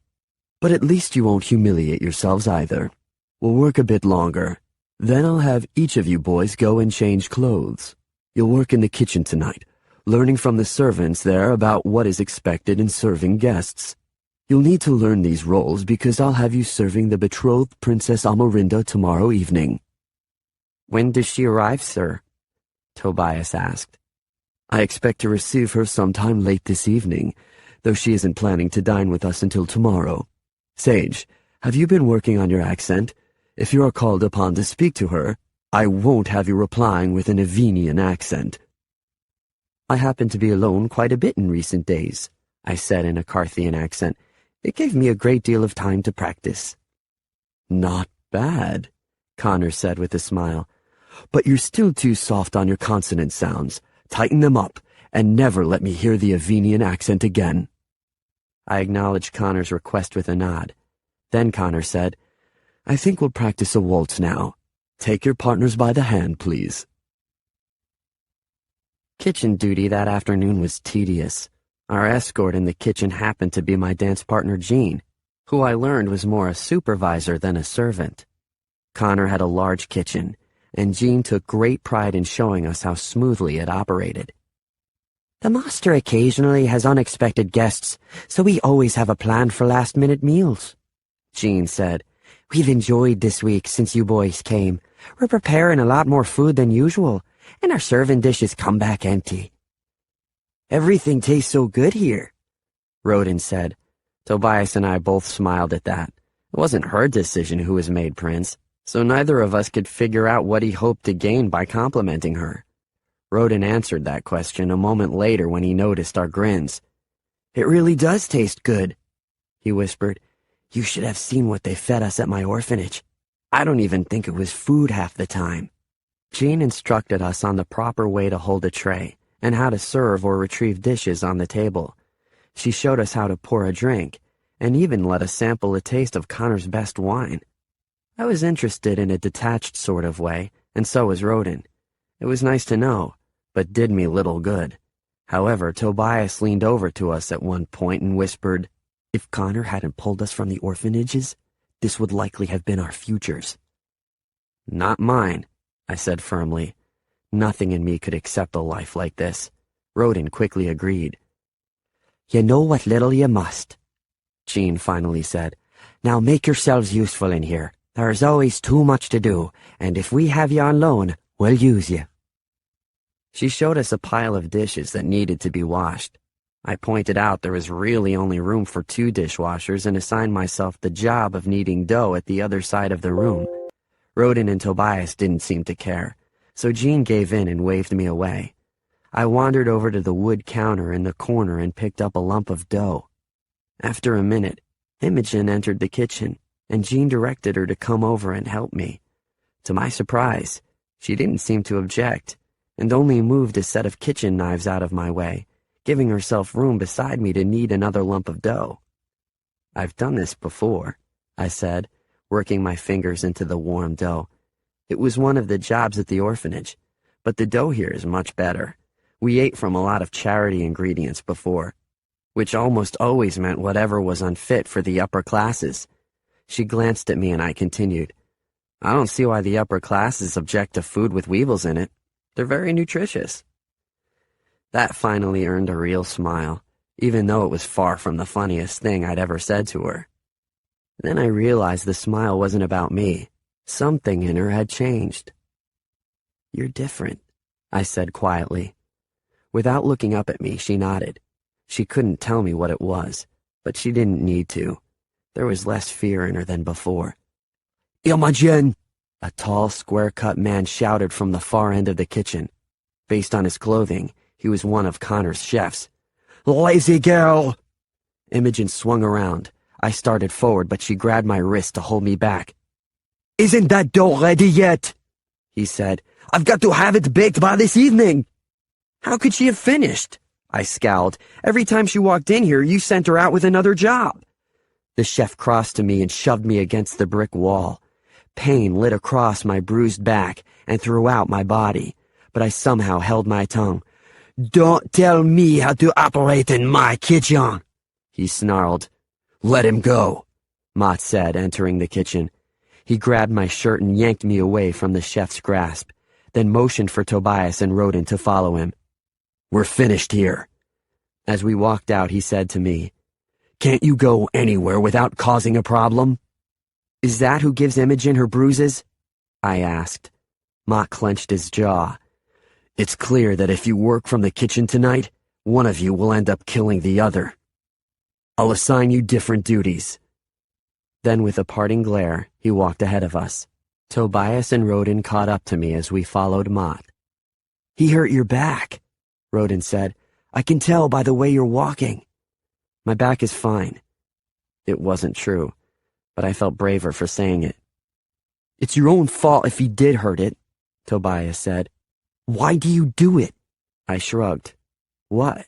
"But at least you won't humiliate yourselves either. We'll work a bit longer. Then I'll have each of you boys go and change clothes. You'll work in the kitchen tonight, learning from the servants there about what is expected in serving guests. You'll need to learn these roles because I'll have you serving the betrothed Princess Amarinda tomorrow evening." "When does she arrive, sir?" Tobias asked. "I expect to receive her sometime late this evening, though she isn't planning to dine with us until tomorrow. Sage, have you been working on your accent? If you are called upon to speak to her, I won't have you replying with an Avenian accent." "I happen to be alone quite a bit in recent days," I said in a Carthian accent. "It gave me a great deal of time to practice." "Not bad," Connor said with a smile. "But you're still too soft on your consonant sounds. Tighten them up, and never let me hear the Avenian accent again." I acknowledged Connor's request with a nod. Then Connor said, "I think we'll practice a waltz now. Take your partners by the hand, please." Kitchen duty that afternoon was tedious. Our escort in the kitchen happened to be my dance partner Jean, who I learned was more a supervisor than a servant. Connor had a large kitchen, and Jean took great pride in showing us how smoothly it operated. "The master occasionally has unexpected guests, so we always have a plan for last-minute meals," Jean said. "We've enjoyed this week since you boys came. We're preparing a lot more food than usual, and our serving dishes come back empty." "Everything tastes so good here," Rodin said. Tobias and I both smiled at that. It wasn't her decision who was made prince, so neither of us could figure out what he hoped to gain by complimenting her. Rodin answered that question a moment later when he noticed our grins. "It really does taste good," he whispered. "You should have seen what they fed us at my orphanage. I don't even think it was food half the time." Jean instructed us on the proper way to hold a tray and how to serve or retrieve dishes on the table. She showed us how to pour a drink and even let us sample a taste of Connor's best wine. I was interested in a detached sort of way, and so was Rodin. It was nice to know, but did me little good. However, Tobias leaned over to us at one point and whispered, "If Connor hadn't pulled us from the orphanages, this would likely have been our futures." "Not mine," I said firmly. Nothing in me could accept a life like this. Rodin quickly agreed. "You know what little you must," Jean finally said. "Now make yourselves useful in here. There's always too much to do, and if we have you on loan, we'll use you." She showed us a pile of dishes that needed to be washed. I pointed out there was really only room for 2 dishwashers and assigned myself the job of kneading dough at the other side of the room. Rodin and Tobias didn't seem to care, so Jean gave in and waved me away. I wandered over to the wood counter in the corner and picked up a lump of dough. After a minute, Imogen entered the kitchen, and Jean directed her to come over and help me. To my surprise, she didn't seem to object, and only moved a set of kitchen knives out of my way, giving herself room beside me to knead another lump of dough. "I've done this before," I said, working my fingers into the warm dough. "It was one of the jobs at the orphanage, but the dough here is much better. We ate from a lot of charity ingredients before, which almost always meant whatever was unfit for the upper classes." She glanced at me and I continued, "I don't see why the upper classes object to food with weevils in it. They're very nutritious." That finally earned a real smile, even though it was far from the funniest thing I'd ever said to her. Then I realized the smile wasn't about me. Something in her had changed. "You're different," I said quietly. Without looking up at me, she nodded. She couldn't tell me what it was, but she didn't need to. There was less fear in her than before. Imogen! A tall, square-cut man shouted from the far end of the kitchen. Based on his clothing, he was one of Connor's chefs. Lazy girl! Imogen swung around. I started forward, but she grabbed my wrist to hold me back. Isn't that dough ready yet? He said. I've got to have it baked by this evening. How could she have finished? I scowled. Every time she walked in here, you sent her out with another job. The chef crossed to me and shoved me against the brick wall. Pain lit across my bruised back and throughout my body, but I somehow held my tongue. Don't tell me how to operate in my kitchen, he snarled. Let him go, Mott said, entering the kitchen. He grabbed my shirt and yanked me away from the chef's grasp, then motioned for Tobias and Rodin to follow him. We're finished here. As we walked out, he said to me, Can't you go anywhere without causing a problem? Is that who gives Imogen her bruises? I asked. Mott clenched his jaw. It's clear that if you work from the kitchen tonight, one of you will end up killing the other. I'll assign you different duties. Then with a parting glare, he walked ahead of us. Tobias and Rodin caught up to me as we followed Mott. He hurt your back, Rodin said. I can tell by the way you're walking. My back is fine. It wasn't true, but I felt braver for saying it. It's your own fault if he did hurt it, Tobias said. Why do you do it? I shrugged. What?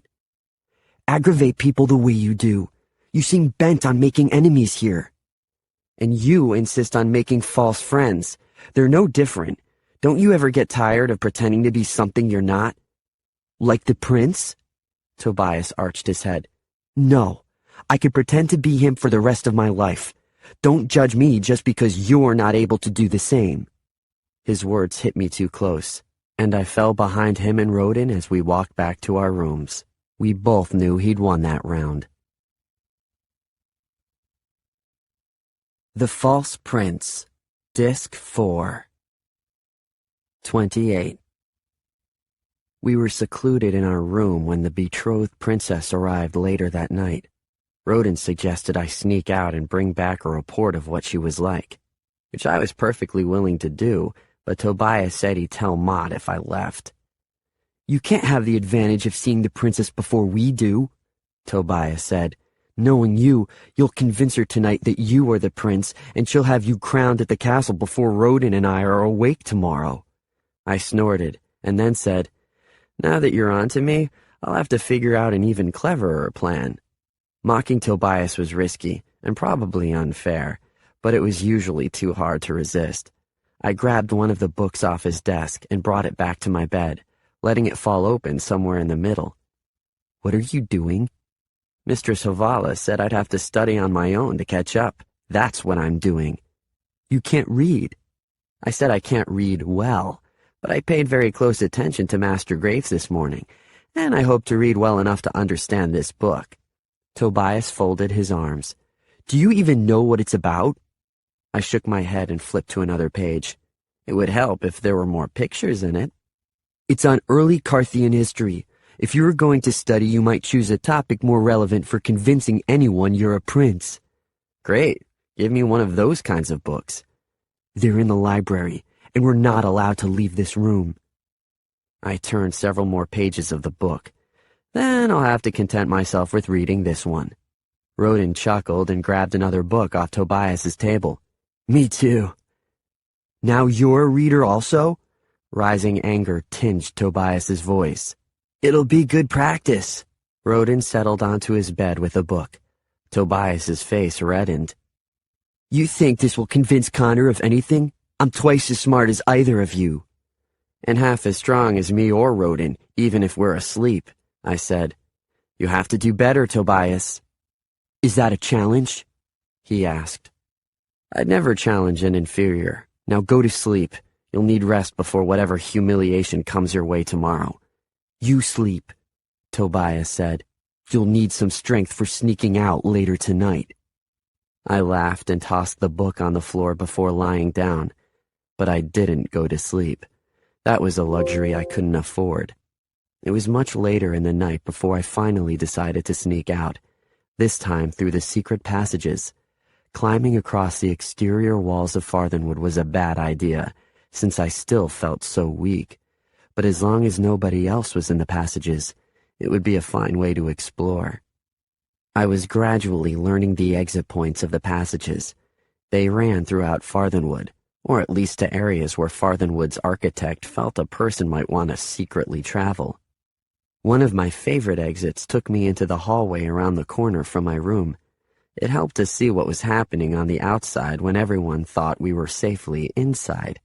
Aggravate people the way you do. You seem bent on making enemies here. And you insist on making false friends. They're no different. Don't you ever get tired of pretending to be something you're not? Like the prince? Tobias arched his head. No, I could pretend to be him for the rest of my life. Don't judge me just because you're not able to do the same. His words hit me too close, and I fell behind him and Rodin as we walked back to our rooms. We both knew he'd won that round. The False Prince, Disc 4. 28. We were secluded in our room when the betrothed princess arrived later that night. Rodin suggested I sneak out and bring back a report of what she was like, which I was perfectly willing to do, but Tobias said he'd tell Mott if I left. You can't have the advantage of seeing the princess before we do, Tobias said. Knowing you, you'll convince her tonight that you are the prince, and she'll have you crowned at the castle before Rodin and I are awake tomorrow. I snorted, and then said, Now that you're on to me, I'll have to figure out an even cleverer plan. Mocking Tobias was risky, and probably unfair, but it was usually too hard to resist. I grabbed one of the books off his desk and brought it back to my bed, letting it fall open somewhere in the middle. What are you doing? Mistress Havala said I'd have to study on my own to catch up. That's what I'm doing. You can't read. I said I can't read well, but I paid very close attention to Master Graves this morning, and I hope to read well enough to understand this book. Tobias folded his arms. Do you even know what it's about? I shook my head and flipped to another page. It would help if there were more pictures in it. It's on early Carthian history. If you were going to study, you might choose a topic more relevant for convincing anyone you're a prince. Great. Give me one of those kinds of books. They're in the library, and we're not allowed to leave this room. I turned several more pages of the book. Then I'll have to content myself with reading this one. Rodin chuckled and grabbed another book off Tobias's table. Me too. Now you're a reader also? Rising anger tinged Tobias's voice. It'll be good practice. Rodin settled onto his bed with a book. Tobias's face reddened. You think this will convince Connor of anything? I'm twice as smart as either of you. And half as strong as me or Rodin, even if we're asleep, I said. You have to do better, Tobias. Is that a challenge? He asked. I'd never challenge an inferior. Now go to sleep. You'll need rest before whatever humiliation comes your way tomorrow. You sleep, Tobias said. You'll need some strength for sneaking out later tonight. I laughed and tossed the book on the floor before lying down, but I didn't go to sleep. That was a luxury I couldn't afford. It was much later in the night before I finally decided to sneak out, this time through the secret passages. Climbing across the exterior walls of Farthenwood was a bad idea, since I still felt so weak. But as long as nobody else was in the passages, it would be a fine way to explore. I was gradually learning the exit points of the passages. They ran throughout Farthenwood, or at least to areas where Farthenwood's architect felt a person might want to secretly travel. One of my favorite exits took me into the hallway around the corner from my room. It helped to see what was happening on the outside when everyone thought we were safely inside.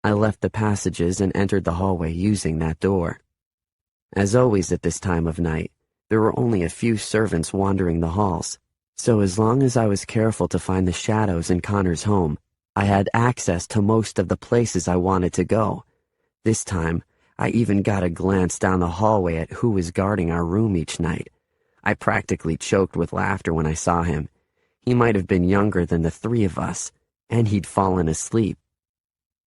I left the passages and entered the hallway using that door. As always at this time of night, there were only a few servants wandering the halls, so as long as I was careful to find the shadows in Connor's home, I had access to most of the places I wanted to go. This time, I even got a glance down the hallway at who was guarding our room each night. I practically choked with laughter when I saw him. He might have been younger than the three of us, and he'd fallen asleep.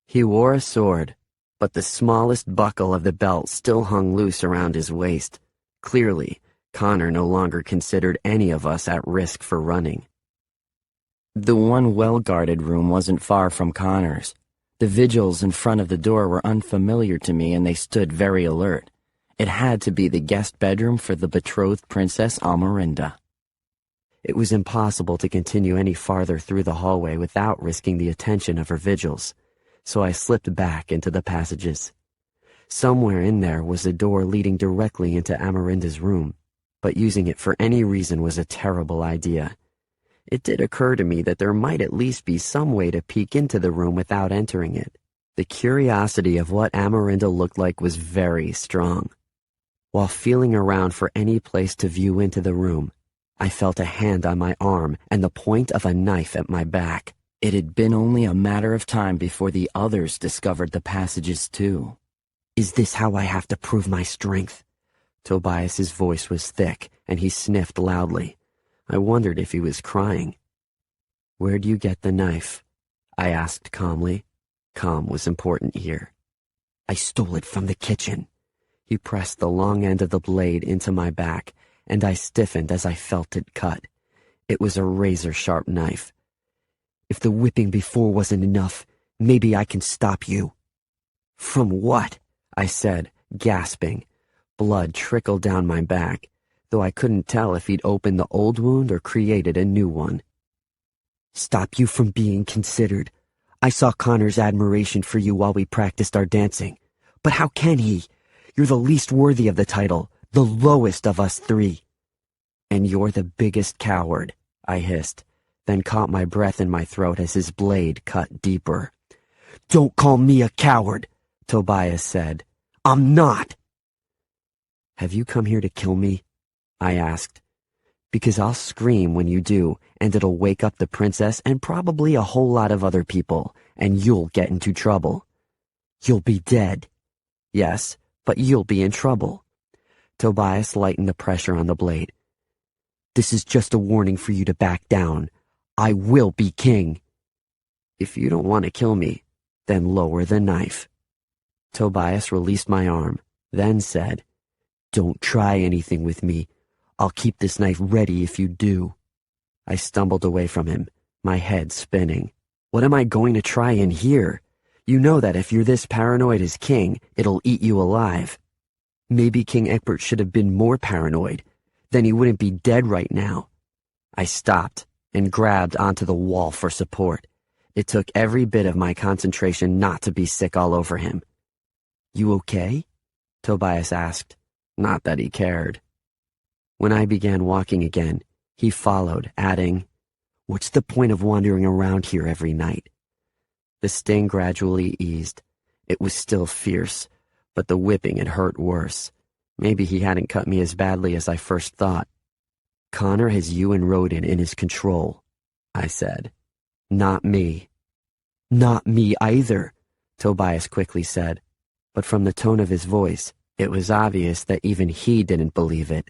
He wore a sword, but the smallest buckle of the belt still hung loose around his waist. Clearly, Connor no longer considered any of us at risk for running. The one well-guarded room wasn't far from Connor's. The vigils in front of the door were unfamiliar to me, and they stood very alert. It had to be the guest bedroom for the betrothed Princess Almerinda. It was impossible to continue any farther through the hallway without risking the attention of her vigils, so I slipped back into the passages. Somewhere in there was a door leading directly into Amerinda's room, but using it for any reason was a terrible idea. It did occur to me that there might at least be some way to peek into the room without entering it. The curiosity of what Amerinda looked like was very strong. While feeling around for any place to view into the room, I felt a hand on my arm and the point of a knife at my back. It had been only a matter of time before the others discovered the passages too. "Is this how I have to prove my strength?" Tobias's voice was thick, and he sniffed loudly. I wondered if he was crying. "Where'd you get the knife?" I asked calmly. Calm was important here. "I stole it from the kitchen." He pressed the long end of the blade into my back, and I stiffened as I felt it cut. It was a razor-sharp knife. "If the whipping before wasn't enough, maybe I can stop you." "From what?" I said, gasping. Blood trickled down my back, though I couldn't tell if he'd opened the old wound or created a new one. "Stop you from being considered. I saw Connor's admiration for you while we practiced our dancing. But how can he? You're the least worthy of the title, the lowest of us three." "And you're the biggest coward," I hissed, then caught my breath in my throat as his blade cut deeper. "Don't call me a coward," Tobias said. "I'm not." "Have you come here to kill me?" I asked. "Because I'll scream when you do, and it'll wake up the princess and probably a whole lot of other people, and you'll get into trouble." "You'll be dead." "Yes, but you'll be in trouble." Tobias lightened the pressure on the blade. "This is just a warning for you to back down. I will be king." "If you don't want to kill me, then lower the knife." Tobias released my arm, then said, "Don't try anything with me. I'll keep this knife ready if you do." I stumbled away from him, my head spinning. "What am I going to try in here? You know that if you're this paranoid as king, it'll eat you alive." "Maybe King Egbert should have been more paranoid. Then he wouldn't be dead right now." I stopped and grabbed onto the wall for support. It took every bit of my concentration not to be sick all over him. "You okay?" Tobias asked. Not that he cared. When I began walking again, he followed, adding, "What's the point of wandering around here every night?" The sting gradually eased. It was still fierce, but the whipping had hurt worse. Maybe he hadn't cut me as badly as I first thought. "Connor has you and Rodin in his control," I said. "Not me." "Not me either," Tobias quickly said, but from the tone of his voice, it was obvious that even he didn't believe it.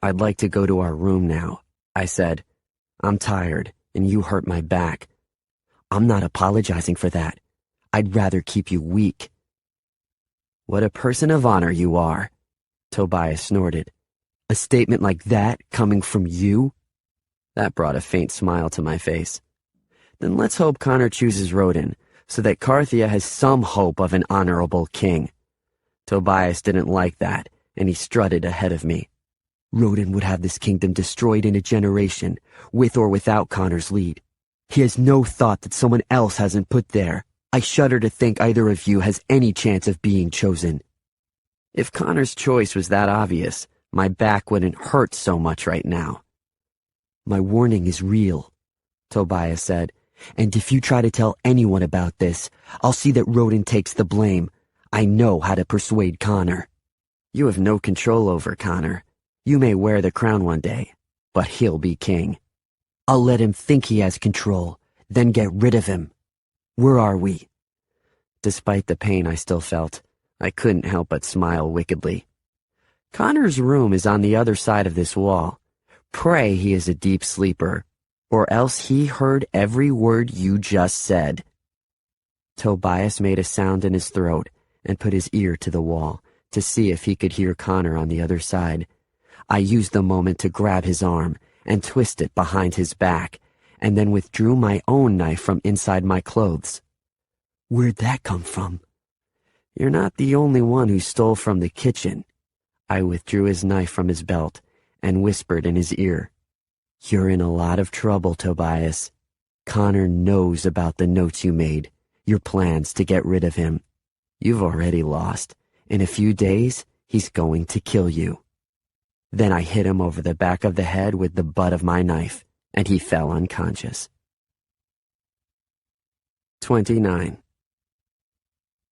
"I'd like to go to our room now," I said. "I'm tired, and you hurt my back." "I'm not apologizing for that. I'd rather keep you weak." "What a person of honor you are," Tobias snorted. "A statement like that coming from you?" That brought a faint smile to my face. Then let's hope Connor chooses Rodin, so that Carthia has some hope of an honorable king. Tobias didn't like that, and he strutted ahead of me. Rodin would have this kingdom destroyed in a generation, with or without Connor's lead. He has no thought that someone else hasn't put there. I shudder to think either of you has any chance of being chosen. If Connor's choice was that obvious, my back wouldn't hurt so much right now. My warning is real, Tobias said, and if you try to tell anyone about this, I'll see that Rodin takes the blame. I know how to persuade Connor. You have no control over Connor. You may wear the crown one day, but he'll be king. I'll let him think he has control, then get rid of him. Where are we? Despite the pain I still felt, I couldn't help but smile wickedly. Connor's room is on the other side of this wall. Pray he is a deep sleeper, or else he heard every word you just said. Tobias made a sound in his throat and put his ear to the wall to see if he could hear Connor on the other side. I used the moment to grab his arm and twist it behind his back, and then withdrew my own knife from inside my clothes. Where'd that come from? You're not the only one who stole from the kitchen. I withdrew his knife from his belt and whispered in his ear. You're in a lot of trouble, Tobias. Connor knows about the notes you made, your plans to get rid of him. You've already lost. In a few days, he's going to kill you. Then I hit him over the back of the head with the butt of my knife, and he fell unconscious. 29.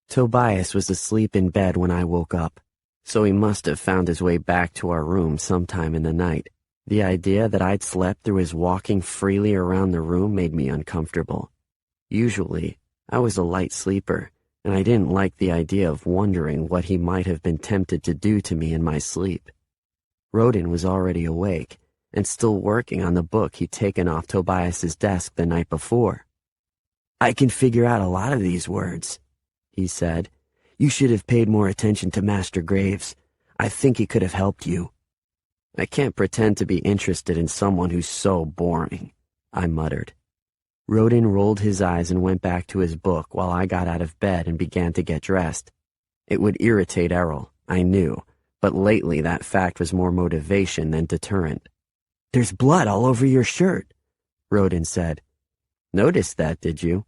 Tobias was asleep in bed when I woke up, so he must have found his way back to our room sometime in the night. The idea that I'd slept through his walking freely around the room made me uncomfortable. Usually, I was a light sleeper, and I didn't like the idea of wondering what he might have been tempted to do to me in my sleep. Rodin was already awake, and still working on the book he'd taken off Tobias's desk the night before. I can figure out a lot of these words, he said. You should have paid more attention to Master Graves. I think he could have helped you. I can't pretend to be interested in someone who's so boring, I muttered. Rodin rolled his eyes and went back to his book while I got out of bed and began to get dressed. It would irritate Errol, I knew, but lately that fact was more motivation than deterrent. There's blood all over your shirt, Rodin said. Noticed that, did you?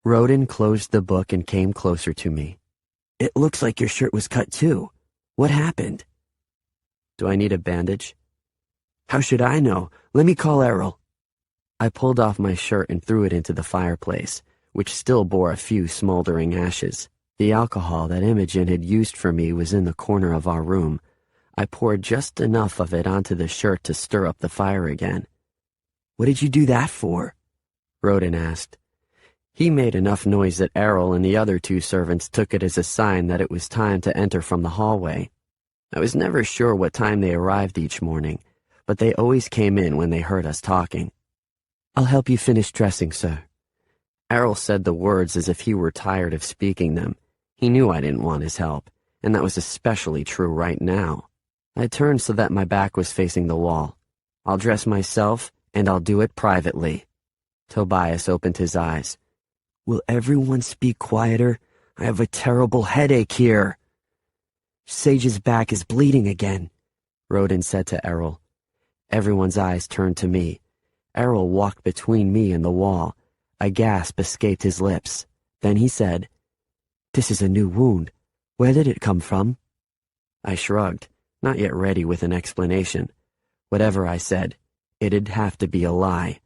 Rodin closed the book and came closer to me. It looks like your shirt was cut too. What happened? Do I need a bandage? How should I know? Let me call Errol. I pulled off my shirt and threw it into the fireplace, which still bore a few smoldering ashes. The alcohol that Imogen had used for me was in the corner of our room. I poured just enough of it onto the shirt to stir up the fire again. What did you do that for? Rodin asked. He made enough noise that Errol and the other two servants took it as a sign that it was time to enter from the hallway. I was never sure what time they arrived each morning, but they always came in when they heard us talking. I'll help you finish dressing, sir. Errol said the words as if he were tired of speaking them. He knew I didn't want his help, and that was especially true right now. I turned so that my back was facing the wall. I'll dress myself, and I'll do it privately. Tobias opened his eyes. Will everyone speak quieter? I have a terrible headache here. Sage's back is bleeding again, Rodin said to Errol. Everyone's eyes turned to me. Errol walked between me and the wall. A gasp escaped his lips. Then he said, This is a new wound. Where did it come from? I shrugged, not yet ready with an explanation. Whatever I said, it'd have to be a lie.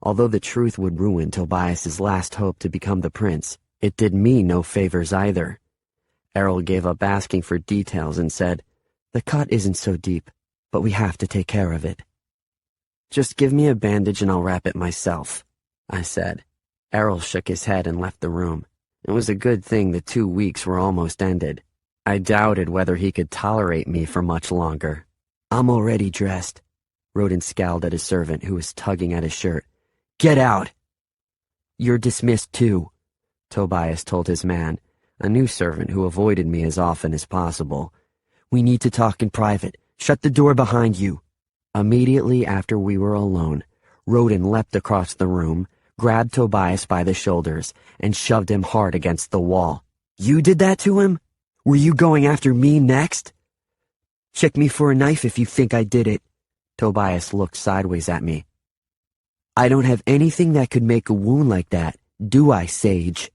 Although the truth would ruin Tobias's last hope to become the prince, it did me no favors either. Errol gave up asking for details and said, The cut isn't so deep, but we have to take care of it. Just give me a bandage and I'll wrap it myself, I said. Errol shook his head and left the room. It was a good thing the 2 weeks were almost ended. I doubted whether he could tolerate me for much longer. I'm already dressed. Rodin scowled at his servant who was tugging at his shirt. Get out! You're dismissed too, Tobias told his man, a new servant who avoided me as often as possible. We need to talk in private. Shut the door behind you. Immediately after we were alone, Rodin leapt across the room, grabbed Tobias by the shoulders, and shoved him hard against the wall. "You did that to him? Were you going after me next?" "Check me for a knife if you think I did it." Tobias looked sideways at me. "I don't have anything that could make a wound like that, do I, Sage?"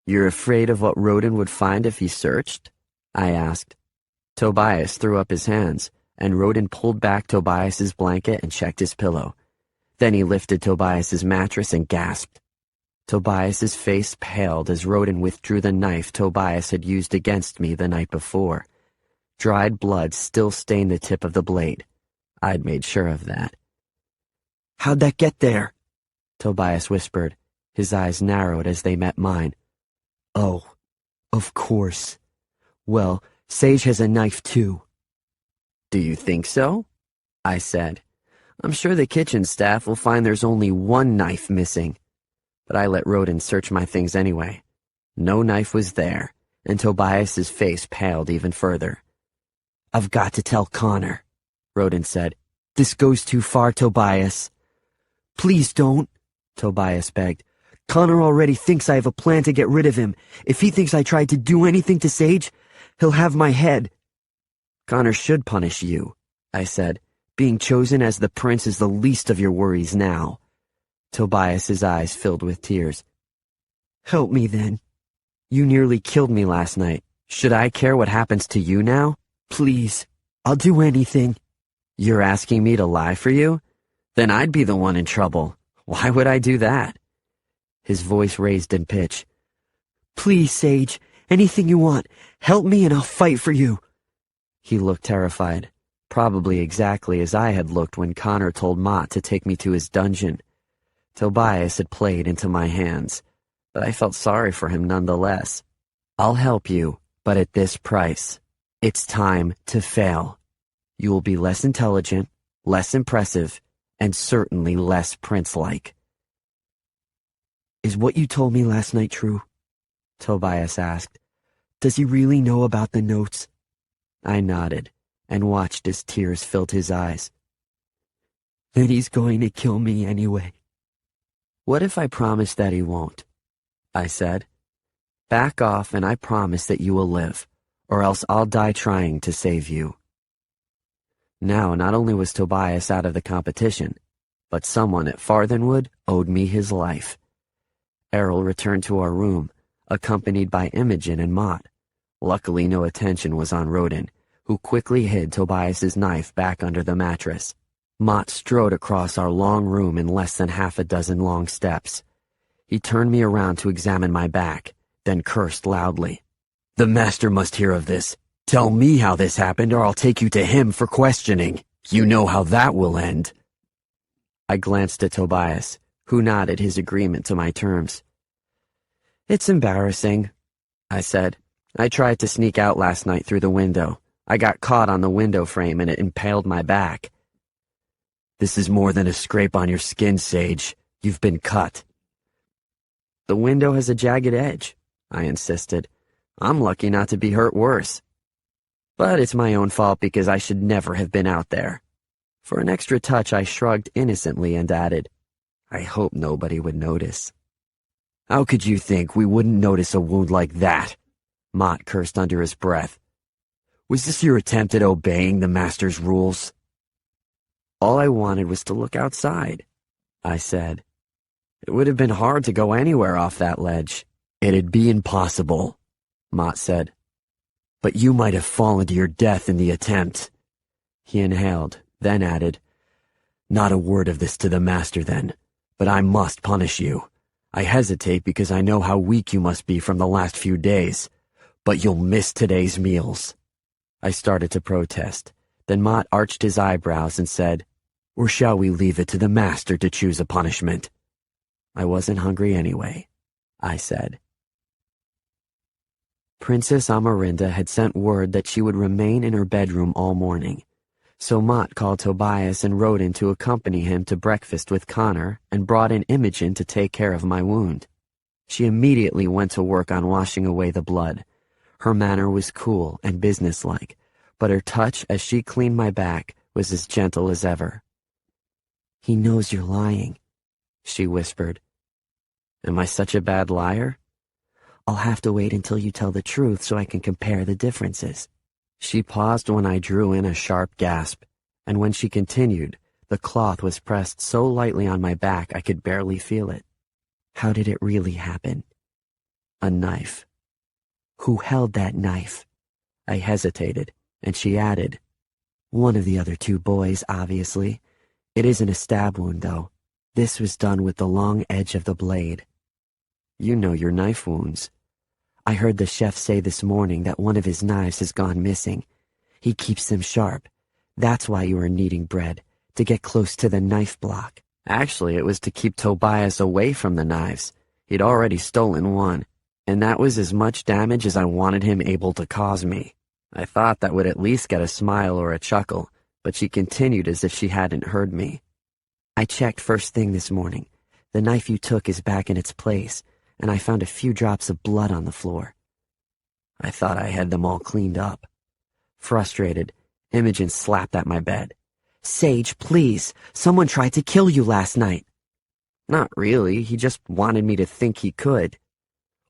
"You're afraid of what Rodin would find if he searched?" I asked. Tobias threw up his hands, and Rodin pulled back Tobias's blanket and checked his pillow. Then he lifted Tobias's mattress and gasped. Tobias's face paled as Rodin withdrew the knife Tobias had used against me the night before. Dried blood still stained the tip of the blade. I'd made sure of that. "How'd that get there?" Tobias whispered. His eyes narrowed as they met mine. "Oh, of course. Well, Sage has a knife too." "Do you think so?" I said. "I'm sure the kitchen staff will find there's only one knife missing." But I let Rodin search my things anyway. No knife was there, and Tobias's face paled even further. "I've got to tell Connor," Rodin said. "This goes too far, Tobias." "Please don't," Tobias begged. "Connor already thinks I have a plan to get rid of him. If he thinks I tried to do anything to Sage, he'll have my head." "Connor should punish you," I said. "Being chosen as the prince is the least of your worries now." Tobias's eyes filled with tears. "Help me then. You nearly killed me last night. Should I care what happens to you now? Please, I'll do anything." "You're asking me to lie for you? Then I'd be the one in trouble. Why would I do that?" His voice raised in pitch. "Please, Sage, anything you want. Help me and I'll fight for you." He looked terrified, probably exactly as I had looked when Connor told Mott to take me to his dungeon. Tobias had played into my hands, but I felt sorry for him nonetheless. "I'll help you, but at this price. It's time to fail. You will be less intelligent, less impressive, and certainly less prince-like." "Is what you told me last night true?" Tobias asked. "Does he really know about the notes?" I nodded and watched as tears filled his eyes. "Then he's going to kill me anyway." "What if I promise that he won't?" I said. "Back off and I promise that you will live, or else I'll die trying to save you." Now, not only was Tobias out of the competition, but someone at Farthenwood owed me his life. Errol returned to our room, accompanied by Imogen and Mott. Luckily, no attention was on Rodin, who quickly hid Tobias's knife back under the mattress. Mott strode across our long room in less than half a dozen long steps. He turned me around to examine my back, then cursed loudly. "The master must hear of this. Tell me how this happened or I'll take you to him for questioning. You know how that will end." I glanced at Tobias, who nodded his agreement to my terms. "It's embarrassing," I said. "I tried to sneak out last night through the window. I got caught on the window frame and it impaled my back." "This is more than a scrape on your skin, Sage. You've been cut." "The window has a jagged edge," I insisted. "I'm lucky not to be hurt worse. But it's my own fault because I should never have been out there." For an extra touch, I shrugged innocently and added, "I hope nobody would notice." "How could you think we wouldn't notice a wound like that?" Mott cursed under his breath. "Was this your attempt at obeying the master's rules?" "All I wanted was to look outside," I said. "It would have been hard to go anywhere off that ledge." "It'd be impossible," Mott said. "But you might have fallen to your death in the attempt." He inhaled, then added, "Not a word of this to the master then, but I must punish you. I hesitate because I know how weak you must be from the last few days, but you'll miss today's meals." I started to protest. Then Mott arched his eyebrows and said, "Or shall we leave it to the master to choose a punishment?" I wasn't hungry anyway, I said. Princess Amarinda had sent word that she would remain in her bedroom all morning, so Mott called Tobias and Rodin to accompany him to breakfast with Connor and brought in Imogen to take care of my wound. She immediately went to work on washing away the blood. Her manner was cool and businesslike, but her touch as she cleaned my back was as gentle as ever. He knows you're lying, she whispered. Am I such a bad liar? I'll have to wait until you tell the truth so I can compare the differences. She paused when I drew in a sharp gasp, and when she continued, the cloth was pressed so lightly on my back I could barely feel it. How did it really happen? A knife. Who held that knife? I hesitated, and she added, One of the other two boys, obviously. It isn't a stab wound, though. This was done with the long edge of the blade. You know your knife wounds. I heard the chef say this morning that one of his knives has gone missing. He keeps them sharp. That's why you were kneading bread, to get close to the knife block. Actually, it was to keep Tobias away from the knives. He'd already stolen one, and that was as much damage as I wanted him able to cause me. I thought that would at least get a smile or a chuckle, but she continued as if she hadn't heard me. I checked first thing this morning. The knife you took is back in its place, and I found a few drops of blood on the floor. I thought I had them all cleaned up. Frustrated, Imogen slapped at my bed. Sage, please! Someone tried to kill you last night! Not really, he just wanted me to think he could.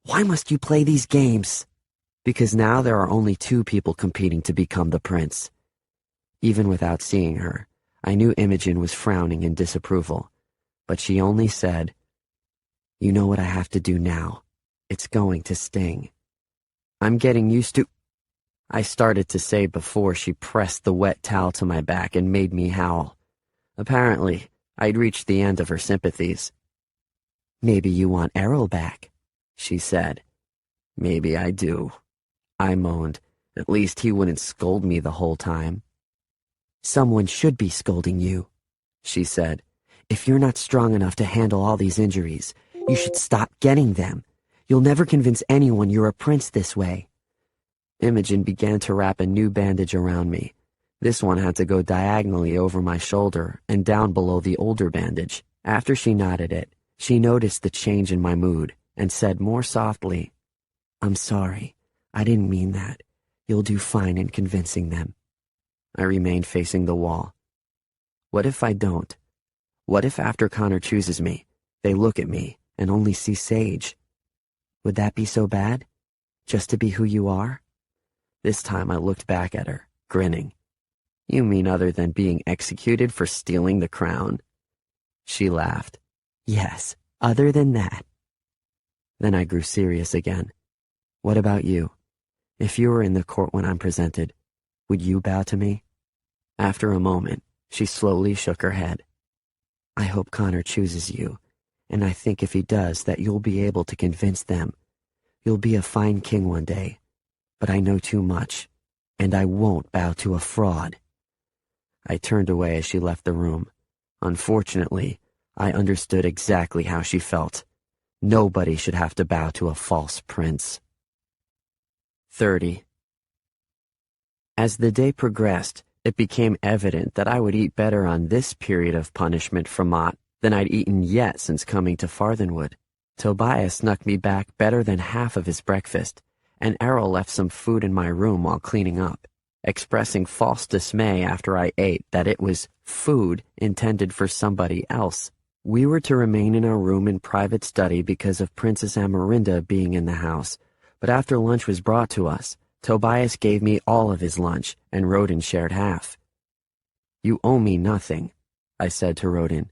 Why must you play these games? Because now there are only two people competing to become the prince. Even without seeing her, I knew Imogen was frowning in disapproval, but she only said, You know what I have to do now. It's going to sting. I'm getting used to... I started to say before she pressed the wet towel to my back and made me howl. Apparently, I'd reached the end of her sympathies. Maybe you want Errol back, she said. Maybe I do, I moaned. At least he wouldn't scold me the whole time. Someone should be scolding you, she said. If you're not strong enough to handle all these injuries, you should stop getting them. You'll never convince anyone you're a prince this way. Imogen began to wrap a new bandage around me. This one had to go diagonally over my shoulder and down below the older bandage. After she knotted it, she noticed the change in my mood and said more softly, I'm sorry. I didn't mean that. You'll do fine in convincing them. I remained facing the wall. What if I don't? What if after Connor chooses me, they look at me and only see Sage? Would that be so bad? Just to be who you are? This time I looked back at her, grinning. You mean other than being executed for stealing the crown? She laughed. Yes, other than that. Then I grew serious again. What about you? If you were in the court when I'm presented, would you bow to me? After a moment, she slowly shook her head. I hope Connor chooses you, and I think if he does that you'll be able to convince them. You'll be a fine king one day, but I know too much, and I won't bow to a fraud. I turned away as she left the room. Unfortunately, I understood exactly how she felt. Nobody should have to bow to a false prince. 30. As the day progressed, it became evident that I would eat better on this period of punishment from Mott than I'd eaten yet since coming to Farthenwood. Tobias snuck me back better than half of his breakfast, and Errol left some food in my room while cleaning up, expressing false dismay after I ate that it was food intended for somebody else. We were to remain in our room in private study because of Princess Amarinda being in the house, but after lunch was brought to us, Tobias gave me all of his lunch, and Rodin shared half. You owe me nothing, I said to Rodin.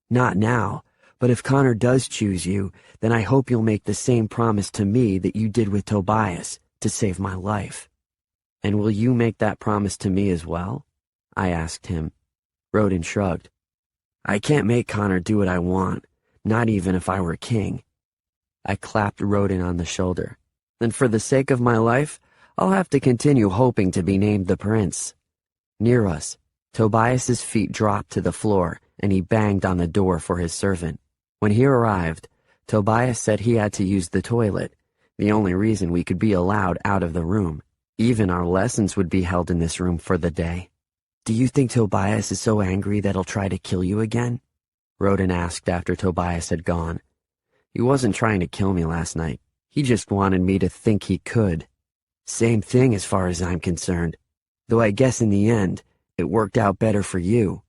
Not now, but if Connor does choose you, then I hope you'll make the same promise to me that you did with Tobias, to save my life. And will you make that promise to me as well? I asked him. Rodin shrugged. I can't make Connor do what I want, not even if I were king. I clapped Rodin on the shoulder. Then for the sake of my life, I'll have to continue hoping to be named the prince. Near us, Tobias's feet dropped to the floor, and he banged on the door for his servant. When he arrived, Tobias said he had to use the toilet, the only reason we could be allowed out of the room. Even our lessons would be held in this room for the day. Do you think Tobias is so angry that he'll try to kill you again? Rodin asked after Tobias had gone. He wasn't trying to kill me last night. He just wanted me to think he could. Same thing as far as I'm concerned, though I guess in the end, it worked out better for you.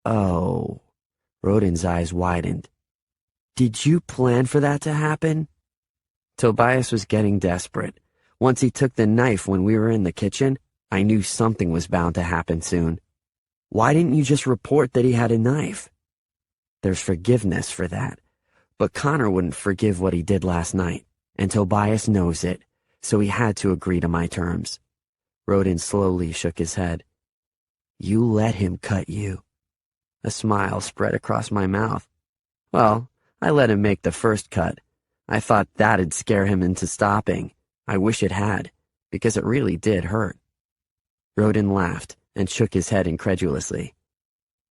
Oh. Rodin's eyes widened. Did you plan for that to happen? Tobias was getting desperate. Once he took the knife when we were in the kitchen, I knew something was bound to happen soon. Why didn't you just report that he had a knife? There's forgiveness for that. But Connor wouldn't forgive what he did last night, and Tobias knows it, so he had to agree to my terms. Rodin slowly shook his head. You let him cut you. A smile spread across my mouth. Well, I let him make the first cut. I thought that'd scare him into stopping. I wish it had, because it really did hurt. Rodin laughed and shook his head incredulously.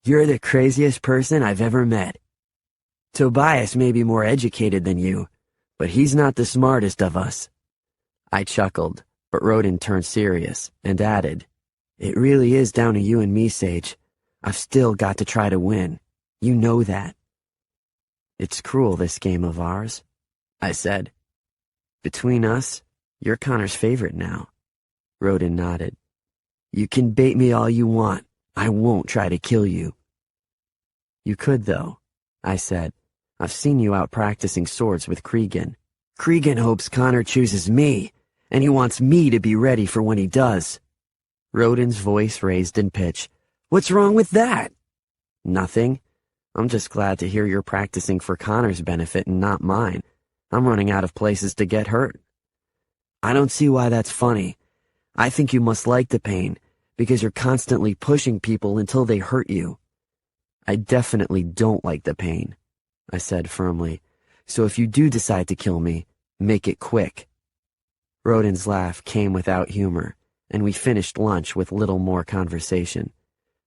You're the craziest person I've ever met. Tobias may be more educated than you, but he's not the smartest of us. I chuckled, but Rodin turned serious and added, It really is down to you and me, Sage. I've still got to try to win. You know that. It's cruel, this game of ours, I said. Between us, you're Connor's favorite now. Rodin nodded. You can bait me all you want. I won't try to kill you. You could, though, I said. I've seen you out practicing swords with Cregan. Cregan hopes Connor chooses me, and he wants me to be ready for when he does. Rodin's voice raised in pitch. What's wrong with that? Nothing. I'm just glad to hear you're practicing for Connor's benefit and not mine. I'm running out of places to get hurt. I don't see why that's funny. I think you must like the pain, because you're constantly pushing people until they hurt you. I definitely don't like the pain, I said firmly. So if you do decide to kill me, make it quick. Rodin's laugh came without humor, and we finished lunch with little more conversation.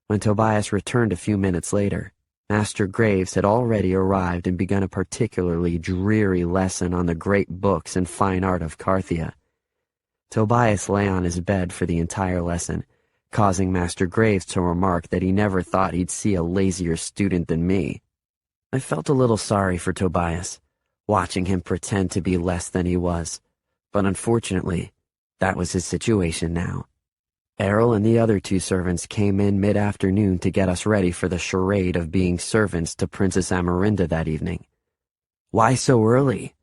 When Tobias returned a few minutes later, Master Graves had already arrived and begun a particularly dreary lesson on the great books and fine art of Carthia. Tobias lay on his bed for the entire lesson, causing Master Graves to remark that he never thought he'd see a lazier student than me. I felt a little sorry for Tobias, watching him pretend to be less than he was, but unfortunately, that was his situation now. Errol and the other two servants came in mid-afternoon to get us ready for the charade of being servants to Princess Amarinda that evening. Why so early?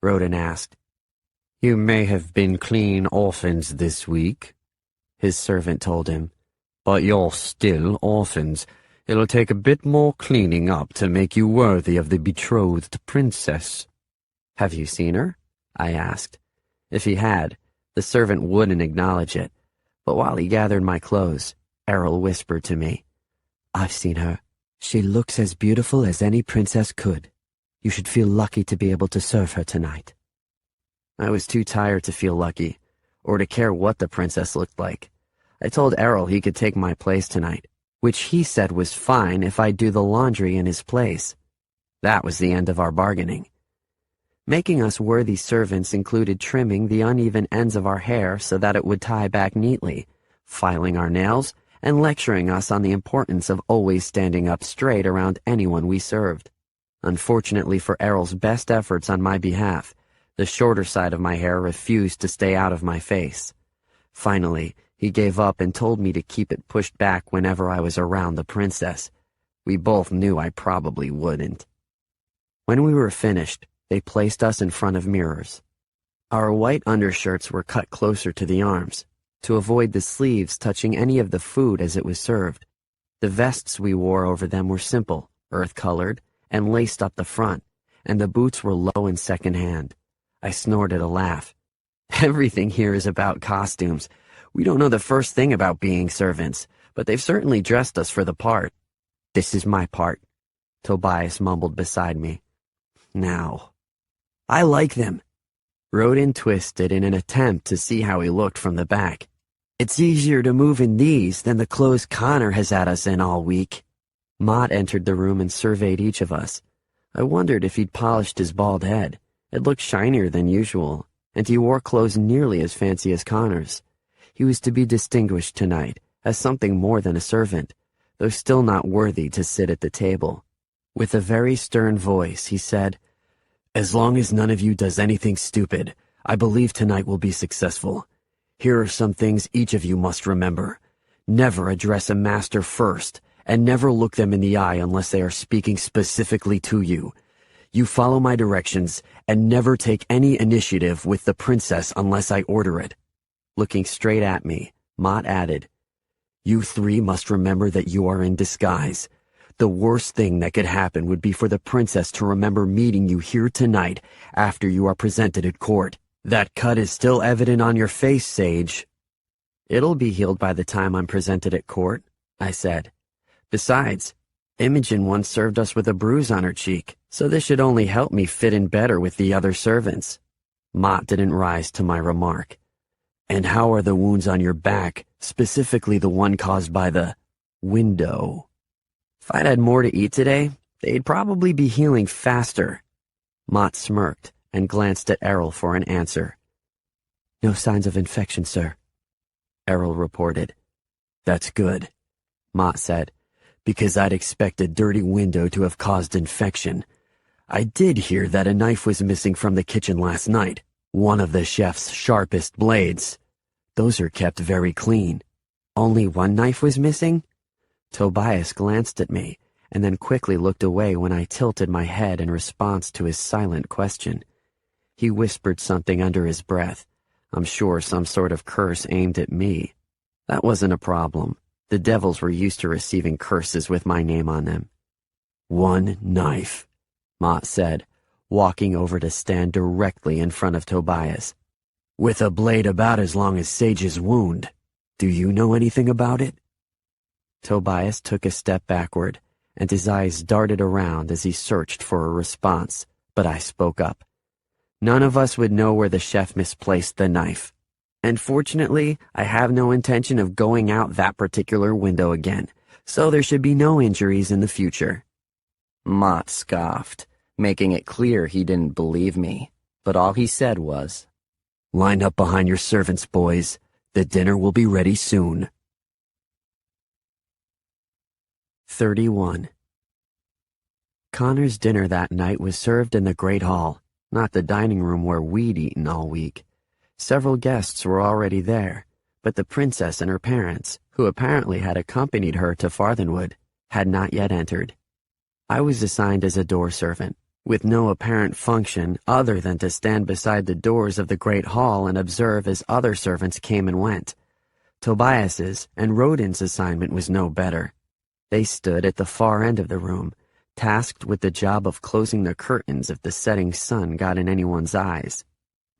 Rodin asked. You may have been clean orphans this week, his servant told him, but you're still orphans. It'll take a bit more cleaning up to make you worthy of the betrothed princess. Have you seen her? I asked. If he had, the servant wouldn't acknowledge it. But while he gathered my clothes, Errol whispered to me, I've seen her. She looks as beautiful as any princess could. You should feel lucky to be able to serve her tonight. I was too tired to feel lucky, or to care what the princess looked like. I told Errol he could take my place tonight, which he said was fine if I'd do the laundry in his place. That was the end of our bargaining. Making us worthy servants included trimming the uneven ends of our hair so that it would tie back neatly, filing our nails, and lecturing us on the importance of always standing up straight around anyone we served. Unfortunately for Errol's best efforts on my behalf, the shorter side of my hair refused to stay out of my face. Finally, he gave up and told me to keep it pushed back whenever I was around the princess. We both knew I probably wouldn't. When we were finished, they placed us in front of mirrors. Our white undershirts were cut closer to the arms, to avoid the sleeves touching any of the food as it was served. The vests we wore over them were simple, earth-colored, and laced up the front, and the boots were low and second-hand. I snorted a laugh. Everything here is about costumes. We don't know the first thing about being servants, but they've certainly dressed us for the part. This is my part, Tobias mumbled beside me. Now, I like them. Rodin twisted in an attempt to see how he looked from the back. It's easier to move in these than the clothes Connor has had us in all week. Mott entered the room and surveyed each of us. I wondered if he'd polished his bald head. It looked shinier than usual, and he wore clothes nearly as fancy as Connor's. He was to be distinguished tonight as something more than a servant, though still not worthy to sit at the table. With a very stern voice, he said, As long as none of you does anything stupid, I believe tonight will be successful. Here are some things each of you must remember. Never address a master first, and never look them in the eye unless they are speaking specifically to you. You follow my directions and never take any initiative with the princess unless I order it." Looking straight at me, Mott added, "You three must remember that you are in disguise. The worst thing that could happen would be for the princess to remember meeting you here tonight after you are presented at court. That cut is still evident on your face, Sage." "It'll be healed by the time I'm presented at court," I said. "Besides, Imogen once served us with a bruise on her cheek, so this should only help me fit in better with the other servants." Mott didn't rise to my remark. "And how are the wounds on your back, specifically the one caused by the window?" "If I'd had more to eat today, they'd probably be healing faster." Mott smirked and glanced at Errol for an answer. "No signs of infection, sir," Errol reported. "That's good," Mott said, "because I'd expect a dirty window to have caused infection. I did hear that a knife was missing from the kitchen last night, one of the chef's sharpest blades. Those are kept very clean." "Only one knife was missing?" Tobias glanced at me and then quickly looked away when I tilted my head in response to his silent question. He whispered something under his breath. I'm sure some sort of curse aimed at me. That wasn't a problem. The devils were used to receiving curses with my name on them. "One knife," Mott said, walking over to stand directly in front of Tobias. "With a blade about as long as Sage's wound. Do you know anything about it?" Tobias took a step backward, and his eyes darted around as he searched for a response, but I spoke up. "None of us would know where the chef misplaced the knife. And fortunately, I have no intention of going out that particular window again, so there should be no injuries in the future." Mott scoffed, making it clear he didn't believe me, but all he said was, "Line up behind your servants, boys. The dinner will be ready soon." 31. Connor's dinner that night was served in the Great Hall, not the dining room where we'd eaten all week. Several guests were already there, but the princess and her parents, who apparently had accompanied her to Farthenwood, had not yet entered. I was assigned as a door servant, with no apparent function other than to stand beside the doors of the Great Hall and observe as other servants came and went. Tobias's and Rodin's assignment was no better. They stood at the far end of the room, tasked with the job of closing the curtains if the setting sun got in anyone's eyes.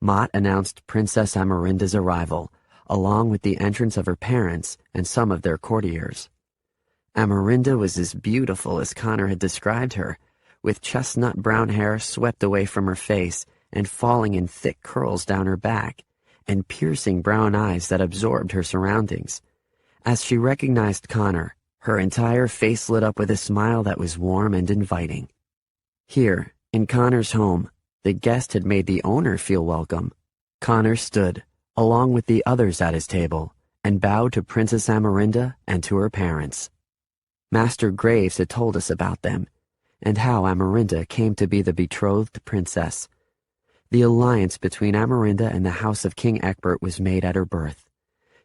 Mott announced Princess Amarinda's arrival, along with the entrance of her parents and some of their courtiers. Amarinda was as beautiful as Connor had described her, with chestnut brown hair swept away from her face and falling in thick curls down her back, and piercing brown eyes that absorbed her surroundings. As she recognized Connor, her entire face lit up with a smile that was warm and inviting. Here, in Connor's home, the guest had made the owner feel welcome. Connor stood, along with the others at his table, and bowed to Princess Amarinda and to her parents. Master Graves had told us about them, and how Amarinda came to be the betrothed princess. The alliance between Amarinda and the house of King Egbert was made at her birth.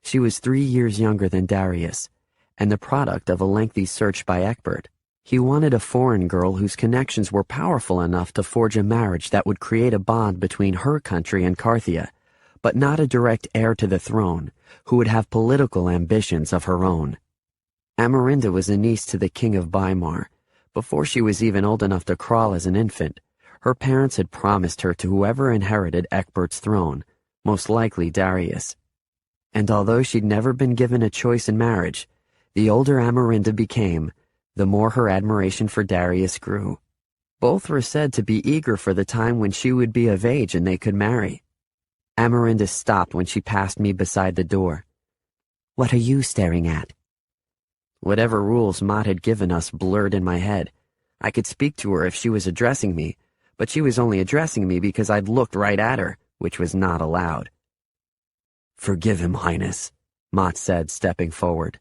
She was 3 years younger than Darius, and the product of a lengthy search by Egbert. He wanted a foreign girl whose connections were powerful enough to forge a marriage that would create a bond between her country and Carthia, but not a direct heir to the throne, who would have political ambitions of her own. Amarinda was a niece to the King of Weimar. Before she was even old enough to crawl as an infant, her parents had promised her to whoever inherited Egbert's throne, most likely Darius. And although she'd never been given a choice in marriage, the older Amarinda became, the more her admiration for Darius grew. Both were said to be eager for the time when she would be of age and they could marry. Amarinda stopped when she passed me beside the door. "What are you staring at?" Whatever rules Mott had given us blurred in my head. I could speak to her if she was addressing me, but she was only addressing me because I'd looked right at her, which was not allowed. "Forgive him, Highness," Mott said, stepping forward.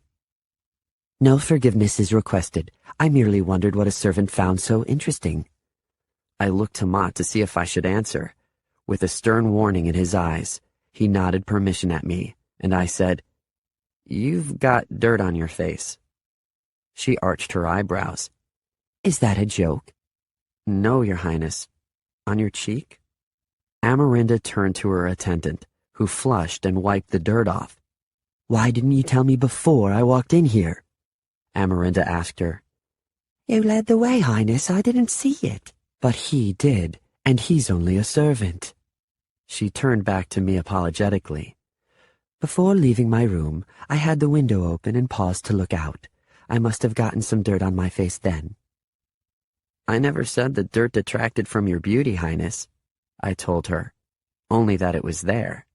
"No forgiveness is requested. I merely wondered what a servant found so interesting." I looked to Mott to see if I should answer. With a stern warning in his eyes, he nodded permission at me, and I said, "You've got dirt on your face." She arched her eyebrows. Is that a joke? No, Your Highness. On your cheek? Amarinda turned to her attendant, who flushed and wiped the dirt off. Why didn't you tell me before I walked in here? Amarinda asked her. You led the way, Highness. I didn't see it. But he did, and he's only a servant. She turned back to me apologetically. Before leaving my room, I had the window open and paused to look out. I must have gotten some dirt on my face then. I never said the dirt detracted from your beauty, Highness, I told her, only that it was there.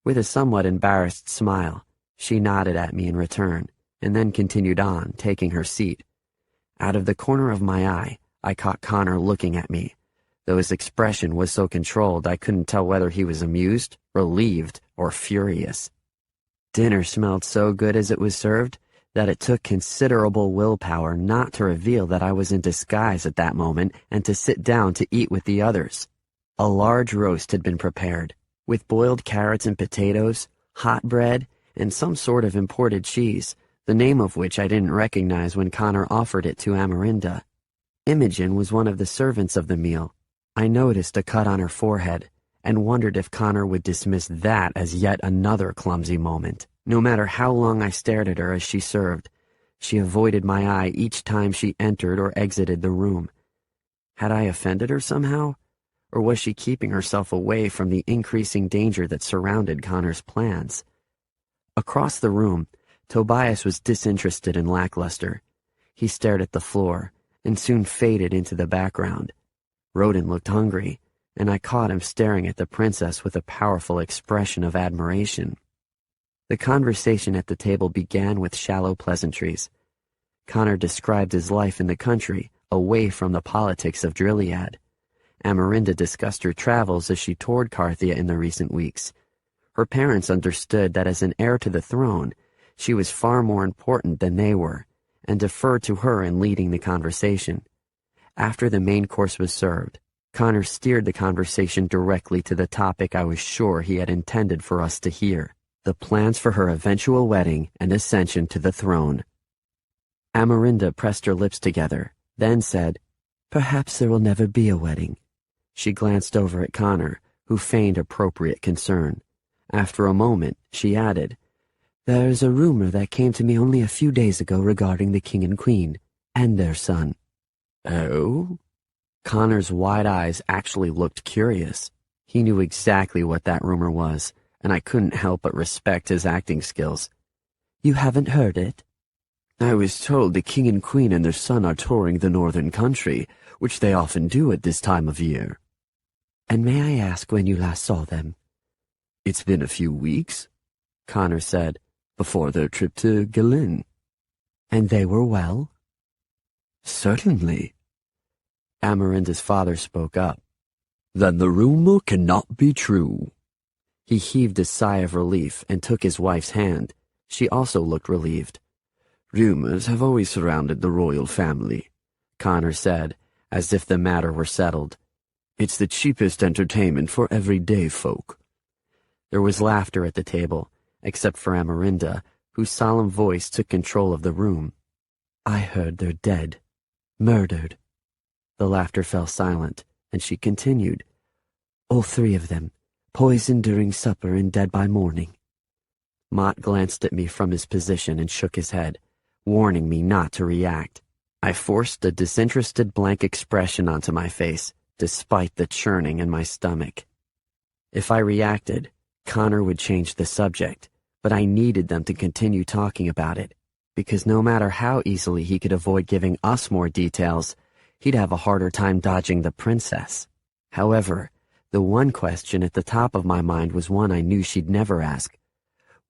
With a somewhat embarrassed smile, she nodded at me in return, and then continued on, taking her seat. Out of the corner of my eye, I caught Connor looking at me, though his expression was so controlled I couldn't tell whether he was amused, relieved, or furious. Dinner smelled so good as it was served that it took considerable willpower not to reveal that I was in disguise at that moment and to sit down to eat with the others. A large roast had been prepared, with boiled carrots and potatoes, hot bread, and some sort of imported cheese, the name of which I didn't recognize when Connor offered it to Amarinda. Imogen was one of the servants of the meal. I noticed a cut on her forehead, and wondered if Connor would dismiss that as yet another clumsy moment. No matter how long I stared at her as she served, she avoided my eye each time she entered or exited the room. Had I offended her somehow? Or was she keeping herself away from the increasing danger that surrounded Connor's plans? Across the room, Tobias was disinterested and lackluster. He stared at the floor, and soon faded into the background. Roden looked hungry, and I caught him staring at the princess with a powerful expression of admiration. The conversation at the table began with shallow pleasantries. Connor described his life in the country, away from the politics of Drilliad. Amarinda discussed her travels as she toured Carthia in the recent weeks. Her parents understood that as an heir to the throne, she was far more important than they were, and deferred to her in leading the conversation. After the main course was served, Connor steered the conversation directly to the topic I was sure he had intended for us to hear: the plans for her eventual wedding and ascension to the throne. Amarinda pressed her lips together, then said, "Perhaps there will never be a wedding." She glanced over at Connor, who feigned appropriate concern. After a moment, she added, "There is a rumor that came to me only a few days ago regarding the king and queen, and their son." "Oh?" Connor's wide eyes actually looked curious. He knew exactly what that rumor was, and I couldn't help but respect his acting skills. "You haven't heard it?" "I was told the king and queen and their son are touring the northern country, which they often do at this time of year." "And may I ask when you last saw them?" "It's been a few weeks," Connor said, "before their trip to Galen." "And they were well?" "Certainly." Amarinda's father spoke up. "Then the rumor cannot be true." He heaved a sigh of relief and took his wife's hand. She also looked relieved. "Rumors have always surrounded the royal family," Connor said, as if the matter were settled. "It's the cheapest entertainment for everyday folk." There was laughter at the table, except for Amarinda, whose solemn voice took control of the room. "I heard they're dead. Murdered." The laughter fell silent, and she continued, "All three of them, poisoned during supper and dead by morning." Mott glanced at me from his position and shook his head, warning me not to react. I forced a disinterested blank expression onto my face, despite the churning in my stomach. If I reacted, Connor would change the subject, but I needed them to continue talking about it, because no matter how easily he could avoid giving us more details, he'd have a harder time dodging the princess. However, the one question at the top of my mind was one I knew she'd never ask.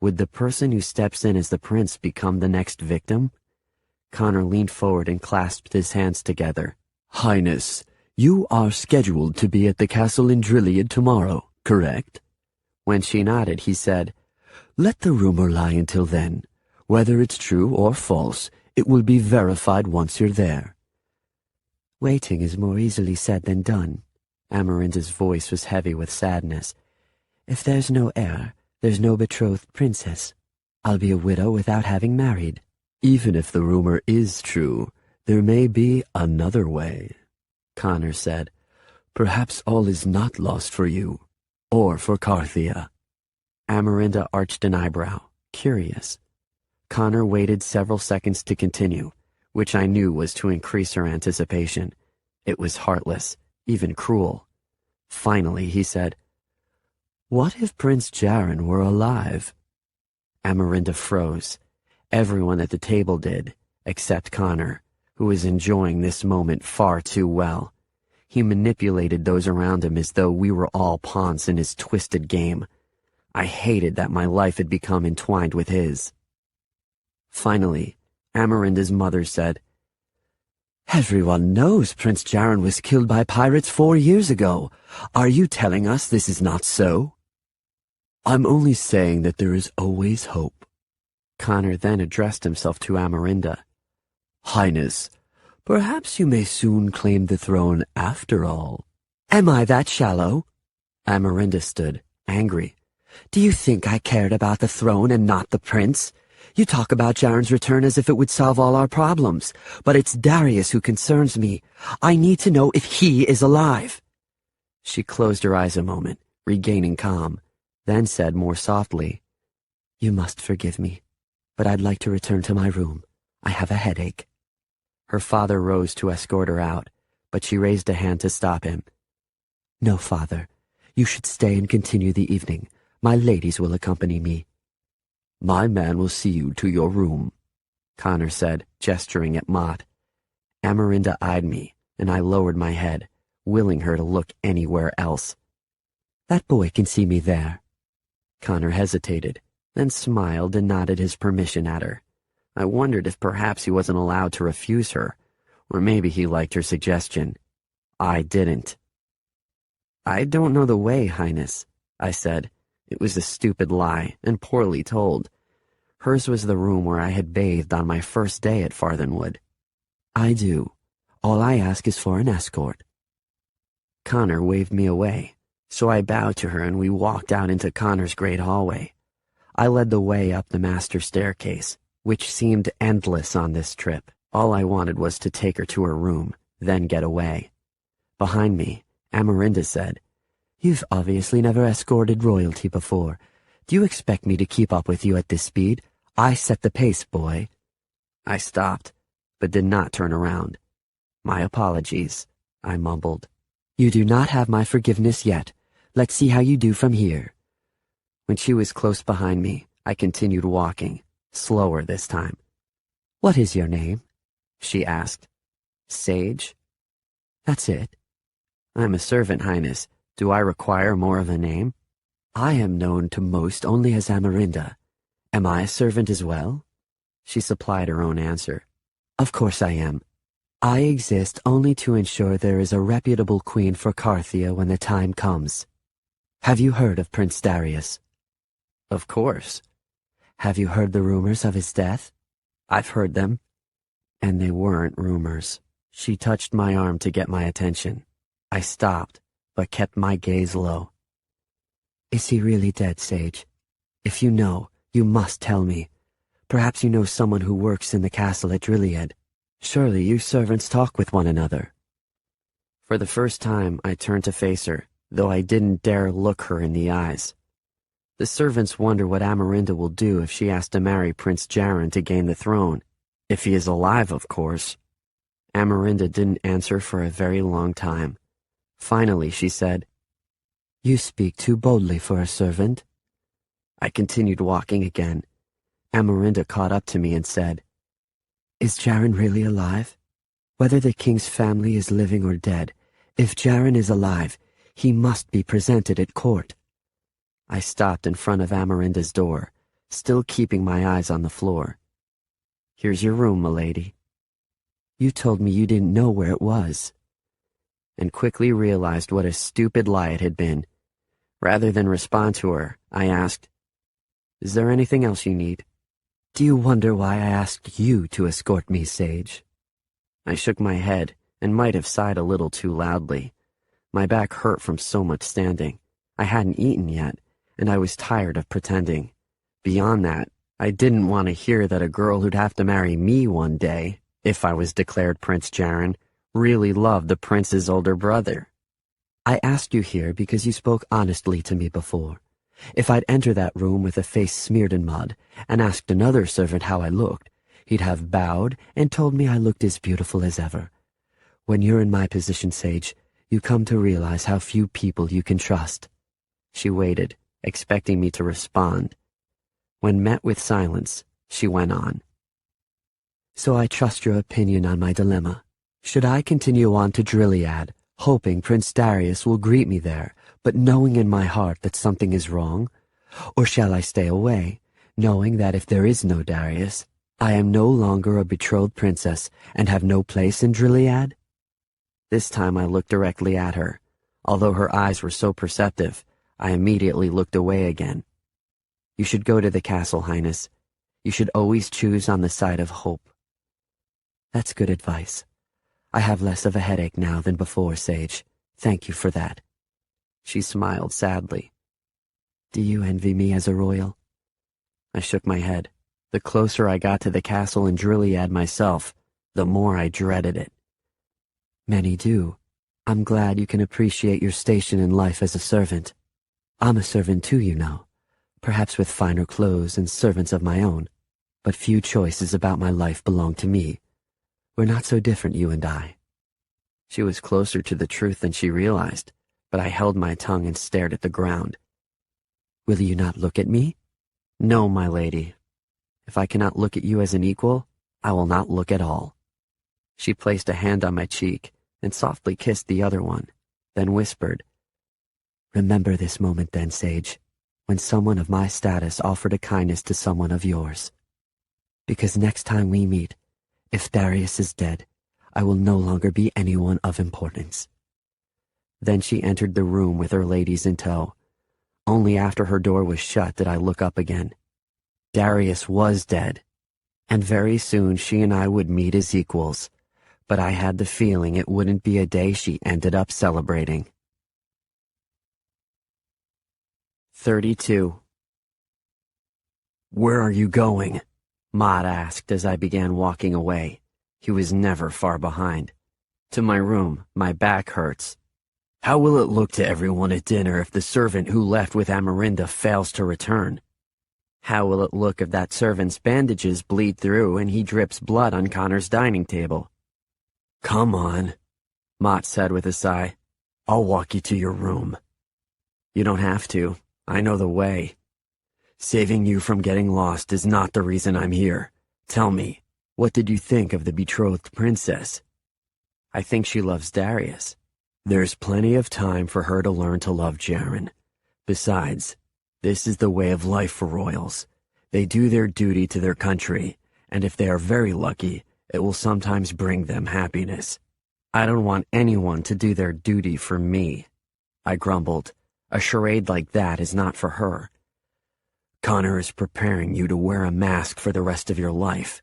Would the person who steps in as the prince become the next victim? Connor leaned forward and clasped his hands together. "Highness, you are scheduled to be at the castle in Drilliad tomorrow, correct?" When she nodded, he said, "Let the rumor lie until then. Whether it's true or false, it will be verified once you're there." "Waiting is more easily said than done." Amarinda's voice was heavy with sadness. "If there's no heir, there's no betrothed princess. I'll be a widow without having married." Even if the rumor is true, there may be another way, Connor said. Perhaps all is not lost for you, or for Carthia. Amarinda arched an eyebrow, curious. Connor waited several seconds to continue, which I knew was to increase her anticipation. It was heartless, even cruel. Finally, he said, What if Prince Jaren were alive? Amarinda froze. Everyone at the table did, except Connor, who was enjoying this moment far too well. He manipulated those around him as though we were all pawns in his twisted game. I hated that my life had become entwined with his. Finally, Amarinda's mother said, Everyone knows Prince Jaren was killed by pirates 4 years ago. Are you telling us this is not so? I'm only saying that there is always hope. Connor then addressed himself to Amarinda. Highness, perhaps you may soon claim the throne after all. Am I that shallow? Amarinda stood, angry. Do you think I cared about the throne and not the prince? You talk about Jaren's return as if it would solve all our problems, but it's Darius who concerns me. I need to know if he is alive. She closed her eyes a moment, regaining calm, then said more softly, You must forgive me, but I'd like to return to my room. I have a headache. Her father rose to escort her out, but she raised a hand to stop him. No, father. You should stay and continue the evening. My ladies will accompany me. My man will see you to your room, Connor said, gesturing at Mott. Amarinda eyed me, and I lowered my head, willing her to look anywhere else. That boy can see me there. Connor hesitated, then smiled and nodded his permission at her. I wondered if perhaps he wasn't allowed to refuse her, or maybe he liked her suggestion. I didn't. I don't know the way, Highness, I said. It was a stupid lie, and poorly told. Hers was the room where I had bathed on my first day at Farthenwood. I do. All I ask is for an escort. Connor waved me away, so I bowed to her and we walked out into Connor's great hallway. I led the way up the master staircase, which seemed endless on this trip. All I wanted was to take her to her room, then get away. Behind me, Amarinda said, You've obviously never escorted royalty before. Do you expect me to keep up with you at this speed? I set the pace, boy. I stopped, but did not turn around. My apologies, I mumbled. You do not have my forgiveness yet. Let's see how you do from here. When she was close behind me, I continued walking, slower this time. What is your name? She asked. Sage? That's it. I'm a servant, Highness. Do I require more of a name? I am known to most only as Amarinda. Am I a servant as well? She supplied her own answer. Of course I am. I exist only to ensure there is a reputable queen for Carthia when the time comes. Have you heard of Prince Darius? Of course. Have you heard the rumors of his death? I've heard them. And they weren't rumors. She touched my arm to get my attention. I stopped, but kept my gaze low. Is he really dead, Sage? If you know, you must tell me. Perhaps you know someone who works in the castle at Drillied. Surely you servants talk with one another. For the first time, I turned to face her, though I didn't dare look her in the eyes. The servants wonder what Amarinda will do if she has to marry Prince Jaren to gain the throne. If he is alive, of course. Amarinda didn't answer for a very long time. Finally, she said, You speak too boldly for a servant. I continued walking again. Amarinda caught up to me and said, Is Jaren really alive? Whether the king's family is living or dead, if Jaren is alive, he must be presented at court. I stopped in front of Amarinda's door, still keeping my eyes on the floor. Here's your room, milady. You told me you didn't know where it was. And quickly realized what a stupid lie it had been. Rather than respond to her, I asked, Is there anything else you need? Do you wonder why I asked you to escort me, Sage? I shook my head and might have sighed a little too loudly. My back hurt from so much standing. I hadn't eaten yet, and I was tired of pretending. Beyond that, I didn't want to hear that a girl who'd have to marry me one day, if I was declared Prince Jaren, really loved the prince's older brother. I asked you here because you spoke honestly to me before. If I'd enter that room with a face smeared in mud and asked another servant how I looked, he'd have bowed and told me I looked as beautiful as ever. When you're in my position, Sage, you come to realize how few people you can trust. She waited, expecting me to respond. When met with silence, she went on. So I trust your opinion on my dilemma. Should I continue on to Drilliad, hoping Prince Darius will greet me there, but knowing in my heart that something is wrong? Or shall I stay away, knowing that if there is no Darius, I am no longer a betrothed princess and have no place in Drilliad? This time I looked directly at her. Although her eyes were so perceptive, I immediately looked away again. You should go to the castle, Highness. You should always choose on the side of hope. That's good advice. I have less of a headache now than before, Sage. Thank you for that. She smiled sadly. Do you envy me as a royal? I shook my head. The closer I got to the castle in Drilliad myself, the more I dreaded it. Many do. I'm glad you can appreciate your station in life as a servant. I'm a servant too, you know, perhaps with finer clothes and servants of my own, but few choices about my life belong to me. We're not so different, you and I. She was closer to the truth than she realized, but I held my tongue and stared at the ground. Will you not look at me? No, my lady. If I cannot look at you as an equal, I will not look at all. She placed a hand on my cheek and softly kissed the other one, then whispered, Remember this moment then, Sage, when someone of my status offered a kindness to someone of yours. Because next time we meet, if Darius is dead, I will no longer be anyone of importance. Then she entered the room with her ladies in tow. Only after her door was shut did I look up again. Darius was dead, and very soon she and I would meet as equals, but I had the feeling it wouldn't be a day she ended up celebrating. 32. Where are you going? Maud asked as I began walking away. He was never far behind. To my room, my back hurts. How will it look to everyone at dinner if the servant who left with Amarinda fails to return? How will it look if that servant's bandages bleed through and he drips blood on Connor's dining table? Come on, Mott said with a sigh. I'll walk you to your room. You don't have to. I know the way. Saving you from getting lost is not the reason I'm here. Tell me, what did you think of the betrothed princess? I think she loves Darius. There's plenty of time for her to learn to love Jaren. Besides, this is the way of life for royals. They do their duty to their country, and if they are very lucky, it will sometimes bring them happiness. I don't want anyone to do their duty for me. I grumbled. A charade like that is not for her. Connor is preparing you to wear a mask for the rest of your life,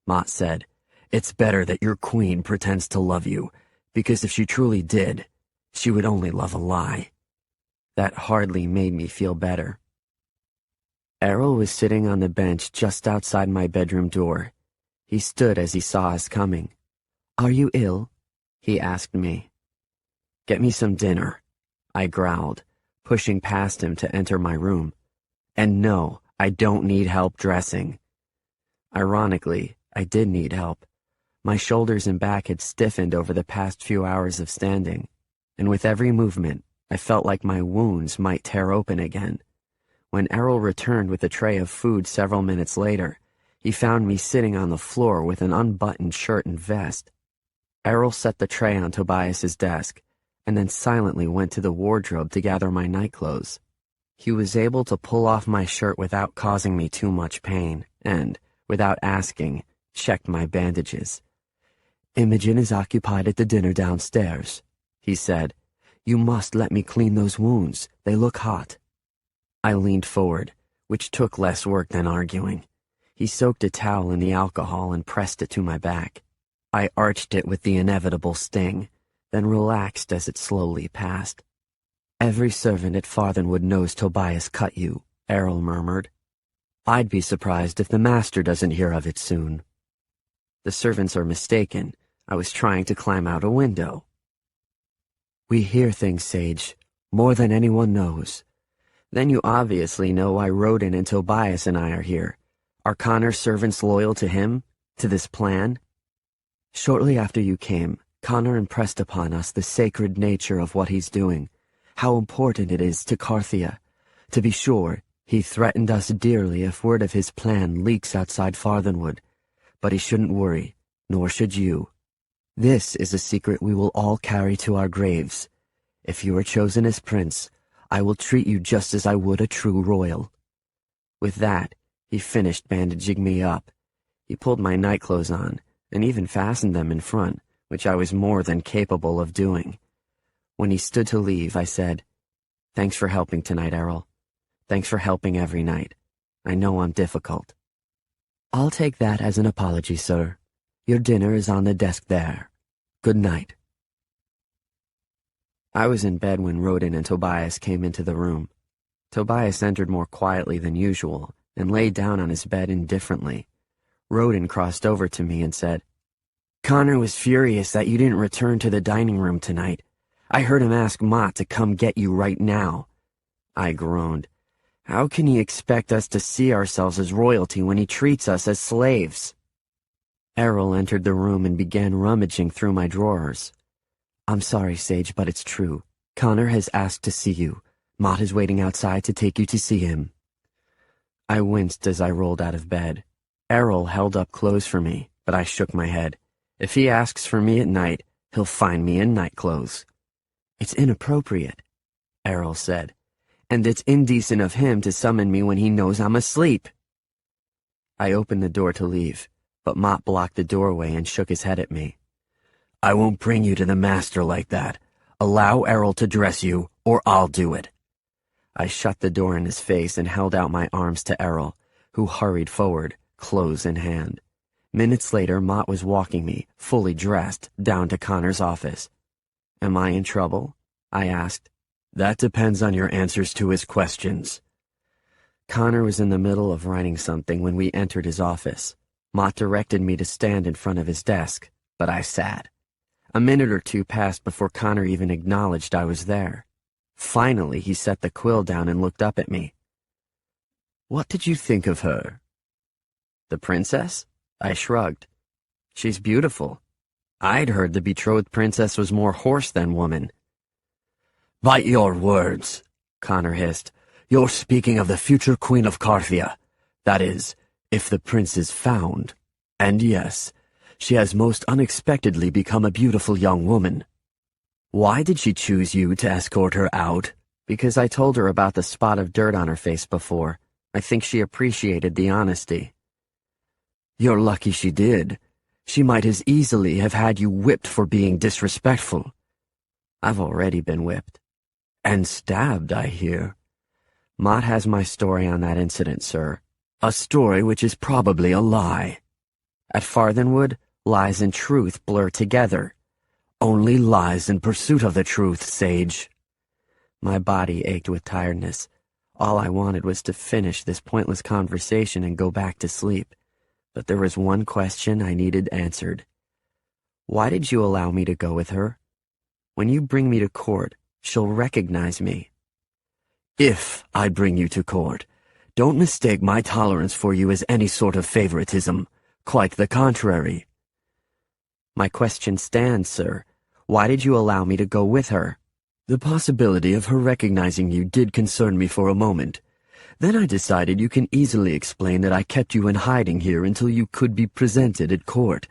Mott said. It's better that your queen pretends to love you, because if she truly did, she would only love a lie. That hardly made me feel better. Errol was sitting on the bench just outside my bedroom door. He stood as he saw us coming. Are you ill? He asked me. Get me some dinner, I growled, pushing past him to enter my room. And no, I don't need help dressing. Ironically, I did need help. My shoulders and back had stiffened over the past few hours of standing, and with every movement, I felt like my wounds might tear open again. When Errol returned with a tray of food several minutes later, he found me sitting on the floor with an unbuttoned shirt and vest. Errol set the tray on Tobias's desk, and then silently went to the wardrobe to gather my nightclothes. He was able to pull off my shirt without causing me too much pain, and, without asking, checked my bandages. Imogen is occupied at the dinner downstairs, he said. You must let me clean those wounds. They look hot. I leaned forward, which took less work than arguing. He soaked a towel in the alcohol and pressed it to my back. I arched it with the inevitable sting, then relaxed as it slowly passed. Every servant at Farthenwood knows Tobias cut you, Errol murmured. I'd be surprised if the master doesn't hear of it soon. The servants are mistaken. I was trying to climb out a window. We hear things, Sage, more than anyone knows. Then you obviously know why Rodin and Tobias and I are here. Are Connor's servants loyal to him? To this plan? Shortly after you came, Connor impressed upon us the sacred nature of what he's doing, how important it is to Carthia. To be sure, he threatened us dearly if word of his plan leaks outside Farthenwood. But he shouldn't worry, nor should you. This is a secret we will all carry to our graves. If you are chosen as prince, I will treat you just as I would a true royal. With that, he finished bandaging me up. He pulled my nightclothes on, and even fastened them in front, which I was more than capable of doing. When he stood to leave, I said, "Thanks for helping tonight, Errol. Thanks for helping every night. I know I'm difficult." I'll take that as an apology, sir. Your dinner is on the desk there. Good night. I was in bed when Rodin and Tobias came into the room. Tobias entered more quietly than usual and lay down on his bed indifferently. Rodin crossed over to me and said, "Connor was furious that you didn't return to the dining room tonight. I heard him ask Mott to come get you right now." I groaned. How can he expect us to see ourselves as royalty when he treats us as slaves? Errol entered the room and began rummaging through my drawers. "I'm sorry, Sage, but it's true. Connor has asked to see you. Mott is waiting outside to take you to see him." I winced as I rolled out of bed. Errol held up clothes for me, but I shook my head. If he asks for me at night, he'll find me in nightclothes. "It's inappropriate," Errol said, "and it's indecent of him to summon me when he knows I'm asleep." I opened the door to leave, but Mott blocked the doorway and shook his head at me. "I won't bring you to the master like that. Allow Errol to dress you, or I'll do it." I shut the door in his face and held out my arms to Errol, who hurried forward, clothes in hand. Minutes later, Mott was walking me, fully dressed, down to Connor's office. "Am I in trouble?" I asked. "That depends on your answers to his questions." Connor was in the middle of writing something when we entered his office. Mott directed me to stand in front of his desk, but I sat. A minute or two passed before Connor even acknowledged I was there. Finally, he set the quill down and looked up at me. "What did you think of her?" "The princess?" I shrugged. "She's beautiful. I'd heard the betrothed princess was more horse than woman." "Bite your words," Connor hissed. "You're speaking of the future queen of Carthia. That is, if the prince is found. And yes, she has most unexpectedly become a beautiful young woman." "Why did she choose you to escort her out?" "Because I told her about the spot of dirt on her face before. I think she appreciated the honesty." "You're lucky she did. She might as easily have had you whipped for being disrespectful." "I've already been whipped." "And stabbed, I hear." "Mott has my story on that incident, sir." "A story which is probably a lie." "At Farthenwood, lies and truth blur together." "Only lies in pursuit of the truth, Sage." My body ached with tiredness. All I wanted was to finish this pointless conversation and go back to sleep. But there was one question I needed answered. "Why did you allow me to go with her? When you bring me to court, she'll recognize me." "If I bring you to court, don't mistake my tolerance for you as any sort of favoritism. Quite the contrary." "My question stands, sir. Why did you allow me to go with her?" "The possibility of her recognizing you did concern me for a moment. Then I decided you can easily explain that I kept you in hiding here until you could be presented at court.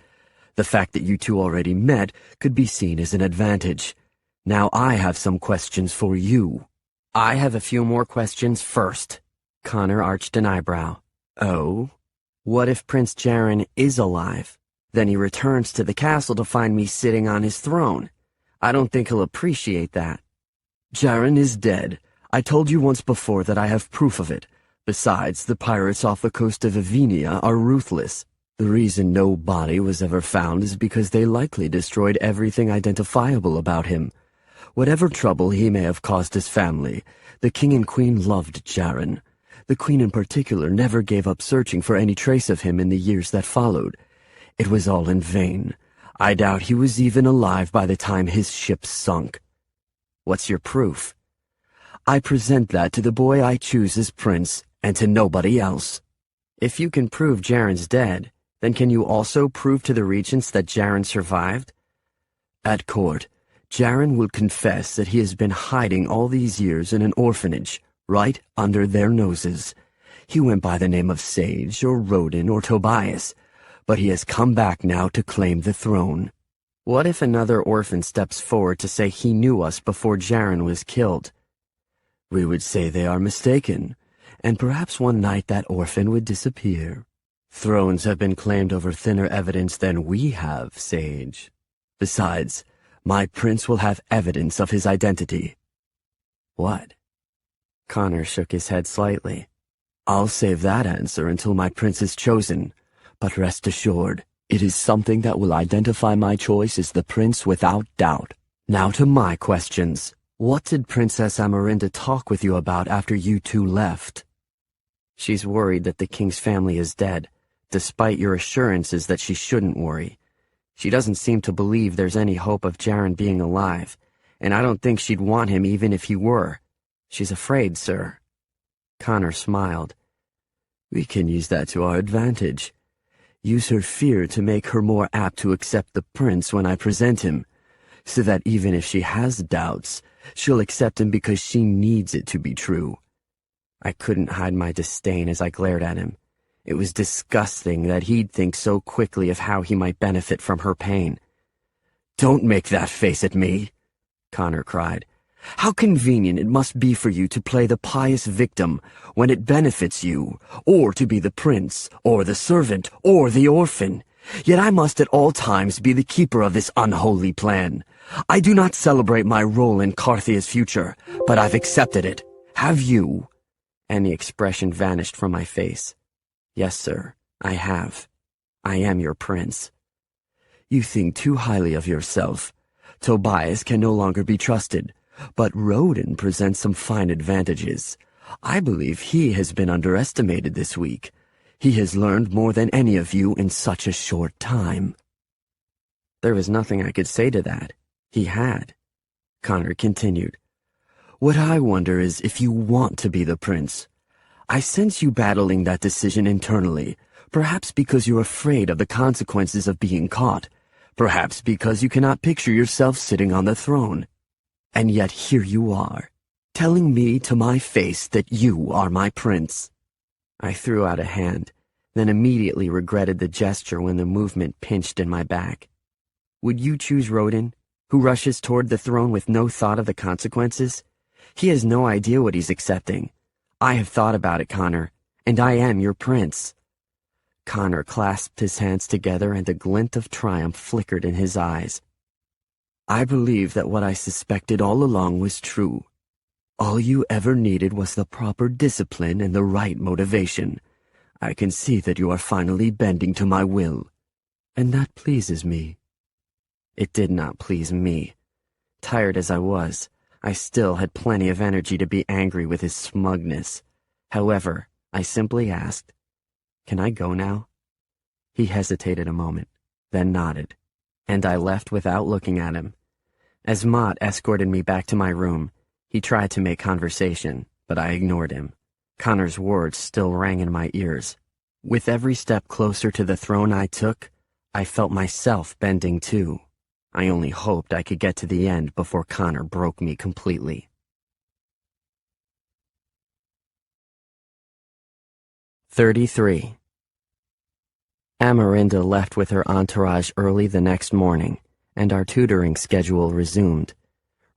The fact that you two already met could be seen as an advantage. Now I have some questions for you." "I have a few more questions first." Connor arched an eyebrow. "Oh? What if Prince Jaren is alive? Then he returns to the castle to find me sitting on his throne. I don't think he'll appreciate that." "Jaren is dead. I told you once before that I have proof of it. Besides, the pirates off the coast of Avinia are ruthless. The reason no body was ever found is because they likely destroyed everything identifiable about him. Whatever trouble he may have caused his family, the king and queen loved Jaren. The Queen in particular never gave up searching for any trace of him in the years that followed. It was all in vain. I doubt he was even alive by the time his ship sunk. What's your proof? I present that to the boy I choose as prince, and to nobody else. If you can prove Jaren's dead, then can you also prove to the regents that Jaren survived? At court, Jaren will confess that he has been hiding all these years in an orphanage, right under their noses. He went by the name of Sage, or Rodin, or Tobias, but he has come back now to claim the throne. What if another orphan steps forward to say he knew us before Jaren was killed? We would say they are mistaken, and perhaps one night that orphan would disappear. Thrones have been claimed over thinner evidence than we have, Sage. Besides, my prince will have evidence of his identity. What? Connor shook his head slightly. I'll save that answer until my prince is chosen, but rest assured, it is something that will identify my choice as the prince without doubt. Now to my questions. What did Princess Amarinda talk with you about after you two left? She's worried that the king's family is dead, despite your assurances that she shouldn't worry. She doesn't seem to believe there's any hope of Jaren being alive, and I don't think she'd want him even if he were. She's afraid, sir. Connor smiled. We can use that to our advantage. Use her fear to make her more apt to accept the prince when I present him, so that even if she has doubts, she'll accept him because she needs it to be true. I couldn't hide my disdain as I glared at him. It was disgusting that he'd think so quickly of how he might benefit from her pain. Don't make that face at me, Connor cried. How convenient it must be for you to play the pious victim when it benefits you, or to be the prince, or the servant, or the orphan. Yet I must at all times be the keeper of this unholy plan. I do not celebrate my role in Carthia's future, but I've accepted it. Have you? And the expression vanished from my face. Yes, sir, I have. I am your prince. You think too highly of yourself. Tobias can no longer be trusted, but Rodin presents some fine advantages. I believe he has been underestimated this week. He has learned more than any of you in such a short time. There was nothing I could say to that. He had. Connor continued. What I wonder is if you want to be the prince. I sense you battling that decision internally, perhaps because you're afraid of the consequences of being caught, perhaps because you cannot picture yourself sitting on the throne. And yet here you are, telling me to my face that you are my prince. I threw out a hand, then immediately regretted the gesture when the movement pinched in my back. Would you choose Rodin, who rushes toward the throne with no thought of the consequences? He has no idea what he's accepting. I have thought about it, Connor, and I am your prince. Connor clasped his hands together and a glint of triumph flickered in his eyes. I believe that what I suspected all along was true. All you ever needed was the proper discipline and the right motivation. I can see that you are finally bending to my will, and that pleases me. It did not please me. Tired as I was, I still had plenty of energy to be angry with his smugness. However, I simply asked, "Can I go now?" He hesitated a moment, then nodded, and I left without looking at him. As Mott escorted me back to my room, he tried to make conversation, but I ignored him. Connor's words still rang in my ears. With every step closer to the throne I took, I felt myself bending too. I only hoped I could get to the end before Connor broke me completely. 33. Amarinda left with her entourage early the next morning, and our tutoring schedule resumed.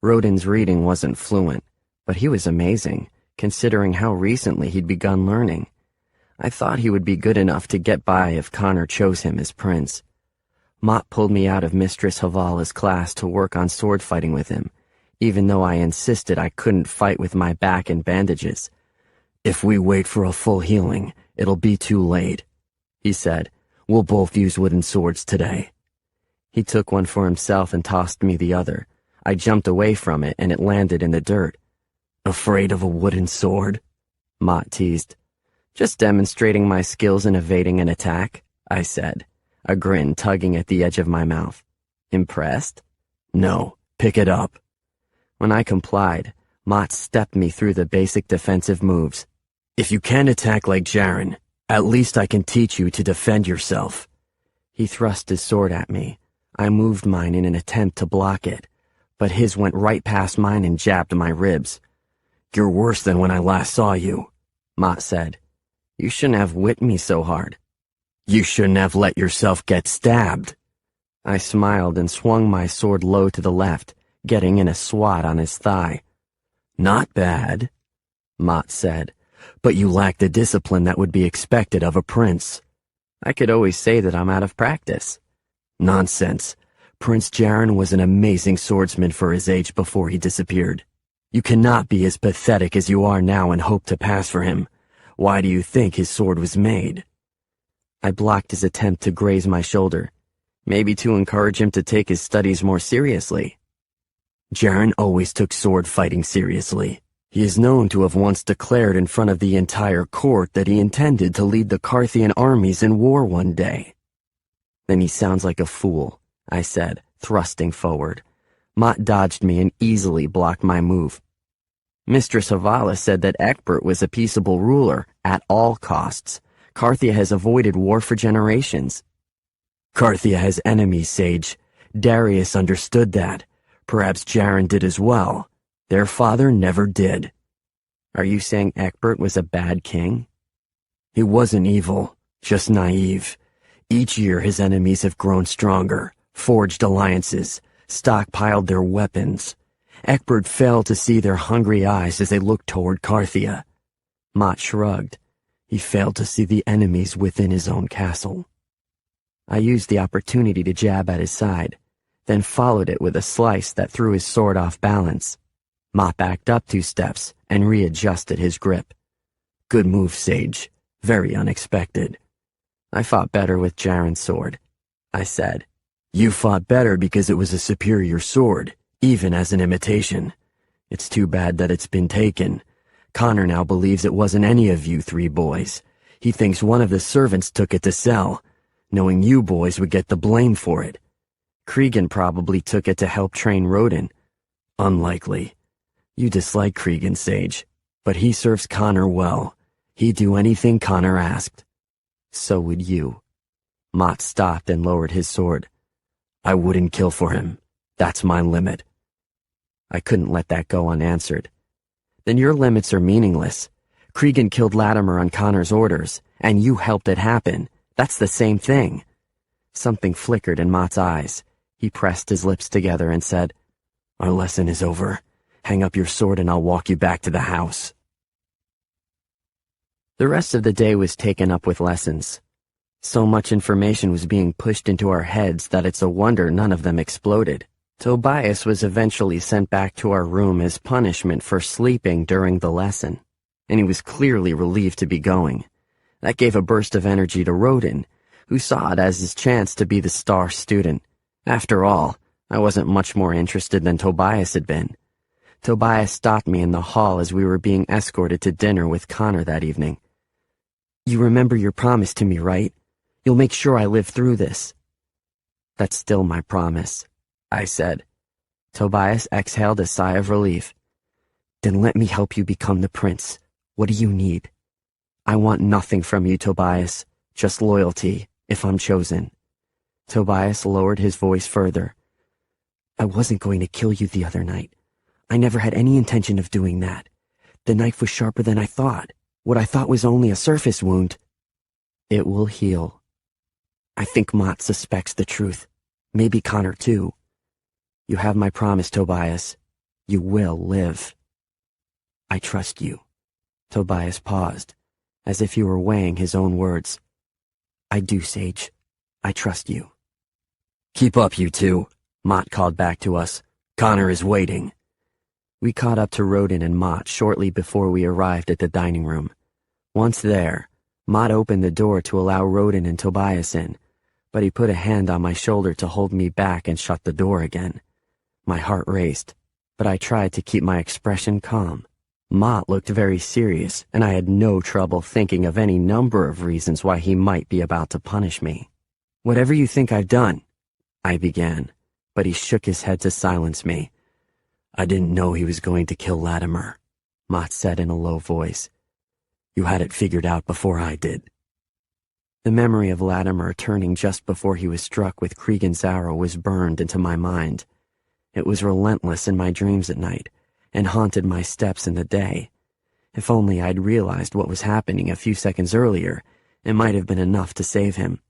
Rodin's reading wasn't fluent, but he was amazing, considering how recently he'd begun learning. I thought he would be good enough to get by if Connor chose him as prince. Mott pulled me out of Mistress Havala's class to work on sword fighting with him, even though I insisted I couldn't fight with my back in bandages. "If we wait for a full healing, it'll be too late," he said. "We'll both use wooden swords today." He took one for himself and tossed me the other. I jumped away from it and it landed in the dirt. "Afraid of a wooden sword?" Mott teased. Just demonstrating my skills in evading an attack, I said, a grin tugging at the edge of my mouth. Impressed? No, pick it up. When I complied, Mott stepped me through the basic defensive moves. If you can't attack like Jaren, at least I can teach you to defend yourself. He thrust his sword at me. I moved mine in an attempt to block it, but his went right past mine and jabbed my ribs. You're worse than when I last saw you, Mott said. You shouldn't have whipped me so hard. You shouldn't have let yourself get stabbed. I smiled and swung my sword low to the left, getting in a swat on his thigh. Not bad, Mott said, but you lack the discipline that would be expected of a prince. I could always say that I'm out of practice. Nonsense. Prince Jaren was an amazing swordsman for his age before he disappeared. You cannot be as pathetic as you are now and hope to pass for him. Why do you think his sword was made? I blocked his attempt to graze my shoulder, maybe to encourage him to take his studies more seriously. Jaren always took sword fighting seriously. He is known to have once declared in front of the entire court that he intended to lead the Carthian armies in war one day. Then he sounds like a fool, I said, thrusting forward. Mott dodged me and easily blocked my move. Mistress Havala said that Egbert was a peaceable ruler at all costs. Carthia has avoided war for generations. Carthia has enemies, Sage. Darius understood that. Perhaps Jaren did as well. Their father never did. Are you saying Egbert was a bad king? He wasn't evil, just naive. Each year his enemies have grown stronger, forged alliances, stockpiled their weapons. Egbert failed to see their hungry eyes as they looked toward Carthia. Mott shrugged. He failed to see the enemies within his own castle. I used the opportunity to jab at his side, then followed it with a slice that threw his sword off balance. Mott backed up 2 steps and readjusted his grip. Good move, Sage. Very unexpected. I fought better with Jaren's sword, I said. You fought better because it was a superior sword, even as an imitation. It's too bad that it's been taken. Connor now believes it wasn't any of you 3 boys. He thinks one of the servants took it to sell, knowing you boys would get the blame for it. Cregan probably took it to help train Rodin. Unlikely. You dislike Cregan, Sage, but he serves Connor well. He'd do anything Connor asked. So would you. Mott stopped and lowered his sword. I wouldn't kill for him. That's my limit. I couldn't let that go unanswered. Then your limits are meaningless. Cregan killed Latimer on Connor's orders, and you helped it happen. That's the same thing. Something flickered in Mott's eyes. He pressed his lips together and said, Our lesson is over. Hang up your sword and I'll walk you back to the house. The rest of the day was taken up with lessons. So much information was being pushed into our heads that it's a wonder none of them exploded. Tobias was eventually sent back to our room as punishment for sleeping during the lesson, and he was clearly relieved to be going. That gave a burst of energy to Rodin, who saw it as his chance to be the star student. After all, I wasn't much more interested than Tobias had been. Tobias stopped me in the hall as we were being escorted to dinner with Connor that evening. You remember your promise to me, right? You'll make sure I live through this. That's still my promise, I said. Tobias exhaled a sigh of relief. Then let me help you become the prince. What do you need? I want nothing from you, Tobias, just loyalty, if I'm chosen. Tobias lowered his voice further. I wasn't going to kill you the other night. I never had any intention of doing that. The knife was sharper than I thought. What I thought was only a surface wound. It will heal. I think Mott suspects the truth. Maybe Connor too. You have my promise, Tobias. You will live. I trust you. Tobias paused, as if he were weighing his own words. I do, Sage. I trust you. Keep up, you two, Mott called back to us. Connor is waiting. We caught up to Rodin and Mott shortly before we arrived at the dining room. Once there, Mott opened the door to allow Rodin and Tobias in, but he put a hand on my shoulder to hold me back and shut the door again. My heart raced, but I tried to keep my expression calm. Mott looked very serious, and I had no trouble thinking of any number of reasons why he might be about to punish me. "Whatever you think I've done," I began, but he shook his head to silence me. "I didn't know he was going to kill Latimer," Mott said in a low voice. "You had it figured out before I did." The memory of Latimer turning just before he was struck with Cregan's arrow was burned into my mind. It was relentless in my dreams at night, and haunted my steps in the day. If only I'd realized what was happening a few seconds earlier, it might have been enough to save him.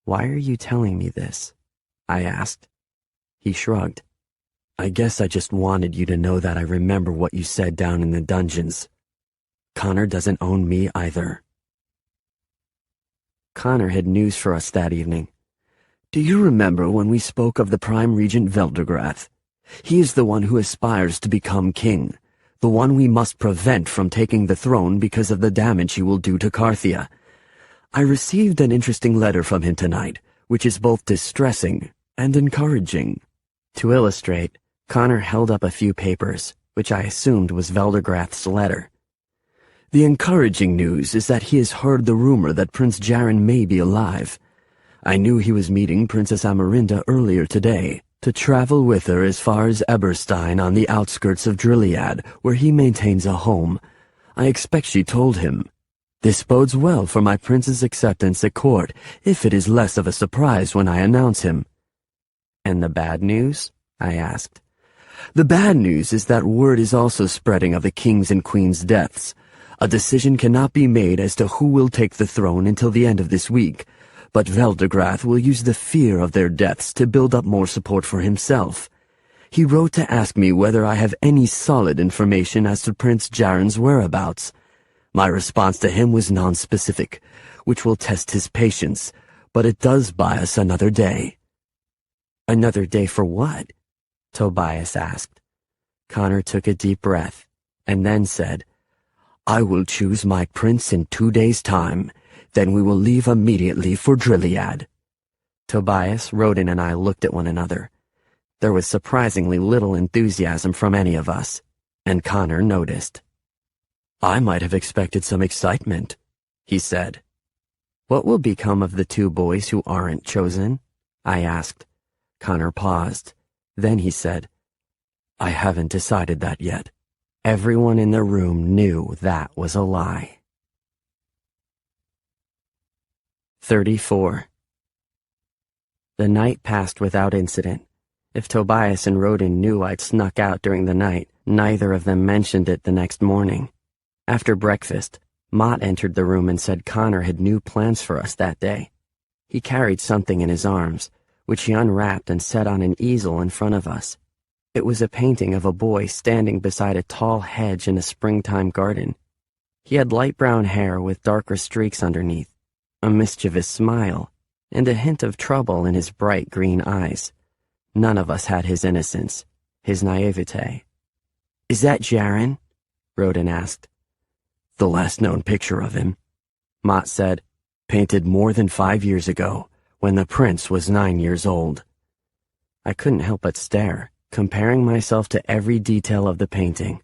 "Why are you telling me this?" I asked. He shrugged. "I guess I just wanted you to know that I remember what you said down in the dungeons. Connor doesn't own me either." Connor had news for us that evening. "Do you remember when we spoke of the Prime Regent Veldegrath? He is the one who aspires to become king, the one we must prevent from taking the throne because of the damage he will do to Carthia. I received an interesting letter from him tonight, which is both distressing and encouraging." To illustrate, Connor held up a few papers, which I assumed was Veldegrath's letter. "The encouraging news is that he has heard the rumor that Prince Jarin may be alive. I knew he was meeting Princess Amarinda earlier today, to travel with her as far as Eberstein on the outskirts of Drilliad, where he maintains a home. I expect she told him. This bodes well for my prince's acceptance at court, if it is less of a surprise when I announce him." "And the bad news?" I asked. "The bad news is that word is also spreading of the king's and queen's deaths. A decision cannot be made as to who will take the throne until the end of this week, but Veldegrath will use the fear of their deaths to build up more support for himself. He wrote to ask me whether I have any solid information as to Prince Jarin's whereabouts. My response to him was nonspecific, which will test his patience, but it does buy us another day." "Another day for what?" Tobias asked. Connor took a deep breath, and then said, "I will choose my prince in 2 days' time. Then we will leave immediately for Drilliad." Tobias, Rodin, and I looked at one another. There was surprisingly little enthusiasm from any of us, and Connor noticed. "I might have expected some excitement," he said. "What will become of the 2 boys who aren't chosen?" I asked. Connor paused. Then he said, "I haven't decided that yet." Everyone in the room knew that was a lie. 34. The night passed without incident. If Tobias and Rodin knew I'd snuck out during the night, neither of them mentioned it the next morning. After breakfast, Mott entered the room and said Connor had new plans for us that day. He carried something in his arms, which he unwrapped and set on an easel in front of us. It was a painting of a boy standing beside a tall hedge in a springtime garden. He had light brown hair with darker streaks underneath, a mischievous smile, and a hint of trouble in his bright green eyes. None of us had his innocence, his naivete. "Is that Jarin?" Rodin asked. "The last known picture of him," Mott said, "painted more than 5 years ago, when the prince was 9 years old." I couldn't help but stare, comparing myself to every detail of the painting.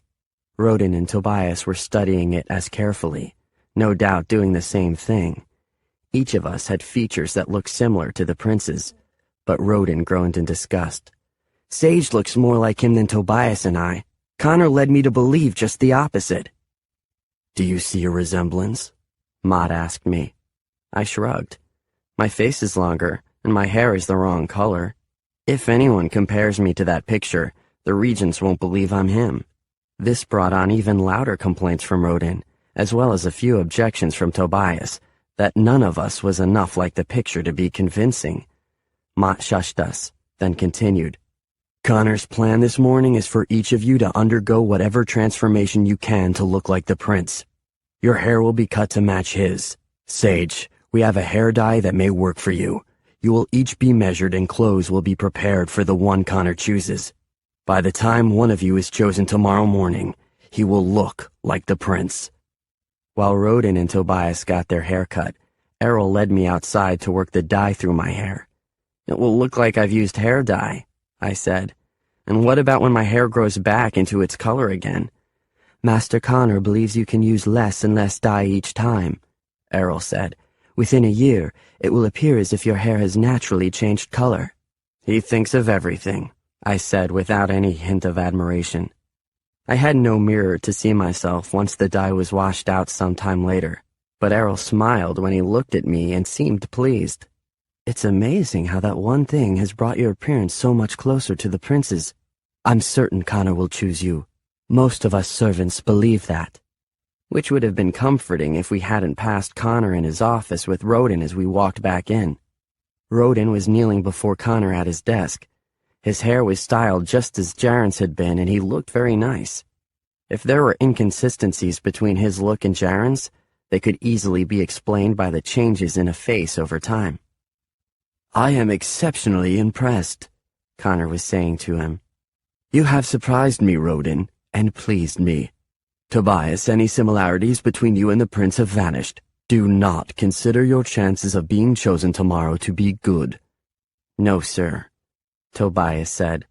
Rodin and Tobias were studying it as carefully, no doubt doing the same thing. Each of us had features that looked similar to the prince's, but Rodin groaned in disgust. "Sage looks more like him than Tobias and I. Connor led me to believe just the opposite." "Do you see a resemblance?" Mott asked me. I shrugged. My face is longer, and my hair is the wrong color. If anyone compares me to that picture, the regents won't believe I'm him. This brought on even louder complaints from Rodin, as well as a few objections from Tobias, that none of us was enough like the picture to be convincing. Mott shushed us, then continued. "Connor's plan this morning is for each of you to undergo whatever transformation you can to look like the prince. Your hair will be cut to match his. Sage, we have a hair dye that may work for you. You will each be measured and clothes will be prepared for the one Connor chooses. By the time one of you is chosen tomorrow morning, he will look like the prince." While Rodin and Tobias got their hair cut, Errol led me outside to work the dye through my hair. "It will look like I've used hair dye," I said. "And what about when my hair grows back into its color again?" Master Connor believes you can use less and less dye each time, Errol said. Within a year, it will appear as if your hair has naturally changed color. He thinks of everything, I said without any hint of admiration. I had no mirror to see myself once the dye was washed out some time later, but Errol smiled when he looked at me and seemed pleased. It's amazing how that one thing has brought your appearance so much closer to the prince's. I'm certain Connor will choose you. Most of us servants believe that. Which would have been comforting if we hadn't passed Connor in his office with Rodin as we walked back in. Rodin was kneeling before Connor at his desk. His hair was styled just as Jaren's had been, and he looked very nice. If there were inconsistencies between his look and Jaren's, they could easily be explained by the changes in a face over time. I am exceptionally impressed, Connor was saying to him. You have surprised me, Rodin, and pleased me. Tobias, any similarities between you and the prince have vanished. Do not consider your chances of being chosen tomorrow to be good. No, sir, Tobias said.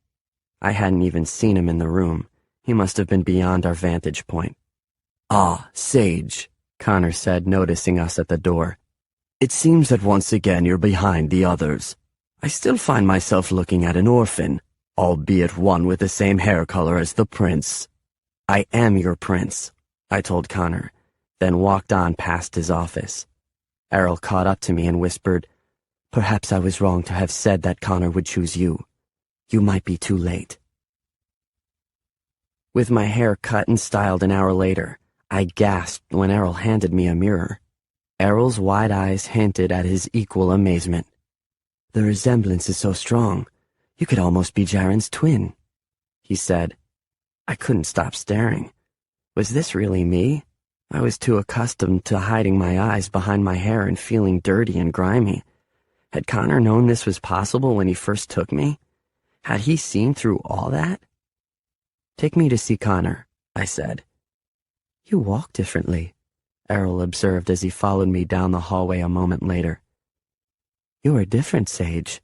I hadn't even seen him in the room. He must have been beyond our vantage point. Ah, Sage, Connor said, noticing us at the door. It seems that once again you're behind the others. I still find myself looking at an orphan, albeit one with the same hair color as the prince. I am your prince, I told Connor, then walked on past his office. Errol caught up to me and whispered, Perhaps I was wrong to have said that Connor would choose you. You might be too late. With my hair cut and styled an hour later, I gasped when Errol handed me a mirror. Errol's wide eyes hinted at his equal amazement. The resemblance is so strong. You could almost be Jaren's twin, he said. I couldn't stop staring. Was this really me? I was too accustomed to hiding my eyes behind my hair and feeling dirty and grimy. Had Connor known this was possible when he first took me? Had he seen through all that? Take me to see Connor, I said. You walk differently, Errol observed as he followed me down the hallway a moment later. You are different, Sage.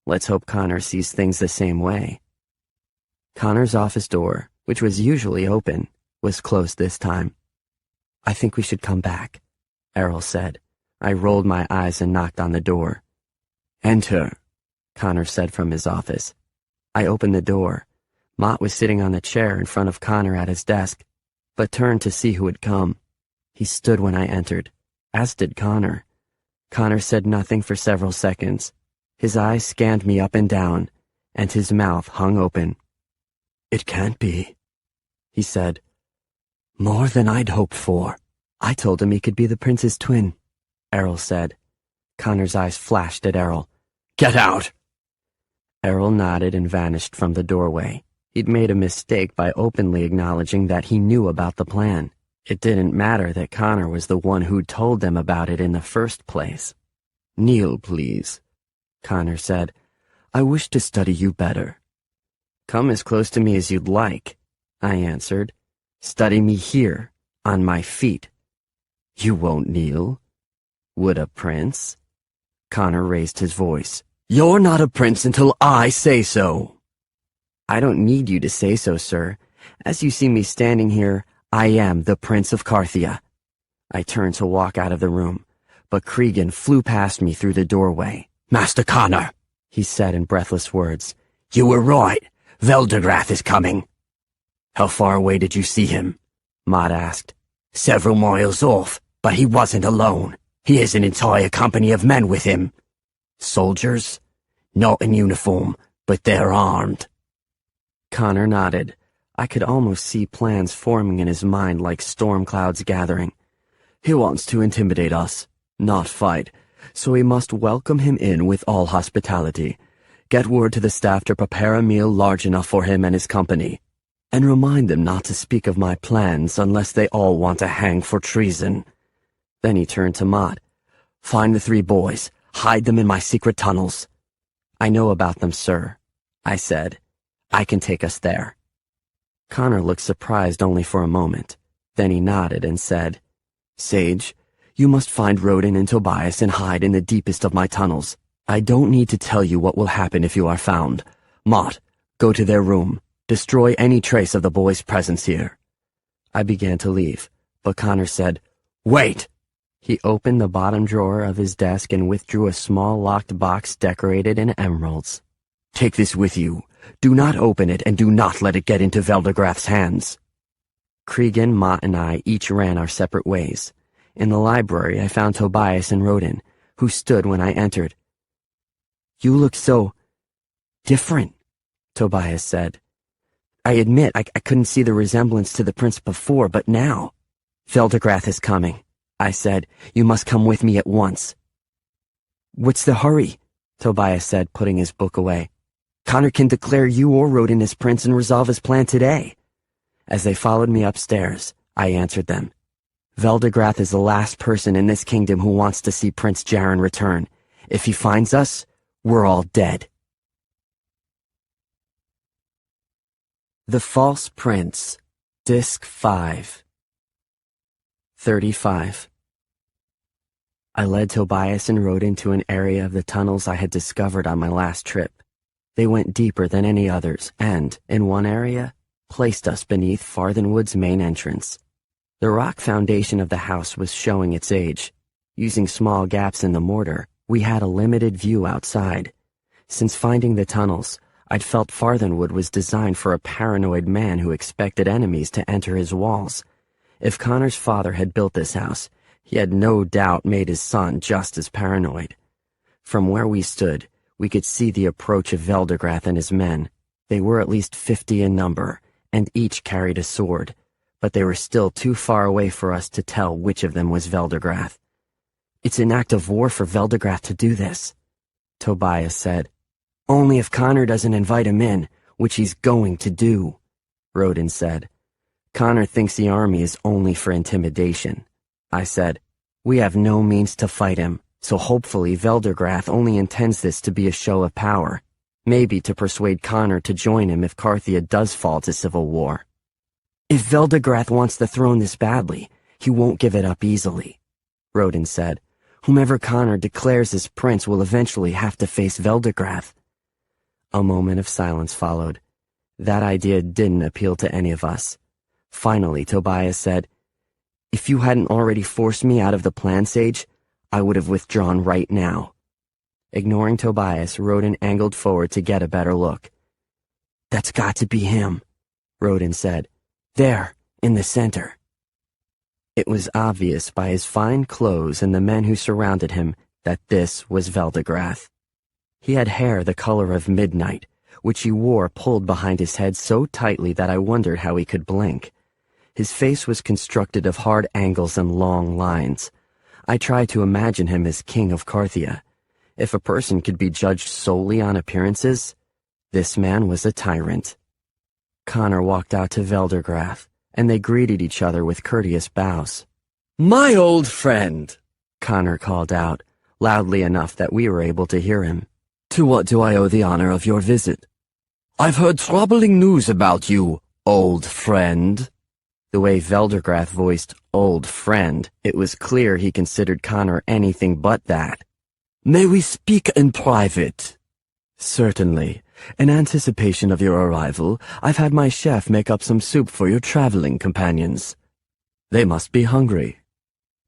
Let's hope Connor sees things the same way. Connor's office door, which was usually open, was closed this time. I think we should come back, Errol said. I rolled my eyes and knocked on the door. Enter, Connor said from his office. I opened the door. Mott was sitting on a chair in front of Connor at his desk, but turned to see who had come. He stood when I entered, as did Connor. Connor said nothing for several seconds. His eyes scanned me up and down, and his mouth hung open. It can't be, he said. More than I'd hoped for. I told him he could be the prince's twin, Errol said. Connor's eyes flashed at Errol. Get out! Errol nodded and vanished from the doorway. He'd made a mistake by openly acknowledging that he knew about the plan. It didn't matter that Connor was the one who'd told them about it in the first place. Kneel, please, Connor said. I wish to study you better. Come as close to me as you'd like, I answered. Study me here, on my feet. You won't kneel. Would a prince? Connor raised his voice. You're not a prince until I say so. I don't need you to say so, sir. As you see me standing here, I am the Prince of Carthia. I turned to walk out of the room, but Cregan flew past me through the doorway. Master Connor, he said in breathless words. You were right. Veldegrath is coming. How far away did you see him? Mott asked. Several miles off, but he wasn't alone. He has an entire company of men with him. Soldiers? Not in uniform, but they're armed. Connor nodded. I could almost see plans forming in his mind like storm clouds gathering. He wants to intimidate us, not fight, so we must welcome him in with all hospitality. Get word to the staff to prepare a meal large enough for him and his company, and remind them not to speak of my plans unless they all want to hang for treason. Then he turned to Mott. Find the 3 boys. Hide them in my secret tunnels. I know about them, sir, I said. I can take us there. Connor looked surprised only for a moment. Then he nodded and said, Sage, you must find Rodin and Tobias and hide in the deepest of my tunnels. I don't need to tell you what will happen if you are found. Mott, go to their room. Destroy any trace of the boy's presence here. I began to leave, but Connor said, "Wait!" He opened the bottom drawer of his desk and withdrew a small locked box decorated in emeralds. "Take this with you. Do not open it and do not let it get into Veldegrath's hands." Cregan, Mott, and I each ran our separate ways. In the library, I found Tobias and Rodin, who stood when I entered. "You look so different," Tobias said. "I admit I couldn't see the resemblance to the prince before, but now—" "Veldegrath is coming," I said. "You must come with me at once." "What's the hurry?" Tobias said, putting his book away. "Connor can declare you or Rodin as prince and resolve his plan today." As they followed me upstairs, I answered them. "Veldegrath is the last person in this kingdom who wants to see Prince Jaren return. If he finds us, we're all dead." The False Prince, Disc 5. 35. I led Tobias and Rodin to an area of the tunnels I had discovered on my last trip. They went deeper than any others and, in one area, placed us beneath Farthenwood's main entrance. The rock foundation of the house was showing its age. Using small gaps in the mortar, we had a limited view outside. Since finding the tunnels, I'd felt Farthenwood was designed for a paranoid man who expected enemies to enter his walls. If Connor's father had built this house, he had no doubt made his son just as paranoid. From where we stood, we could see the approach of Veldegrath and his men. They were at least 50 in number, and each carried a sword, but they were still too far away for us to tell which of them was Veldegrath. "It's an act of war for Veldegrath to do this," Tobias said. "Only if Connor doesn't invite him in, which he's going to do," Rodin said. "Connor thinks the army is only for intimidation," I said. "We have no means to fight him, so hopefully Veldegrath only intends this to be a show of power, maybe to persuade Connor to join him if Carthia does fall to civil war. If Veldegrath wants the throne this badly, he won't give it up easily," Rodin said. "Whomever Connor declares as prince will eventually have to face Veldegrath." A moment of silence followed. That idea didn't appeal to any of us. Finally, Tobias said, "If you hadn't already forced me out of the plan, Sage, I would have withdrawn right now." Ignoring Tobias, Rodin angled forward to get a better look. "That's got to be him," Rodin said. "There, in the center." It was obvious by his fine clothes and the men who surrounded him that this was Veldegrath. He had hair the color of midnight, which he wore pulled behind his head so tightly that I wondered how he could blink. His face was constructed of hard angles and long lines. I tried to imagine him as king of Carthia. If a person could be judged solely on appearances, this man was a tyrant. Connor walked out to Veldegrath, and they greeted each other with courteous bows. "My old friend," Connor called out, loudly enough that we were able to hear him. "To what do I owe the honor of your visit?" "I've heard troubling news about you, old friend." The way Veldegrath voiced "old friend," it was clear he considered Connor anything but that. "May we speak in private?" "Certainly. In anticipation of your arrival, I've had my chef make up some soup for your traveling companions. They must be hungry."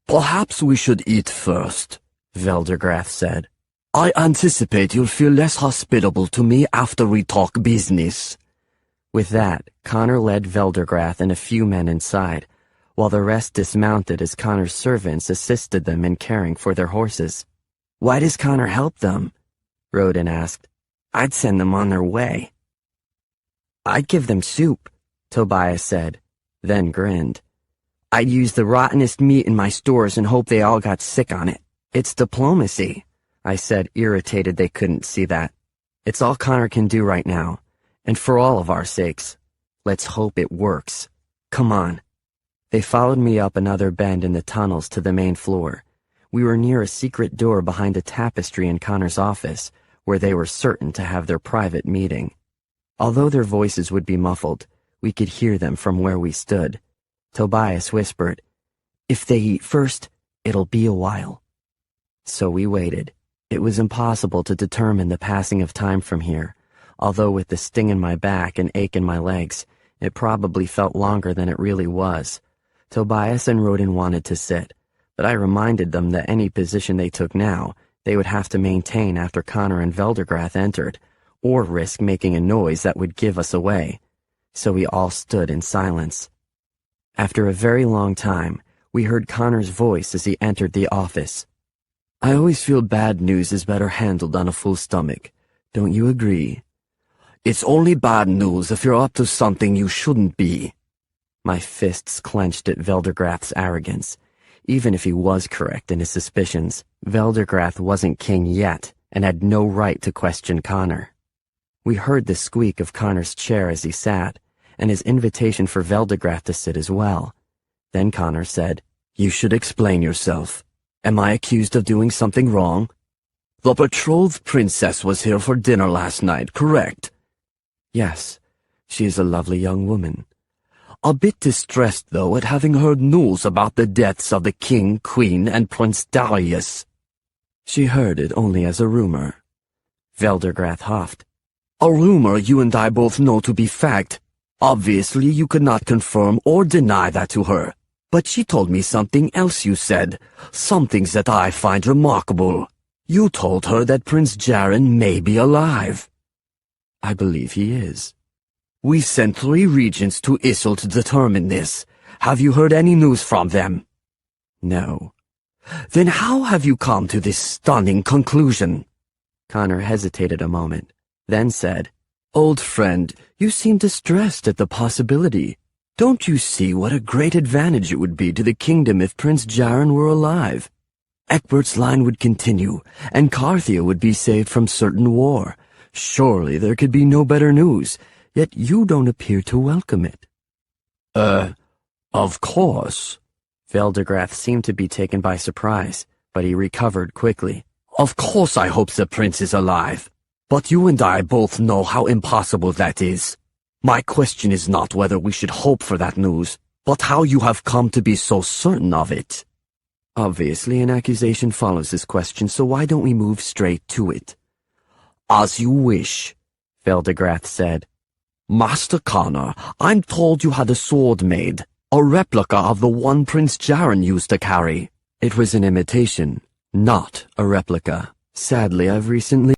"Perhaps we should eat first," Veldegrath said. "I anticipate you'll feel less hospitable to me after we talk business." With that, Connor led Veldegrath and a few men inside, while the rest dismounted as Connor's servants assisted them in caring for their horses. "Why does Connor help them?" Rodin asked. "I'd send them on their way." "I'd give them soup," Tobias said, then grinned. "I'd use the rottenest meat in my stores and hope they all got sick on it. It's diplomacy," I said, irritated they couldn't see that. "It's all Connor can do right now, and for all of our sakes. Let's hope it works. Come on." They followed me up another bend in the tunnels to the main floor. We were near a secret door behind a tapestry in Connor's office, where they were certain to have their private meeting. Although their voices would be muffled, we could hear them from where we stood. Tobias whispered, "If they eat first, it'll be a while." So we waited. It was impossible to determine the passing of time from here, although with the sting in my back and ache in my legs, It probably felt longer than it really was. Tobias and Rodin wanted to sit, but I reminded them that any position they took now, they would have to maintain after Connor and Veldergrath entered, or risk making a noise that would give us away. So we all stood in silence. After a very long time, we heard Connor's voice as he entered the office. I always feel bad news is better handled on a full stomach. Don't you agree? It's only bad news if you're up to something you shouldn't be. My fists clenched at Veldergrath's arrogance. Even if he was correct in his suspicions, Veldergrath wasn't king yet and had no right to question Connor. We heard the squeak of Connor's chair as he sat, and his invitation for Veldergrath to sit as well. Then Connor said, You should explain yourself. Am I accused of doing something wrong? The betrothed princess was here for dinner last night, correct? Yes, she is a lovely young woman. A bit distressed, though, at having heard news about the deaths of the king, queen, and Prince Darius. She heard it only as a rumor. Veldergrath huffed. A rumor you and I both know to be fact. Obviously, you could not confirm or deny that to her. But she told me something else you said, some things that I find remarkable. You told her that Prince Jaren may be alive. I believe he is. We sent 3 regents to Issel to determine this. Have you heard any news from them? No. Then how have you come to this stunning conclusion? Connor hesitated a moment, then said, Old friend, you seem distressed at the possibility. Don't you see what a great advantage it would be to the kingdom if Prince Jaren were alive? Eckbert's line would continue, and Carthia would be saved from certain war. Surely there could be no better news, yet you don't appear to welcome it. Of course. Veldergrath seemed to be taken by surprise, but he recovered quickly. Of course I hope the prince is alive, but you and I both know how impossible that is. My question is not whether we should hope for that news, but how you have come to be so certain of it. Obviously, an accusation follows this question, so why don't we move straight to it? As you wish, Veldergrath said. Master Connor, I'm told you had a sword made, a replica of the one Prince Jaren used to carry. It was an imitation, not a replica. Sadly, I've recently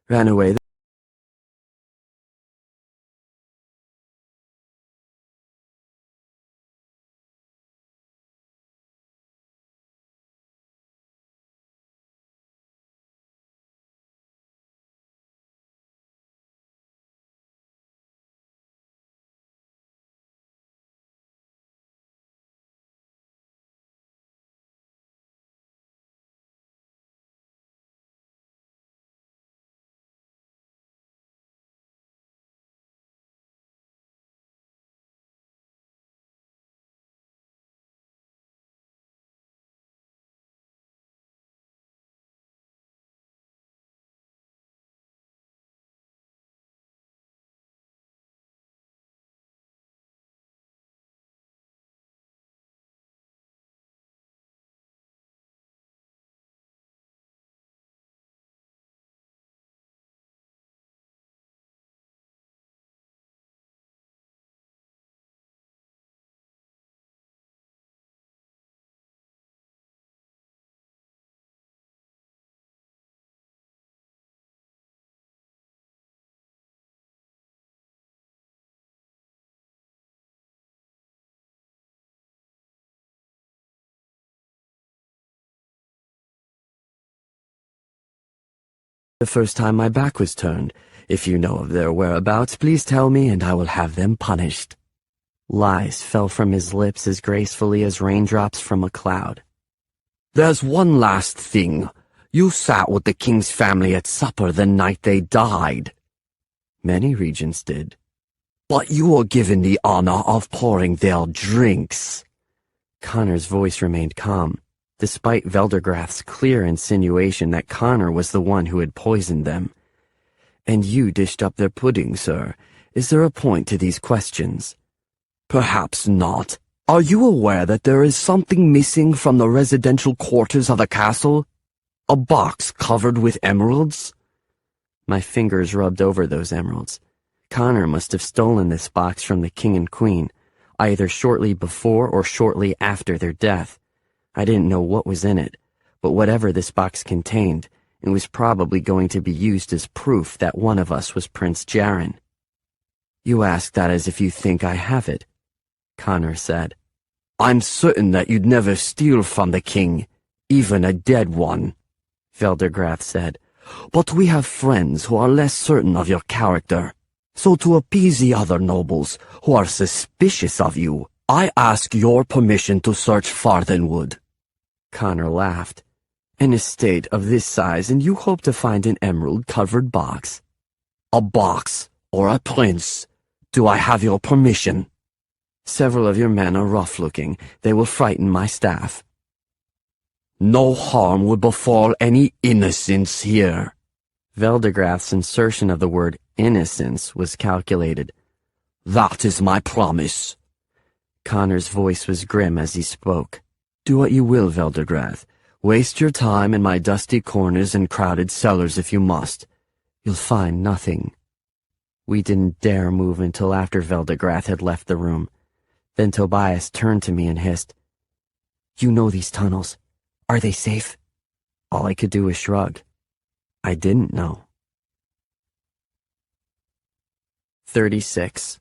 ran away. The first time my back was turned. If you know of their whereabouts, please tell me and I will have them punished. Lies fell from his lips as gracefully as raindrops from a cloud. There's one last thing. You sat with the king's family at supper the night they died. Many regents did. But you were given the honor of pouring their drinks. Connor's voice remained calm, despite Veldergrath's clear insinuation that Connor was the one who had poisoned them. And you dished up their pudding, sir. Is there a point to these questions? Perhaps not. Are you aware that there is something missing from the residential quarters of the castle? A box covered with emeralds? My fingers rubbed over those emeralds. Connor must have stolen this box from the king and queen, either shortly before or shortly after their death. I didn't know what was in it, but whatever this box contained, it was probably going to be used as proof that one of us was Prince Jaren. You ask that as if you think I have it, Connor said. I'm certain that you'd never steal from the king, even a dead one, Veldergrath said. But we have friends who are less certain of your character. So to appease the other nobles who are suspicious of you, I ask your permission to search Farthenwood. Connor laughed. An estate of this size, and you hope to find an emerald-covered box? A box, or a prince. Do I have your permission? Several of your men are rough-looking. They will frighten my staff. No harm would befall any innocents here. Veldergrath's insertion of the word innocence was calculated. That is my promise. Connor's voice was grim as he spoke. Do what you will, Veldergrath. Waste your time in my dusty corners and crowded cellars if you must. You'll find nothing. We didn't dare move until after Veldergrath had left the room. Then Tobias turned to me and hissed, "You know these tunnels. Are they safe?" All I could do was shrug. I didn't know. 36.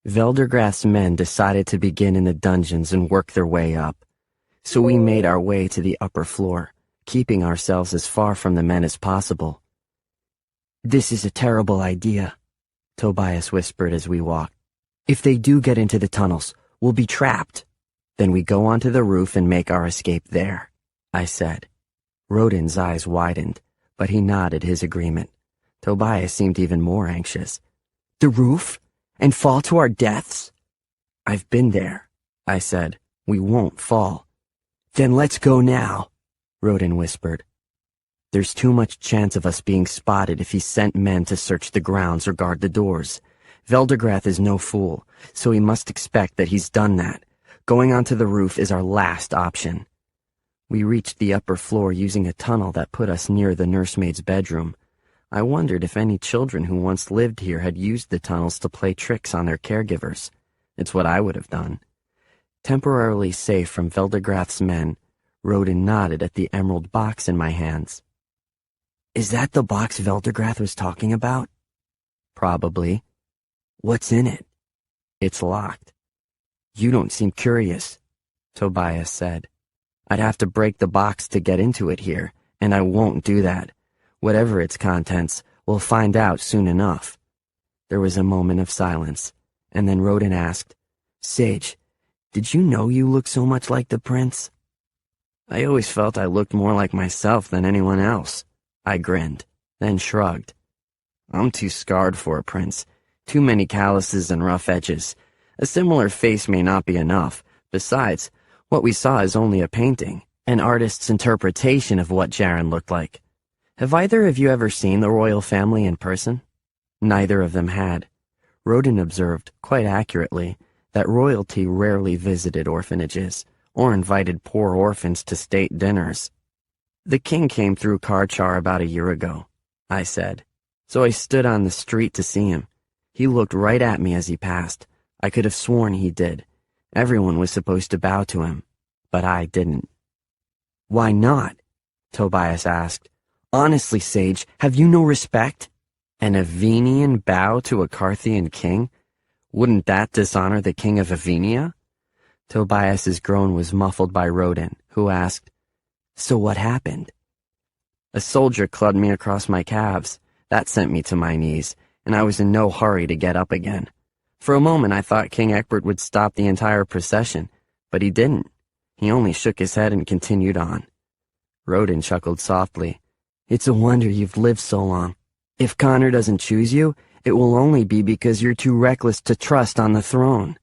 Veldergrath's men decided to begin in the dungeons and work their way up. So we made our way to the upper floor, keeping ourselves as far from the men as possible. "This is a terrible idea," Tobias whispered as we walked. "If they do get into the tunnels, we'll be trapped. Then we go onto the roof and make our escape there," I said. Rodin's eyes widened, but he nodded his agreement. Tobias seemed even more anxious. "The roof? And fall to our deaths?" "I've been there," I said. "We won't fall." "Then let's go now," Rodin whispered. "There's too much chance of us being spotted if he sent men to search the grounds or guard the doors. Veldergrath is no fool, so he must expect that he's done that. Going onto the roof is our last option." We reached the upper floor using a tunnel that put us near the nursemaid's bedroom. I wondered if any children who once lived here had used the tunnels to play tricks on their caregivers. It's what I would have done. Temporarily safe from Veldergrath's men, Rodin nodded at the emerald box in my hands. Is that the box Veldergrath was talking about? Probably. What's in it? It's locked. You don't seem curious, Tobias said. I'd have to break the box to get into it here, and I won't do that. Whatever its contents, we'll find out soon enough. There was a moment of silence, and then Rodin asked, Sage, did you know you look so much like the prince? I always felt I looked more like myself than anyone else. I grinned, then shrugged. I'm too scarred for a prince. Too many calluses and rough edges. A similar face may not be enough. Besides, what we saw is only a painting, an artist's interpretation of what Jaren looked like. Have either of you ever seen the royal family in person? Neither of them had. Rodin observed, quite accurately, that royalty rarely visited orphanages, or invited poor orphans to state dinners. The king came through Karchar about a year ago, I said, so I stood on the street to see him. He looked right at me as he passed. I could have sworn he did. Everyone was supposed to bow to him, but I didn't. Why not? Tobias asked. Honestly, Sage, have you no respect? An Avenian bow to a Carthian king? Wouldn't that dishonor the king of Avenia? Tobias's groan was muffled by Rodin, who asked, So what happened? A soldier clubbed me across my calves. That sent me to my knees, and I was in no hurry to get up again. For a moment I thought King Egbert would stop the entire procession, but he didn't. He only shook his head and continued on. Rodin chuckled softly. It's a wonder you've lived so long. If Connor doesn't choose you, it will only be because you're too reckless to trust on the throne.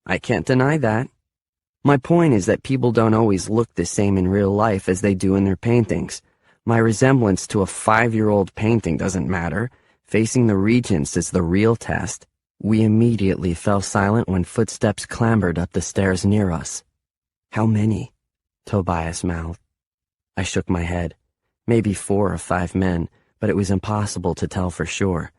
I can't deny that. My point is that people don't always look the same in real life as they do in their paintings. My resemblance to a 5-year-old painting doesn't matter. Facing the regents is the real test. We immediately fell silent when footsteps clambered up the stairs near us. How many? Tobias mouthed. I shook my head. Maybe 4 or 5 men, but it was impossible to tell for sure.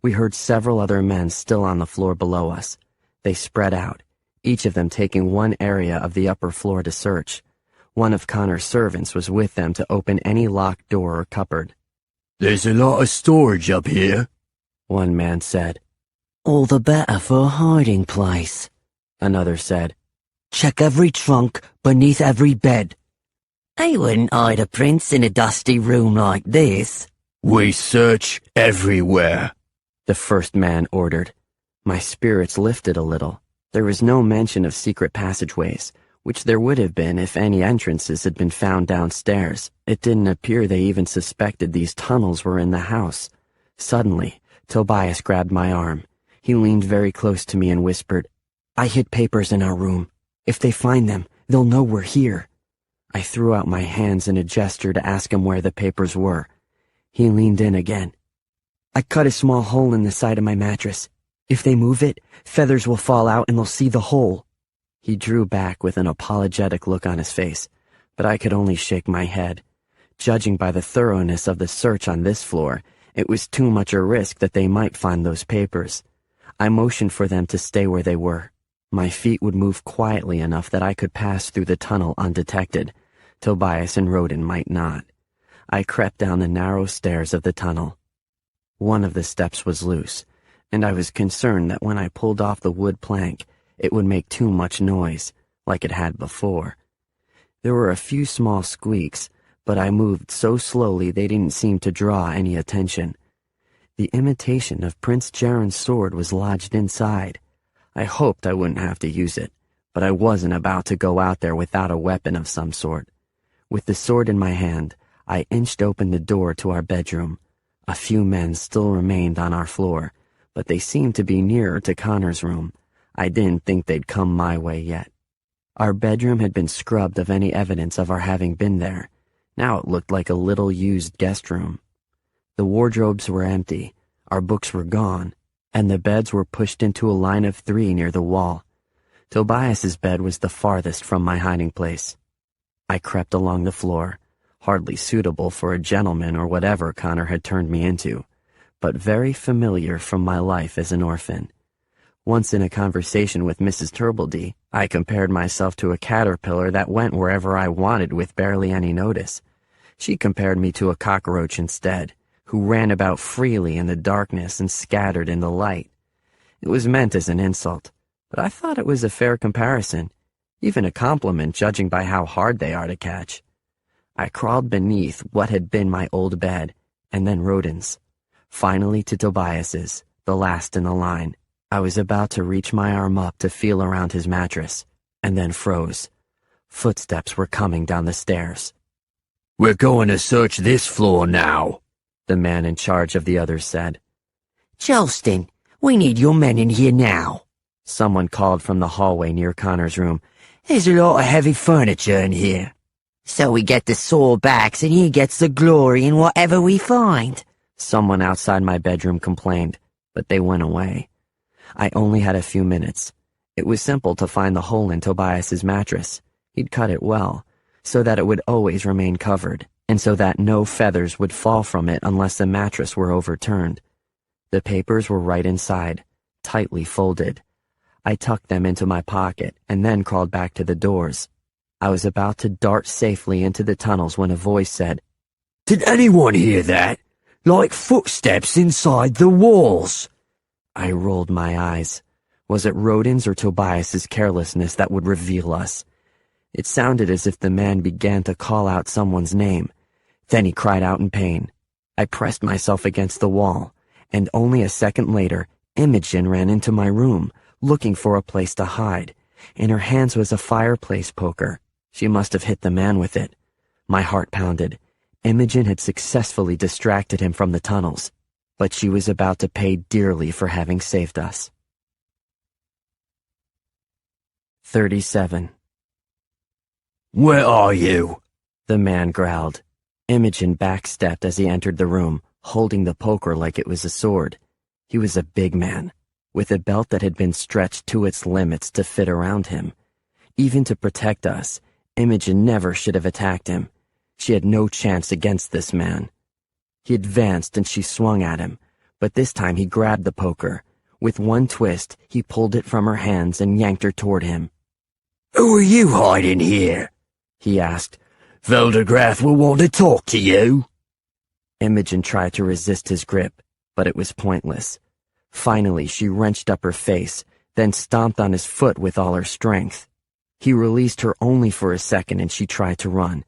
We heard several other men still on the floor below us. They spread out, each of them taking one area of the upper floor to search. One of Connor's servants was with them to open any locked door or cupboard. There's a lot of storage up here, one man said. All the better for a hiding place, another said. Check every trunk, beneath every bed. I wouldn't hide a prince in a dusty room like this. We search everywhere, the first man ordered. My spirits lifted a little. There was no mention of secret passageways, which there would have been if any entrances had been found downstairs. It didn't appear they even suspected these tunnels were in the house. Suddenly, Tobias grabbed my arm. He leaned very close to me and whispered, I hid papers in our room. If they find them, they'll know we're here. I threw out my hands in a gesture to ask him where the papers were. He leaned in again. I cut a small hole in the side of my mattress. If they move it, feathers will fall out and they'll see the hole. He drew back with an apologetic look on his face, but I could only shake my head. Judging by the thoroughness of the search on this floor, it was too much a risk that they might find those papers. I motioned for them to stay where they were. My feet would move quietly enough that I could pass through the tunnel undetected. Tobias and Rodin might not. I crept down the narrow stairs of the tunnel. One of the steps was loose, and I was concerned that when I pulled off the wood plank, it would make too much noise, like it had before. There were a few small squeaks, but I moved so slowly they didn't seem to draw any attention. The imitation of Prince Jaren's sword was lodged inside. I hoped I wouldn't have to use it, but I wasn't about to go out there without a weapon of some sort. With the sword in my hand, I inched open the door to our bedroom. A few men still remained on our floor, but they seemed to be nearer to Connor's room. I didn't think they'd come my way yet. Our bedroom had been scrubbed of any evidence of our having been there. Now it looked like a little used guest room. The wardrobes were empty, our books were gone, and the beds were pushed into a line of 3 near the wall. Tobias's bed was the farthest from my hiding place. I crept along the floor, hardly suitable for a gentleman or whatever Connor had turned me into, but very familiar from my life as an orphan. Once in a conversation with Mrs. Turbledy, I compared myself to a caterpillar that went wherever I wanted with barely any notice. She compared me to a cockroach instead, who ran about freely in the darkness and scattered in the light. It was meant as an insult, but I thought it was a fair comparison, even a compliment judging by how hard they are to catch. I crawled beneath what had been my old bed, and then Rodin's. Finally to Tobias's, the last in the line. I was about to reach my arm up to feel around his mattress, and then froze. Footsteps were coming down the stairs. "We're going to search this floor now," the man in charge of the others said. Charleston, we need your men in here now. Someone called from the hallway near Connor's room. There's a lot of heavy furniture in here. So we get the sore backs and he gets the glory in whatever we find. Someone outside my bedroom complained, but they went away. I only had a few minutes. It was simple to find the hole in Tobias's mattress. He'd cut it well, so that it would always remain covered, and so that no feathers would fall from it unless the mattress were overturned. The papers were right inside, tightly folded. I tucked them into my pocket and then crawled back to the doors. I was about to dart safely into the tunnels when a voice said, "Did anyone hear that? Like footsteps inside the walls." I rolled my eyes. Was it Rodin's or Tobias's carelessness that would reveal us? It sounded as if the man began to call out someone's name. Then he cried out in pain. I pressed myself against the wall, and only a second later, Imogen ran into my room, looking for a place to hide. In her hands was a fireplace poker. She must have hit the man with it. My heart pounded. Imogen had successfully distracted him from the tunnels, but she was about to pay dearly for having saved us. 37. "Where are you?" The man growled. Imogen backstepped as he entered the room, holding the poker like it was a sword. He was a big man, with a belt that had been stretched to its limits to fit around him. Even to protect us, Imogen never should have attacked him. She had no chance against this man. He advanced and she swung at him, but this time he grabbed the poker. With one twist, he pulled it from her hands and yanked her toward him. "Who are you hiding here?" he asked. "Veldegrath will want to talk to you." Imogen tried to resist his grip, but it was pointless. Finally, she wrenched up her face, then stomped on his foot with all her strength. He released her only for a second and she tried to run,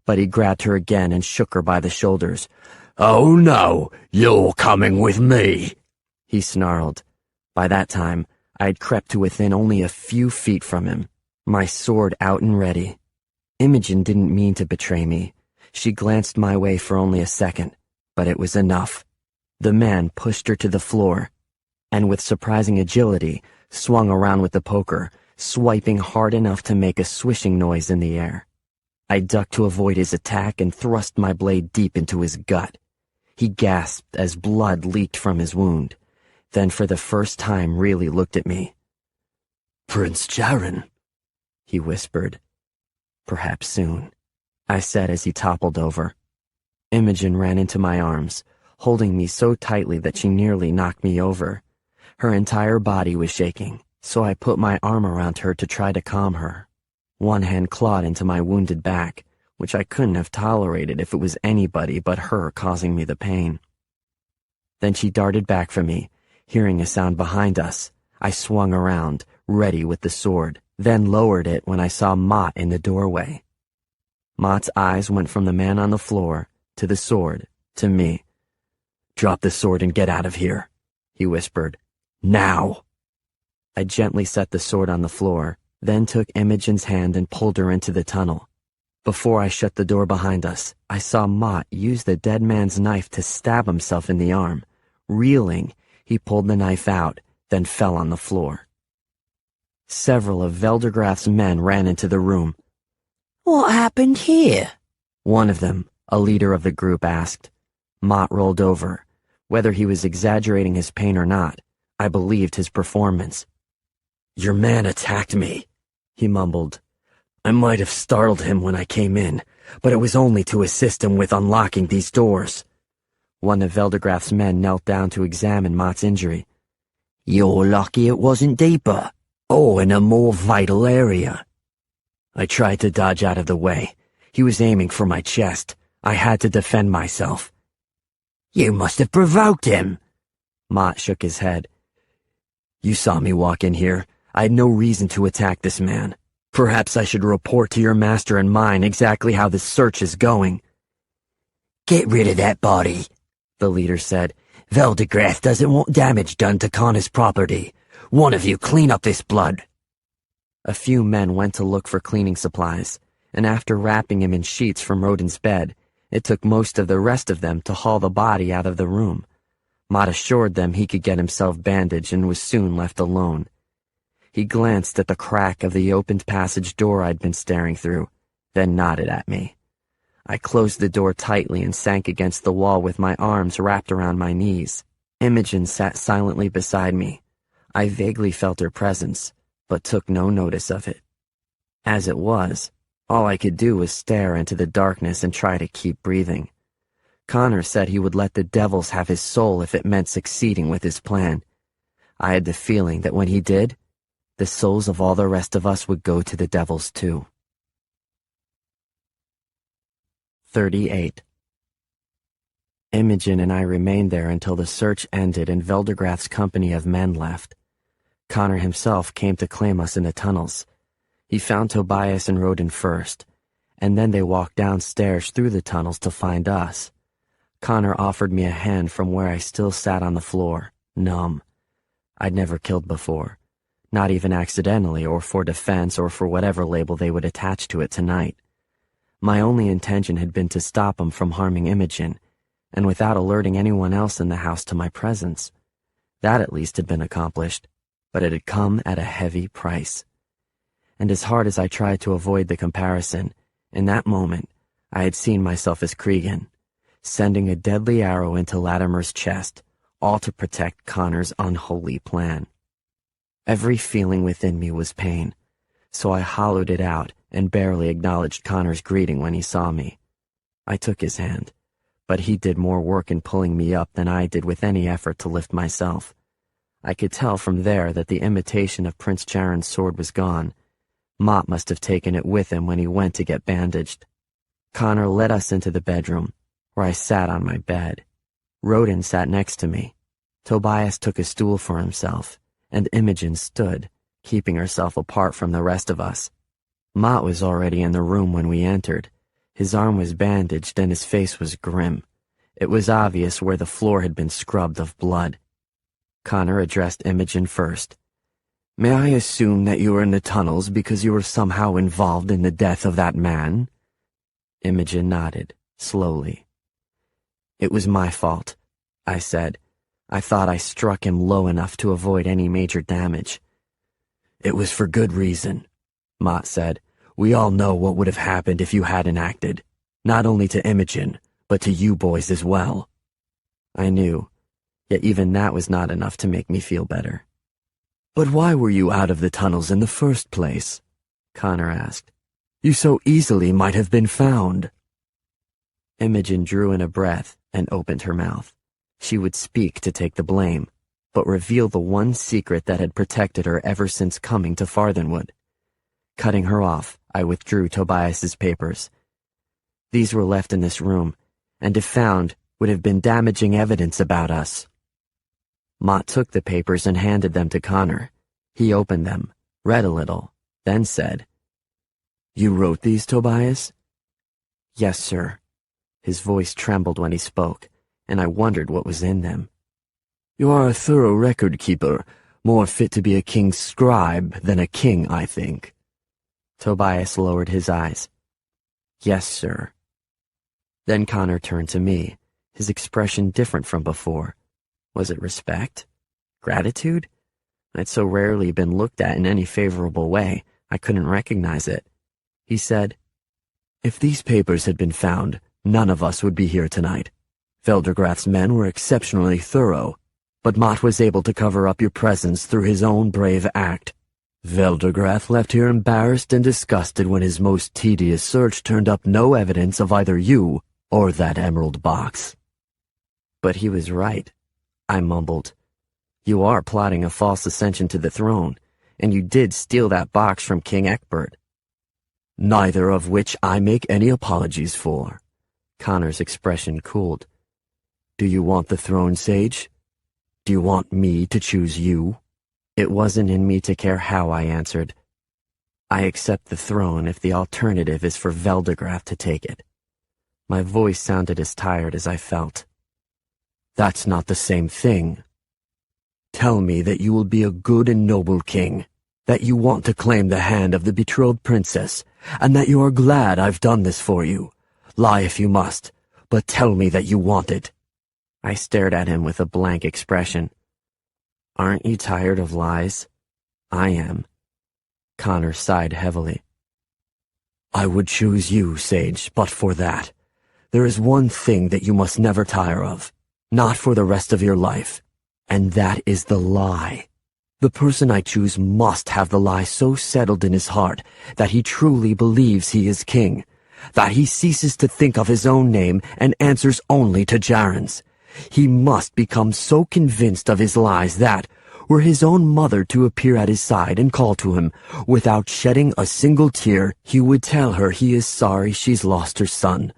but he grabbed her again and shook her by the shoulders. "Oh no, you're coming with me," he snarled. By that time, I had crept to within only a few feet from him, my sword out and ready. Imogen didn't mean to betray me. She glanced my way for only a second, but it was enough. The man pushed her to the floor, and with surprising agility, swung around with the poker, swiping hard enough to make a swishing noise in the air. I ducked to avoid his attack and thrust my blade deep into his gut. He gasped as blood leaked from his wound, then for the first time really looked at me. "Prince Jaren," he whispered. "Perhaps soon," I said as he toppled over. Imogen ran into my arms, holding me so tightly that she nearly knocked me over. Her entire body was shaking, so I put my arm around her to try to calm her. One hand clawed into my wounded back, which I couldn't have tolerated if it was anybody but her causing me the pain. Then she darted back from me, hearing a sound behind us. I swung around, ready with the sword, then lowered it when I saw Mott in the doorway. Mott's eyes went from the man on the floor, to the sword, to me. "Drop the sword and get out of here," he whispered. "Now!" I gently set the sword on the floor, then took Imogen's hand and pulled her into the tunnel. Before I shut the door behind us, I saw Mott use the dead man's knife to stab himself in the arm. Reeling, he pulled the knife out, then fell on the floor. Several of Veldegrath's men ran into the room. What happened here? One of them, a leader of the group, asked. Mott rolled over. Whether he was exaggerating his pain or not, I believed his performance. "Your man attacked me," he mumbled. "I might have startled him when I came in, but it was only to assist him with unlocking these doors." One of Veldegrath's men knelt down to examine Mott's injury. "You're lucky it wasn't deeper, or in a more vital area." I tried to dodge out of the way. He was aiming for my chest. I had to defend myself. You must have provoked him. Mott shook his head. You saw me walk in here. I had no reason to attack this man. Perhaps I should report to your master and mine exactly how this search is going. Get rid of that body, the leader said. Veldegrath doesn't want damage done to Connor's property. One of you clean up this blood. A few men went to look for cleaning supplies, and after wrapping him in sheets from Roden's bed, it took most of the rest of them to haul the body out of the room. Mott assured them he could get himself bandaged and was soon left alone. He glanced at the crack of the opened passage door I'd been staring through, then nodded at me. I closed the door tightly and sank against the wall with my arms wrapped around my knees. Imogen sat silently beside me. I vaguely felt her presence, but took no notice of it. As it was, all I could do was stare into the darkness and try to keep breathing. Connor said he would let the devils have his soul if it meant succeeding with his plan. I had the feeling that when he did, the souls of all the rest of us would go to the devils too. 38. Imogen and I remained there until the search ended and Veldegrath's company of men left. Connor himself came to claim us in the tunnels. He found Tobias and Roden first, and then they walked downstairs through the tunnels to find us. Connor offered me a hand from where I still sat on the floor, numb. I'd never killed before, not even accidentally or for defense or for whatever label they would attach to it tonight. My only intention had been to stop him from harming Imogen, and without alerting anyone else in the house to my presence. That at least had been accomplished, but it had come at a heavy price. And as hard as I tried to avoid the comparison, in that moment, I had seen myself as Cregan, sending a deadly arrow into Latimer's chest, all to protect Connor's unholy plan. Every feeling within me was pain, so I hollowed it out and barely acknowledged Connor's greeting when he saw me. I took his hand, but he did more work in pulling me up than I did with any effort to lift myself. I could tell from there that the imitation of Prince Charon's sword was gone. Mott must have taken it with him when he went to get bandaged. Connor led us into the bedroom, where I sat on my bed. Roden sat next to me. Tobias took a stool for himself, and Imogen stood, keeping herself apart from the rest of us. Mott was already in the room when we entered. His arm was bandaged and his face was grim. It was obvious where the floor had been scrubbed of blood. Connor addressed Imogen first. May I assume that you were in the tunnels because you were somehow involved in the death of that man? Imogen nodded, slowly. It was my fault, I said. I thought I struck him low enough to avoid any major damage. It was for good reason, Mott said. We all know what would have happened if you hadn't acted. Not only to Imogen, but to you boys as well. I knew, yet even that was not enough to make me feel better. But why were you out of the tunnels in the first place? Connor asked. You so easily might have been found. Imogen drew in a breath and opened her mouth. She would speak to take the blame, but reveal the one secret that had protected her ever since coming to Farthenwood. Cutting her off, I withdrew Tobias's papers. These were left in this room, and if found, would have been damaging evidence about us. Mott took the papers and handed them to Connor. He opened them, read a little, then said, You wrote these, Tobias? Yes, sir. His voice trembled when he spoke, and I wondered what was in them. You are a thorough record keeper, more fit to be a king's scribe than a king, I think. Tobias lowered his eyes. Yes, sir. Then Connor turned to me, his expression different from before. Was it respect? Gratitude? I'd so rarely been looked at in any favorable way, I couldn't recognize it. He said, If these papers had been found, none of us would be here tonight. Veldegrath's men were exceptionally thorough, but Mott was able to cover up your presence through his own brave act. Veldegrath left here embarrassed and disgusted when his most tedious search turned up no evidence of either you or that emerald box. But he was right, I mumbled. You are plotting a false ascension to the throne, and you did steal that box from King Egbert. Neither of which I make any apologies for, Connor's expression cooled. Do you want the throne, Sage? Do you want me to choose you? It wasn't in me to care how I answered. I accept the throne if the alternative is for Veldegrath to take it. My voice sounded as tired as I felt. That's not the same thing. Tell me that you will be a good and noble king, that you want to claim the hand of the betrothed princess, and that you are glad I've done this for you. Lie if you must, but tell me that you want it. I stared at him with a blank expression. Aren't you tired of lies? I am. Connor sighed heavily. I would choose you, Sage, but for that. There is one thing that you must never tire of, not for the rest of your life, and that is the lie. The person I choose must have the lie so settled in his heart that he truly believes he is king, that he ceases to think of his own name and answers only to Jaren's. He must become so convinced of his lies that, were his own mother to appear at his side and call to him, without shedding a single tear, he would tell her he is sorry she's lost her son,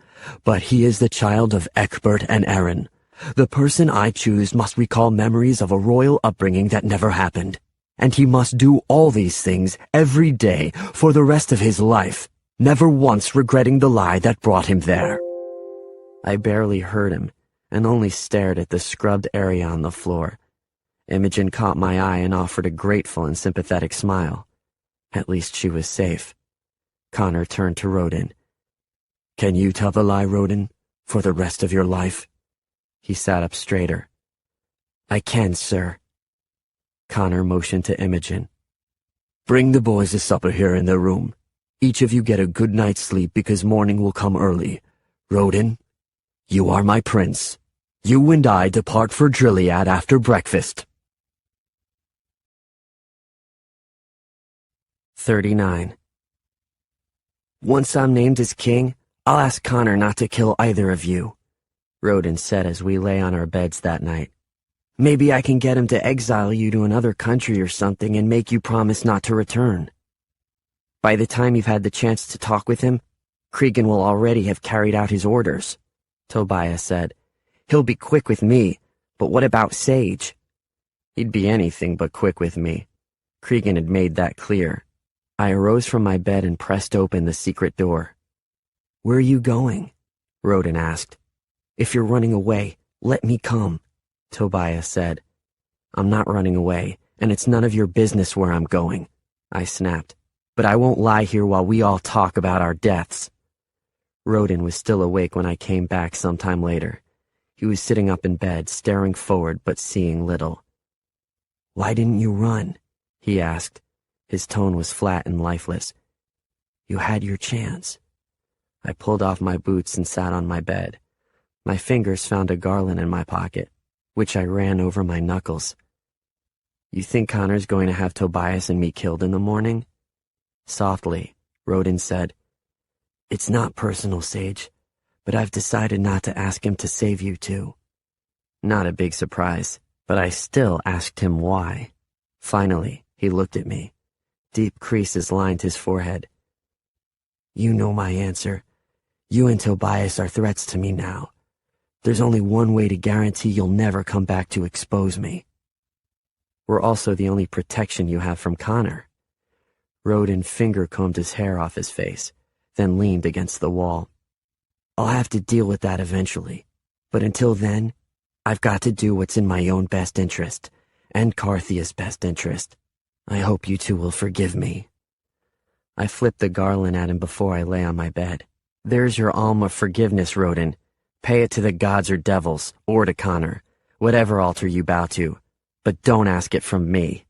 but he is the child of Egbert and Erin. The person I choose must recall memories of a royal upbringing that never happened, and he must do all these things every day for the rest of his life, never once regretting the lie that brought him there. I barely heard him, and only stared at the scrubbed area on the floor. Imogen caught my eye and offered a grateful and sympathetic smile. At least she was safe. Connor turned to Rodin. Can you tell the lie, Rodin, for the rest of your life? He sat up straighter. I can, sir. Connor motioned to Imogen. Bring the boys a supper here in their room. Each of you get a good night's sleep because morning will come early. Rodin, you are my prince. You and I depart for Drilliad after breakfast. 39. Once I'm named as king, I'll ask Connor not to kill either of you, Rodin said as we lay on our beds that night. Maybe I can get him to exile you to another country or something and make you promise not to return. By the time you've had the chance to talk with him, Cregan will already have carried out his orders, Tobias said. He'll be quick with me, but what about Sage? He'd be anything but quick with me. Cregan had made that clear. I arose from my bed and pressed open the secret door. Where are you going? Rodin asked. If you're running away, let me come, Tobias said. I'm not running away, and it's none of your business where I'm going, I snapped. But I won't lie here while we all talk about our deaths. Rodin was still awake when I came back sometime later. He was sitting up in bed, staring forward but seeing little. Why didn't you run? He asked. His tone was flat and lifeless. You had your chance. I pulled off my boots and sat on my bed. My fingers found a garland in my pocket, which I ran over my knuckles. You think Connor's going to have Tobias and me killed in the morning? Softly, Rodin said. It's not personal, Sage, but I've decided not to ask him to save you too. Not a big surprise, but I still asked him why. Finally, he looked at me. Deep creases lined his forehead. You know my answer. You and Tobias are threats to me now. There's only one way to guarantee you'll never come back to expose me. We're also the only protection you have from Connor. Rodin finger-combed his hair off his face, then leaned against the wall. I'll have to deal with that eventually, but until then, I've got to do what's in my own best interest, and Carthia's best interest. I hope you two will forgive me. I flipped the garland at him before I lay on my bed. There's your alm of forgiveness, Rodin. Pay it to the gods or devils, or to Connor, whatever altar you bow to, but don't ask it from me.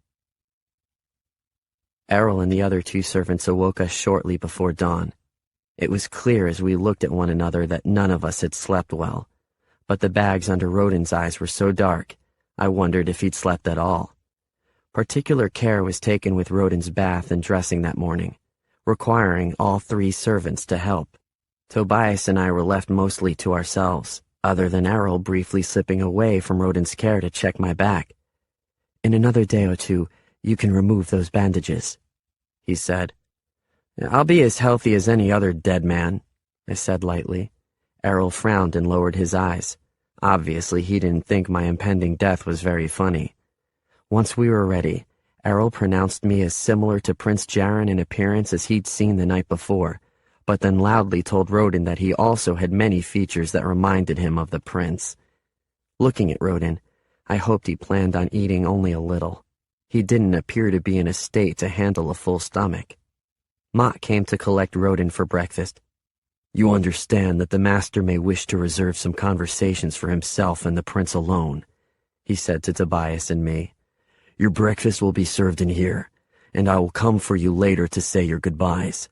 Errol and the other two servants awoke us shortly before dawn. It was clear as we looked at one another that none of us had slept well, but the bags under Rodin's eyes were so dark, I wondered if he'd slept at all. Particular care was taken with Rodin's bath and dressing that morning, requiring all three servants to help. Tobias and I were left mostly to ourselves, other than Errol briefly slipping away from Rodin's care to check my back. In another day or two, you can remove those bandages, he said. I'll be as healthy as any other dead man, I said lightly. Errol frowned and lowered his eyes. Obviously, he didn't think my impending death was very funny. Once we were ready, Errol pronounced me as similar to Prince Jaren in appearance as he'd seen the night before, but then loudly told Rodin that he also had many features that reminded him of the prince. Looking at Rodin, I hoped he planned on eating only a little. He didn't appear to be in a state to handle a full stomach. Mott came to collect Rodin for breakfast. "You understand that the master may wish to reserve some conversations for himself and the prince alone," he said to Tobias and me. "Your breakfast will be served in here, and I will come for you later to say your goodbyes."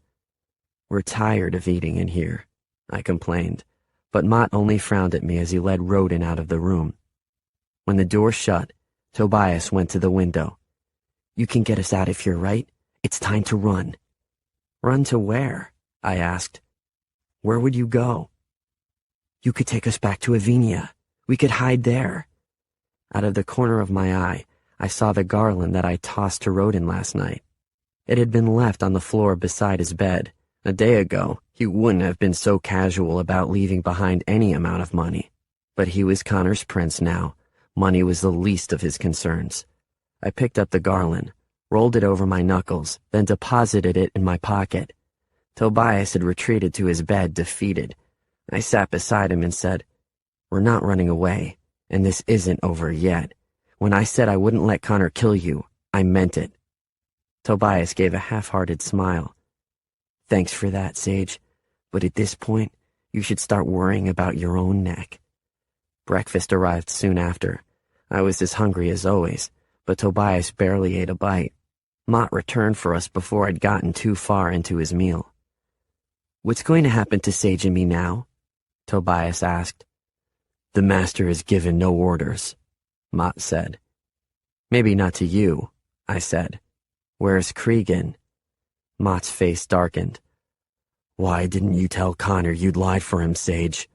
"We're tired of eating in here," I complained, but Mott only frowned at me as he led Rodin out of the room. When the door shut, Tobias went to the window. "You can get us out of here, right? It's time to run." "Run to where?" I asked. "Where would you go?" "You could take us back to Avinia. We could hide there." Out of the corner of my eye, I saw the garland that I tossed to Rodin last night. It had been left on the floor beside his bed. A day ago, he wouldn't have been so casual about leaving behind any amount of money. But he was Connor's prince now. Money was the least of his concerns. I picked up the garland, rolled it over my knuckles, then deposited it in my pocket. Tobias had retreated to his bed, defeated. I sat beside him and said, "We're not running away, and this isn't over yet. When I said I wouldn't let Connor kill you, I meant it." Tobias gave a half-hearted smile. "Thanks for that, Sage, but at this point, you should start worrying about your own neck." Breakfast arrived soon after. I was as hungry as always, but Tobias barely ate a bite. Mott returned for us before I'd gotten too far into his meal. "What's going to happen to Sage and me now?" Tobias asked. "The master has given no orders," Mott said. "Maybe not to you," I said. "Where's Cregan?" Mott's face darkened. "Why didn't you tell Connor you'd lied for him, Sage?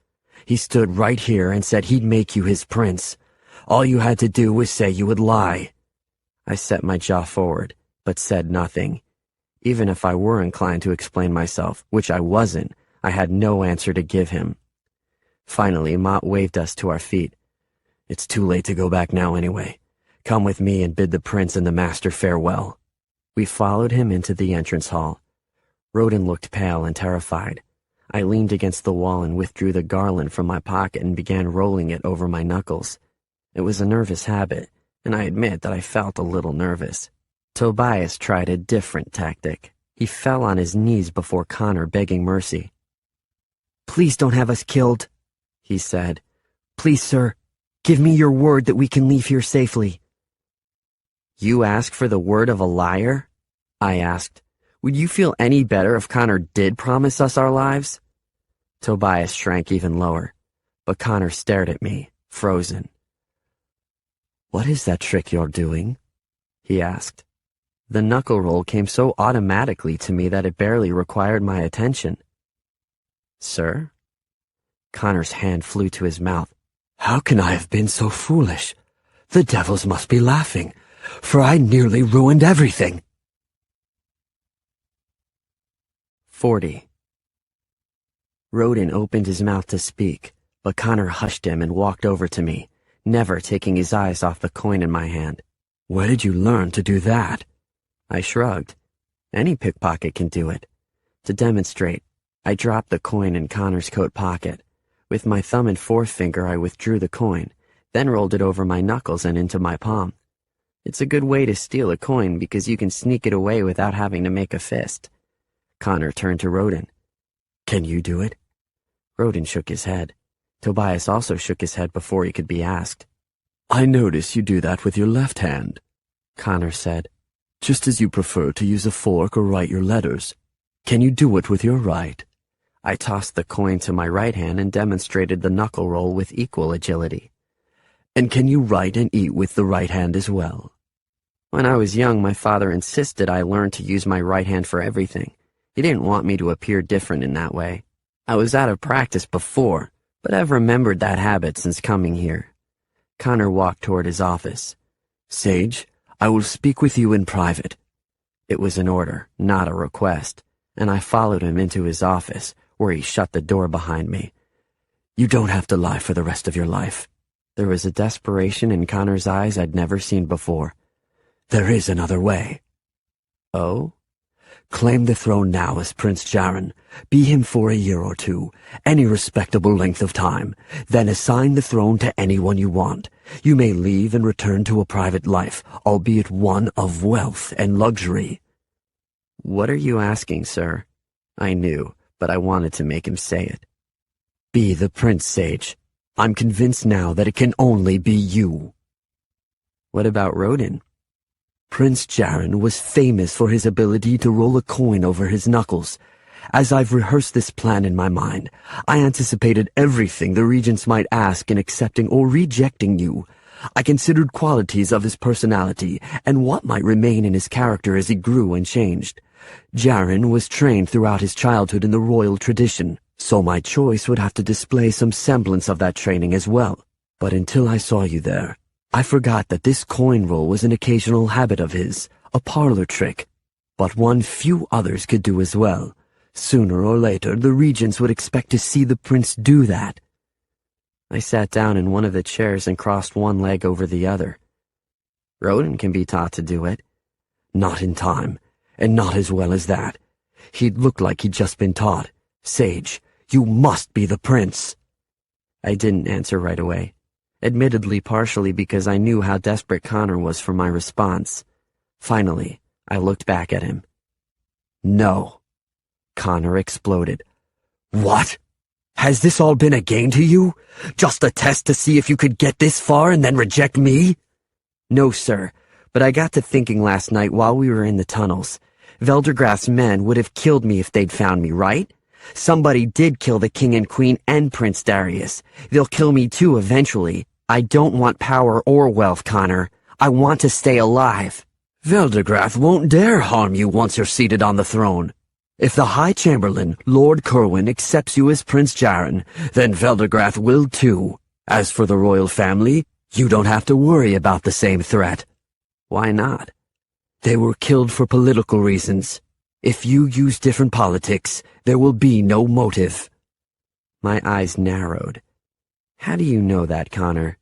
He stood right here and said he'd make you his prince. All you had to do was say you would lie." I set my jaw forward, but said nothing. Even if I were inclined to explain myself, which I wasn't, I had no answer to give him. Finally, Mott waved us to our feet. "It's too late to go back now anyway. Come with me and bid the prince and the master farewell." We followed him into the entrance hall. Rodin looked pale and terrified. I leaned against the wall and withdrew the garland from my pocket and began rolling it over my knuckles. It was a nervous habit, and I admit that I felt a little nervous. Tobias tried a different tactic. He fell on his knees before Connor, begging mercy. "Please don't have us killed," he said. "Please, sir, give me your word that we can leave here safely." "You ask for the word of a liar?" I asked. "Would you feel any better if Connor did promise us our lives?" Tobias shrank even lower, but Connor stared at me, frozen. "What is that trick you're doing?" he asked. The knuckle roll came so automatically to me that it barely required my attention. "Sir?" Connor's hand flew to his mouth. "How can I have been so foolish? The devils must be laughing, for I nearly ruined everything." 40. Rodin opened his mouth to speak, but Connor hushed him and walked over to me, never taking his eyes off the coin in my hand. "Where did you learn to do that?" I shrugged. Any pickpocket can do it. To demonstrate, I dropped the coin in Connor's coat pocket. With my thumb and forefinger, I withdrew the coin, then rolled it over my knuckles and into my palm. It's a good way to steal a coin because you can sneak it away without having to make a fist. Connor turned to Rodin. "Can you do it?" Rodin shook his head. Tobias also shook his head before he could be asked. "I notice you do that with your left hand," Connor said. "just as you prefer to use a fork or write your letters. Can you do it with your right?" I tossed the coin to my right hand and demonstrated the knuckle roll with equal agility. "And can you write and eat with the right hand as well?" When I was young, my father insisted I learn to use my right hand for everything. He didn't want me to appear different in that way. I was out of practice before, but I've remembered that habit since coming here. Connor walked toward his office. "Sage, I will speak with you in private." It was an order, not a request, and I followed him into his office, where he shut the door behind me. You don't have to lie for the rest of your life. There was a desperation in Connor's eyes I'd never seen before. There is another way. Oh? Claim the throne now as Prince Jaren. Be him for a year or two, any respectable length of time. Then assign the throne to anyone you want. You may leave and return to a private life, albeit one of wealth and luxury. What are you asking, sir? I knew, but I wanted to make him say it. Be the prince, Sage. I'm convinced now that it can only be you. What about Rodin? Prince Jaren was famous for his ability to roll a coin over his knuckles. As I've rehearsed this plan in my mind, I anticipated everything the regents might ask in accepting or rejecting you. I considered qualities of his personality and what might remain in his character as he grew and changed. Jaren was trained throughout his childhood in the royal tradition, so my choice would have to display some semblance of that training as well. But until I saw you there, I forgot that this coin roll was an occasional habit of his, a parlor trick, but one few others could do as well. Sooner or later, the regents would expect to see the prince do that. I sat down in one of the chairs and crossed one leg over the other. Rodin can be taught to do it. Not in time, and not as well as that. He'd look like he'd just been taught. Sage, you must be the prince. I didn't answer right away. Admittedly, partially because I knew how desperate Connor was for my response. Finally, I looked back at him. No. Connor exploded. What? Has this all been a game to you? Just a test to see if you could get this far and then reject me? No, sir, but I got to thinking last night while we were in the tunnels. Veldergrath's men would have killed me if they'd found me, right? Somebody did kill the king and queen and Prince Darius. They'll kill me too eventually. I don't want power or wealth, Connor. I want to stay alive. Veldergrath won't dare harm you once you're seated on the throne. If the High Chamberlain, Lord Kerwin, accepts you as Prince Jaren, then Veldergrath will too. As for the royal family, you don't have to worry about the same threat. Why not? They were killed for political reasons. If you use different politics, there will be no motive. My eyes narrowed. How do you know that, Connor?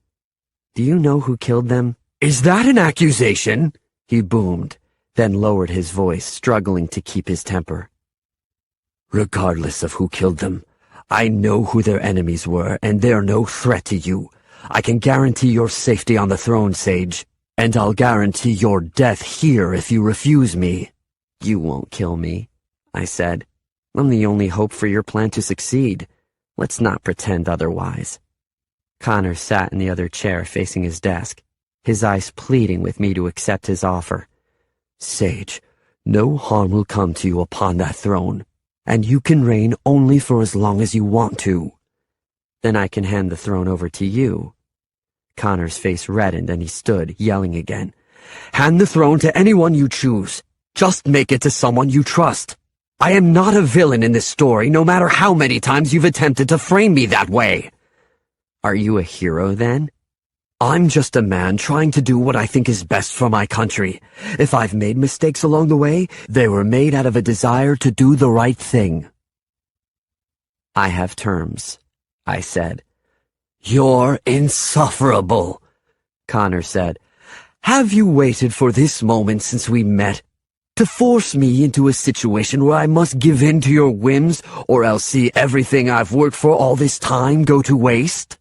Do you know who killed them? Is that an accusation? He boomed, then lowered his voice, struggling to keep his temper. Regardless of who killed them, I know who their enemies were, and they're no threat to you. I can guarantee your safety on the throne, Sage, and I'll guarantee your death here if you refuse me. You won't kill me, I said. I'm the only hope for your plan to succeed. Let's not pretend otherwise. Connor sat in the other chair facing his desk, his eyes pleading with me to accept his offer. Sage, no harm will come to you upon that throne, and you can reign only for as long as you want to. Then I can hand the throne over to you. Connor's face reddened and he stood, yelling again. Hand the throne to anyone you choose. Just make it to someone you trust. I am not a villain in this story, no matter how many times you've attempted to frame me that way. Are you a hero, then? I'm just a man trying to do what I think is best for my country. If I've made mistakes along the way, they were made out of a desire to do the right thing. I have terms, I said. You're insufferable, Connor said. Have you waited for this moment since we met? To force me into a situation where I must give in to your whims, or else see everything I've worked for all this time go to waste?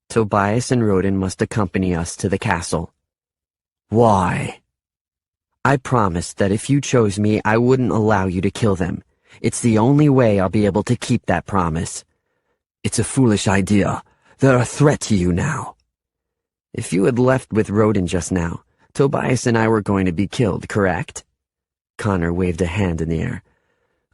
Tobias and Rodin must accompany us to the castle. Why? I promised that if you chose me, I wouldn't allow you to kill them. It's the only way I'll be able to keep that promise. It's a foolish idea. They're a threat to you now. If you had left with Rodin just now, Tobias and I were going to be killed, correct? Connor waved a hand in the air.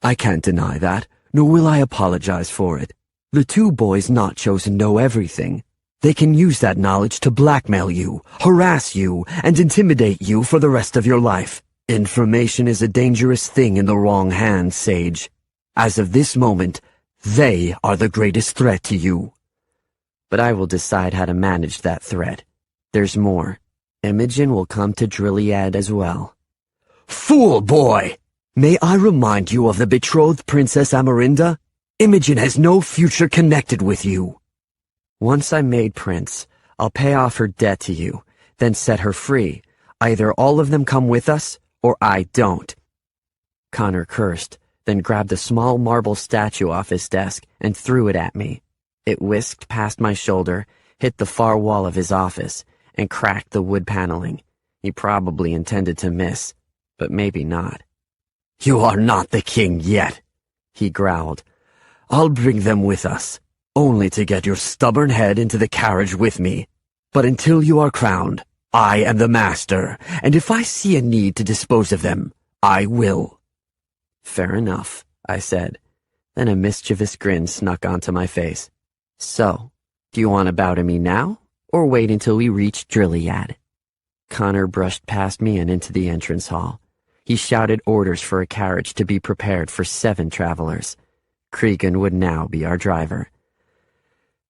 I can't deny that, nor will I apologize for it. The two boys not chosen know everything. They can use that knowledge to blackmail you, harass you, and intimidate you for the rest of your life. Information is a dangerous thing in the wrong hands, Sage. As of this moment, they are the greatest threat to you. But I will decide how to manage that threat. There's more. Imogen will come to Drilliad as well. Fool boy! May I remind you of the betrothed Princess Amarinda? Imogen has no future connected with you. Once I'm made prince, I'll pay off her debt to you, then set her free. Either all of them come with us, or I don't." Connor cursed, then grabbed a small marble statue off his desk and threw it at me. It whisked past my shoulder, hit the far wall of his office, and cracked the wood paneling. He probably intended to miss, but maybe not. "You are not the king yet," he growled. "I'll bring them with us, only to get your stubborn head into the carriage with me. But until you are crowned, I am the master, and if I see a need to dispose of them, I will." "Fair enough," I said. Then a mischievous grin snuck onto my face. "So, do you want to bow to me now, or wait until we reach Drilliad?" Connor brushed past me and into the entrance hall. He shouted orders for a carriage to be prepared for 7 travelers. Cregan would now be our driver.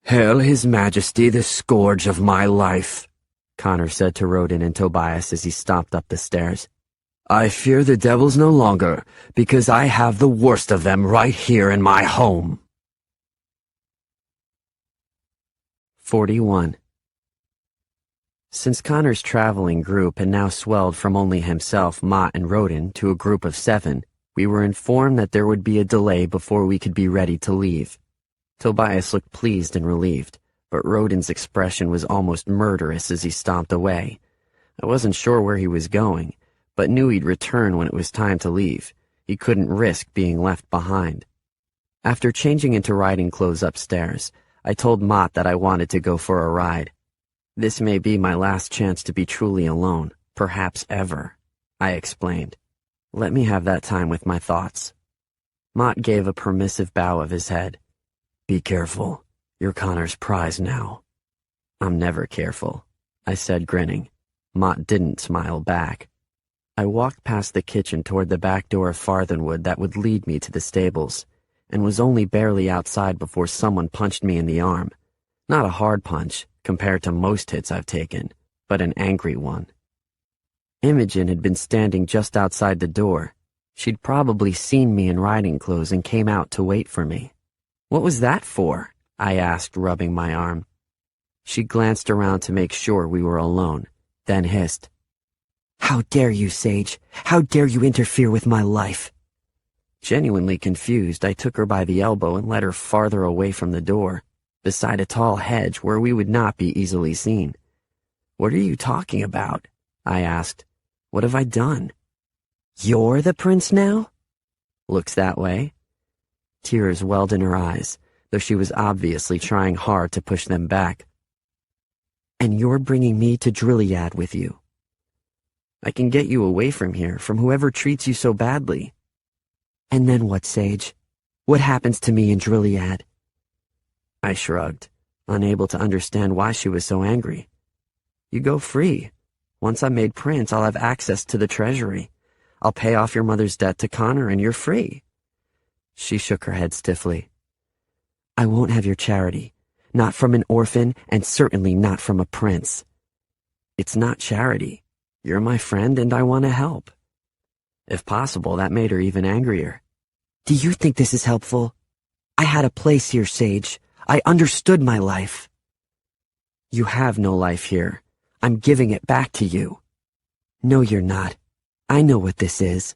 "Hail His Majesty the Scourge of my life," Connor said to Rodin and Tobias as he stomped up the stairs. "I fear the devils no longer, because I have the worst of them right here in my home." 41. Since Connor's traveling group had now swelled from only himself, Mott, and Rodin to a group of 7, we were informed that there would be a delay before we could be ready to leave. Tobias looked pleased and relieved, but Rodin's expression was almost murderous as he stomped away. I wasn't sure where he was going, but knew he'd return when it was time to leave. He couldn't risk being left behind. After changing into riding clothes upstairs, I told Mott that I wanted to go for a ride. "This may be my last chance to be truly alone, perhaps ever," I explained. "Let me have that time with my thoughts." Mott gave a permissive bow of his head. "Be careful. You're Connor's prize now." "I'm never careful," I said, grinning. Mott didn't smile back. I walked past the kitchen toward the back door of Farthenwood that would lead me to the stables, and was only barely outside before someone punched me in the arm. Not a hard punch, compared to most hits I've taken, but an angry one. Imogen had been standing just outside the door. She'd probably seen me in riding clothes and came out to wait for me. "What was that for?" I asked, rubbing my arm. She glanced around to make sure we were alone, then hissed, "How dare you, Sage? How dare you interfere with my life?" Genuinely confused, I took her by the elbow and led her farther away from the door, beside a tall hedge where we would not be easily seen. "What are you talking about?" I asked. "What have I done?" "You're the prince now?" "Looks that way." Tears welled in her eyes, though she was obviously trying hard to push them back. "And you're bringing me to Drilliad with you?" "I can get you away from here, from whoever treats you so badly." "And then what, Sage? What happens to me in Drilliad?" I shrugged, unable to understand why she was so angry. "You go free. Once I'm made prince, I'll have access to the treasury. I'll pay off your mother's debt to Connor and you're free." She shook her head stiffly. "I won't have your charity. Not from an orphan, and certainly not from a prince." "It's not charity. You're my friend and I want to help." If possible, that made her even angrier. "Do you think this is helpful? I had a place here, Sage. I understood my life." "You have no life here. I'm giving it back to you." "No, you're not. I know what this is."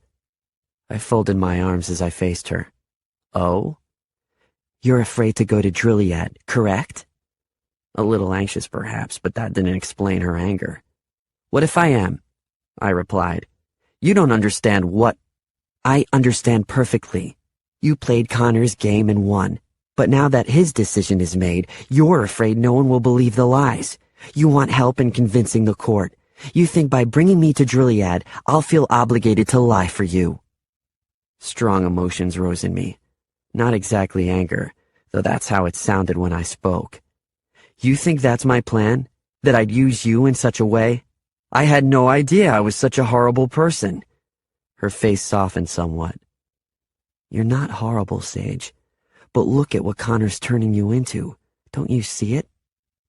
I folded my arms as I faced her. "Oh?" "You're afraid to go to Drilliad, correct?" A little anxious, perhaps, but that didn't explain her anger. "What if I am?" I replied. "You don't understand what—" "I understand perfectly. You played Connor's game and won. But now that his decision is made, you're afraid no one will believe the lies. You want help in convincing the court. You think by bringing me to Drilliad, I'll feel obligated to lie for you." Strong emotions rose in me. Not exactly anger, though that's how it sounded when I spoke. "You think that's my plan? That I'd use you in such a way? I had no idea I was such a horrible person." Her face softened somewhat. "You're not horrible, Sage. But look at what Connor's turning you into. Don't you see it?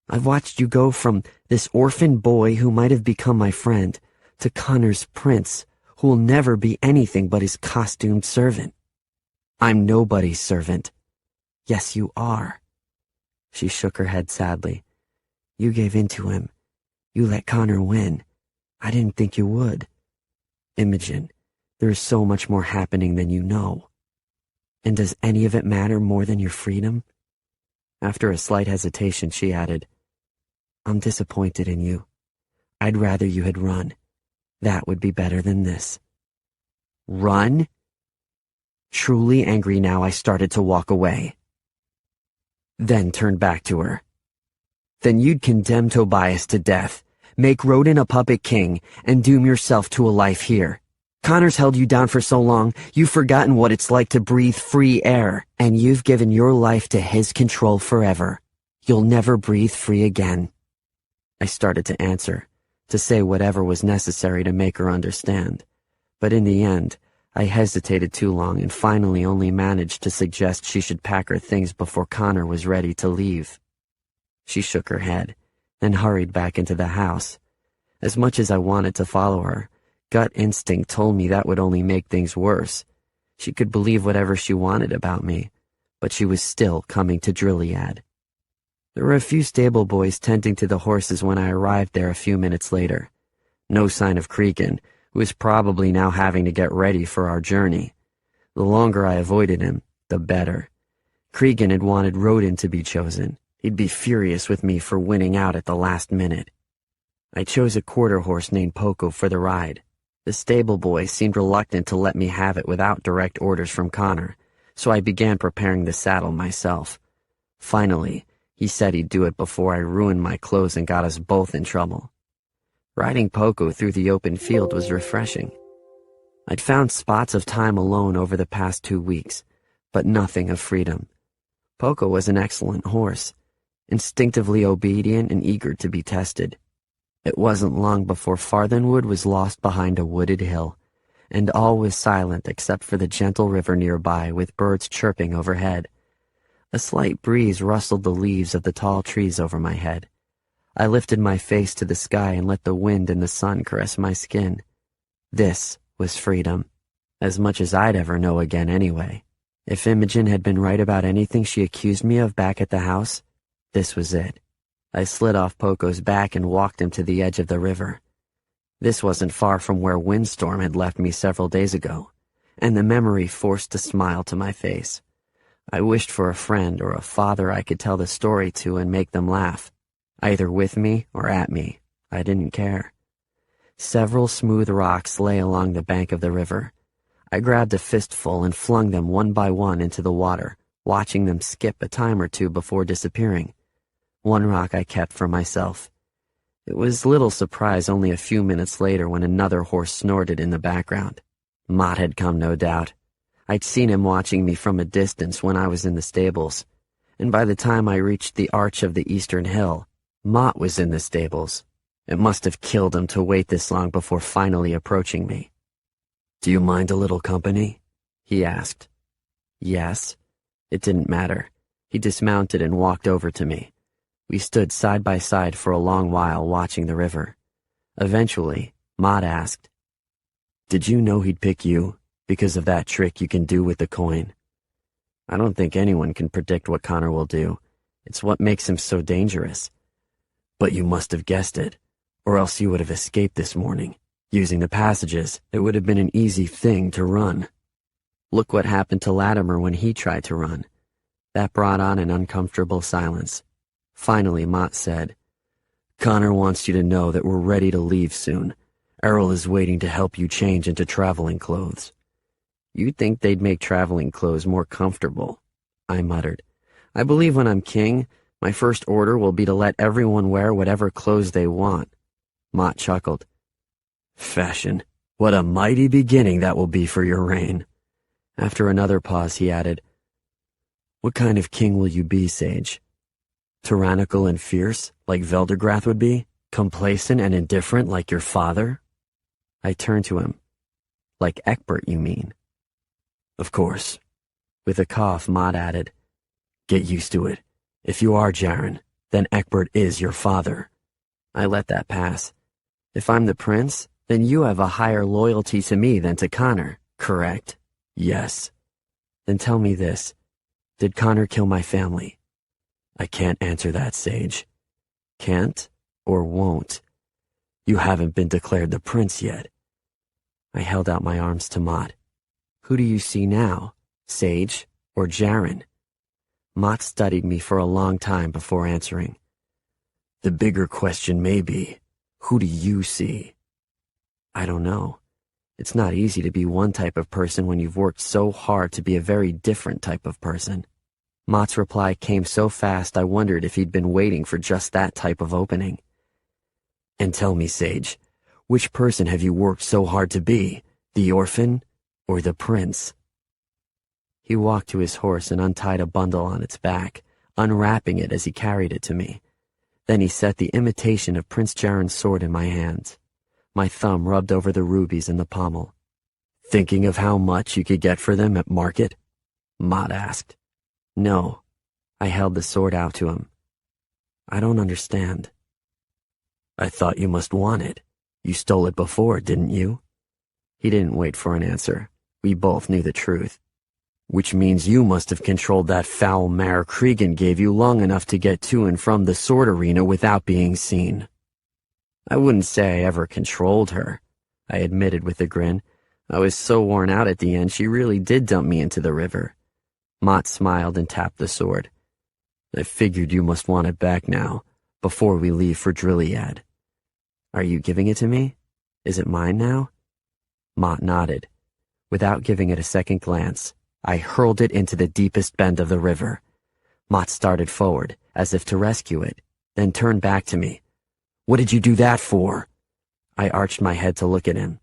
I've watched you go from this orphan boy who might have become my friend to Connor's prince, who will never be anything but his costumed servant. I'm nobody's servant." "Yes, you are." She shook her head sadly. You gave in to him. You let Connor win. I didn't think you would. Imogen, there is so much more happening than you know. And does any of it matter more than your freedom? After a slight hesitation, she added, I'm disappointed in you. I'd rather you had run. That would be better than this. Run? Truly angry now, I started to walk away. Then turned back to her. Then you'd condemn Tobias to death, make Roden a puppet king, and doom yourself to a life here. Connor's held you down for so long, you've forgotten what it's like to breathe free air, and you've given your life to his control forever. You'll never breathe free again. I started to answer, to say whatever was necessary to make her understand. But in the end, I hesitated too long and finally only managed to suggest she should pack her things before Connor was ready to leave. She shook her head, then hurried back into the house. As much as I wanted to follow her, gut instinct told me that would only make things worse. She could believe whatever she wanted about me, but she was still coming to Drilliad. There were a few stable boys tending to the horses when I arrived there a few minutes later. No sign of Cregan, who was probably now having to get ready for our journey. The longer I avoided him, the better. Cregan had wanted Roden to be chosen. He'd be furious with me for winning out at the last minute. I chose a quarter horse named Poco for the ride. The stable boy seemed reluctant to let me have it without direct orders from Connor, so I began preparing the saddle myself. Finally, he said he'd do it before I ruined my clothes and got us both in trouble. Riding Poco through the open field was refreshing. I'd found spots of time alone over the past 2 weeks, but nothing of freedom. Poco was an excellent horse, instinctively obedient and eager to be tested. It wasn't long before Farthenwood was lost behind a wooded hill, and all was silent except for the gentle river nearby with birds chirping overhead. A slight breeze rustled the leaves of the tall trees over my head. I lifted my face to the sky and let the wind and the sun caress my skin. This was freedom, as much as I'd ever know again anyway. If Imogen had been right about anything she accused me of back at the house, this was it. I slid off Poco's back and walked him to the edge of the river. This wasn't far from where Windstorm had left me several days ago, and the memory forced a smile to my face. I wished for a friend or a father I could tell the story to and make them laugh. Either with me or at me, I didn't care. Several smooth rocks lay along the bank of the river. I grabbed a fistful and flung them one by one into the water, watching them skip a time or two before disappearing. One rock I kept for myself. It was little surprise only a few minutes later when another horse snorted in the background. Mott had come, no doubt. I'd seen him watching me from a distance when I was in the stables, and by the time I reached the arch of the eastern hill, Mott was in the stables. It must have killed him to wait this long before finally approaching me. "Do you mind a little company?" he asked. Yes. It didn't matter. He dismounted and walked over to me. We stood side by side for a long while watching the river. Eventually, Mott asked, "Did you know he'd pick you because of that trick you can do with the coin?" I don't think anyone can predict what Connor will do. It's what makes him so dangerous. But you must have guessed it, or else you would have escaped this morning. Using the passages, it would have been an easy thing to run. Look what happened to Latimer when he tried to run. That brought on an uncomfortable silence. Finally, Mott said, "Connor wants you to know that we're ready to leave soon. Errol is waiting to help you change into traveling clothes." "You'd think they'd make traveling clothes more comfortable," I muttered. "I believe when I'm king, my first order will be to let everyone wear whatever clothes they want." Mott chuckled. "Fashion. What a mighty beginning that will be for your reign." After another pause, he added, "What kind of king will you be, Sage? Tyrannical and fierce, like Veldergrath would be? Complacent and indifferent, like your father?" I turned to him. "Like Egbert, you mean?" "Of course." With a cough, Mott added, "Get used to it. If you are Jaren, then Egbert is your father." I let that pass. "If I'm the prince, then you have a higher loyalty to me than to Connor, correct?" "Yes." "Then tell me this. Did Connor kill my family?" I can't answer that, Sage. Can't or won't. You haven't been declared the prince yet. I held out my arms to Mott. Who do you see now, Sage or Jaren? Mott studied me for a long time before answering. The bigger question may be, who do you see? I don't know. It's not easy to be one type of person when you've worked so hard to be a very different type of person. Mott's reply came so fast I wondered if he'd been waiting for just that type of opening. And tell me, Sage, which person have you worked so hard to be, the orphan or the prince? He walked to his horse and untied a bundle on its back, unwrapping it as he carried it to me. Then he set the imitation of Prince Jaren's sword in my hands. My thumb rubbed over the rubies in the pommel. Thinking of how much you could get for them at market? Mott asked. No. I held the sword out to him. I don't understand. I thought you must want it. You stole it before, didn't you? He didn't wait for an answer. We both knew the truth. Which means you must have controlled that foul mare Cregan gave you long enough to get to and from the sword arena without being seen. I wouldn't say I ever controlled her, I admitted with a grin. I was so worn out at the end, she really did dump me into the river. Mott smiled and tapped the sword. I figured you must want it back now, before we leave for Drilliad. Are you giving it to me? Is it mine now? Mott nodded. Without giving it a second glance, I hurled it into the deepest bend of the river. Mott started forward, as if to rescue it, then turned back to me. What did you do that for? I arched my head to look at him.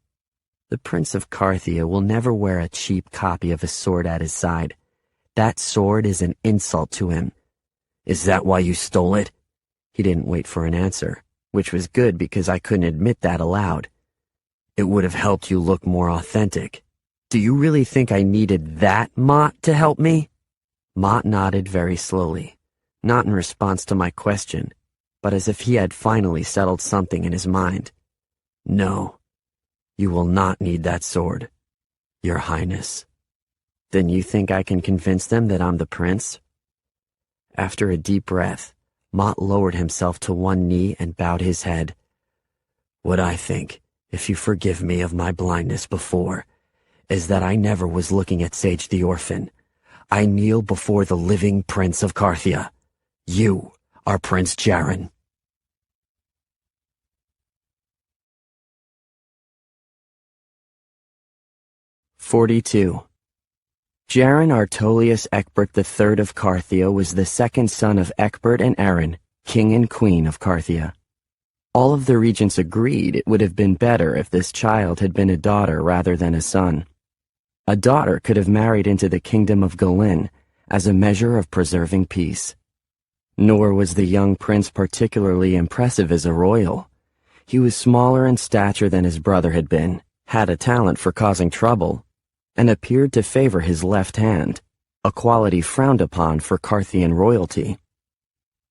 The Prince of Carthia will never wear a cheap copy of a sword at his side. That sword is an insult to him. Is that why you stole it? He didn't wait for an answer, which was good because I couldn't admit that aloud. It would have helped you look more authentic. Do you really think I needed that Mott to help me? Mott nodded very slowly, not in response to my question, but as if he had finally settled something in his mind. No, you will not need that sword, Your Highness. Then you think I can convince them that I'm the prince? After a deep breath, Mott lowered himself to one knee and bowed his head. What I think, if you forgive me of my blindness before, is that I never was looking at Sage the Orphan. I kneel before the living Prince of Carthia. You are Prince Jaren. "42. Jaren Artolius Ecbert III of Carthia was the second son of Ecbert and Erin, king and queen of Carthia. All of the regents agreed it would have been better if this child had been a daughter rather than a son. A daughter could have married into the kingdom of Galin as a measure of preserving peace. Nor was the young prince particularly impressive as a royal. He was smaller in stature than his brother had been, had a talent for causing trouble, and appeared to favor his left hand, a quality frowned upon for Carthian royalty.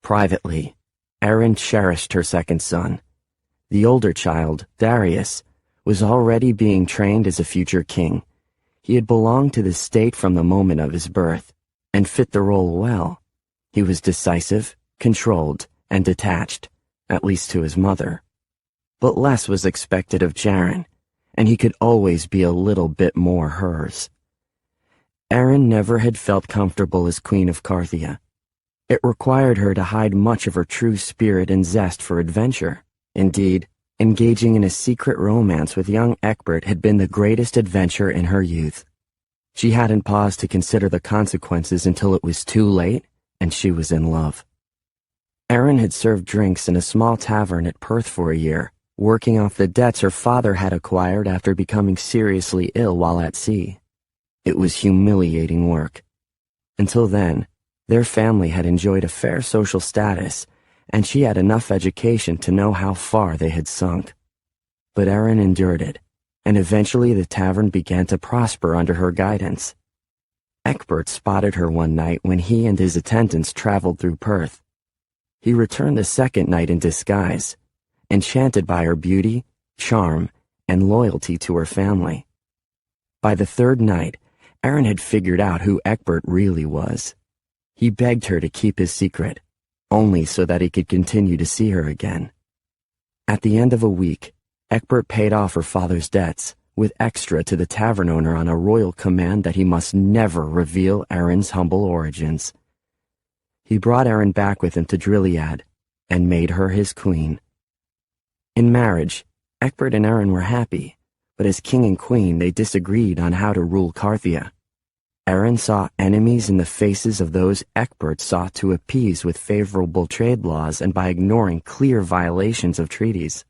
Privately, Erin cherished her second son. The older child, Darius, was already being trained as a future king. He had belonged to the state from the moment of his birth, and fit the role well. He was decisive, controlled, and detached, at least to his mother. But less was expected of Jaren, and he could always be a little bit more hers. Erin never had felt comfortable as Queen of Carthia. It required her to hide much of her true spirit and zest for adventure. Indeed, engaging in a secret romance with young Ecbert had been the greatest adventure in her youth. She hadn't paused to consider the consequences until it was too late, and she was in love. Erin had served drinks in a small tavern at Perth for a year, working off the debts her father had acquired after becoming seriously ill while at sea. It was humiliating work. Until then, their family had enjoyed a fair social status, and she had enough education to know how far they had sunk. But Erin endured it, and eventually the tavern began to prosper under her guidance. Ecbert spotted her one night when he and his attendants traveled through Perth. He returned the second night in disguise, enchanted by her beauty, charm, and loyalty to her family. By the third night, Erin had figured out who Ecbert really was. He begged her to keep his secret, only so that he could continue to see her again. At the end of a week, Egbert paid off her father's debts, with extra to the tavern owner on a royal command that he must never reveal Erin's humble origins. He brought Erin back with him to Drilliad, and made her his queen. In marriage, Egbert and Erin were happy, but as king and queen they disagreed on how to rule Carthia. Erin saw enemies in the faces of those Egbert sought to appease with favorable trade laws and by ignoring clear violations of treaties.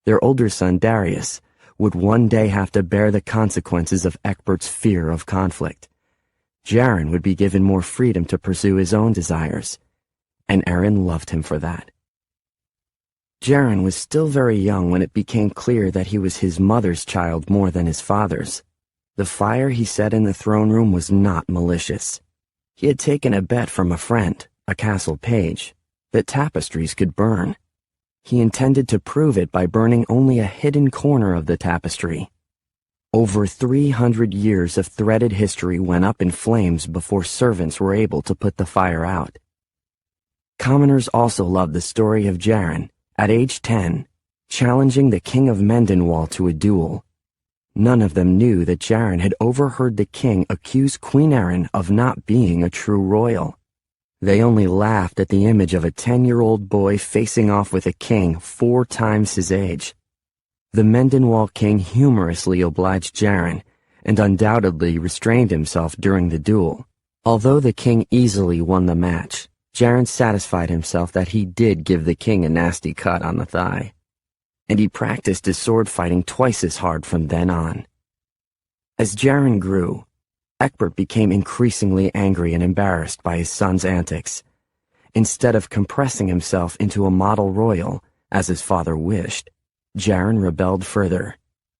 Their older son, Darius, would one day have to bear the consequences of Egbert's fear of conflict. Jaren would be given more freedom to pursue his own desires, and Erin loved him for that. Jaren was still very young when it became clear that he was his mother's child more than his father's. The fire he set in the throne room was not malicious. He had taken a bet from a friend, a castle page, that tapestries could burn. He intended to prove it by burning only a hidden corner of the tapestry. Over 300 years of threaded history went up in flames before servants were able to put the fire out. Commoners also loved the story of Jaren, at age 10, challenging the king of Mendenwall to a duel. None of them knew that Jaren had overheard the king accuse Queen Erin of not being a true royal. They only laughed at the image of a 10-year-old boy facing off with a king 4 times his age. The Mendenwall king humorously obliged Jaren, and undoubtedly restrained himself during the duel. Although the king easily won the match, Jaren satisfied himself that he did give the king a nasty cut on the thigh. And he practiced his sword fighting twice as hard from then on. As Jaren grew, Egbert became increasingly angry and embarrassed by his son's antics. Instead of compressing himself into a model royal, as his father wished, Jaren rebelled further.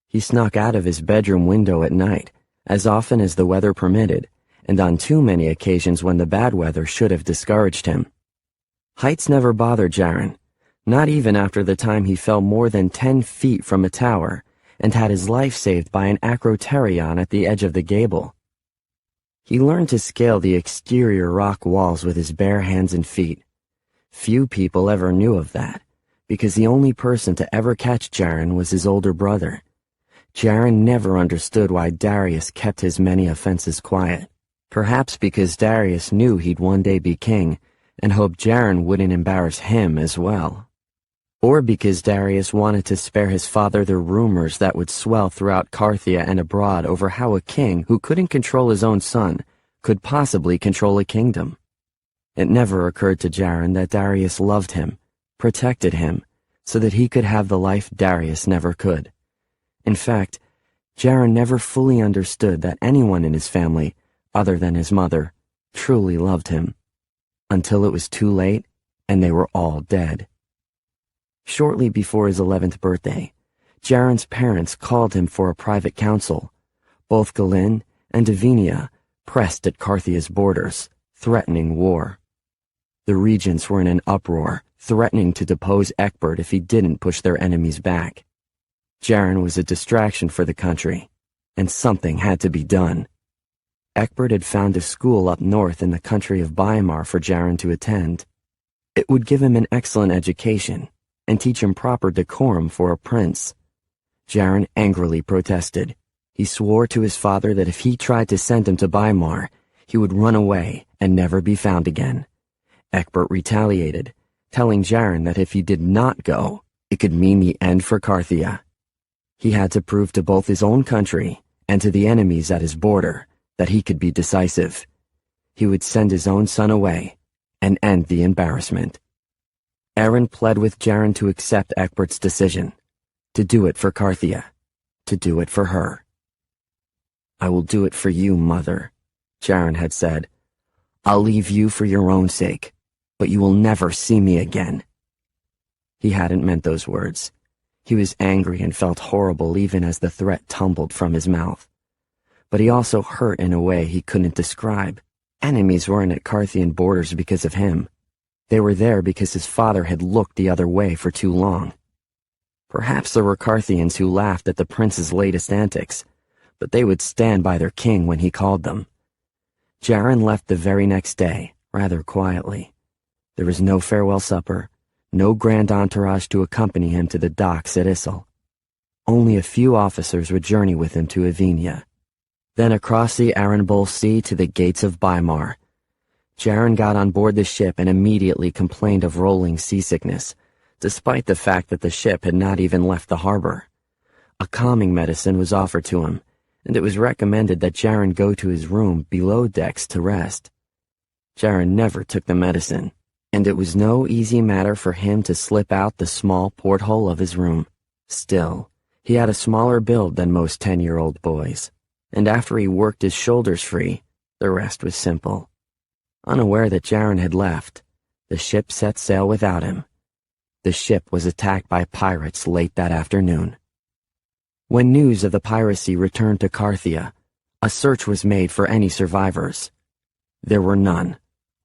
He snuck out of his bedroom window at night, as often as the weather permitted, and on too many occasions when the bad weather should have discouraged him. Heights never bothered Jaren, not even after the time he fell more than 10 feet from a tower and had his life saved by an acroterion at the edge of the gable. He learned to scale the exterior rock walls with his bare hands and feet. Few people ever knew of that, because the only person to ever catch Jaren was his older brother. Jaren never understood why Darius kept his many offenses quiet. Perhaps because Darius knew he'd one day be king, and hoped Jaren wouldn't embarrass him as well. Or because Darius wanted to spare his father the rumors that would swell throughout Carthia and abroad over how a king who couldn't control his own son could possibly control a kingdom. It never occurred to Jaren that Darius loved him, protected him, so that he could have the life Darius never could. In fact, Jaren never fully understood that anyone in his family, other than his mother, truly loved him, until it was too late and they were all dead. Shortly before his 11th birthday, Jaren's parents called him for a private council. Both Galin and Davinia pressed at Carthia's borders, threatening war. The regents were in an uproar, threatening to depose Egbert if he didn't push their enemies back. Jaren was a distraction for the country, and something had to be done. Egbert had found a school up north in the country of Weimar for Jaren to attend. It would give him an excellent education, and teach him proper decorum for a prince. Jaren angrily protested. He swore to his father that if he tried to send him to Weimar, he would run away and never be found again. Egbert retaliated, telling Jaren that if he did not go, it could mean the end for Carthia. He had to prove to both his own country and to the enemies at his border that he could be decisive. He would send his own son away and end the embarrassment. Erin pled with Jaren to accept Egbert's decision, to do it for Carthia, to do it for her. "I will do it for you, mother," Jaren had said. "I'll leave you for your own sake, but you will never see me again." He hadn't meant those words. He was angry and felt horrible even as the threat tumbled from his mouth. But he also hurt in a way he couldn't describe. Enemies weren't at Carthian borders because of him. They were there because his father had looked the other way for too long. Perhaps there were Carthians who laughed at the prince's latest antics, but they would stand by their king when he called them. Jaren left the very next day, rather quietly. There was no farewell supper, no grand entourage to accompany him to the docks at Issel. Only a few officers would journey with him to Ivinia, then across the Arenboll Sea to the gates of Weimar. Jaron got on board the ship and immediately complained of rolling seasickness, despite the fact that the ship had not even left the harbor. A calming medicine was offered to him, and it was recommended that Jaron go to his room below decks to rest. Jaron never took the medicine, and it was no easy matter for him to slip out the small porthole of his room. Still, he had a smaller build than most 10-year-old boys, and after he worked his shoulders free, the rest was simple. Unaware that Jaron had left, the ship set sail without him. The ship was attacked by pirates late that afternoon. When news of the piracy returned to Carthia, a search was made for any survivors. There were none,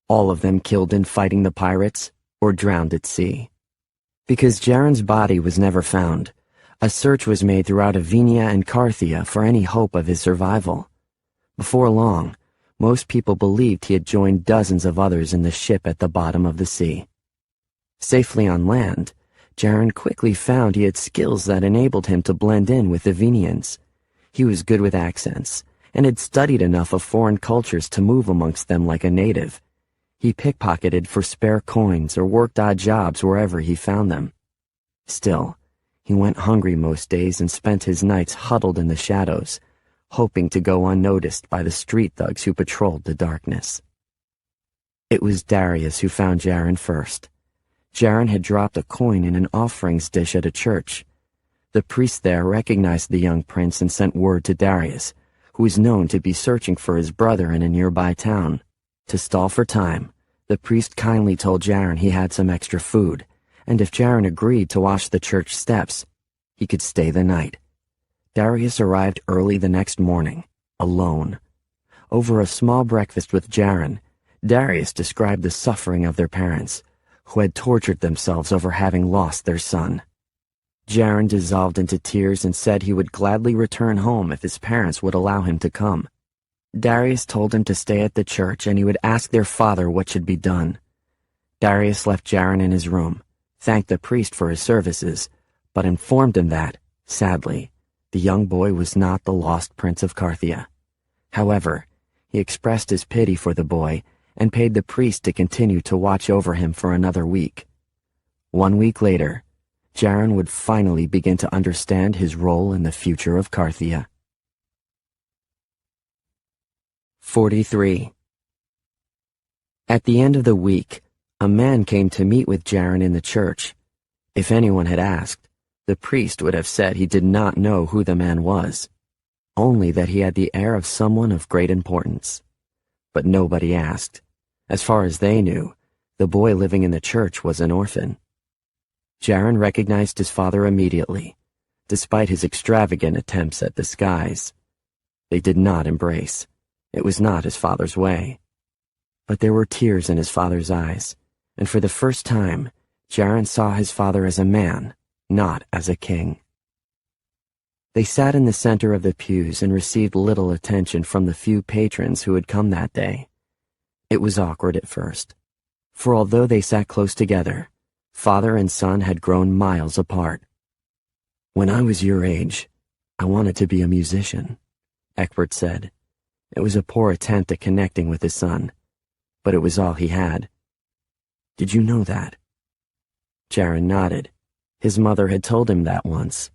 all of them killed in fighting the pirates or drowned at sea. Because Jaron's body was never found, a search was made throughout Ivinia and Carthia for any hope of his survival. Before long, most people believed he had joined dozens of others in the ship at the bottom of the sea. Safely on land, Jaron quickly found he had skills that enabled him to blend in with the Ivinians. He was good with accents, and had studied enough of foreign cultures to move amongst them like a native. He pickpocketed for spare coins or worked odd jobs wherever he found them. Still, he went hungry most days and spent his nights huddled in the shadows, hoping to go unnoticed by the street thugs who patrolled the darkness. It was Darius who found Jaron first. Jaron had dropped a coin in an offerings dish at a church. The priest there recognized the young prince and sent word to Darius, who was known to be searching for his brother in a nearby town. To stall for time, the priest kindly told Jaron he had some extra food, and if Jaron agreed to wash the church steps, he could stay the night. Darius arrived early the next morning, alone. Over a small breakfast with Jaron, Darius described the suffering of their parents, who had tortured themselves over having lost their son. Jaron dissolved into tears and said he would gladly return home if his parents would allow him to come. Darius told him to stay at the church and he would ask their father what should be done. Darius left Jaron in his room, thanked the priest for his services, but informed him that, sadly, the young boy was not the lost prince of Carthia. However, he expressed his pity for the boy and paid the priest to continue to watch over him for another week. 1 week later, Jaron would finally begin to understand his role in the future of Carthia. 43. At the end of the week, a man came to meet with Jaron in the church. If anyone had asked, the priest would have said he did not know who the man was, only that he had the air of someone of great importance. But nobody asked. As far as they knew, the boy living in the church was an orphan. Jaron recognized his father immediately, despite his extravagant attempts at disguise. They did not embrace. It was not his father's way. But there were tears in his father's eyes, and for the first time, Jaron saw his father as a man, not as a king. They sat in the center of the pews and received little attention from the few patrons who had come that day. It was awkward at first, for although they sat close together, father and son had grown miles apart. "When I was your age, I wanted to be a musician," Egbert said. It was a poor attempt at connecting with his son, but it was all he had. "Did you know that?" Jaron nodded. His mother had told him that once.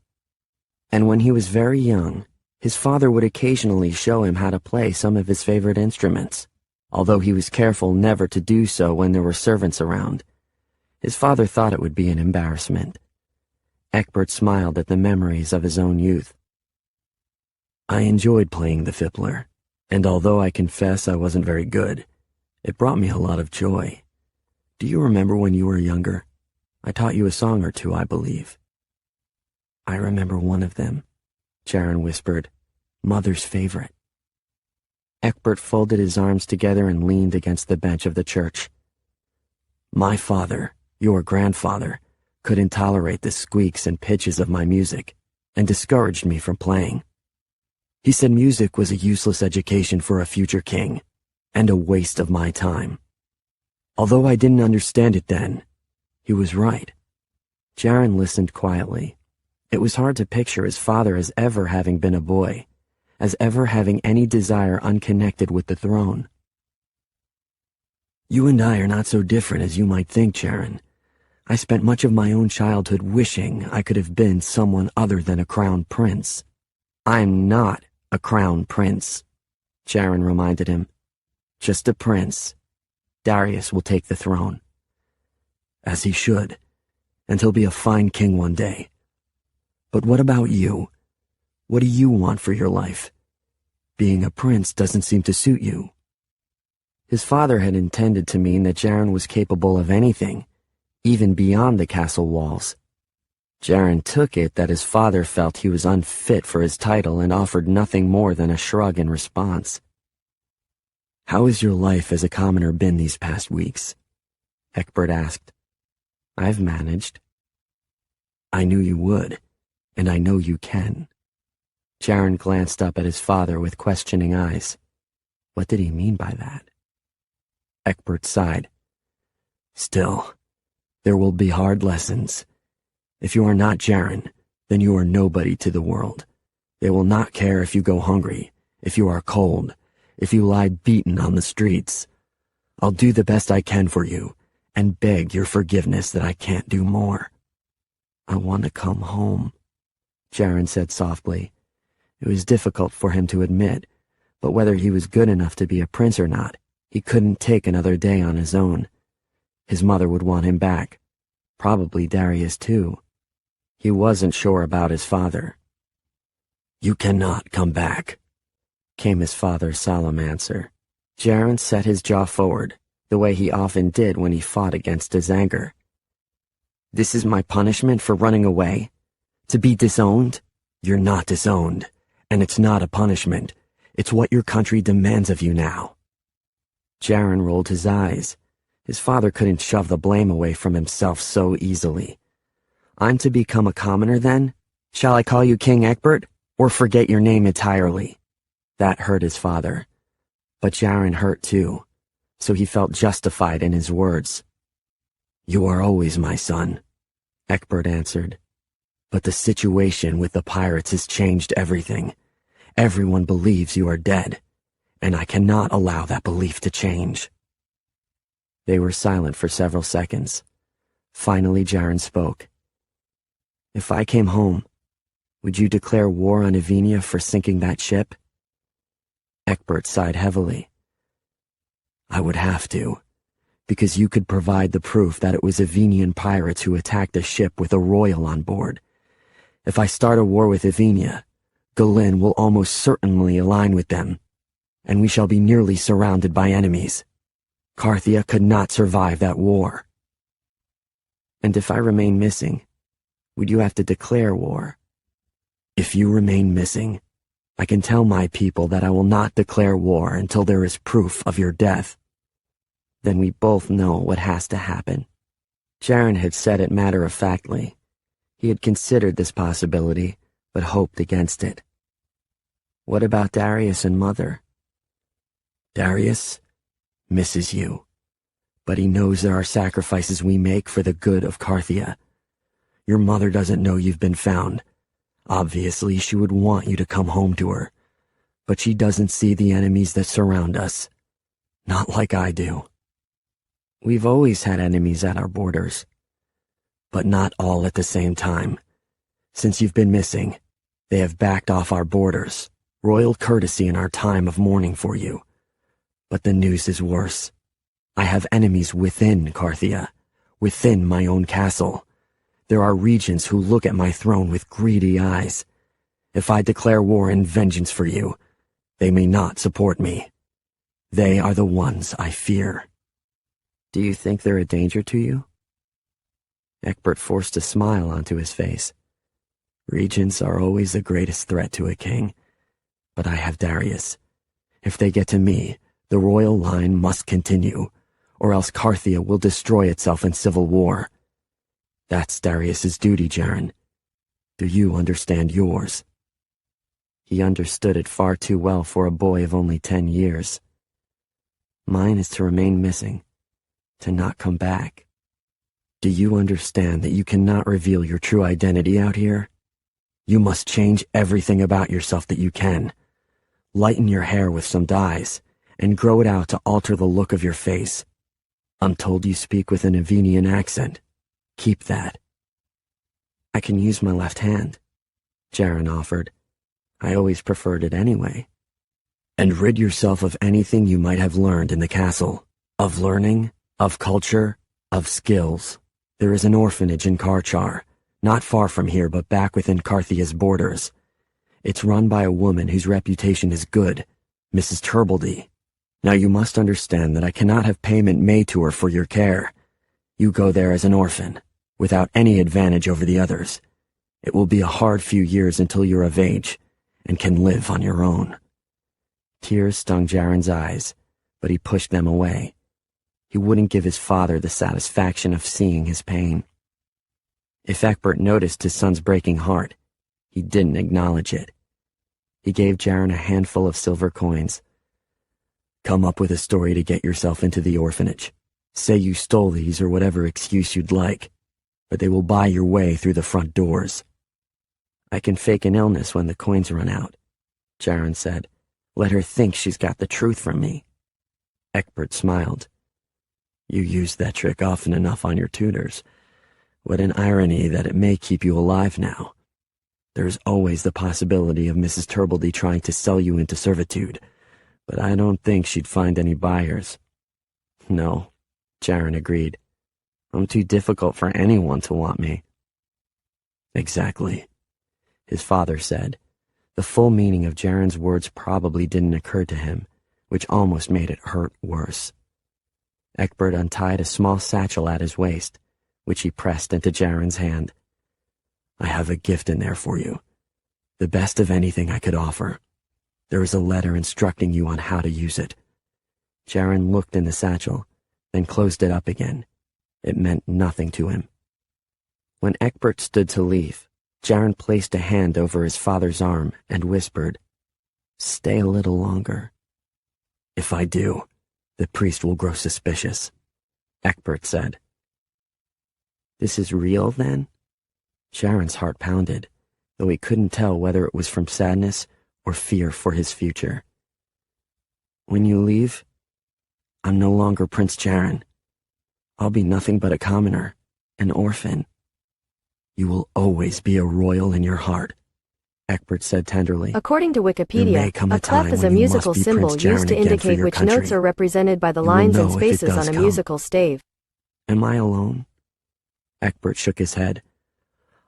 And when he was very young, his father would occasionally show him how to play some of his favorite instruments, although he was careful never to do so when there were servants around. His father thought it would be an embarrassment. Egbert smiled at the memories of his own youth. "I enjoyed playing the fiddler, and although I confess I wasn't very good, it brought me a lot of joy. Do you remember when you were younger? I taught you a song or two, I believe." "I remember one of them," Jaron whispered. "Mother's favorite." Egbert folded his arms together and leaned against the bench of the church. "My father, your grandfather, couldn't tolerate the squeaks and pitches of my music, and discouraged me from playing. He said music was a useless education for a future king, and a waste of my time." Although I didn't understand it then, he was right. Jaren listened quietly. It was hard to picture his father as ever having been a boy, as ever having any desire unconnected with the throne. You and I are not so different as you might think, Jaren. I spent much of my own childhood wishing I could have been someone other than a crown prince. I'm not a crown prince, Jaren reminded him. Just a prince. Darius will take the throne. As he should, and he'll be a fine king one day. But what about you? What do you want for your life? Being a prince doesn't seem to suit you. His father had intended to mean that Jaren was capable of anything, even beyond the castle walls. Jaren took it that his father felt he was unfit for his title and offered nothing more than a shrug in response. How has your life as a commoner been these past weeks? Egbert asked. I've managed. I knew you would, and I know you can. Jaren glanced up at his father with questioning eyes. What did he mean by that? Egbert sighed. Still, there will be hard lessons. If you are not Jaren, then you are nobody to the world. They will not care if you go hungry, if you are cold, if you lie beaten on the streets. I'll do the best I can for you, and beg your forgiveness that I can't do more. I want to come home, Jaren said softly. It was difficult for him to admit, but whether he was good enough to be a prince or not, he couldn't take another day on his own. His mother would want him back. Probably Darius too. He wasn't sure about his father. You cannot come back, came his father's solemn answer. Jaren set his jaw forward, the way he often did when he fought against his anger. This is my punishment for running away? To be disowned? You're not disowned, and it's not a punishment. It's what your country demands of you now. Jaren rolled his eyes. His father couldn't shove the blame away from himself so easily. I'm to become a commoner then? Shall I call you King Egbert, or forget your name entirely? That hurt his father. But Jaren hurt too, so he felt justified in his words. You are always my son, Egbert answered. But the situation with the pirates has changed everything. Everyone believes you are dead, and I cannot allow that belief to change. They were silent for several seconds. Finally, Jaren spoke. If I came home, would you declare war on Evenia for sinking that ship? Egbert sighed heavily. I would have to, because you could provide the proof that it was Evenian pirates who attacked a ship with a royal on board. If I start a war with Evenia, Galin will almost certainly align with them, and we shall be nearly surrounded by enemies. Carthia could not survive that war. And if I remain missing, would you have to declare war? If you remain missing, I can tell my people that I will not declare war until there is proof of your death. Then we both know what has to happen. Jaren had said it matter-of-factly. He had considered this possibility, but hoped against it. What about Darius and Mother? Darius misses you, but he knows there are sacrifices we make for the good of Carthia. Your mother doesn't know you've been found. Obviously, she would want you to come home to her, but she doesn't see the enemies that surround us. Not like I do. We've always had enemies at our borders. But not all at the same time. Since you've been missing, they have backed off our borders, royal courtesy in our time of mourning for you. But the news is worse. I have enemies within Carthia, within my own castle. There are regents who look at my throne with greedy eyes. If I declare war and vengeance for you, they may not support me. They are the ones I fear. Do you think they're a danger to you? Egbert forced a smile onto his face. Regents are always the greatest threat to a king. But I have Darius. If they get to me, the royal line must continue, or else Carthia will destroy itself in civil war. That's Darius's duty, Jaren. Do you understand yours? He understood it far too well for a boy of only 10 years. Mine is to remain missing, to not come back. Do you understand that you cannot reveal your true identity out here? You must change everything about yourself that you can. Lighten your hair with some dyes, and grow it out to alter the look of your face. I'm told you speak with an Avenian accent. Keep that. I can use my left hand, Jaren offered. I always preferred it anyway. And rid yourself of anything you might have learned in the castle. Of learning, of culture, of skills. There is an orphanage in Karchar, not far from here but back within Carthia's borders. It's run by a woman whose reputation is good, Mrs. Turbledy. Now you must understand that I cannot have payment made to her for your care. You go there as an orphan, without any advantage over the others. It will be a hard few years until you're of age, and can live on your own. Tears stung Jaren's eyes, but he pushed them away. He wouldn't give his father the satisfaction of seeing his pain. If Egbert noticed his son's breaking heart, he didn't acknowledge it. He gave Jaren a handful of silver coins. Come up with a story to get yourself into the orphanage. Say you stole these or whatever excuse you'd like, but they will buy your way through the front doors. I can fake an illness when the coins run out, Jaren said. Let her think she's got the truth from me. Egbert smiled. You used that trick often enough on your tutors. What an irony that it may keep you alive now. There's always the possibility of Mrs. Turbledy trying to sell you into servitude, but I don't think she'd find any buyers. No, Jaren agreed. I'm too difficult for anyone to want me. Exactly, his father said. The full meaning of Jaren's words probably didn't occur to him, which almost made it hurt worse. Egbert untied a small satchel at his waist, which he pressed into Jaren's hand. I have a gift in there for you, the best of anything I could offer. There is a letter instructing you on how to use it. Jaren looked in the satchel, then closed it up again. It meant nothing to him. When Egbert stood to leave, Jaren placed a hand over his father's arm and whispered, "Stay a little longer." If I do, the priest will grow suspicious, Egbert said. This is real, then? Jaren's heart pounded, though he couldn't tell whether it was from sadness or fear for his future. When you leave, I'm no longer Prince Jaren. I'll be nothing but a commoner, an orphan. You will always be a royal in your heart, Egbert said tenderly. According to Wikipedia, a clef is a musical symbol used to indicate which notes are represented by the lines and spaces on a musical stave. Am I alone? Egbert shook his head.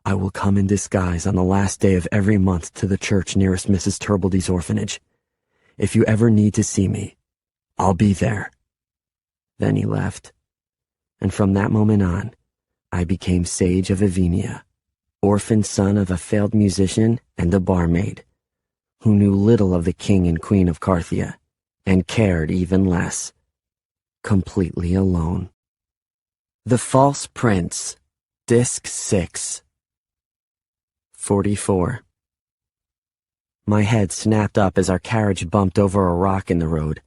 I will come in disguise on the last day of every month to the church nearest Mrs. Turbledy's orphanage. If you ever need to see me, I'll be there. Then he left. And from that moment on, I became Sage of Avenia, orphan son of a failed musician and a barmaid, who knew little of the king and queen of Carthia, and cared even less. Completely alone. The False Prince, Disc 6. 44. My head snapped up as our carriage bumped over a rock in the road.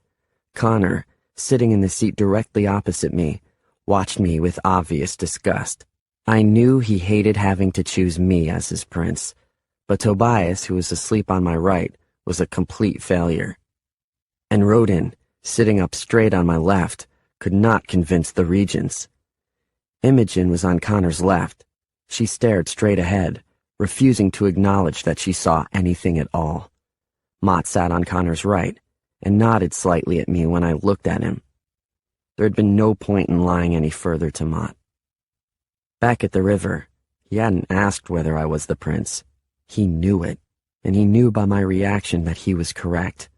Connor, sitting in the seat directly opposite me, watched me with obvious disgust. I knew he hated having to choose me as his prince, but Tobias, who was asleep on my right, was a complete failure. And Rodin, sitting up straight on my left, could not convince the regents. Imogen was on Connor's left. She stared straight ahead, refusing to acknowledge that she saw anything at all. Mott sat on Connor's right, and nodded slightly at me when I looked at him. There had been no point in lying any further to Mott. Back at the river, he hadn't asked whether I was the prince. He knew it, and he knew by my reaction that he was correct.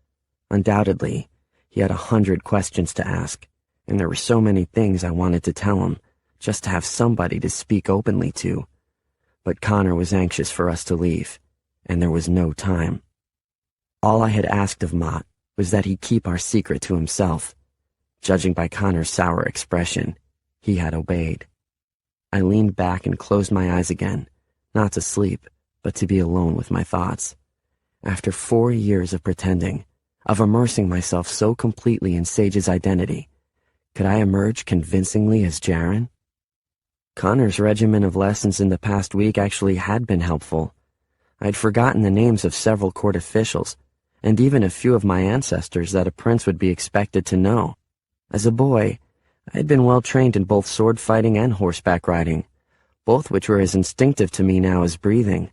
Undoubtedly, he had 100 questions to ask, and there were so many things I wanted to tell him, just to have somebody to speak openly to. But Connor was anxious for us to leave, and there was no time. All I had asked of Mott was that he keep our secret to himself. Judging by Connor's sour expression, he had obeyed. I leaned back and closed my eyes again, not to sleep, but to be alone with my thoughts. After 4 years of pretending, of immersing myself so completely in Sage's identity, Could I emerge convincingly as Jaren? Connor's regimen of lessons in the past week actually had been helpful. I'd forgotten the names of several court officials, and even a few of my ancestors that a prince would be expected to know. As a boy, I had been well trained in both sword fighting and horseback riding, both which were as instinctive to me now as breathing.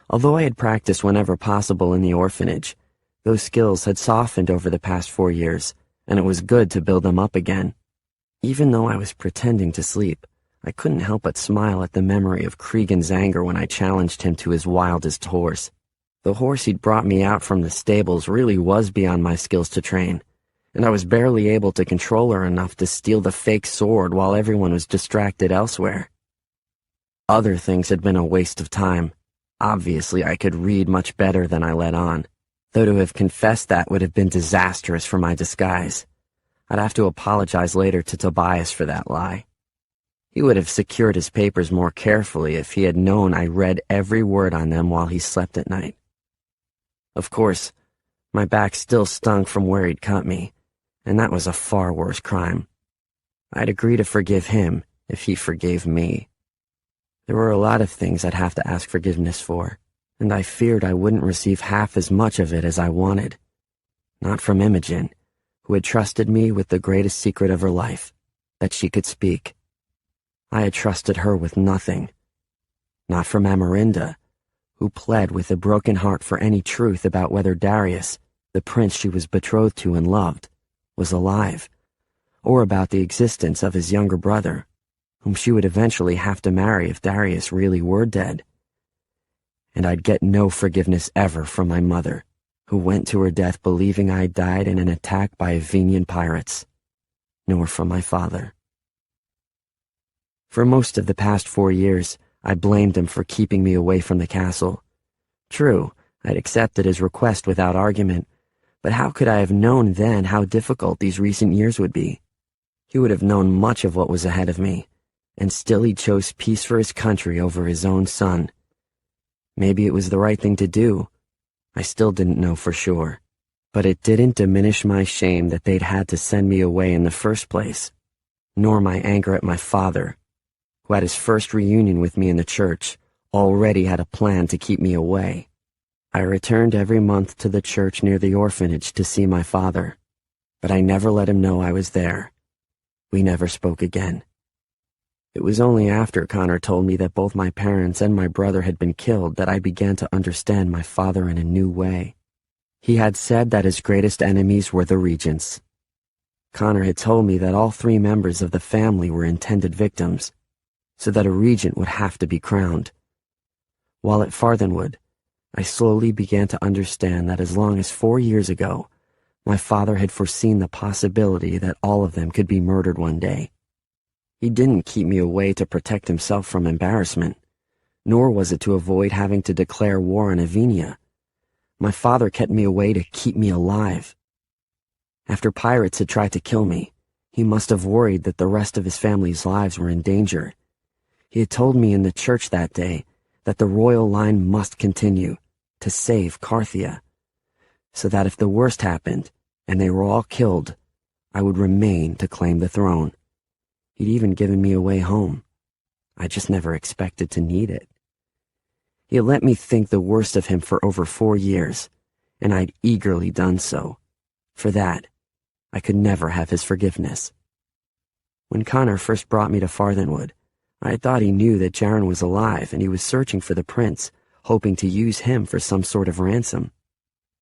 Although I had practiced whenever possible in the orphanage, those skills had softened over the past 4 years, and it was good to build them up again. Even though I was pretending to sleep, I couldn't help but smile at the memory of Cregan's anger when I challenged him to his wildest horse. The horse he'd brought me out from the stables really was beyond my skills to train, and I was barely able to control her enough to steal the fake sword while everyone was distracted elsewhere. Other things had been a waste of time. Obviously, I could read much better than I let on, though to have confessed that would have been disastrous for my disguise. I'd have to apologize later to Tobias for that lie. He would have secured his papers more carefully if he had known I read every word on them while he slept at night. Of course, my back still stung from where he'd cut me, and that was a far worse crime. I'd agree to forgive him if he forgave me. There were a lot of things I'd have to ask forgiveness for, and I feared I wouldn't receive half as much of it as I wanted. Not from Imogen, who had trusted me with the greatest secret of her life, that she could speak. I had trusted her with nothing. Not from Amarinda, who pled with a broken heart for any truth about whether Darius, the prince she was betrothed to and loved, was alive, or about the existence of his younger brother, whom she would eventually have to marry if Darius really were dead. And I'd get no forgiveness ever from my mother, who went to her death believing I had died in an attack by Avenian pirates, nor from my father. For most of the past 4 years, I blamed him for keeping me away from the castle. True, I'd accepted his request without argument, but how could I have known then how difficult these recent years would be? He would have known much of what was ahead of me, and still he chose peace for his country over his own son. Maybe it was the right thing to do. I still didn't know for sure, but it didn't diminish my shame that they'd had to send me away in the first place, nor my anger at my father, who at his first reunion with me in the church already had a plan to keep me away. I returned every month to the church near the orphanage to see my father, but I never let him know I was there. We never spoke again. It was only after Connor told me that both my parents and my brother had been killed that I began to understand my father in a new way. He had said that his greatest enemies were the regents. Connor had told me that all 3 members of the family were intended victims, so that a regent would have to be crowned. While at Farthenwood, I slowly began to understand that as long as 4 years ago, my father had foreseen the possibility that all of them could be murdered one day. He didn't keep me away to protect himself from embarrassment, nor was it to avoid having to declare war on Avenia. My father kept me away to keep me alive. After pirates had tried to kill me, he must have worried that the rest of his family's lives were in danger. He had told me in the church that day that the royal line must continue to save Carthia, so that if the worst happened and they were all killed, I would remain to claim the throne. He'd even given me a way home. I just never expected to need it. He had let me think the worst of him for over 4 years, and I'd eagerly done so. For that, I could never have his forgiveness. When Connor first brought me to Farthenwood, I thought he knew that Jaren was alive and he was searching for the prince, hoping to use him for some sort of ransom.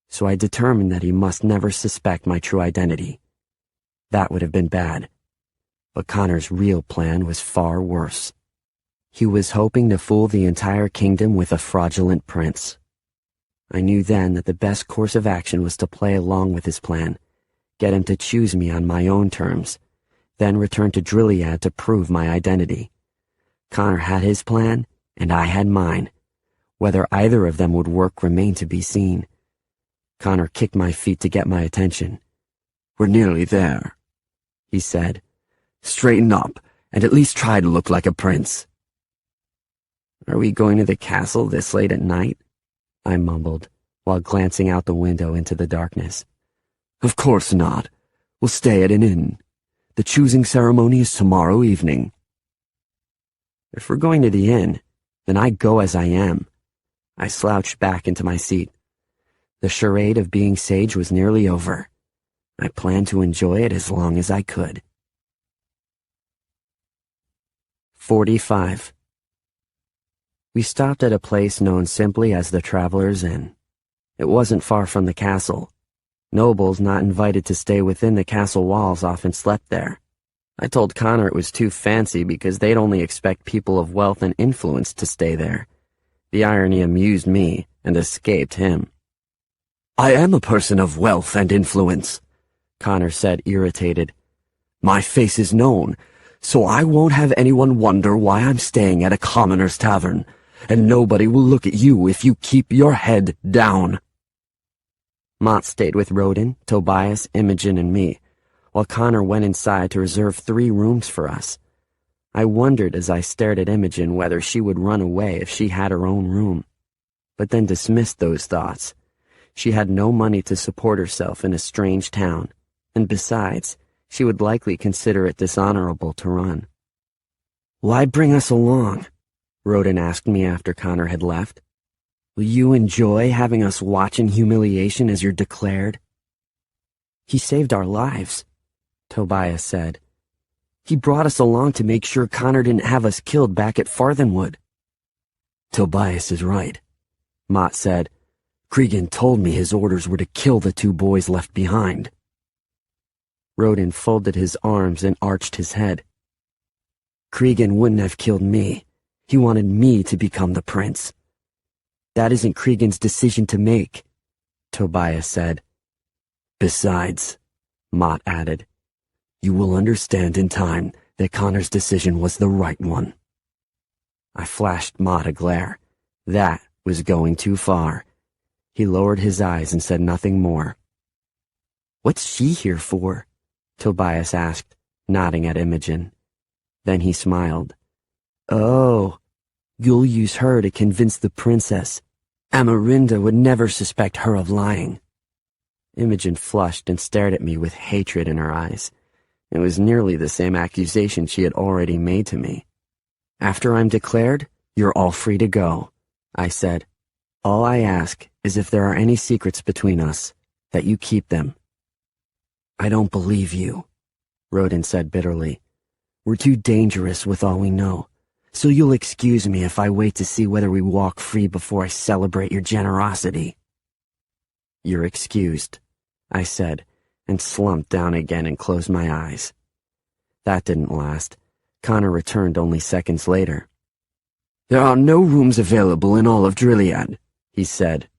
So I determined that he must never suspect my true identity. That would have been bad. But Connor's real plan was far worse. He was hoping to fool the entire kingdom with a fraudulent prince. I knew then that the best course of action was to play along with his plan, get him to choose me on my own terms, then return to Drilliad to prove my identity. Connor had his plan, and I had mine. Whether either of them would work remained to be seen. Connor kicked my feet to get my attention. "We're nearly there," he said. "Straighten up, and at least try to look like a prince." "Are we going to the castle this late at night?" I mumbled, while glancing out the window into the darkness. "Of course not. We'll stay at an inn. The choosing ceremony is tomorrow evening. If we're going to the inn, then I go as I am. I slouched back into my seat. The charade of being sage was nearly over. I planned to enjoy it as long as I could. 45. We stopped at a place known simply as the Traveler's Inn. It wasn't far from the castle. Nobles not invited to stay within the castle walls often slept there. I told Connor it was too fancy because they'd only expect people of wealth and influence to stay there. The irony amused me and escaped him. I am a person of wealth and influence, Connor said, irritated. My face is known, so I won't have anyone wonder why I'm staying at a commoner's tavern, and nobody will look at you if you keep your head down. Mott stayed with Rodin, Tobias, Imogen, and me, while Connor went inside to reserve 3 rooms for us. I wondered as I stared at Imogen whether she would run away if she had her own room, but then dismissed those thoughts. She had no money to support herself in a strange town, and besides, she would likely consider it dishonorable to run. "Why bring us along?" Rodin asked me after Connor had left. "Will you enjoy having us watch in humiliation as you're declared?" "He saved our lives," Tobias said. "He brought us along to make sure Connor didn't have us killed back at Farthenwood." Tobias is right, Mott said. Cregan told me his orders were to kill the 2 boys left behind. Rodin folded his arms and arched his head. Cregan wouldn't have killed me. He wanted me to become the prince. "That isn't Cregan's decision to make," Tobias said. "Besides," Mott added, "you will understand in time that Connor's decision was the right one." I flashed Mott a glare. That was going too far. He lowered his eyes and said nothing more. "What's she here for?" Tobias asked, nodding at Imogen. Then he smiled. "Oh, you'll use her to convince the princess. Amarinda would never suspect her of lying." Imogen flushed and stared at me with hatred in her eyes. It was nearly the same accusation she had already made to me. "After I'm declared, you're all free to go," I said. "All I ask is if there are any secrets between us, that you keep them." "I don't believe you," Rodin said bitterly. "We're too dangerous with all we know, so you'll excuse me if I wait to see whether we walk free before I celebrate your generosity." "You're excused," I said, and slumped down again and closed my eyes. That didn't last. Connor returned only seconds later. "There are no rooms available in all of Drilliad," he said.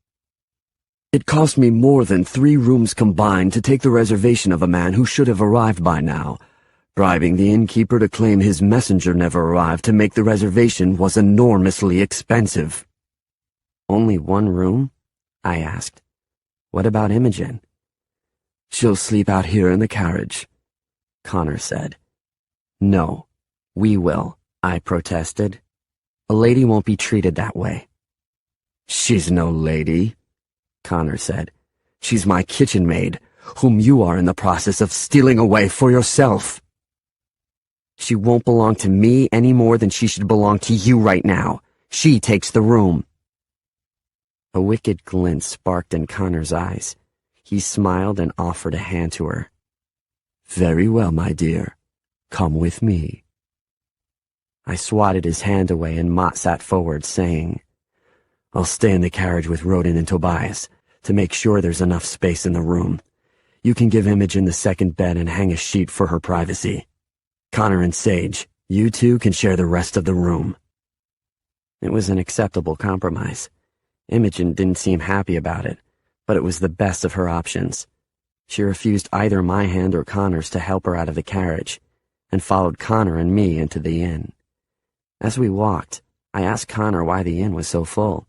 "It cost me more than 3 rooms combined to take the reservation of a man who should have arrived by now. Bribing the innkeeper to claim his messenger never arrived to make the reservation was enormously expensive." "Only 1 room?" I asked. "What about Imogen?" "She'll sleep out here in the carriage," Connor said. "No, we will," I protested. "A lady won't be treated that way." "She's no lady," Connor said. "She's my kitchen maid, whom you are in the process of stealing away for yourself." "She won't belong to me any more than she should belong to you right now. She takes the room." A wicked glint sparked in Connor's eyes. He smiled and offered a hand to her. "Very well, my dear. Come with me." I swatted his hand away and Mott sat forward, saying, "I'll stay in the carriage with Rodin and Tobias to make sure there's enough space in the room. You can give Imogen the second bed and hang a sheet for her privacy. Connor and Sage, you 2 can share the rest of the room." It was an acceptable compromise. Imogen didn't seem happy about it, but it was the best of her options. She refused either my hand or Connor's to help her out of the carriage, and followed Connor and me into the inn. As we walked, I asked Connor why the inn was so full.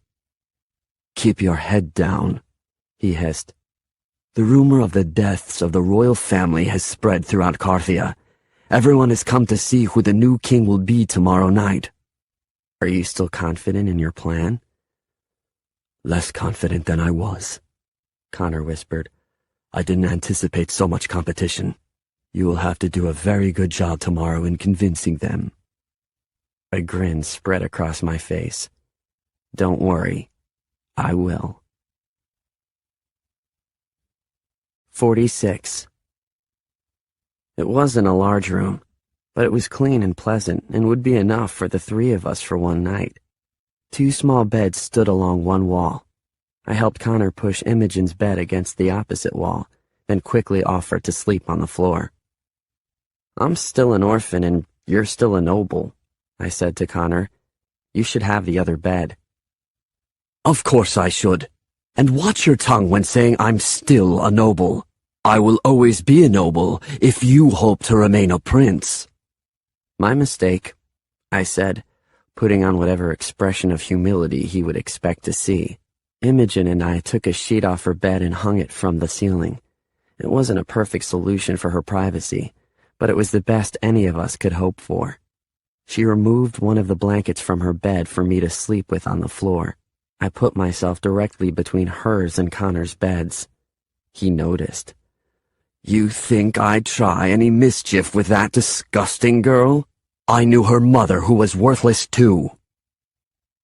"Keep your head down," he hissed. "The rumor of the deaths of the royal family has spread throughout Carthia. Everyone has come to see who the new king will be tomorrow night." "Are you still confident in your plan?" "Less confident than I was," Connor whispered. "I didn't anticipate so much competition. You will have to do a very good job tomorrow in convincing them. A grin spread across my face. Don't worry, I will. 46. It wasn't a large room, but it was clean and pleasant and would be enough for the three of us for one night. 2 small beds stood along one wall. I helped Connor push Imogen's bed against the opposite wall, then quickly offered to sleep on the floor. I'm still an orphan and you're still a noble, I said to Connor. You should have the other bed. Of course I should. And watch your tongue when saying I'm still a noble. I will always be a noble if you hope to remain a prince. My mistake, I said, putting on whatever expression of humility he would expect to see. Imogen and I took a sheet off her bed and hung it from the ceiling. It wasn't a perfect solution for her privacy, but it was the best any of us could hope for. She removed one of the blankets from her bed for me to sleep with on the floor. I put myself directly between hers and Connor's beds. He noticed. You think I'd try any mischief with that disgusting girl? I knew her mother, who was worthless too.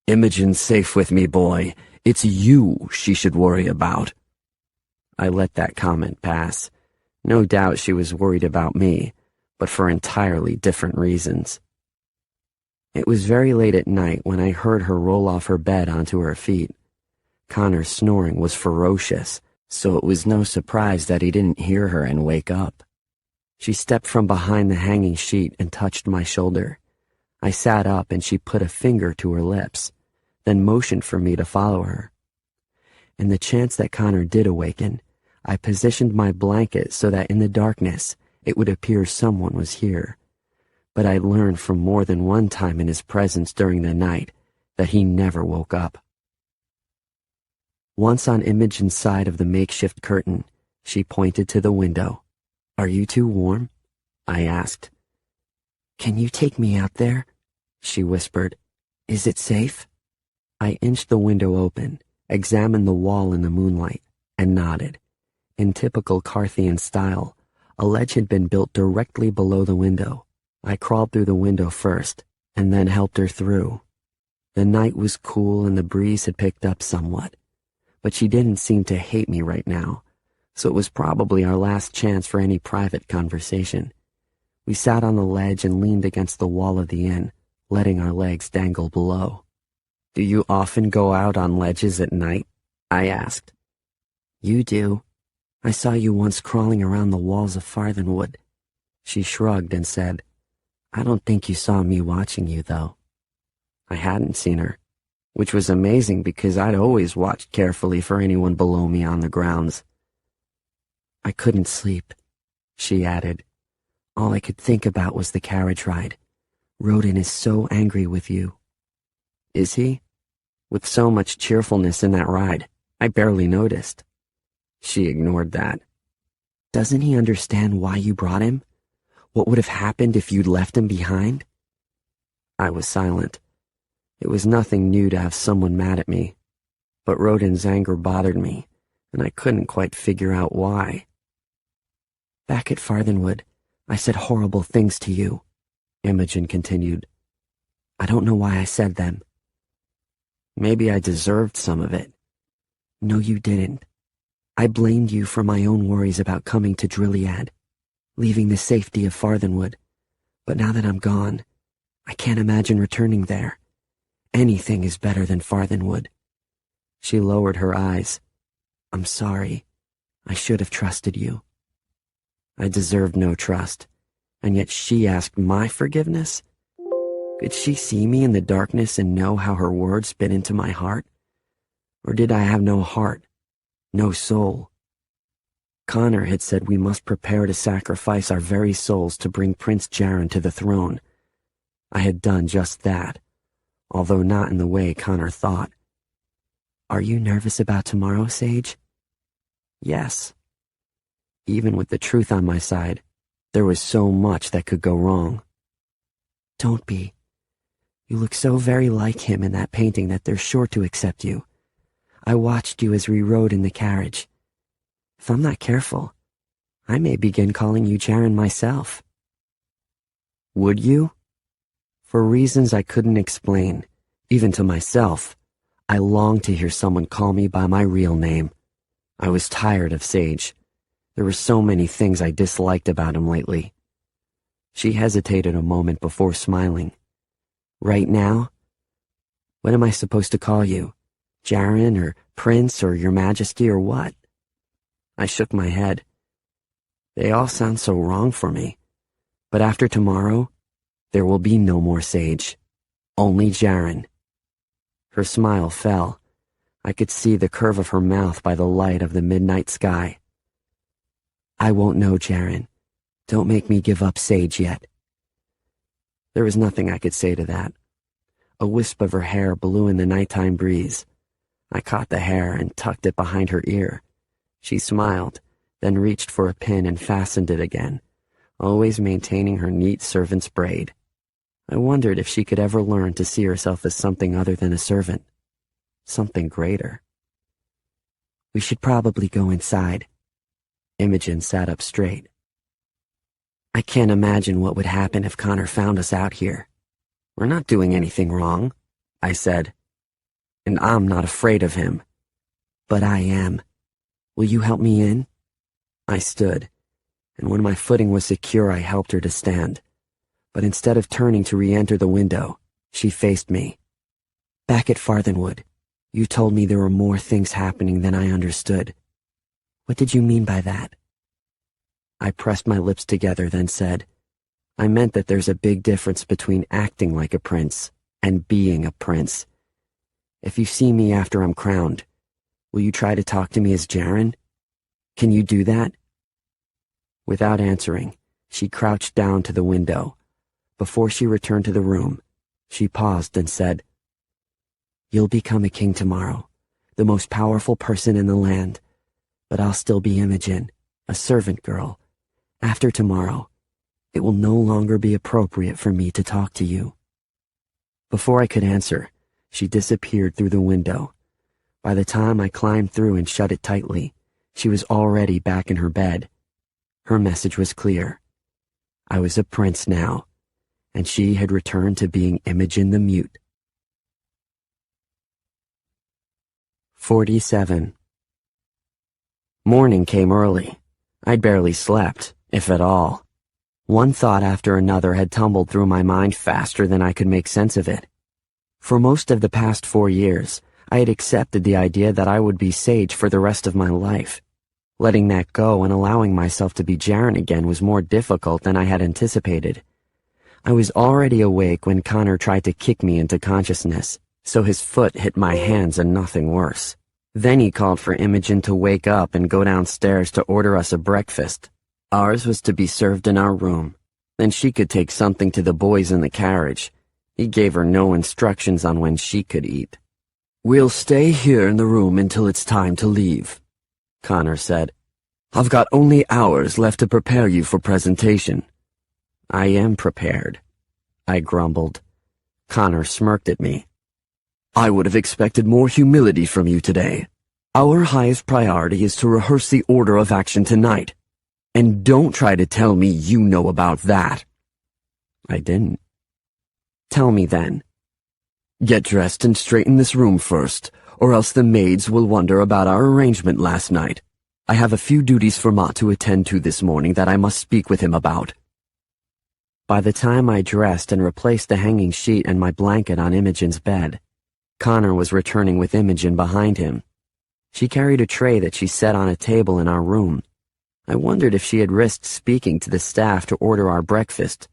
Imogen's safe with me, boy. It's you she should worry about. I let that comment pass. No doubt she was worried about me, but for entirely different reasons. It was very late at night when I heard her roll off her bed onto her feet. Connor's snoring was ferocious, so it was no surprise that he didn't hear her and wake up. She stepped from behind the hanging sheet and touched my shoulder. I sat up and she put a finger to her lips, then motioned for me to follow her. In the chance that Connor did awaken, I positioned my blanket so that in the darkness it would appear someone was here. But I learned from more than one time in his presence during the night that he never woke up. Once on Imogen's side of the makeshift curtain, she pointed to the window. Are you too warm? I asked. Can you take me out there? She whispered. Is it safe? I inched the window open, examined the wall in the moonlight, and nodded. In typical Carthian style, a ledge had been built directly below the window. I crawled through the window first, and then helped her through. The night was cool and the breeze had picked up somewhat, but she didn't seem to hate me right now, so it was probably our last chance for any private conversation. We sat on the ledge and leaned against the wall of the inn, letting our legs dangle below. Do you often go out on ledges at night? I asked. You do. I saw you once crawling around the walls of Farthenwood. She shrugged and said, I don't think you saw me watching you, though. I hadn't seen her, which was amazing because I'd always watched carefully for anyone below me on the grounds. I couldn't sleep, she added. All I could think about was the carriage ride. Rodin is so angry with you. Is he? With so much cheerfulness in that ride, I barely noticed. She ignored that. Doesn't he understand why you brought him? What would have happened if you'd left him behind? I was silent. It was nothing new to have someone mad at me, but Rodin's anger bothered me, and I couldn't quite figure out why. Back at Farthenwood, I said horrible things to you, Imogen continued. I don't know why I said them. Maybe I deserved some of it. No, you didn't. I blamed you for my own worries about coming to Drilliad, leaving the safety of Farthenwood. But now that I'm gone, I can't imagine returning there. Anything is better than Farthenwood. She lowered her eyes. I'm sorry. I should have trusted you. I deserved no trust, and yet she asked my forgiveness? Could she see me in the darkness and know how her words bit into my heart? Or did I have no heart, no soul? Connor had said we must prepare to sacrifice our very souls to bring Prince Jaren to the throne. I had done just that, although not in the way Connor thought. Are you nervous about tomorrow, Sage? Yes. Even with the truth on my side, there was so much that could go wrong. Don't be. You look so very like him in that painting that they're sure to accept you. I watched you as we rode in the carriage. If I'm not careful, I may begin calling you Jaren myself. Would you? For reasons I couldn't explain, even to myself, I longed to hear someone call me by my real name. I was tired of Sage. There were so many things I disliked about him lately. She hesitated a moment before smiling. Right now? What am I supposed to call you? Jaren or Prince or Your Majesty or what? I shook my head. They all sound so wrong for me. But after tomorrow, there will be no more Sage. Only Jaren. Her smile fell. I could see the curve of her mouth by the light of the midnight sky. I won't know, Jaren. Don't make me give up Sage yet. There was nothing I could say to that. A wisp of her hair blew in the nighttime breeze. I caught the hair and tucked it behind her ear. She smiled, then reached for a pin and fastened it again, always maintaining her neat servant's braid. I wondered if she could ever learn to see herself as something other than a servant. Something greater. We should probably go inside. Imogen sat up straight. I can't imagine what would happen if Connor found us out here. We're not doing anything wrong, I said. And I'm not afraid of him. But I am. Will you help me in? I stood, and when my footing was secure, I helped her to stand. But instead of turning to re-enter the window, she faced me. Back at Farthenwood, you told me there were more things happening than I understood. What did you mean by that? I pressed my lips together, then said, I meant that there's a big difference between acting like a prince and being a prince. If you see me after I'm crowned, will you try to talk to me as Jaren? Can you do that? Without answering, she crouched down to the window. Before she returned to the room, she paused and said, You'll become a king tomorrow, the most powerful person in the land, but I'll still be Imogen, a servant girl. After tomorrow, it will no longer be appropriate for me to talk to you. Before I could answer, she disappeared through the window. By the time I climbed through and shut it tightly, she was already back in her bed. Her message was clear. I was a prince now, and she had returned to being Imogen the Mute. 47. Morning came early. I'd barely slept, if at all. One thought after another had tumbled through my mind faster than I could make sense of it. For most of the past 4 years, I had accepted the idea that I would be Sage for the rest of my life. Letting that go and allowing myself to be Jaren again was more difficult than I had anticipated. I was already awake when Connor tried to kick me into consciousness, so his foot hit my hands and nothing worse. Then he called for Imogen to wake up and go downstairs to order us a breakfast. Ours was to be served in our room. Then she could take something to the boys in the carriage. He gave her no instructions on when she could eat. We'll stay here in the room until it's time to leave, Connor said. I've got only hours left to prepare you for presentation. I am prepared, I grumbled. Connor smirked at me. I would have expected more humility from you today. Our highest priority is to rehearse the order of action tonight. And don't try to tell me you know about that. I didn't. Tell me then. Get dressed and straighten this room first, or else the maids will wonder about our arrangement last night. I have a few duties for Ma to attend to this morning that I must speak with him about. By the time I dressed and replaced the hanging sheet and my blanket on Imogen's bed, Connor was returning with Imogen behind him. She carried a tray that she set on a table in our room. I wondered if she had risked speaking to the staff to order our breakfast,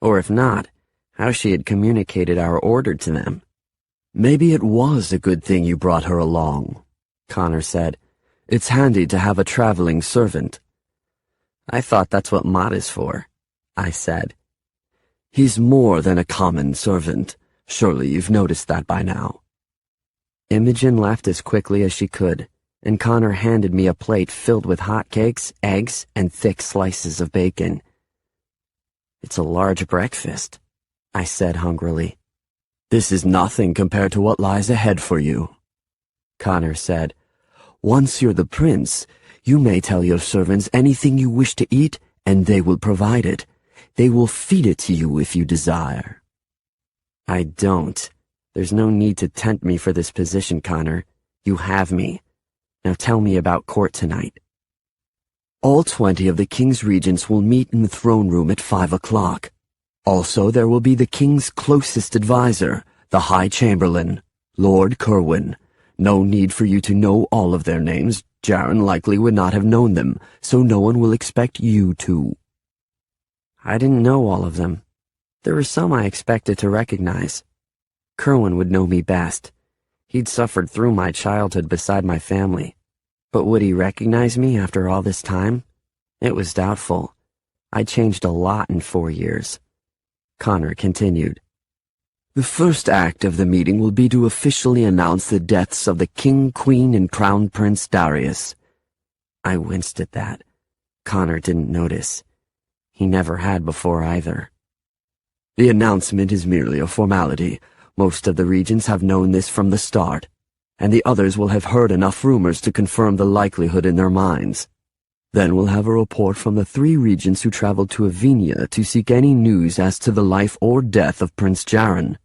or if not, how she had communicated our order to them. Maybe it was a good thing you brought her along, Connor said. It's handy to have a traveling servant. I thought that's what Mott is for, I said. He's more than a common servant. Surely you've noticed that by now. Imogen left as quickly as she could, and Connor handed me a plate filled with hot cakes, eggs, and thick slices of bacon. It's a large breakfast, I said hungrily. This is nothing compared to what lies ahead for you, Connor said. Once you're the prince, You may tell your servants anything you wish to eat, and they will provide it. They will feed it to you if you desire." "I don't. There's no need to tempt me for this position, Connor. You have me. Now tell me about court tonight." "All 20 of the king's regents will meet in the throne room at 5 o'clock. Also, there will be the king's closest advisor, the High Chamberlain, Lord Kerwin. No need for you to know all of their names. Jaren likely would not have known them, so no one will expect you to." I didn't know all of them. There were some I expected to recognize. Kerwin would know me best. He'd suffered through my childhood beside my family. But would he recognize me after all this time? It was doubtful. I changed a lot in 4 years. Connor continued. "The first act of the meeting will be to officially announce the deaths of the King, Queen, and Crown Prince Darius." I winced at that. Connor didn't notice. He never had before either. "The announcement is merely a formality. Most of the regents have known this from the start, and the others will have heard enough rumors to confirm the likelihood in their minds. Then we'll have a report from the 3 regents who traveled to Avenia to seek any news as to the life or death of Prince Jaren.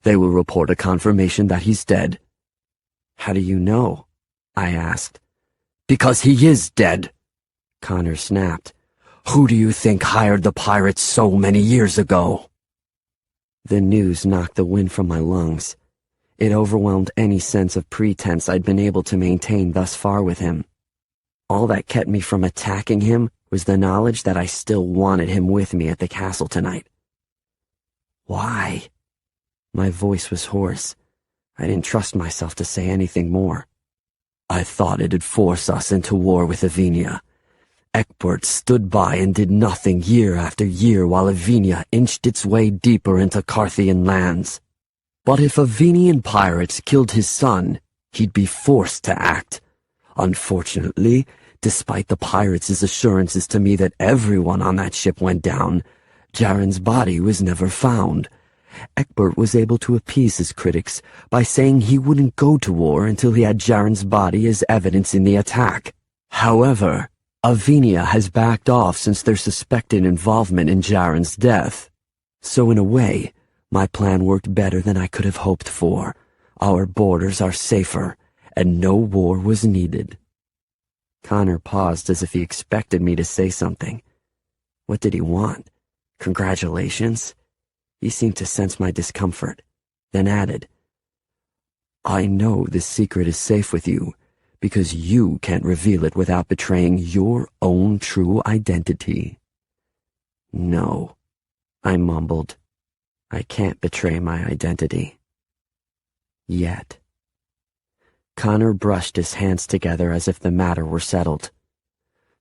They will report a confirmation that he's dead." "How do you know?" I asked. "Because he is dead," Connor snapped. "Who do you think hired the pirates so many years ago?" The news knocked the wind from my lungs. It overwhelmed any sense of pretense I'd been able to maintain thus far with him. All that kept me from attacking him was the knowledge that I still wanted him with me at the castle tonight. "Why?" My voice was hoarse. I didn't trust myself to say anything more. "I thought it'd force us into war with Avenia. Egbert stood by and did nothing year after year while Avenia inched its way deeper into Carthian lands. But if Avenian pirates killed his son, he'd be forced to act. Unfortunately, despite the pirates' assurances to me that everyone on that ship went down, Jaren's body was never found. Egbert was able to appease his critics by saying he wouldn't go to war until he had Jaren's body as evidence in the attack. However, Avenia has backed off since their suspected involvement in Jaren's death. So in a way, my plan worked better than I could have hoped for. Our borders are safer, and no war was needed." Connor paused as if he expected me to say something. What did he want? Congratulations? He seemed to sense my discomfort, then added, "I know this secret is safe with you, because you can't reveal it without betraying your own true identity." "No," I mumbled. "I can't betray my identity. Yet." Connor brushed his hands together as if the matter were settled.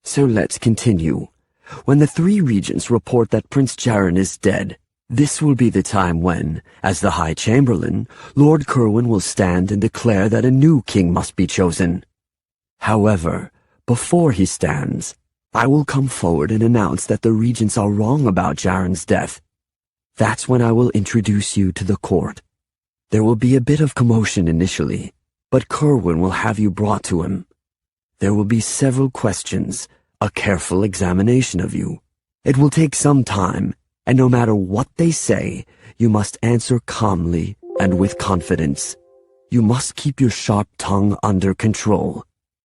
"So let's continue. When the 3 regents report that Prince Jaren is dead, this will be the time when, as the High Chamberlain, Lord Kerwin will stand and declare that a new king must be chosen. However, before he stands, I will come forward and announce that the regents are wrong about Jaren's death. That's when I will introduce you to the court. There will be a bit of commotion initially, but Kerwin will have you brought to him. There will be several questions, a careful examination of you. It will take some time, and no matter what they say, you must answer calmly and with confidence. You must keep your sharp tongue under control,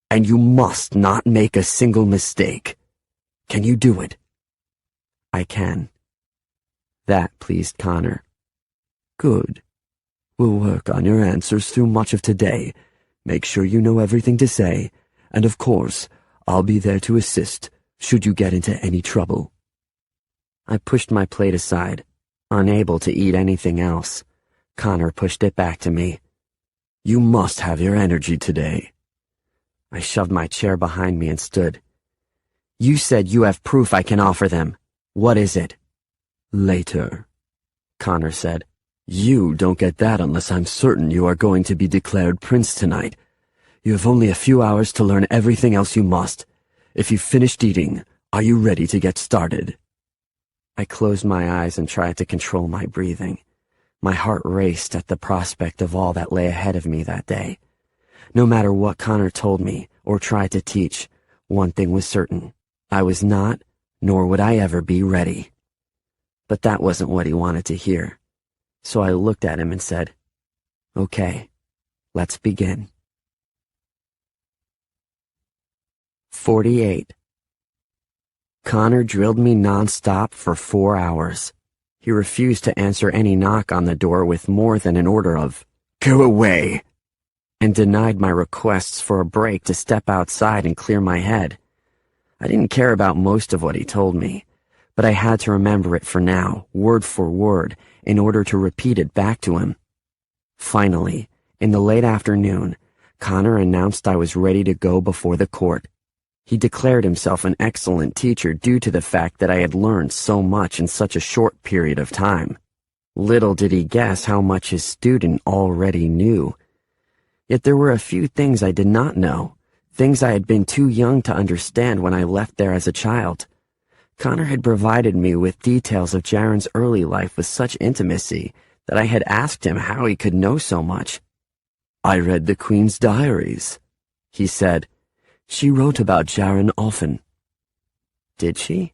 and you must not make a single mistake. Can you do it?" "I can." That pleased Connor. "Good. We'll work on your answers through much of today. Make sure you know everything to say, and of course, I'll be there to assist should you get into any trouble." I pushed my plate aside, unable to eat anything else. Connor pushed it back to me. "You must have your energy today." I shoved my chair behind me and stood. "You said you have proof I can offer them. What is it?" "Later," Connor said. "You don't get that unless I'm certain you are going to be declared prince tonight. You have only a few hours to learn everything else you must. If you've finished eating, are you ready to get started?" I closed my eyes and tried to control my breathing. My heart raced at the prospect of all that lay ahead of me that day. No matter what Connor told me or tried to teach, One thing was certain. I was not, nor would I ever be, ready. But that wasn't what he wanted to hear. So I looked at him and said, "Okay, let's begin." 48. Connor drilled me non-stop for 4 hours. He refused to answer any knock on the door with more than an order of, "Go away," and denied my requests for a break to step outside and clear my head. I didn't care about most of what he told me, but I had to remember it for now, word for word, in order to repeat it back to him. Finally, in the late afternoon, Connor announced I was ready to go before the court. He declared himself an excellent teacher due to the fact that I had learned so much in such a short period of time. Little did he guess how much his student already knew. Yet there were a few things I did not know, things I had been too young to understand when I left there as a child. Connor had provided me with details of Jaren's early life with such intimacy that I had asked him how he could know so much. "I read the Queen's diaries," he said. "She wrote about Jaren often." Did she?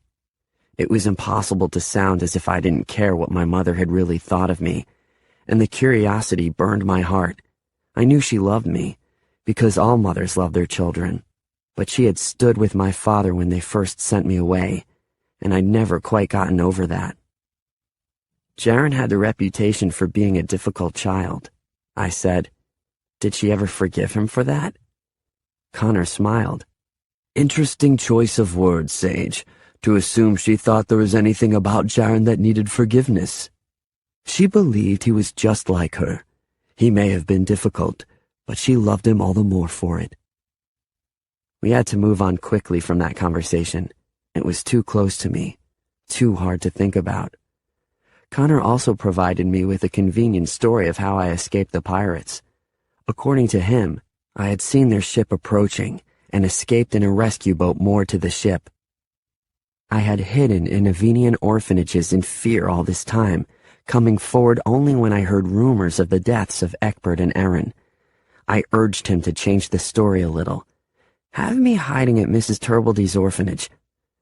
It was impossible to sound as if I didn't care what my mother had really thought of me, and the curiosity burned my heart. I knew she loved me, because all mothers love their children, but she had stood with my father when they first sent me away, and I'd never quite gotten over that. Jaren had the reputation for being a difficult child, I said. Did she ever forgive him for that? Connor smiled. "Interesting choice of words, Sage, to assume she thought there was anything about Jaren that needed forgiveness. She believed he was just like her. He may have been difficult, but she loved him all the more for it." We had to move on quickly from that conversation. It was too close to me, too hard to think about. Connor also provided me with a convenient story of how I escaped the pirates. According to him, I had seen their ship approaching and escaped in a rescue boat moored to the ship. I had hidden in Avenian orphanages in fear all this time, coming forward only when I heard rumors of the deaths of Egbert and Erin. I urged him to change the story a little. Have me hiding at Mrs. Turbledy's orphanage.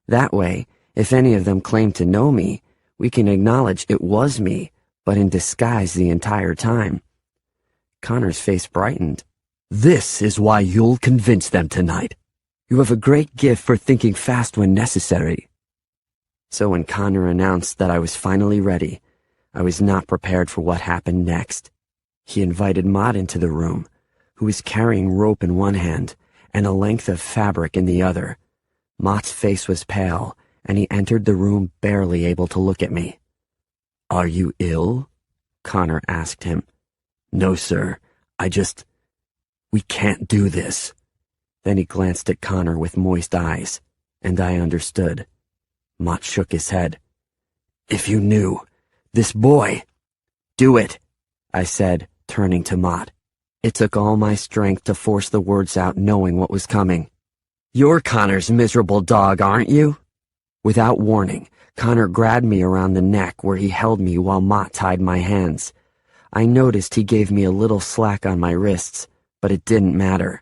That way, if any of them claim to know me, we can acknowledge it was me, but in disguise the entire time. Connor's face brightened. "This is why you'll convince them tonight. You have a great gift for thinking fast when necessary." So when Connor announced that I was finally ready, I was not prepared for what happened next. He invited Maud into the room, who was carrying rope in one hand and a length of fabric in the other. Maud's face was pale, and he entered the room barely able to look at me. "Are you ill?" Connor asked him. "No, sir. We can't do this." Then he glanced at Connor with moist eyes, and I understood. Mott shook his head. "If you knew, this boy—" "Do it," I said, turning to Mott. It took all my strength to force the words out, knowing what was coming. "You're Connor's miserable dog, aren't you?" Without warning, Connor grabbed me around the neck where he held me while Mott tied my hands. I noticed he gave me a little slack on my wrists, but it didn't matter.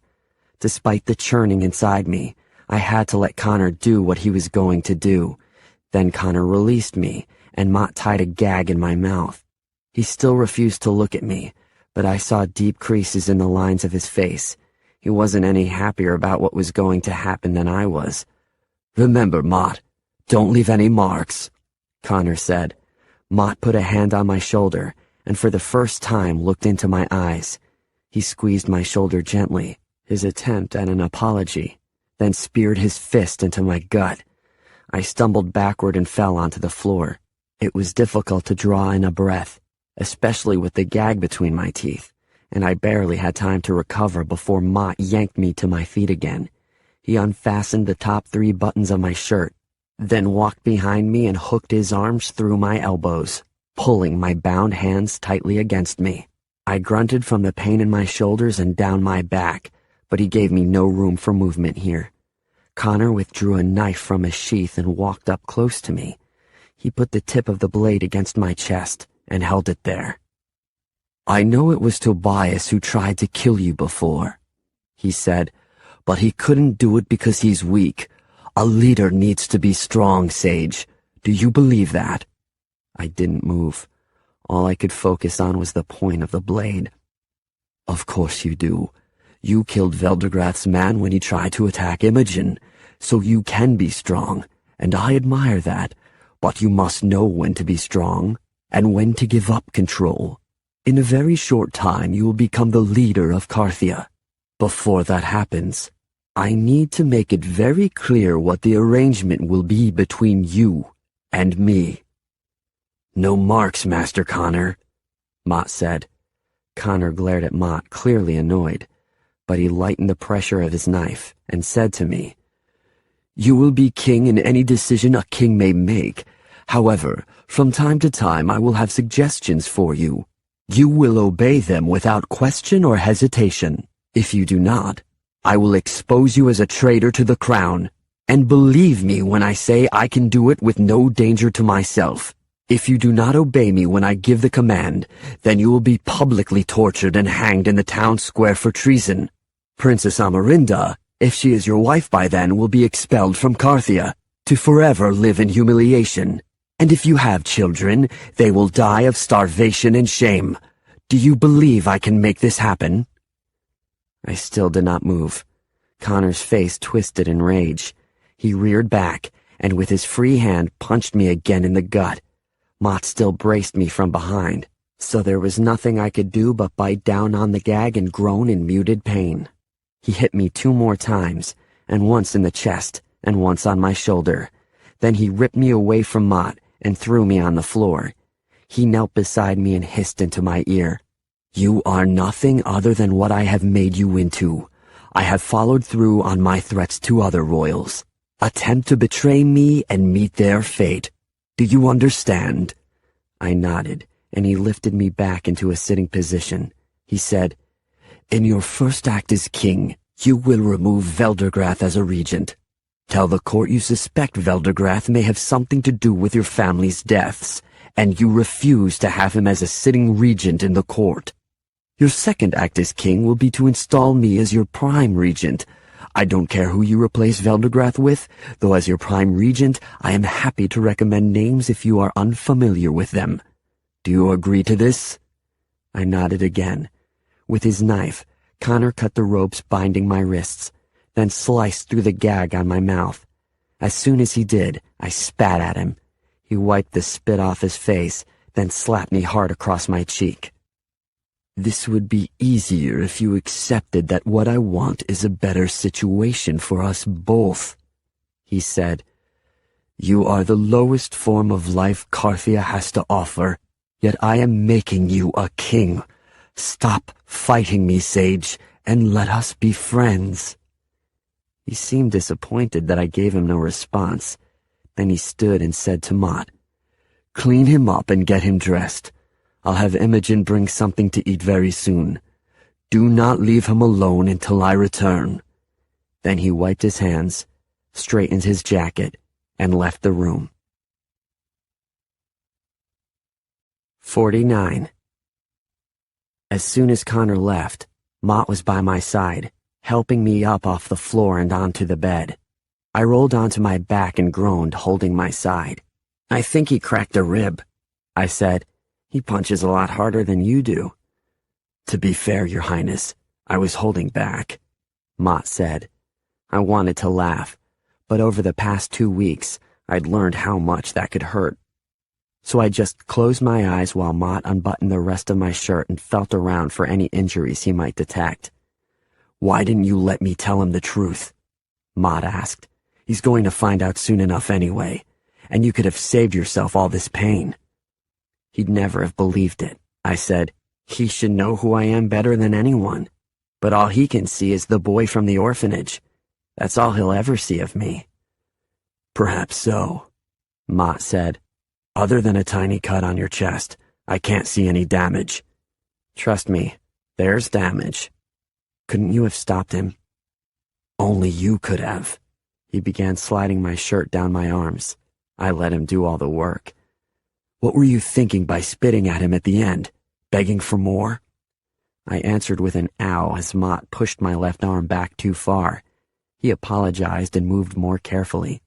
Despite the churning inside me, I had to let Connor do what he was going to do. Then Connor released me, and Mott tied a gag in my mouth. He still refused to look at me, but I saw deep creases in the lines of his face. He wasn't any happier about what was going to happen than I was. "Remember, Mott, don't leave any marks," Connor said. Mott put a hand on my shoulder, and for the first time looked into my eyes. He squeezed my shoulder gently, his attempt at an apology, then speared his fist into my gut. I stumbled backward and fell onto the floor. It was difficult to draw in a breath, especially with the gag between my teeth, and I barely had time to recover before Mott yanked me to my feet again. He unfastened the top 3 buttons of my shirt, then walked behind me and hooked his arms through my elbows, pulling my bound hands tightly against me. I grunted from the pain in my shoulders and down my back, but he gave me no room for movement here. Connor withdrew a knife from his sheath and walked up close to me. He put the tip of the blade against my chest and held it there. "I know it was Tobias who tried to kill you before," he said, but he couldn't do it because he's weak. A leader needs to be strong, Sage. Do you believe that? I didn't move. All I could focus on was the point of the blade. Of course you do. You killed Veldergrath's man when he tried to attack Imogen, so you can be strong, and I admire that. But you must know when to be strong, and when to give up control. In a very short time you will become the leader of Carthia. Before that happens, I need to make it very clear what the arrangement will be between you and me. No marks, Master Connor, Mott said. Connor glared at Mott, clearly annoyed, but he lightened the pressure of his knife and said to me, You will be king in any decision a king may make. However, from time to time I will have suggestions for you. You will obey them without question or hesitation. If you do not, I will expose you as a traitor to the crown, and believe me when I say I can do it with no danger to myself. If you do not obey me when I give the command, then you will be publicly tortured and hanged in the town square for treason. Princess Amarinda, if she is your wife by then, will be expelled from Carthia, to forever live in humiliation. And if you have children, they will die of starvation and shame. Do you believe I can make this happen? I still did not move. Connor's face twisted in rage. He reared back, and with his free hand punched me again in the gut. Mott still braced me from behind, so there was nothing I could do but bite down on the gag and groan in muted pain. He hit me 2 more times, and once in the chest, and once on my shoulder. Then he ripped me away from Mott and threw me on the floor. He knelt beside me and hissed into my ear. You are nothing other than what I have made you into. I have followed through on my threats to other royals. Attempt to betray me and meet their fate. Do you understand? I nodded, and he lifted me back into a sitting position. He said, In your first act as king, you will remove Veldergrath as a regent. Tell the court you suspect Veldergrath may have something to do with your family's deaths, and you refuse to have him as a sitting regent in the court. Your second act as king will be to install me as your prime regent. I don't care who you replace Veldergrath with, though as your prime regent, I am happy to recommend names if you are unfamiliar with them. Do you agree to this? I nodded again. With his knife, Connor cut the ropes binding my wrists, then sliced through the gag on my mouth. As soon as he did, I spat at him. He wiped the spit off his face, then slapped me hard across my cheek. This would be easier if you accepted that what I want is a better situation for us both, he said. You are the lowest form of life Carthia has to offer, yet I am making you a king. Stop fighting me, Sage, and let us be friends. He seemed disappointed that I gave him no response. Then he stood and said to Mott, Clean him up and get him dressed. I'll have Imogen bring something to eat very soon. Do not leave him alone until I return. Then he wiped his hands, straightened his jacket, and left the room. 49. As soon as Connor left, Mott was by my side, helping me up off the floor and onto the bed. I rolled onto my back and groaned, holding my side. I think he cracked a rib, I said. He punches a lot harder than you do. To be fair, Your Highness, I was holding back, Mott said. I wanted to laugh, but over the past 2 weeks, I'd learned how much that could hurt. So I just closed my eyes while Mott unbuttoned the rest of my shirt and felt around for any injuries he might detect. Why didn't you let me tell him the truth? Mott asked. He's going to find out soon enough anyway, and you could have saved yourself all this pain. He'd never have believed it, I said. He should know who I am better than anyone. But all he can see is the boy from the orphanage. That's all he'll ever see of me. Perhaps so, Mott said. Other than a tiny cut on your chest, I can't see any damage. Trust me, there's damage. Couldn't you have stopped him? Only you could have. He began sliding my shirt down my arms. I let him do all the work. What were you thinking by spitting at him at the end? Begging for more? I answered with an ow as Mott pushed my left arm back too far, He apologized and moved more carefully.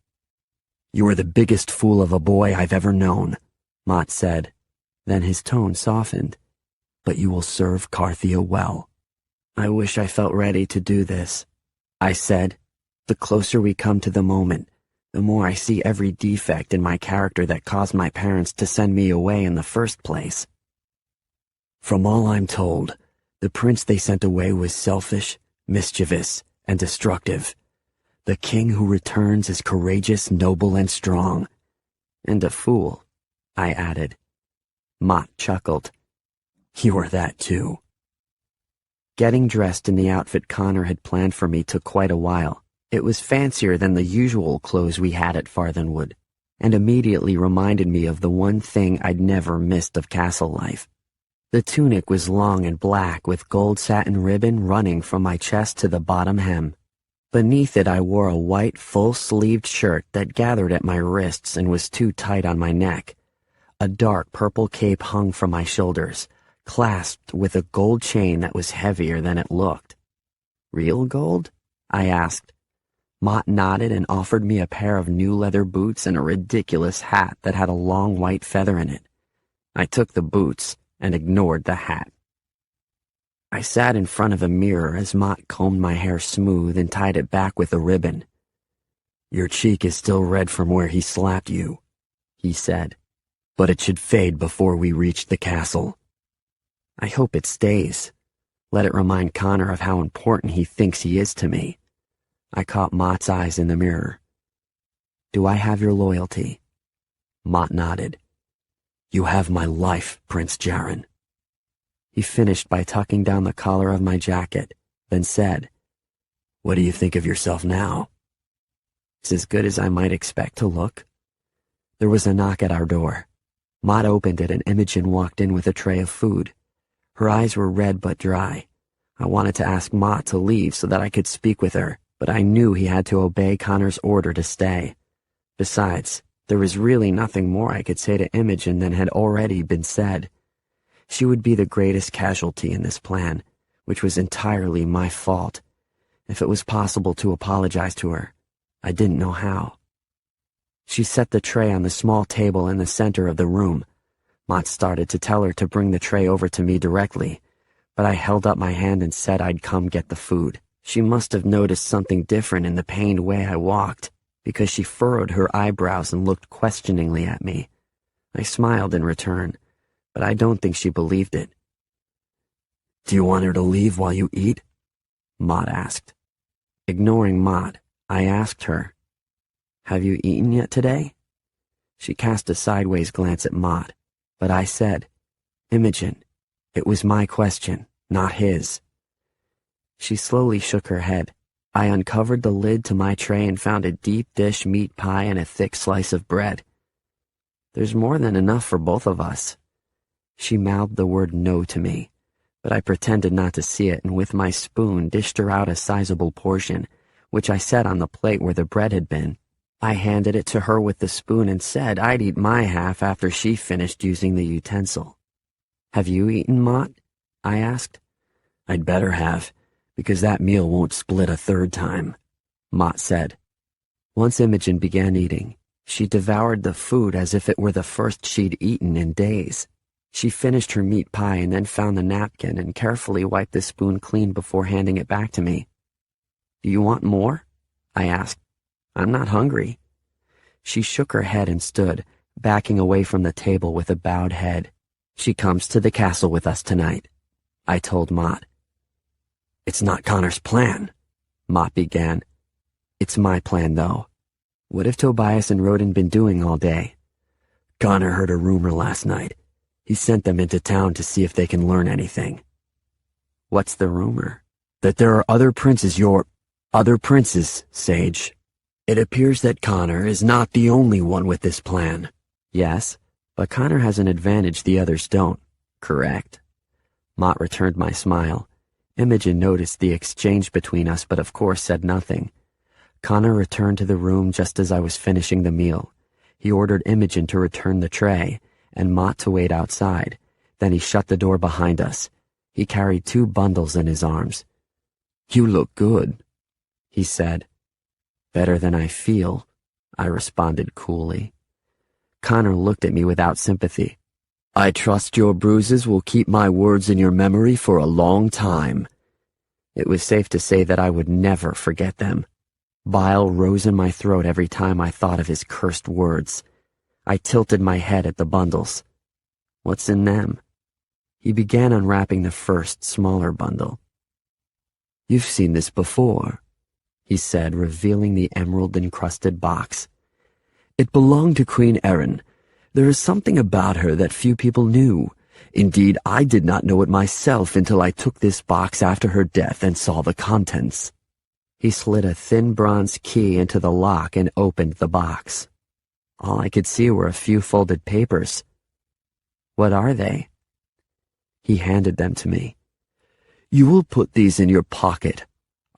"You are the biggest fool of a boy I've ever known," Mott said. Then his tone softened. "But you will serve Carthia well." "I wish I felt ready to do this," I said. "The closer we come to the moment, the more I see every defect in my character that caused my parents to send me away in the first place." "From all I'm told, the prince they sent away was selfish, mischievous, and destructive. The king who returns is courageous, noble, and strong." "And a fool," I added. Mott chuckled. "You are that too." Getting dressed in the outfit Connor had planned for me took quite a while. It was fancier than the usual clothes we had at Farthenwood, and immediately reminded me of the one thing I'd never missed of castle life. The tunic was long and black with gold satin ribbon running from my chest to the bottom hem. Beneath it I wore a white full-sleeved shirt that gathered at my wrists and was too tight on my neck. A dark purple cape hung from my shoulders, clasped with a gold chain that was heavier than it looked. "Real gold?" I asked. Mott nodded and offered me a pair of new leather boots and a ridiculous hat that had a long white feather in it. I took the boots and ignored the hat. I sat in front of a mirror as Mott combed my hair smooth and tied it back with a ribbon. "Your cheek is still red from where he slapped you," he said, "but it should fade before we reach the castle." "I hope it stays. Let it remind Connor of how important he thinks he is to me." I caught Mott's eyes in the mirror. "Do I have your loyalty?" Mott nodded. "You have my life, Prince Jaren." He finished by tucking down the collar of my jacket, then said, "What do you think of yourself now?" "It's as good as I might expect to look." There was a knock at our door. Mott opened it and Imogen walked in with a tray of food. Her eyes were red but dry. I wanted to ask Mott to leave so that I could speak with her, but I knew he had to obey Connor's order to stay. Besides, there was really nothing more I could say to Imogen than had already been said. She would be the greatest casualty in this plan, which was entirely my fault. If it was possible to apologize to her, I didn't know how. She set the tray on the small table in the center of the room. Mott started to tell her to bring the tray over to me directly, but I held up my hand and said I'd come get the food. She must have noticed something different in the pained way I walked, because she furrowed her eyebrows and looked questioningly at me. I smiled in return, but I don't think she believed it. "Do you want her to leave while you eat?" Mott asked. Ignoring Mott, I asked her, "Have you eaten yet today?" She cast a sideways glance at Mott, but I said, "Imogen, it was my question, not his." She slowly shook her head. I uncovered the lid to my tray and found a deep dish meat pie and a thick slice of bread. "There's more than enough for both of us." She mouthed the word no to me, but I pretended not to see it and with my spoon dished her out a sizable portion, which I set on the plate where the bread had been. I handed it to her with the spoon and said I'd eat my half after she finished using the utensil. "Have you eaten, Mott?" I asked. "I'd better have, because that meal won't split a third time," Mott said. Once Imogen began eating, she devoured the food as if it were the first she'd eaten in days. She finished her meat pie and then found the napkin and carefully wiped the spoon clean before handing it back to me. "Do you want more?" I asked. "I'm not hungry." She shook her head and stood, backing away from the table with a bowed head. "She comes to the castle with us tonight," I told Mott. "It's not Connor's plan," Mott began. "It's my plan, though. What have Tobias and Roden been doing all day?" "Connor heard a rumor last night. He sent them into town to see if they can learn anything." "What's the rumor?" "That there are other princes, Sage. It appears that Connor is not the only one with this plan." "Yes, but Connor has an advantage the others don't, correct?" Mott returned my smile. Imogen noticed the exchange between us, but of course said nothing. Connor returned to the room just as I was finishing the meal. He ordered Imogen to return the tray, and Mott to wait outside. Then he shut the door behind us. He carried 2 bundles in his arms. "You look good," he said. Better than I feel, I responded coolly. Connor looked at me without sympathy. I trust your bruises will keep my words in your memory for a long time. It was safe to say that I would never forget them. Bile rose in my throat every time I thought of his cursed words. I tilted my head at the bundles. What's in them? He began unwrapping the first, smaller bundle. You've seen this before, he said, revealing the emerald-encrusted box. It belonged to Queen Erin. There is something about her that few people knew. Indeed, I did not know it myself until I took this box after her death and saw the contents. He slid a thin bronze key into the lock and opened the box. All I could see were a few folded papers. What are they? He handed them to me. You will put these in your pocket.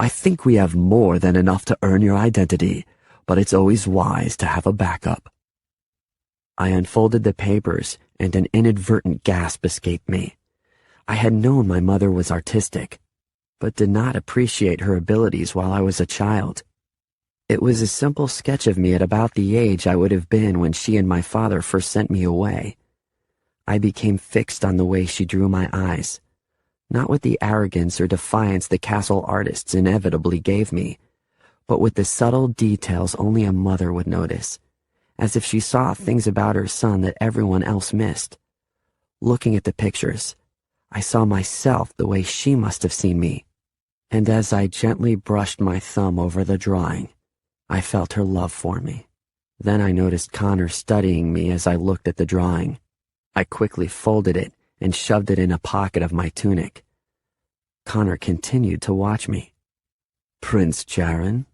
I think we have more than enough to earn your identity, but it's always wise to have a backup. I unfolded the papers, and an inadvertent gasp escaped me. I had known my mother was artistic, but did not appreciate her abilities while I was a child. It was a simple sketch of me at about the age I would have been when she and my father first sent me away. I became fixed on the way she drew my eyes, not with the arrogance or defiance the castle artists inevitably gave me, but with the subtle details only a mother would notice, as if she saw things about her son that everyone else missed. Looking at the pictures, I saw myself the way she must have seen me, and as I gently brushed my thumb over the drawing, I felt her love for me. Then I noticed Connor studying me as I looked at the drawing. I quickly folded it and shoved it in a pocket of my tunic. Connor continued to watch me. Prince Jaren?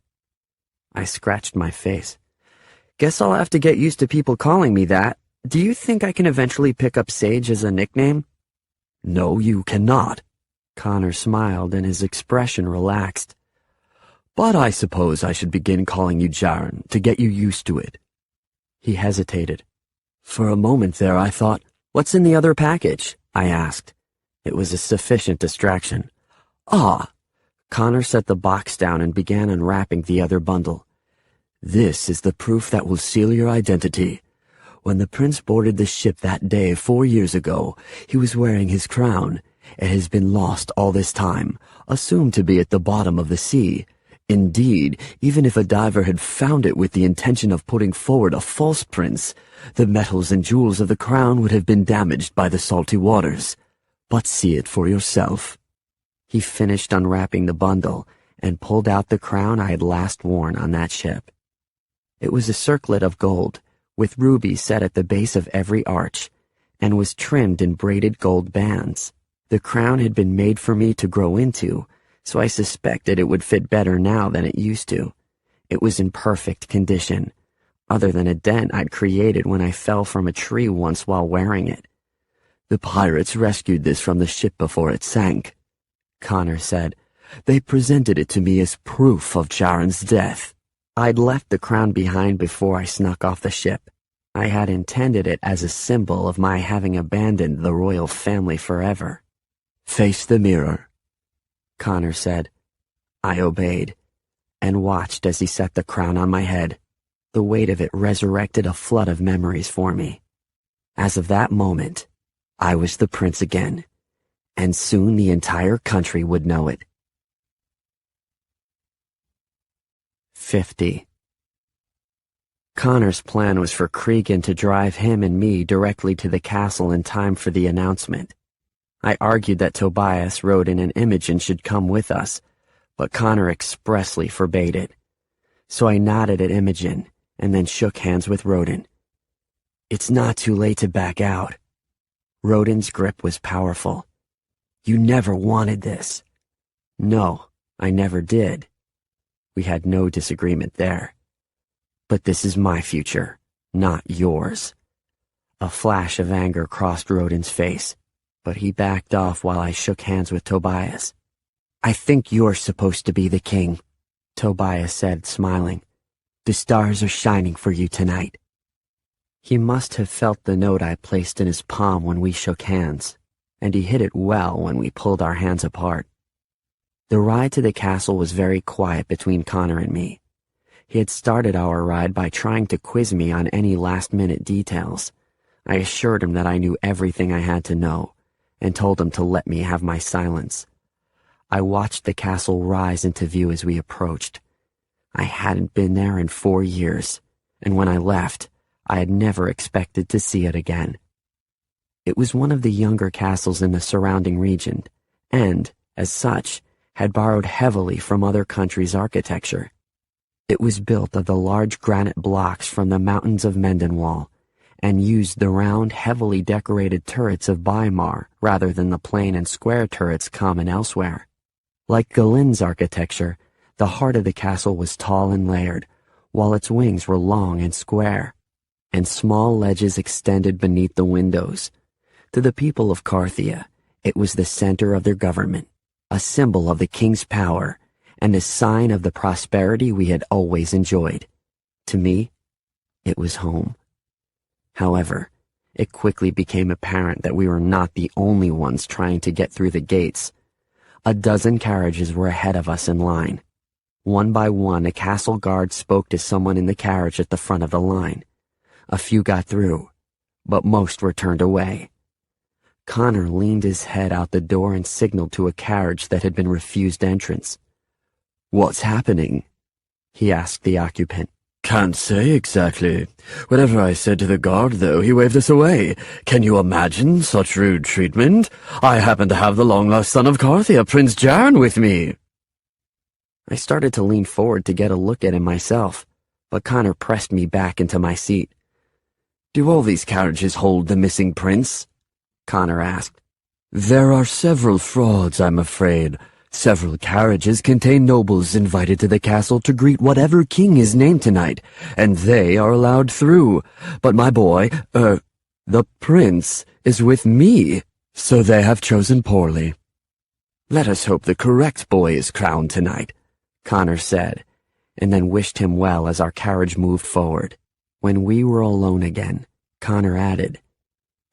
I scratched my face. Guess I'll have to get used to people calling me that. Do you think I can eventually pick up Sage as a nickname? No, you cannot. Connor smiled and his expression relaxed. But I suppose I should begin calling you Jaren to get you used to it. He hesitated. For a moment there I thought, "What's in the other package?" I asked. It was a sufficient distraction. Ah! Connor set the box down and began unwrapping the other bundle. This is the proof that will seal your identity. When the prince boarded the ship that day 4 years ago, he was wearing his crown. It has been lost all this time, assumed to be at the bottom of the sea. Indeed, even if a diver had found it with the intention of putting forward a false prince, the metals and jewels of the crown would have been damaged by the salty waters. But see it for yourself. He finished unwrapping the bundle and pulled out the crown I had last worn on that ship. It was a circlet of gold, with rubies set at the base of every arch, and was trimmed in braided gold bands. The crown had been made for me to grow into, so I suspected it would fit better now than it used to. It was in perfect condition, other than a dent I'd created when I fell from a tree once while wearing it. The pirates rescued this from the ship before it sank, Connor said. They presented it to me as proof of Jaren's death. I'd left the crown behind before I snuck off the ship. I had intended it as a symbol of my having abandoned the royal family forever. Face the mirror, Connor said. I obeyed, and watched as he set the crown on my head. The weight of it resurrected a flood of memories for me. As of that moment, I was the prince again, and soon the entire country would know it. 50. Connor's plan was for Cregan to drive him and me directly to the castle in time for the announcement. I argued that Tobias, Roden, and Imogen should come with us, but Connor expressly forbade it. So I nodded at Imogen, and then shook hands with Roden. It's not too late to back out. Roden's grip was powerful. You never wanted this. No, I never did. We had no disagreement there. But this is my future, not yours. A flash of anger crossed Roden's face, but he backed off while I shook hands with Tobias. I think you're supposed to be the king, Tobias said, smiling. The stars are shining for you tonight. He must have felt the note I placed in his palm when we shook hands, and he hit it well when we pulled our hands apart. The ride to the castle was very quiet between Connor and me. He had started our ride by trying to quiz me on any last-minute details. I assured him that I knew everything I had to know, and told him to let me have my silence. I watched the castle rise into view as we approached. I hadn't been there in 4 years, and when I left, I had never expected to see it again. It was one of the younger castles in the surrounding region, and, as such, had borrowed heavily from other countries' architecture. It was built of the large granite blocks from the mountains of Mendenwall, and used the round, heavily decorated turrets of Weimar rather than the plain and square turrets common elsewhere. Like Galen's architecture, the heart of the castle was tall and layered, while its wings were long and square, and small ledges extended beneath the windows. To the people of Carthia, it was the center of their government, a symbol of the king's power, and a sign of the prosperity we had always enjoyed. To me, it was home. However, it quickly became apparent that we were not the only ones trying to get through the gates. A dozen carriages were ahead of us in line. One by one, a castle guard spoke to someone in the carriage at the front of the line. A few got through, but most were turned away. Connor leaned his head out the door and signaled to a carriage that had been refused entrance. "What's happening?" he asked the occupant. "Can't say exactly. Whenever I said to the guard, though, he waved us away. Can you imagine such rude treatment? I happen to have the long-lost son of Carthia, Prince Jaron, with me." I started to lean forward to get a look at him myself, but Connor pressed me back into my seat. "Do all these carriages hold the missing prince?" Connor asked. "There are several frauds, I'm afraid. Several carriages contain nobles invited to the castle to greet whatever king is named tonight, and they are allowed through. But my boy, the prince, is with me, so they have chosen poorly." "Let us hope the correct boy is crowned tonight," Connor said, and then wished him well as our carriage moved forward. When we were alone again, Connor added,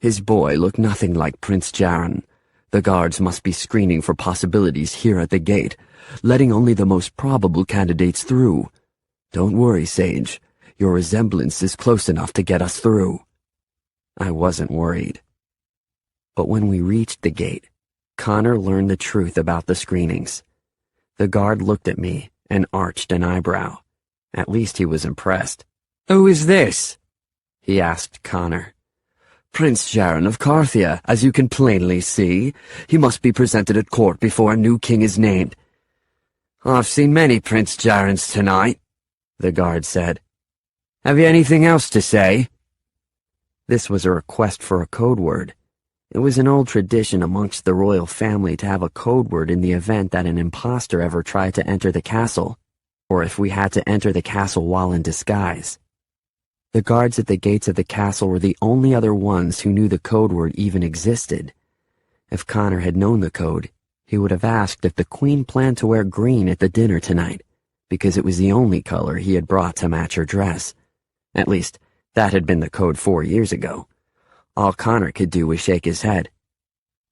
"His boy looked nothing like Prince Jaron. The guards must be screening for possibilities here at the gate, letting only the most probable candidates through. Don't worry, Sage. Your resemblance is close enough to get us through." I wasn't worried. But when we reached the gate, Connor learned the truth about the screenings. The guard looked at me and arched an eyebrow. At least he was impressed. "Who is this?" he asked Connor. "Prince Jaron of Carthia, as you can plainly see. He must be presented at court before a new king is named." "I've seen many Prince Jarons tonight," the guard said. "Have you anything else to say?" This was a request for a code word. It was an old tradition amongst the royal family to have a code word in the event that an impostor ever tried to enter the castle, or if we had to enter the castle while in disguise. The guards at the gates of the castle were the only other ones who knew the code word even existed. If Connor had known the code, he would have asked if the Queen planned to wear green at the dinner tonight, because it was the only color he had brought to match her dress. At least, that had been the code 4 years ago. All Connor could do was shake his head.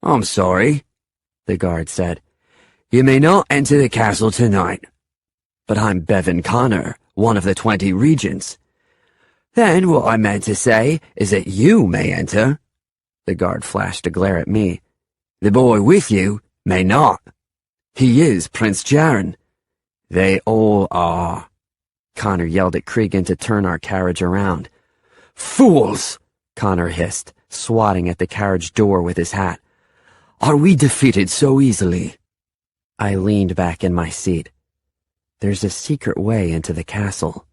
"I'm sorry," the guard said. "You may not enter the castle tonight." "But I'm Bevan Connor, one of the 20 regents." "Then what I meant to say is that you may enter." The guard flashed a glare at me. "The boy with you may not." "He is Prince Jaron." "They all are." Connor yelled at Cregan to turn our carriage around. "Fools!" Connor hissed, swatting at the carriage door with his hat. "Are we defeated so easily?" I leaned back in my seat. "There's a secret way into the castle."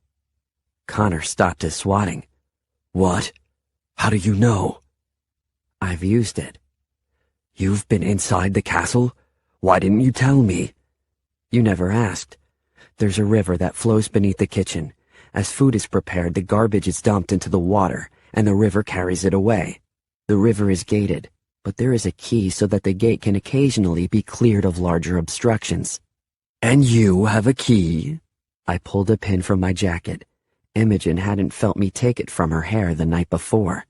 Connor stopped his swatting. "What? How do you know?" "I've used it." "You've been inside the castle? Why didn't you tell me?" "You never asked. There's a river that flows beneath the kitchen. As food is prepared, the garbage is dumped into the water, and the river carries it away. The river is gated, but there is a key so that the gate can occasionally be cleared of larger obstructions." "And you have a key?" I pulled a pin from my jacket. Imogen hadn't felt me take it from her hair the night before.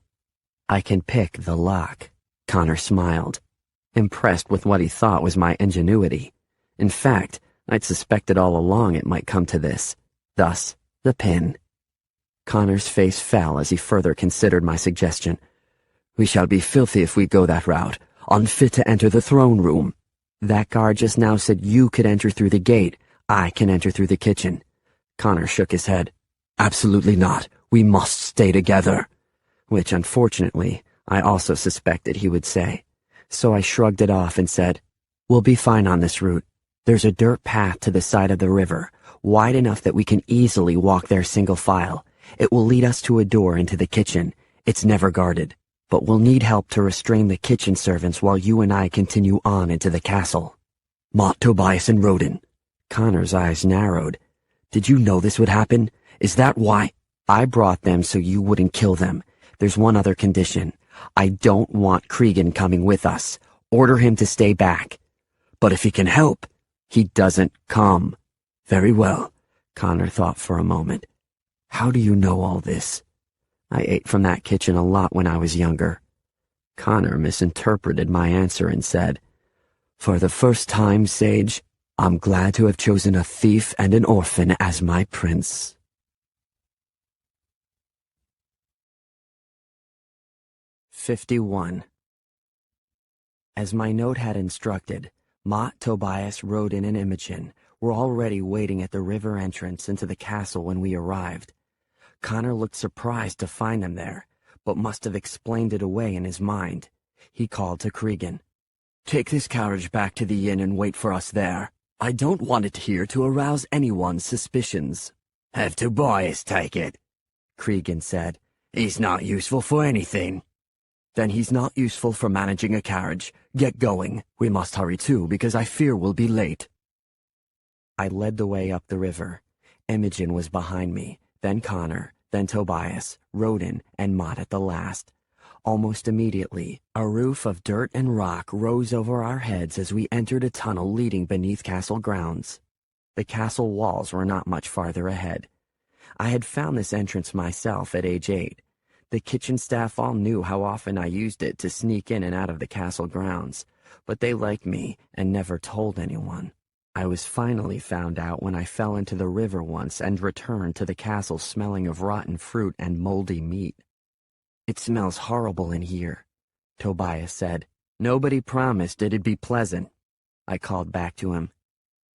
"I can pick the lock." Connor smiled, impressed with what he thought was my ingenuity. In fact, I'd suspected all along it might come to this. Thus, The pin. Connor's face fell as he further considered my suggestion. We shall be filthy if we go that route, unfit to enter the throne room. That guard just now said you could enter through the gate. I can enter through the kitchen. Connor shook his head. Absolutely not. We must stay together. Which, unfortunately, I also suspected he would say. So I shrugged it off and said, We'll be fine on this route. There's a dirt path to the side of the river, wide enough that we can easily walk there single file. It will lead us to a door into the kitchen. It's never guarded, but we'll need help to restrain the kitchen servants while you and I continue on into the castle. Mott, Tobias, and Roden. Connor's eyes narrowed. Did you know this would happen? Is that why? I brought them so you wouldn't kill them. There's one other condition. I don't want Cregan coming with us. Order him to stay back. But if he can help, he doesn't come. Very well. Connor thought for a moment. How do you know all this? I ate from that kitchen a lot when I was younger. Connor misinterpreted my answer and said, For the first time, Sage, I'm glad to have chosen a thief and an orphan as my prince. 51. As my note had instructed, Mott, Tobias, Roden, and Imogen were already waiting at the river entrance into the castle when we arrived. Connor looked surprised to find them there, but must have explained it away in his mind. He called to Cregan. Take this carriage back to the inn and wait for us there. I don't want it here to arouse anyone's suspicions. Have Tobias take it, Cregan said. He's not useful for anything. Then he's not useful for managing a carriage. Get going. We must hurry too, because I fear we'll be late. I led the way up the river. Imogen was behind me, then Connor, then Tobias, Roden, and Mott at the last. Almost immediately, a roof of dirt and rock rose over our heads as we entered a tunnel leading beneath castle grounds. The castle walls were not much farther ahead. I had found this entrance myself at age 8. The kitchen staff all knew how often I used it to sneak in and out of the castle grounds, but they liked me and never told anyone. I was finally found out when I fell into the river once and returned to the castle smelling of rotten fruit and moldy meat. It smells horrible in here, Tobias said. Nobody promised it'd be pleasant. I called back to him.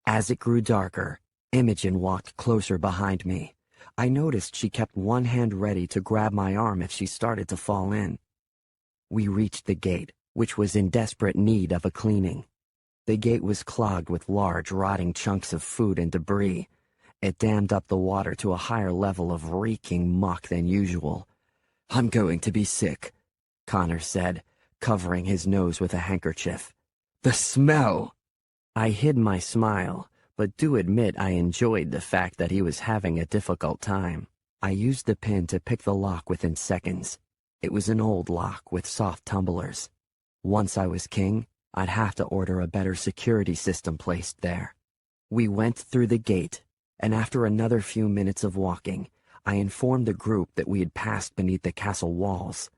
As it grew darker, Imogen walked closer behind me. I noticed she kept one hand ready to grab my arm if she started to fall in. We reached the gate, which was in desperate need of a cleaning. The gate was clogged with large, rotting chunks of food and debris. It dammed up the water to a higher level of reeking muck than usual. I'm going to be sick, Connor said, covering his nose with a handkerchief. The smell! I hid my smile, but do admit I enjoyed the fact that he was having a difficult time. I used the pin to pick the lock within seconds. It was an old lock with soft tumblers. Once I was king, I'd have to order a better security system placed there. We went through the gate, and after another few minutes of walking, I informed the group that we had passed beneath the castle walls.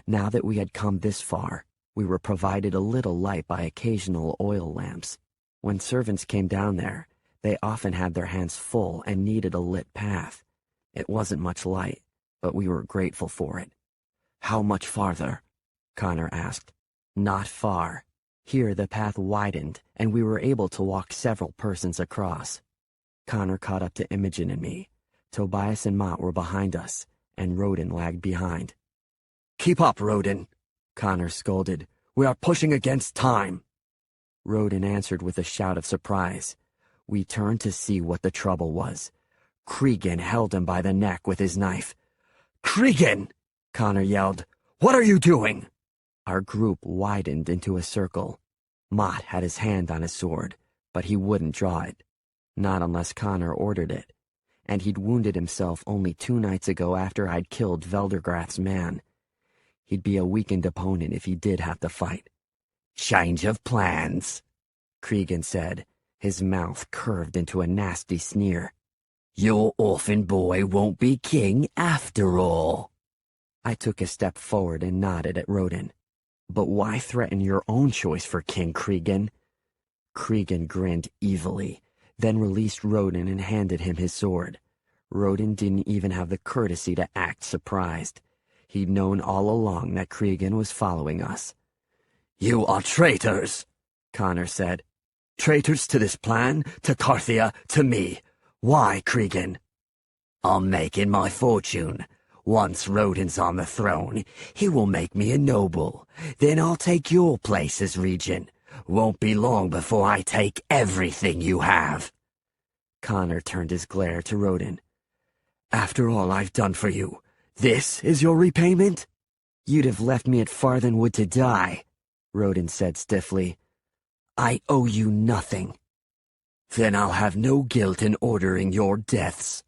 Now that we had come this far, we were provided a little light by occasional oil lamps. When servants came down there, they often had their hands full and needed a lit path. It wasn't much light, but we were grateful for it. How much farther? Connor asked. Not far. Here the path widened, and we were able to walk several persons across. Connor caught up to Imogen and me. Tobias and Mott were behind us, and Roden lagged behind. Keep up, Roden, Connor scolded. We are pushing against time. Roden answered with a shout of surprise. We turned to see what the trouble was. Cregan held him by the neck with his knife. Cregan! Connor yelled. What are you doing? Our group widened into a circle. Mott had his hand on his sword, but he wouldn't draw it. Not unless Connor ordered it. And he'd wounded himself only 2 nights ago after I'd killed Veldergrath's man. He'd be a weakened opponent if he did have to fight. Change of plans, Cregan said, his mouth curved into a nasty sneer. Your orphan boy won't be king after all. I took a step forward and nodded at Roden. But why threaten your own choice for king, Cregan? Cregan grinned evilly, then released Roden and handed him his sword. Rodin didn't even have the courtesy to act surprised. He'd known all along that Cregan was following us. You are traitors, Connor said. Traitors to this plan, to Carthia, to me. Why, Cregan? I'm making my fortune. Once Rodin's on the throne, he will make me a noble. Then I'll take your place as regent. Won't be long before I take everything you have. Connor turned his glare to Rodin. After all I've done for you, this is your repayment? You'd have left me at Farthenwood to die, Rodin said stiffly. I owe you nothing. Then I'll have no guilt in ordering your deaths,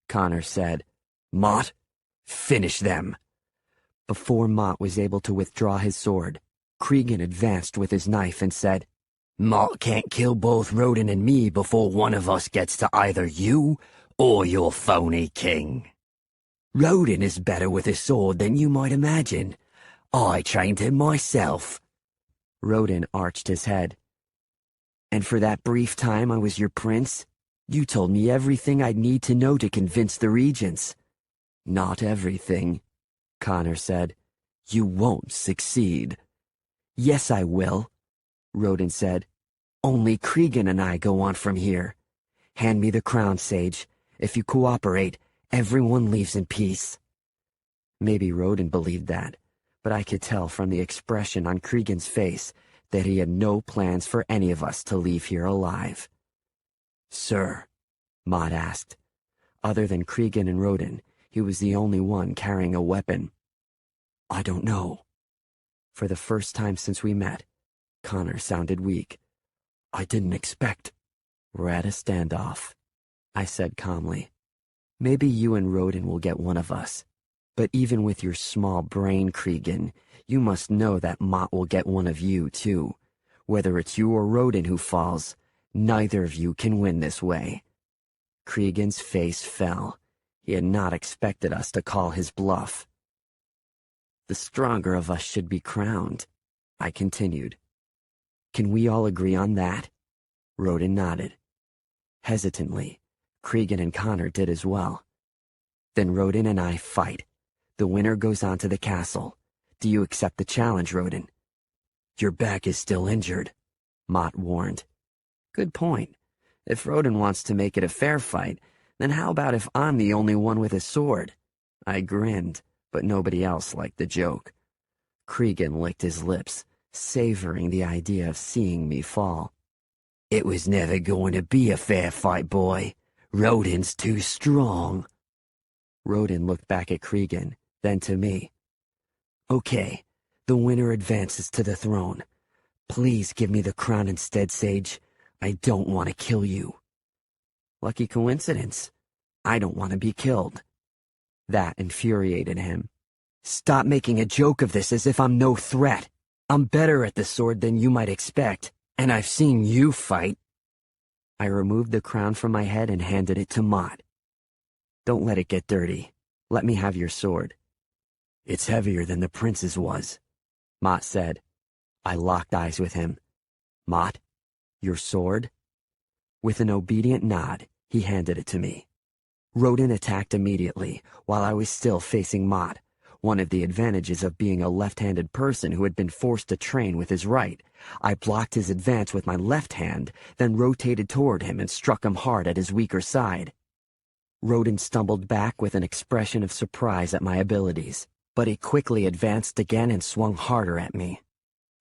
Connor said. Mott, finish them. Before Mott was able to withdraw his sword, Cregan advanced with his knife and said, Mott can't kill both Rodin and me before one of us gets to either you or your phony king. Rodin is better with a sword than you might imagine. I trained him myself. Rodin arched his head. And for that brief time I was your prince, you told me everything I'd need to know to convince the regents. Not everything, Connor said. You won't succeed. Yes, I will, Rodin said. Only Cregan and I go on from here. Hand me the crown, Sage. If you cooperate, everyone leaves in peace. Maybe Rodin believed that, but I could tell from the expression on Cregan's face that he had no plans for any of us to leave here alive. Sir, Mott asked. Other than Cregan and Rodin, he was the only one carrying a weapon. I don't know. For the first time since we met, Connor sounded weak. I didn't expect. We're at a standoff, I said calmly. Maybe you and Rodin will get one of us. But even with your small brain, Cregan, you must know that Mott will get one of you, too. Whether it's you or Rodin who falls, neither of you can win this way. Cregan's face fell. He had not expected us to call his bluff. The stronger of us should be crowned, I continued. Can we all agree on that? Rodin nodded. Hesitantly, Cregan and Connor did as well. Then Rodin and I fight. The winner goes on to the castle. Do you accept the challenge, Rodin? Your back is still injured, Mott warned. Good point. If Rodin wants to make it a fair fight, then how about if I'm the only one with a sword? I grinned, but nobody else liked the joke. Cregan licked his lips, savoring the idea of seeing me fall. It was never going to be a fair fight, boy. Rodin's too strong. Rodin looked back at Cregan, then to me. Okay, the winner advances to the throne. Please give me the crown instead, Sage. I don't want to kill you. Lucky coincidence. I don't want to be killed. That infuriated him. Stop making a joke of this as if I'm no threat. I'm better at the sword than you might expect, and I've seen you fight. I removed the crown from my head and handed it to Mott. Don't let it get dirty. Let me have your sword. It's heavier than the prince's was, Mott said. I locked eyes with him. Mott, your sword? With an obedient nod, he handed it to me. Rodin attacked immediately, while I was still facing Mott. One of the advantages of being a left-handed person who had been forced to train with his right. I blocked his advance with my left hand, then rotated toward him and struck him hard at his weaker side. Rodin stumbled back with an expression of surprise at my abilities, but he quickly advanced again and swung harder at me.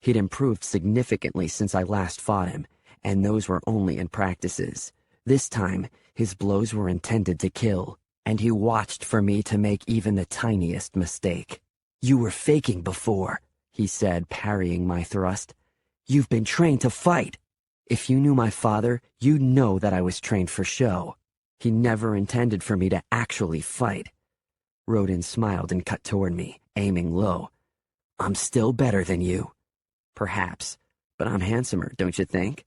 He'd improved significantly since I last fought him, and those were only in practices. This time, his blows were intended to kill, and he watched for me to make even the tiniest mistake. You were faking before, he said, parrying my thrust. You've been trained to fight. If you knew my father, you'd know that I was trained for show. He never intended for me to actually fight. Rodin smiled and cut toward me, aiming low. I'm still better than you. Perhaps, but I'm handsomer, don't you think?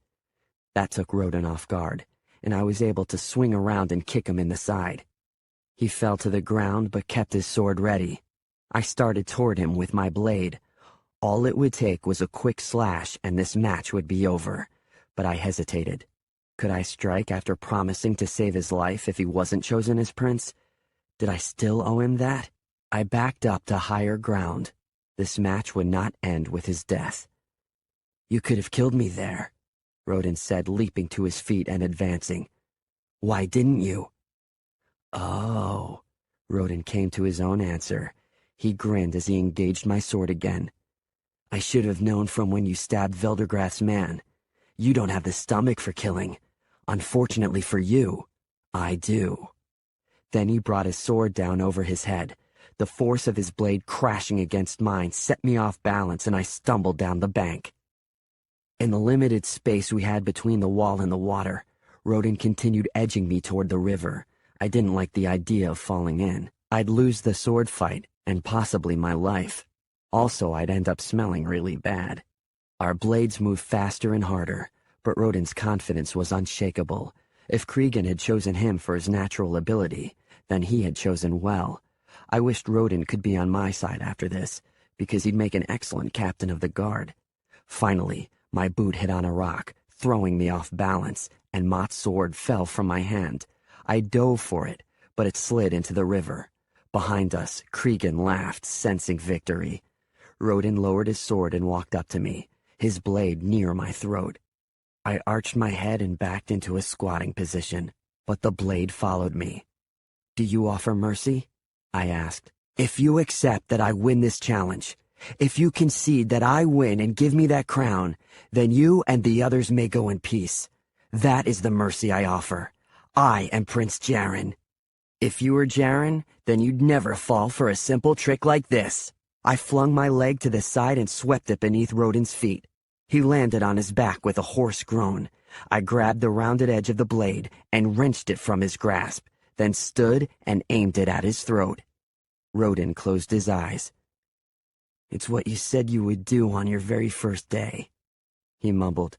That took Rodin off guard, and I was able to swing around and kick him in the side. He fell to the ground but kept his sword ready. I started toward him with my blade. All it would take was a quick slash and this match would be over, but I hesitated. Could I strike after promising to save his life if he wasn't chosen as prince? Did I still owe him that? I backed up to higher ground. This match would not end with his death. You could have killed me there, Rodin said, leaping to his feet and advancing. Why didn't you? Oh, Rodin came to his own answer. He grinned as he engaged my sword again. I should have known from when you stabbed Veldergrath's man. You don't have the stomach for killing. Unfortunately for you, I do. Then he brought his sword down over his head. The force of his blade crashing against mine set me off balance and I stumbled down the bank. In the limited space we had between the wall and the water, Rodin continued edging me toward the river. I didn't like the idea of falling in. I'd lose the sword fight and possibly my life. Also, I'd end up smelling really bad. Our blades moved faster and harder, but Rodin's confidence was unshakable. If Cregan had chosen him for his natural ability, then he had chosen well. I wished Rodin could be on my side after this, because he'd make an excellent captain of the guard. Finally, my boot hit on a rock, throwing me off balance, and Mott's sword fell from my hand. I dove for it, but it slid into the river. Behind us, Cregan laughed, sensing victory. Rodin lowered his sword and walked up to me, his blade near my throat. I arched my head and backed into a squatting position, but the blade followed me. Do you offer mercy? I asked. If you accept that I win this challenge, if you concede that I win and give me that crown, then you and the others may go in peace. That is the mercy I offer. I am Prince Jaren. If you were Jaren, then you'd never fall for a simple trick like this. I flung my leg to the side and swept it beneath Rodin's feet. He landed on his back with a hoarse groan. I grabbed the rounded edge of the blade and wrenched it from his grasp, then stood and aimed it at his throat. Rodin closed his eyes. It's what you said you would do on your very first day, he mumbled.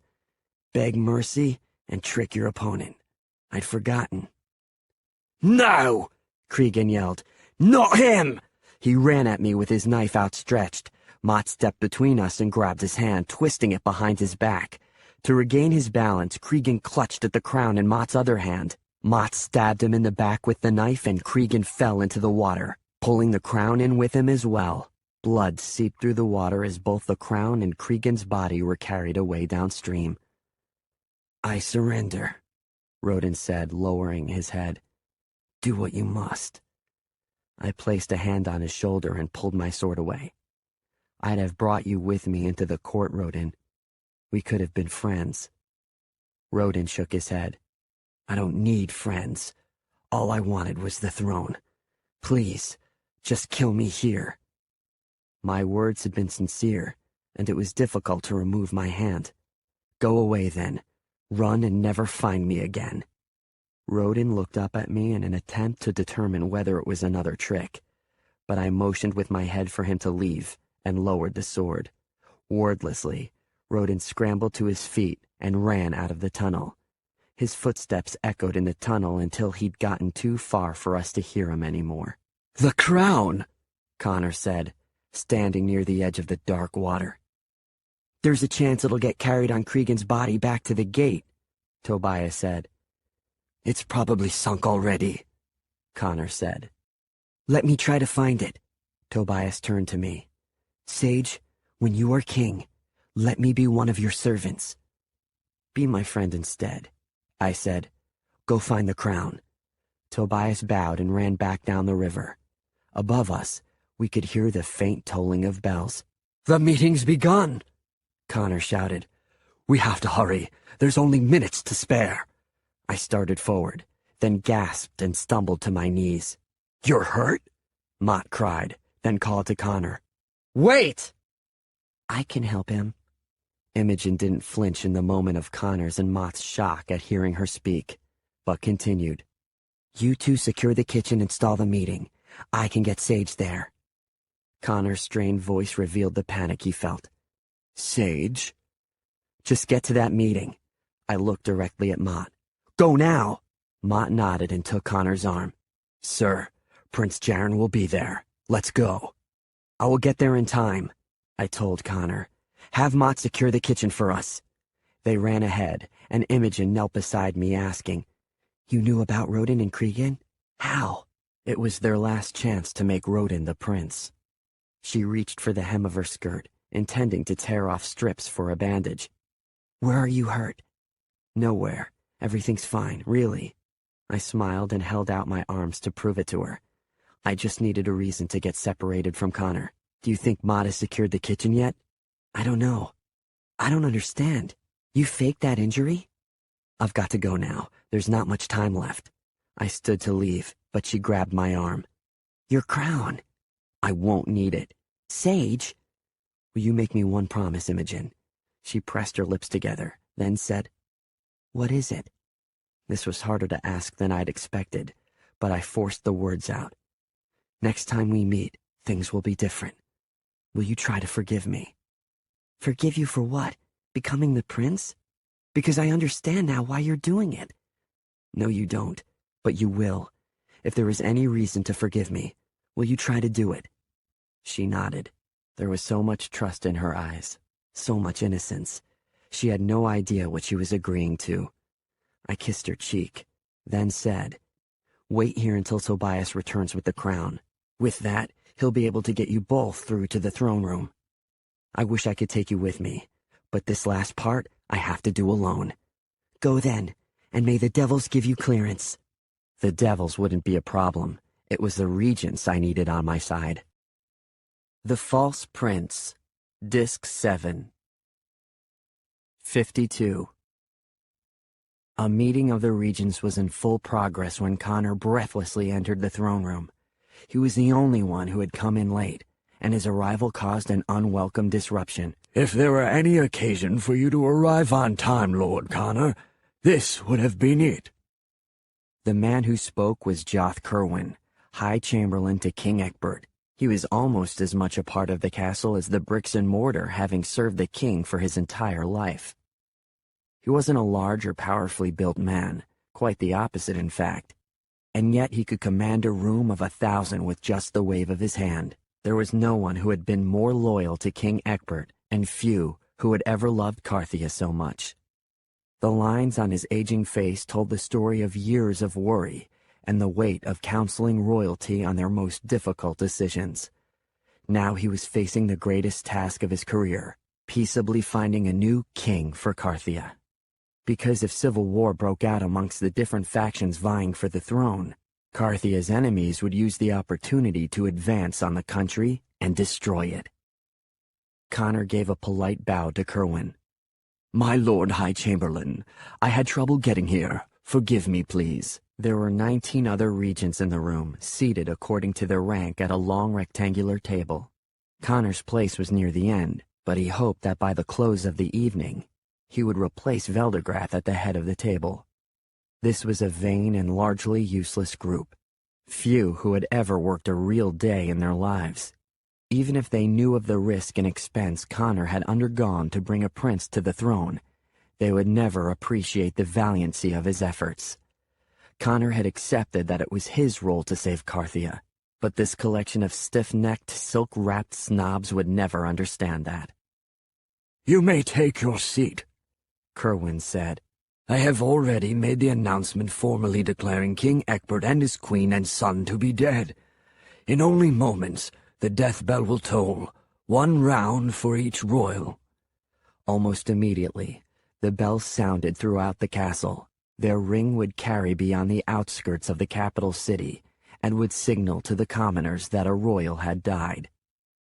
Beg mercy and trick your opponent. I'd forgotten. No! Cregan yelled. Not him! He ran at me with his knife outstretched. Mott stepped between us and grabbed his hand, twisting it behind his back. To regain his balance, Cregan clutched at the crown in Mott's other hand. Mott stabbed him in the back with the knife and Cregan fell into the water, pulling the crown in with him as well. Blood seeped through the water as both the crown and Cregan's body were carried away downstream. I surrender, Rodin said, lowering his head. Do what you must. I placed a hand on his shoulder and pulled my sword away. I'd have brought you with me into the court, Rodin. We could have been friends. Rodin shook his head. I don't need friends. All I wanted was the throne. Please, just kill me here. My words had been sincere, and it was difficult to remove my hand. Go away, then. Run and never find me again. Rodin looked up at me in an attempt to determine whether it was another trick, but I motioned with my head for him to leave and lowered the sword. Wordlessly, Rodin scrambled to his feet and ran out of the tunnel. His footsteps echoed in the tunnel until he'd gotten too far for us to hear him anymore. The crown, Connor said, standing near the edge of the dark water. There's a chance it'll get carried on Cregan's body back to the gate, Tobias said. It's probably sunk already, Connor said. Let me try to find it. Tobias turned to me. Sage, when you are king, let me be one of your servants. Be my friend instead, I said. Go find the crown. Tobias bowed and ran back down the river. Above us, we could hear the faint tolling of bells. The meeting's begun, Connor shouted. We have to hurry. There's only minutes to spare. I started forward, then gasped and stumbled to my knees. You're hurt? Mott cried, then called to Connor. Wait! I can help him. Imogen didn't flinch in the moment of Connor's and Mott's shock at hearing her speak, but continued. You two secure the kitchen and stall the meeting. I can get Sage there. Connor's strained voice revealed the panic he felt. Sage? Just get to that meeting. I looked directly at Mott. Go now! Mott nodded and took Connor's arm. Sir, Prince Jaren will be there. Let's go. I will get there in time, I told Connor. Have Mott secure the kitchen for us. They ran ahead, and Imogen knelt beside me asking, "You knew about Rodin and Cregan? How?" It was their last chance to make Rodin the prince. She reached for the hem of her skirt, intending to tear off strips for a bandage. "Where are you hurt?" "Nowhere. Everything's fine, really." I smiled and held out my arms to prove it to her. I just needed a reason to get separated from Connor. "Do you think Maud has secured the kitchen yet?" "I don't know." "I don't understand. You faked that injury?" "I've got to go now. There's not much time left." I stood to leave, but she grabbed my arm. "Your crown." "I won't need it." "Sage." "Will you make me one promise, Imogen?" She pressed her lips together, then said, "What is it?" This was harder to ask than I'd expected, but I forced the words out. "Next time we meet, things will be different. Will you try to forgive me?" "Forgive you for what? Becoming the prince? Because I understand now why you're doing it." "No, you don't, but you will. If there is any reason to forgive me, will you try to do it?" She nodded. There was so much trust in her eyes, so much innocence. She had no idea what she was agreeing to. I kissed her cheek, then said, "Wait here until Tobias returns with the crown. With that, he'll be able to get you both through to the throne room. I wish I could take you with me, but this last part I have to do alone. Go then, and may the devils give you clearance." The devils wouldn't be a problem. It was the regents I needed on my side. The False Prince, Disc 7. 52. A meeting of the regents was in full progress when Connor breathlessly entered the throne room. He was the only one who had come in late, and his arrival caused an unwelcome disruption. "If there were any occasion for you to arrive on time, Lord Connor, this would have been it." The man who spoke was Joth Kerwin, High Chamberlain to King Egbert. He was almost as much a part of the castle as the bricks and mortar, having served the king for his entire life. He wasn't a large or powerfully built man, quite the opposite in fact, and yet he could command a room of 1,000 with just the wave of his hand. There was no one who had been more loyal to King Egbert, and few who had ever loved Carthia so much. The lines on his aging face told the story of years of worry and the weight of counseling royalty on their most difficult decisions. Now he was facing the greatest task of his career, peaceably finding a new king for Carthia. Because if civil war broke out amongst the different factions vying for the throne, Carthia's enemies would use the opportunity to advance on the country and destroy it. Connor gave a polite bow to Kerwin. "My Lord High Chamberlain, I had trouble getting here. Forgive me, please." There were 19 other regents in the room, seated according to their rank at a long rectangular table. Connor's place was near the end, but he hoped that by the close of the evening, he would replace Veldegrath at the head of the table. This was a vain and largely useless group. Few who had ever worked a real day in their lives. Even if they knew of the risk and expense Connor had undergone to bring a prince to the throne, they would never appreciate the valiancy of his efforts. Connor had accepted that it was his role to save Carthia, but this collection of stiff-necked, silk-wrapped snobs would never understand that. "You may take your seat," Kerwin said. "I have already made the announcement formally declaring King Egbert and his queen and son to be dead. In only moments, the death bell will toll, 1 round for each royal." Almost immediately, the bells sounded throughout the castle. Their ring would carry beyond the outskirts of the capital city and would signal to the commoners that a royal had died.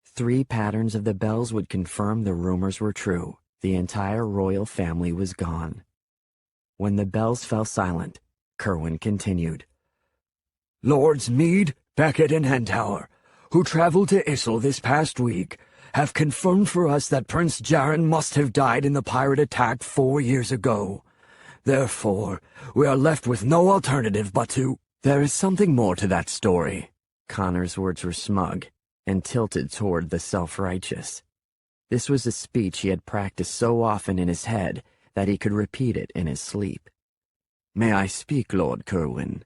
3 patterns of the bells would confirm the rumors were true. The entire royal family was gone. When the bells fell silent, Kerwin continued. "Lords Meade, Beckett, and Hentower, who traveled to Issel this past week, have confirmed for us that Prince Jaron must have died in the pirate attack 4 years ago. Therefore, we are left with no alternative but to—" "There is something more to that story." Connor's words were smug and tilted toward the self-righteous. This was a speech he had practiced so often in his head that he could repeat it in his sleep. "May I speak, Lord Kerwin?"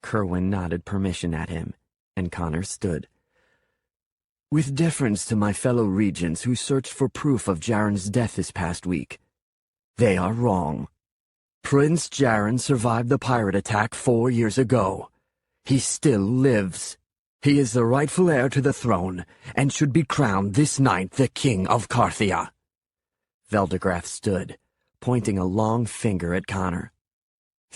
Kerwin nodded permission at him, and Connor stood. "With deference to my fellow regents who searched for proof of Jaron's death this past week, They are wrong. Prince Jaren survived the pirate attack 4 years ago. He still lives. He is the rightful heir to the throne, and should be crowned this night the King of Carthia. Veldegrath stood, pointing a long finger at Connor.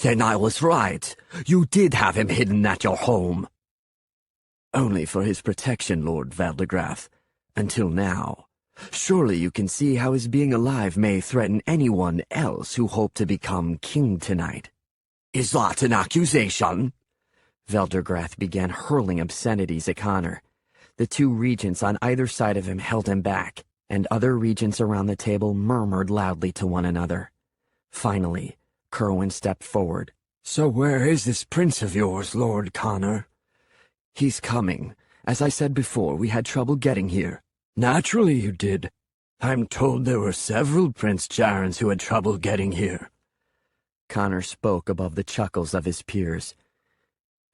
Then I was right. You did have him hidden at your home. Only for his protection, Lord Veldegrath. Until now. Surely you can see how his being alive may threaten anyone else who hoped to become king tonight. Is that an accusation? Veldegrath began hurling obscenities at Connor. The two regents on either side of him held him back, and other regents around the table murmured loudly to one another. Finally, Kerwin stepped forward. So where is this prince of yours, Lord Connor? He's coming. As I said before, we had trouble getting here. Naturally you did. I'm told there were several Prince Jarens who had trouble getting here. Connor spoke above the chuckles of his peers.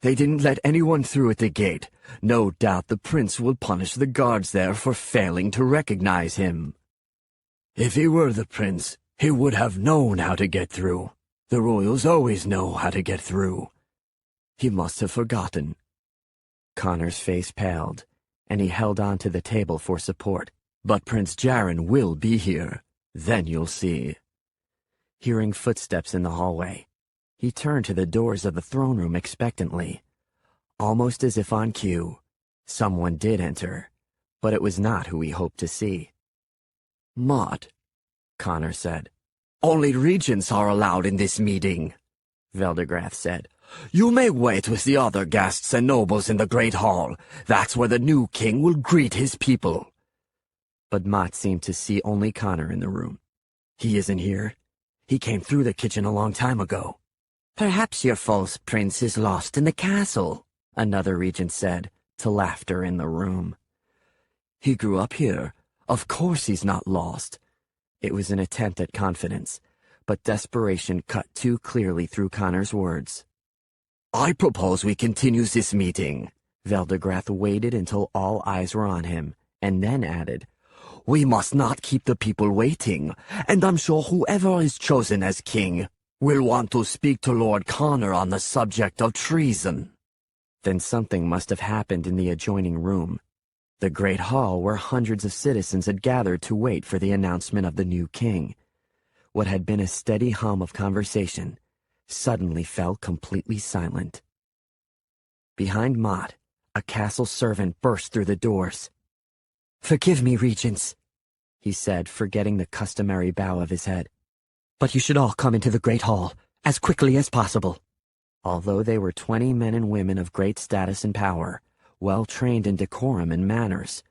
They didn't let anyone through at the gate. No doubt the prince will punish the guards there for failing to recognize him. If he were the prince, he would have known how to get through. The royals always know how to get through. He must have forgotten. Connor's face paled, and he held on to the table for support. But Prince Jaren will be here. Then you'll see. Hearing footsteps in the hallway, he turned to the doors of the throne room expectantly. Almost as if on cue, someone did enter, but it was not who he hoped to see. Mott, Connor said. Only regents are allowed in this meeting, Veldegrath said. You may wait with the other guests and nobles in the Great Hall. That's where the new king will greet his people. But Mott seemed to see only Connor in the room. He isn't here. He came through the kitchen a long time ago. Perhaps your false prince is lost in the castle, another regent said, to laughter in the room. He grew up here. Of course he's not lost. It was an attempt at confidence, but desperation cut too clearly through Connor's words. I propose we continue this meeting. Veldegrath waited until all eyes were on him, and then added, We must not keep the people waiting, and I'm sure whoever is chosen as king will want to speak to Lord Connor on the subject of treason. Then something must have happened in the adjoining room, the great hall where hundreds of citizens had gathered to wait for the announcement of the new king. What had been a steady hum of conversation suddenly fell completely silent. Behind Mott, a castle servant burst through the doors. "Forgive me, regents," he said, forgetting the customary bow of his head. "But you should all come into the great hall, as quickly as possible." Although they were 20 men and women of great status and power, well trained in decorum and manners,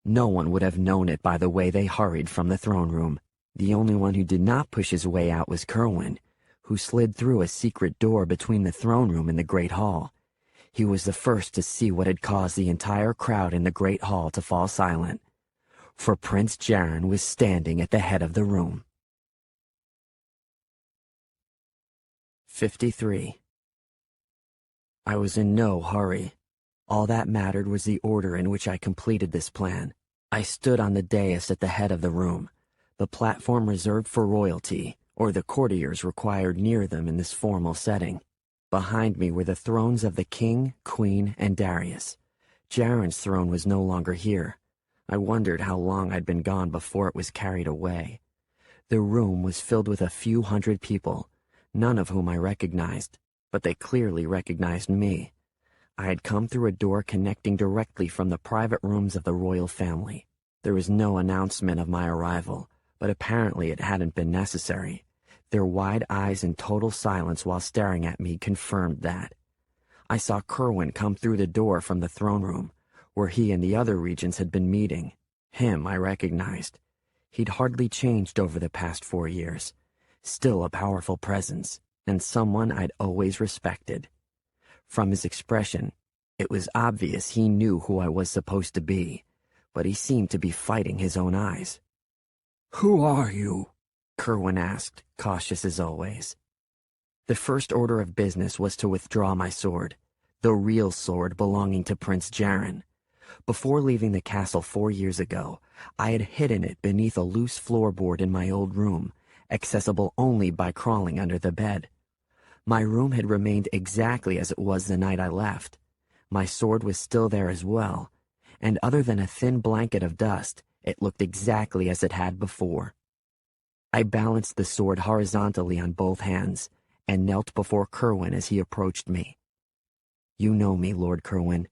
no one would have known it by the way they hurried from the throne room. The only one who did not push his way out was Kerwin, who slid through a secret door between the throne room and the great hall. He was the first to see what had caused the entire crowd in the great hall to fall silent, for Prince Jaren was standing at the head of the room. 53. I was in no hurry. All that mattered was the order in which I completed this plan. I stood on the dais at the head of the room, the platform reserved for royalty, or the courtiers required near them in this formal setting. Behind me were the thrones of the king, queen, and Darius. Jaren's throne was no longer here. I wondered how long I'd been gone before it was carried away. The room was filled with a few hundred people, none of whom I recognized, but they clearly recognized me. I had come through a door connecting directly from the private rooms of the royal family. There was no announcement of my arrival, but apparently it hadn't been necessary. Their wide eyes and total silence while staring at me confirmed that. I saw Kerwin come through the door from the throne room, where he and the other regents had been meeting. Him I recognized. He'd hardly changed over the past 4 years. Still a powerful presence, and someone I'd always respected. From his expression, it was obvious he knew who I was supposed to be, but he seemed to be fighting his own eyes. "Who are you?" Kerwin asked, cautious as always. The first order of business was to withdraw my sword, the real sword belonging to Prince Jaren. Before leaving the castle 4 years ago, I had hidden it beneath a loose floorboard in my old room, accessible only by crawling under the bed. My room had remained exactly as it was the night I left. My sword was still there as well, and other than a thin blanket of dust, it looked exactly as it had before. I balanced the sword horizontally on both hands and knelt before Kerwin as he approached me. You know me, Lord Kerwin.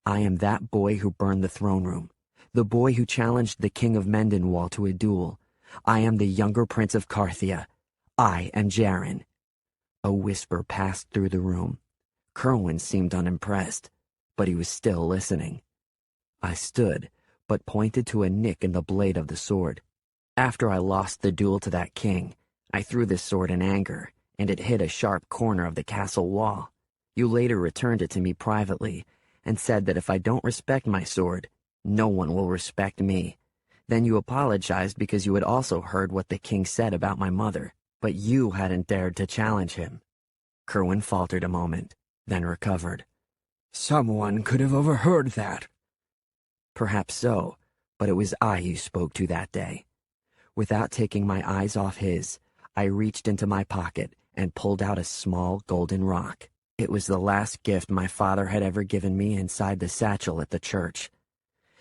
I am that boy who burned the throne room, the boy who challenged the king of Mendenwall to a duel. I am the younger prince of Carthia. I am Jaren. A whisper passed through the room. Kerwin seemed unimpressed, but he was still listening. I stood, but pointed to a nick in the blade of the sword. After I lost the duel to that king, I threw this sword in anger, and it hit a sharp corner of the castle wall. You later returned it to me privately, and said that if I don't respect my sword, no one will respect me. Then you apologized because you had also heard what the king said about my mother, but you hadn't dared to challenge him. Kerwin faltered a moment, then recovered. Someone could have overheard that. Perhaps so, but it was I you spoke to that day. Without taking my eyes off his, I reached into my pocket and pulled out a small golden rock. It was the last gift my father had ever given me inside the satchel at the church.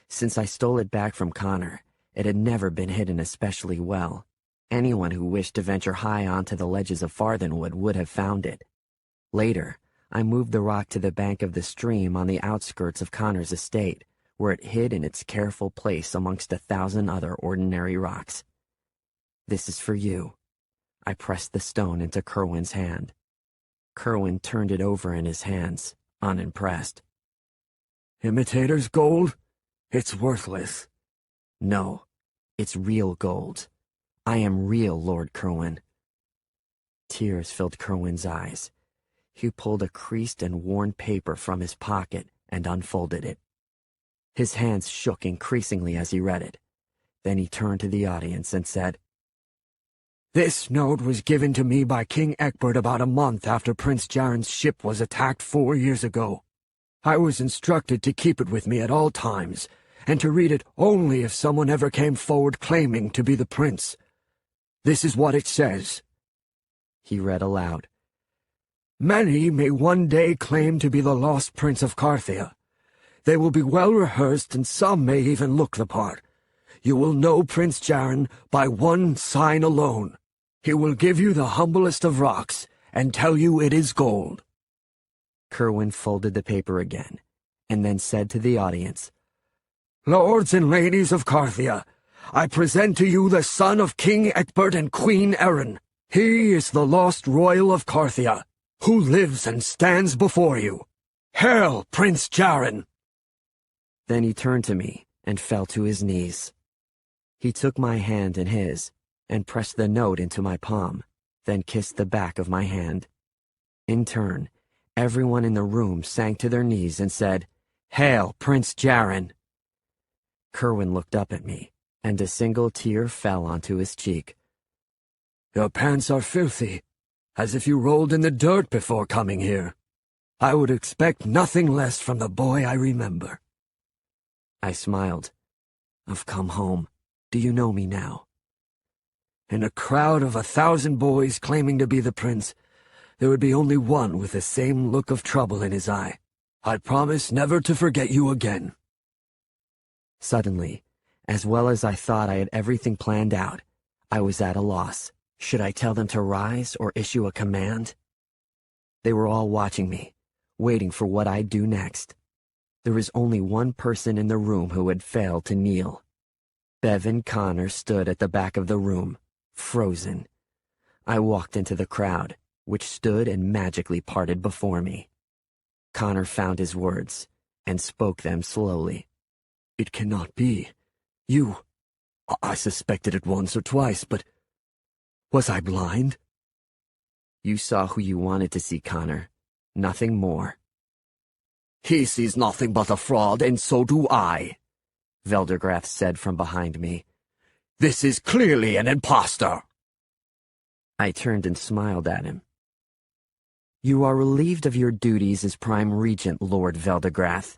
Since I stole it back from Connor, it had never been hidden especially well. Anyone who wished to venture high onto the ledges of Farthenwood would have found it. Later, I moved the rock to the bank of the stream on the outskirts of Connor's estate, where it hid in its careful place amongst 1,000 other ordinary rocks. This is for you. I pressed the stone into Kerwin's hand. Kerwin turned it over in his hands, unimpressed. Imitator's gold? It's worthless. No, it's real gold. I am real, Lord Kerwin. Tears filled Kerwin's eyes. He pulled a creased and worn paper from his pocket and unfolded it. His hands shook increasingly as he read it. Then he turned to the audience and said, This note was given to me by King Egbert about a month after Prince Jaren's ship was attacked 4 years ago. I was instructed to keep it with me at all times, and to read it only if someone ever came forward claiming to be the prince. This is what it says. He read aloud. Many may one day claim to be the lost prince of Carthia. They will be well rehearsed, and some may even look the part. You will know Prince Jaren by one sign alone. He will give you the humblest of rocks, and tell you it is gold. Kerwin folded the paper again, and then said to the audience, Lords and ladies of Carthia, I present to you the son of King Egbert and Queen Erin. He is the lost royal of Carthia, who lives and stands before you. Hail, Prince Jaren! Then he turned to me and fell to his knees. He took my hand in his and pressed the note into my palm, then kissed the back of my hand. In turn, everyone in the room sank to their knees and said, Hail, Prince Jaren! Kerwin looked up at me, and a single tear fell onto his cheek. Your pants are filthy, as if you rolled in the dirt before coming here. I would expect nothing less from the boy I remember. I smiled. I've come home. Do you know me now? In a crowd of 1,000 boys claiming to be the prince, there would be only one with the same look of trouble in his eye. I promise never to forget you again. Suddenly, as well as I thought I had everything planned out, I was at a loss. Should I tell them to rise or issue a command? They were all watching me, waiting for what I'd do next. There was only one person in the room who had failed to kneel. Bevan Connor stood at the back of the room, frozen. I walked into the crowd, which stood and magically parted before me. Connor found his words and spoke them slowly. It cannot be. I suspected it once or twice, but was I blind? You saw who you wanted to see, Connor. Nothing more. He sees nothing but a fraud, and so do I, Veldergrath said from behind me. This is clearly an impostor. I turned and smiled at him. You are relieved of your duties as Prime Regent, Lord Veldergrath.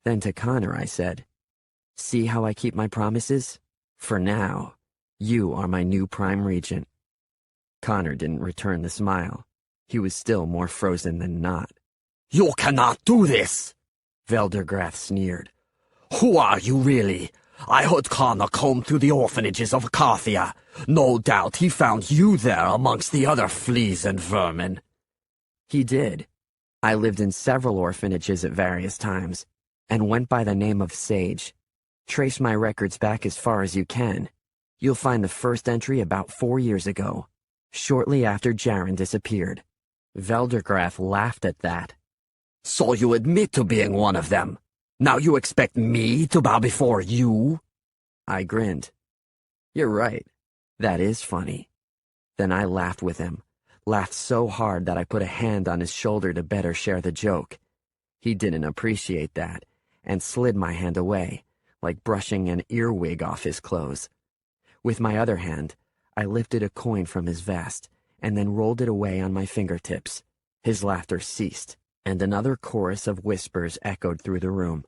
Then to Connor I said, See how I keep my promises? For now, you are my new Prime Regent. Connor didn't return the smile. He was still more frozen than not. You cannot do this, Veldergrath sneered. Who are you really? I heard Connor comb through the orphanages of Carthia. No doubt he found you there amongst the other fleas and vermin. He did. I lived in several orphanages at various times, and went by the name of Sage. Trace my records back as far as you can. You'll find the first entry about 4 years ago, shortly after Jaren disappeared. Veldergrath laughed at that. So you admit to being one of them? Now you expect me to bow before you? I grinned. You're right. That is funny. Then I laughed with him, laughed so hard that I put a hand on his shoulder to better share the joke. He didn't appreciate that, and slid my hand away, like brushing an earwig off his clothes. With my other hand, I lifted a coin from his vest, and then rolled it away on my fingertips. His laughter ceased, and another chorus of whispers echoed through the room.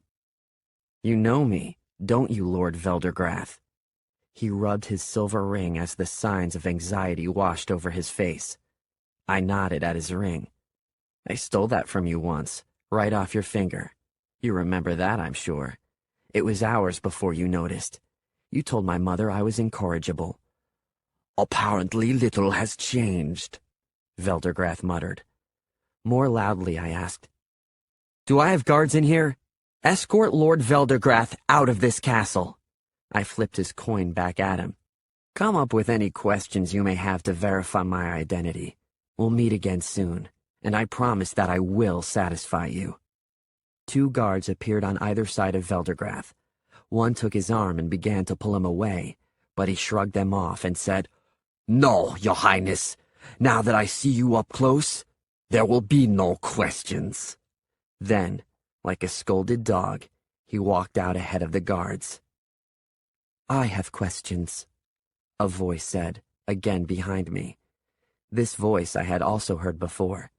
You know me, don't you, Lord Veldergrath? He rubbed his silver ring as the signs of anxiety washed over his face. I nodded at his ring. I stole that from you once, right off your finger. You remember that, I'm sure. It was hours before you noticed. You told my mother I was incorrigible. Apparently little has changed, Veldergrath muttered. More loudly, I asked, Do I have guards in here? Escort Lord Veldergrath out of this castle. I flipped his coin back at him. Come up with any questions you may have to verify my identity. We'll meet again soon, and I promise that I will satisfy you. 2 guards appeared on either side of Veldergrath. One took his arm and began to pull him away, but he shrugged them off and said, No, Your Highness. Now that I see you up close, there will be no questions. Then, like a scolded dog, he walked out ahead of the guards. I have questions, a voice said, again behind me. This voice I had also heard before.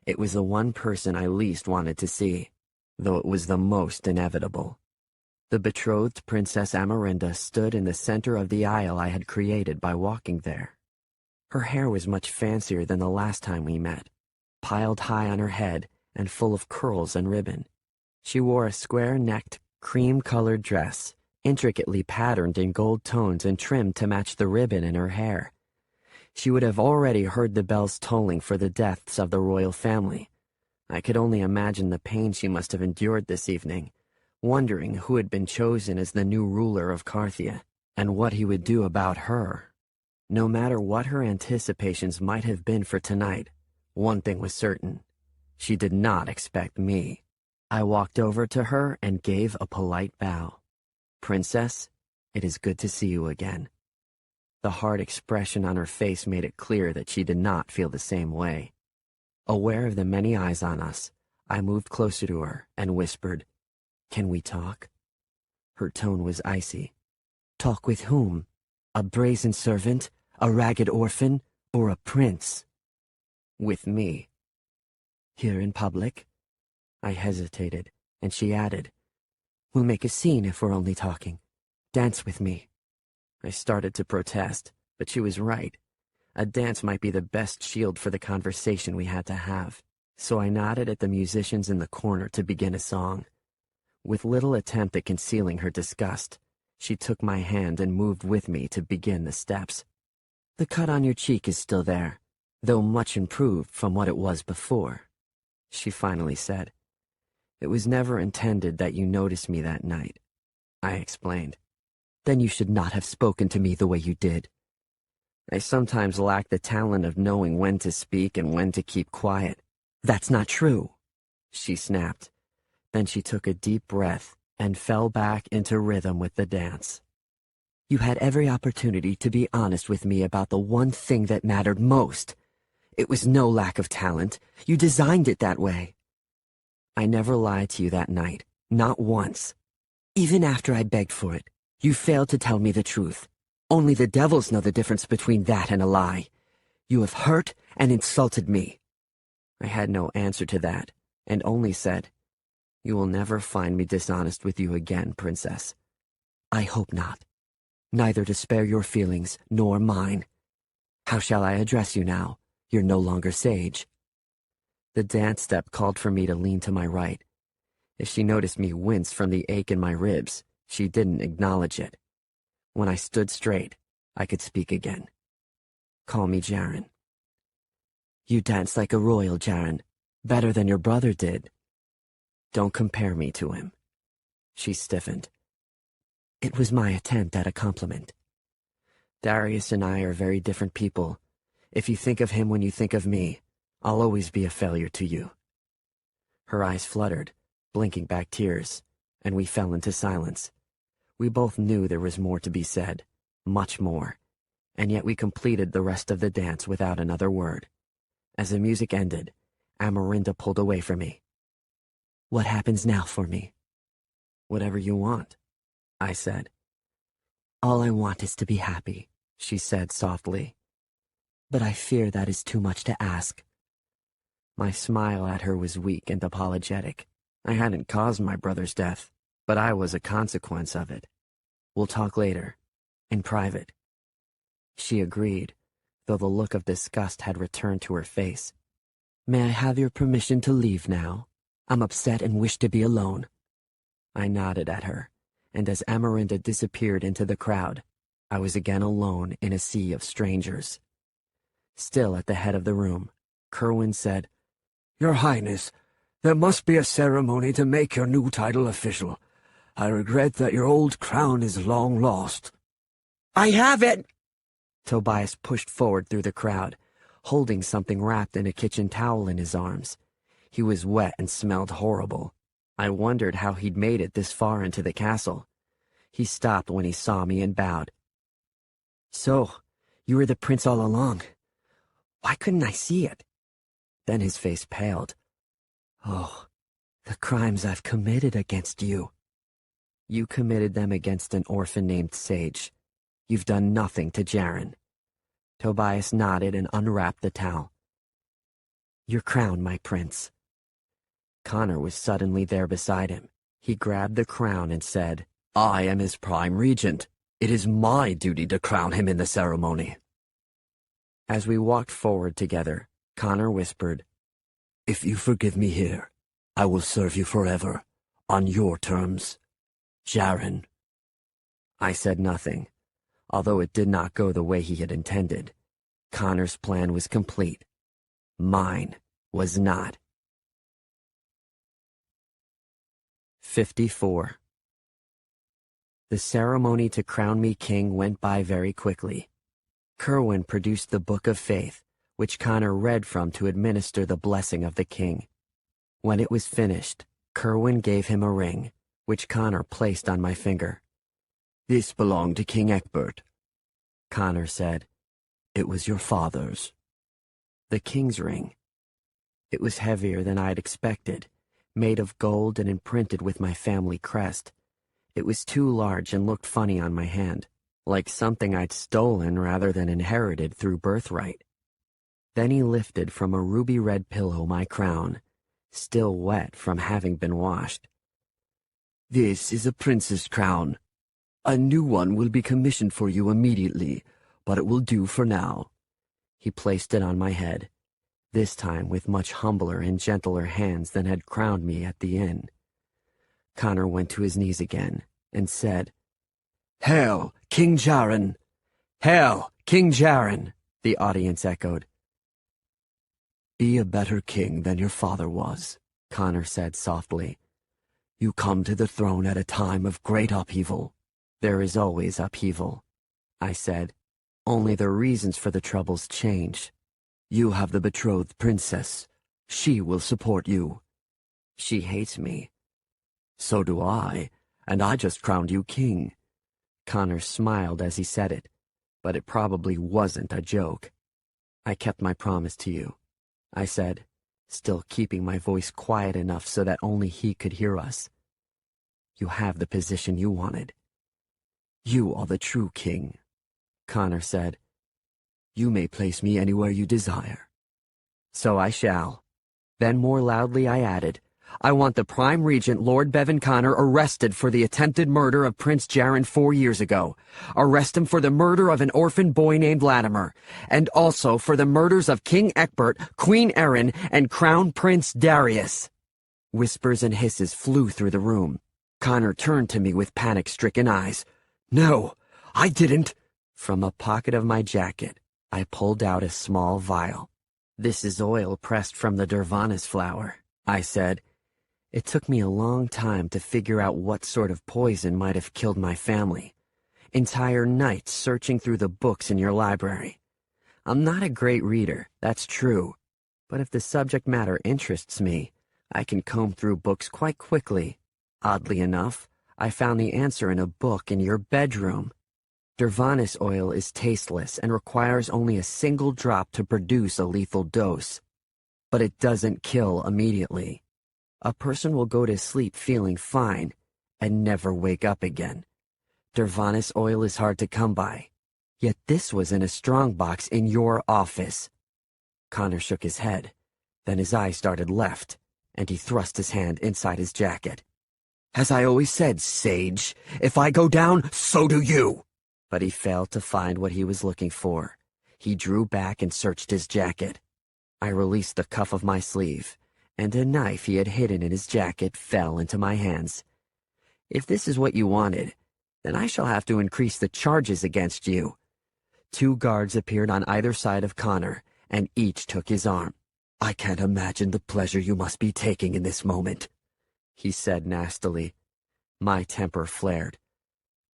It was the one person I least wanted to see, though it was the most inevitable. The betrothed Princess Amarinda stood in the center of the aisle I had created by walking there. Her hair was much fancier than the last time we met, piled high on her head and full of curls and ribbon. She wore a square-necked, cream-colored dress, intricately patterned in gold tones and trimmed to match the ribbon in her hair. She would have already heard the bells tolling for the deaths of the royal family. I could only imagine the pain she must have endured this evening, wondering who had been chosen as the new ruler of Carthia, and what he would do about her. No matter what her anticipations might have been for tonight, one thing was certain. She did not expect me. I walked over to her and gave a polite bow. Princess, it is good to see you again. The hard expression on her face made it clear that she did not feel the same way. Aware of the many eyes on us, I moved closer to her and whispered, Can we talk? Her tone was icy. Talk with whom? A brazen servant, a ragged orphan, or a prince? With me. Here in public? I hesitated, and she added, We'll make a scene if we're only talking. Dance with me. I started to protest, but she was right. A dance might be the best shield for the conversation we had to have, so I nodded at the musicians in the corner to begin a song. With little attempt at concealing her disgust, she took my hand and moved with me to begin the steps. The cut on your cheek is still there, though much improved from what it was before, she finally said. It was never intended that you noticed me that night, I explained. Then you should not have spoken to me the way you did. I sometimes lack the talent of knowing when to speak and when to keep quiet. That's not true, she snapped. Then she took a deep breath and fell back into rhythm with the dance. You had every opportunity to be honest with me about the one thing that mattered most. It was no lack of talent. You designed it that way. I never lied to you that night, not once. Even after I begged for it, you failed to tell me the truth. Only the devils know the difference between that and a lie. You have hurt and insulted me. I had no answer to that, and only said, You will never find me dishonest with you again, Princess. I hope not. Neither to spare your feelings nor mine. How shall I address you now? You're no longer sage. The dance step called for me to lean to my right. If she noticed me wince from the ache in my ribs, she didn't acknowledge it. When I stood straight, I could speak again. Call me Jaren. You dance like a royal, Jaren. Better than your brother did. Don't compare me to him. She stiffened. It was my attempt at a compliment. Darius and I are very different people. If you think of him when you think of me, I'll always be a failure to you. Her eyes fluttered, blinking back tears, and we fell into silence. We both knew there was more to be said, much more, and yet we completed the rest of the dance without another word. As the music ended, Amarinda pulled away from me. What happens now for me? Whatever you want, I said. All I want is to be happy, she said softly. But I fear that is too much to ask. My smile at her was weak and apologetic. I hadn't caused my brother's death, but I was a consequence of it. We'll talk later, in private. She agreed, though the look of disgust had returned to her face. May I have your permission to leave now? I'm upset and wish to be alone. I nodded at her, and as Amarinda disappeared into the crowd, I was again alone in a sea of strangers. Still at the head of the room, Kerwin said, Your Highness, there must be a ceremony to make your new title official. I regret that your old crown is long lost. I have it! Tobias pushed forward through the crowd, holding something wrapped in a kitchen towel in his arms. He was wet and smelled horrible. I wondered how he'd made it this far into the castle. He stopped when he saw me and bowed. So, you were the prince all along. Why couldn't I see it? Then his face paled. Oh, the crimes I've committed against you. You committed them against an orphan named Sage. You've done nothing to Jaren. Tobias nodded and unwrapped the towel. Your crown, my prince. Connor was suddenly there beside him. He grabbed the crown and said, I am his prime regent. It is my duty to crown him in the ceremony. As we walked forward together, Connor whispered, If you forgive me here, I will serve you forever, on your terms. Jaren. I said nothing, although it did not go the way he had intended. Connor's plan was complete. Mine was not. 54. The ceremony to crown me king went by very quickly. Kerwin produced the Book of Faith, which Connor read from to administer the blessing of the king. When it was finished, Kerwin gave him a ring, which Connor placed on my finger. This belonged to King Egbert. Connor said, It was your father's. The king's ring. It was heavier than I'd expected, made of gold and imprinted with my family crest. It was too large and looked funny on my hand, like something I'd stolen rather than inherited through birthright. Then he lifted from a ruby-red pillow my crown, still wet from having been washed. This is a prince's crown. A new one will be commissioned for you immediately, but it will do for now. He placed it on my head, this time with much humbler and gentler hands than had crowned me at the inn. Connor went to his knees again and said, Hail, King Jaren! Hail, King Jaren! The audience echoed. Be a better king than your father was, Connor said softly. You come to the throne at a time of great upheaval. There is always upheaval, I said. Only the reasons for the troubles change. You have the betrothed princess. She will support you. She hates me. So do I, and I just crowned you king. Connor smiled as he said it, but it probably wasn't a joke. I kept my promise to you, I said, still keeping my voice quiet enough so that only he could hear us. You have the position you wanted. You are the true king, Connor said. You may place me anywhere you desire. So I shall. Then more loudly I added, I want the Prime Regent, Lord Bevan Connor, arrested for the attempted murder of Prince Jaron 4 years ago. Arrest him for the murder of an orphan boy named Latimer, and also for the murders of King Egbert, Queen Erin, and Crown Prince Darius. Whispers and hisses flew through the room. Connor turned to me with panic-stricken eyes. "No, I didn't." From a pocket of my jacket, I pulled out a small vial. "This is oil pressed from the Dervanis flower," I said. It took me a long time to figure out what sort of poison might have killed my family. Entire nights searching through the books in your library. I'm not a great reader, that's true. But if the subject matter interests me, I can comb through books quite quickly. Oddly enough, I found the answer in a book in your bedroom. Dervanis oil is tasteless and requires only a single drop to produce a lethal dose. But it doesn't kill immediately. A person will go to sleep feeling fine and never wake up again. Dervanis oil is hard to come by. Yet this was in a strongbox in your office. Connor shook his head. Then his eyes darted left, and he thrust his hand inside his jacket. "As I always said, Sage, if I go down, so do you." But he failed to find what he was looking for. He drew back and searched his jacket. I released the cuff of my sleeve, and a knife he had hidden in his jacket fell into my hands. "If this is what you wanted, then I shall have to increase the charges against you." 2 guards appeared on either side of Connor, and each took his arm. "I can't imagine the pleasure you must be taking in this moment," he said nastily. My temper flared.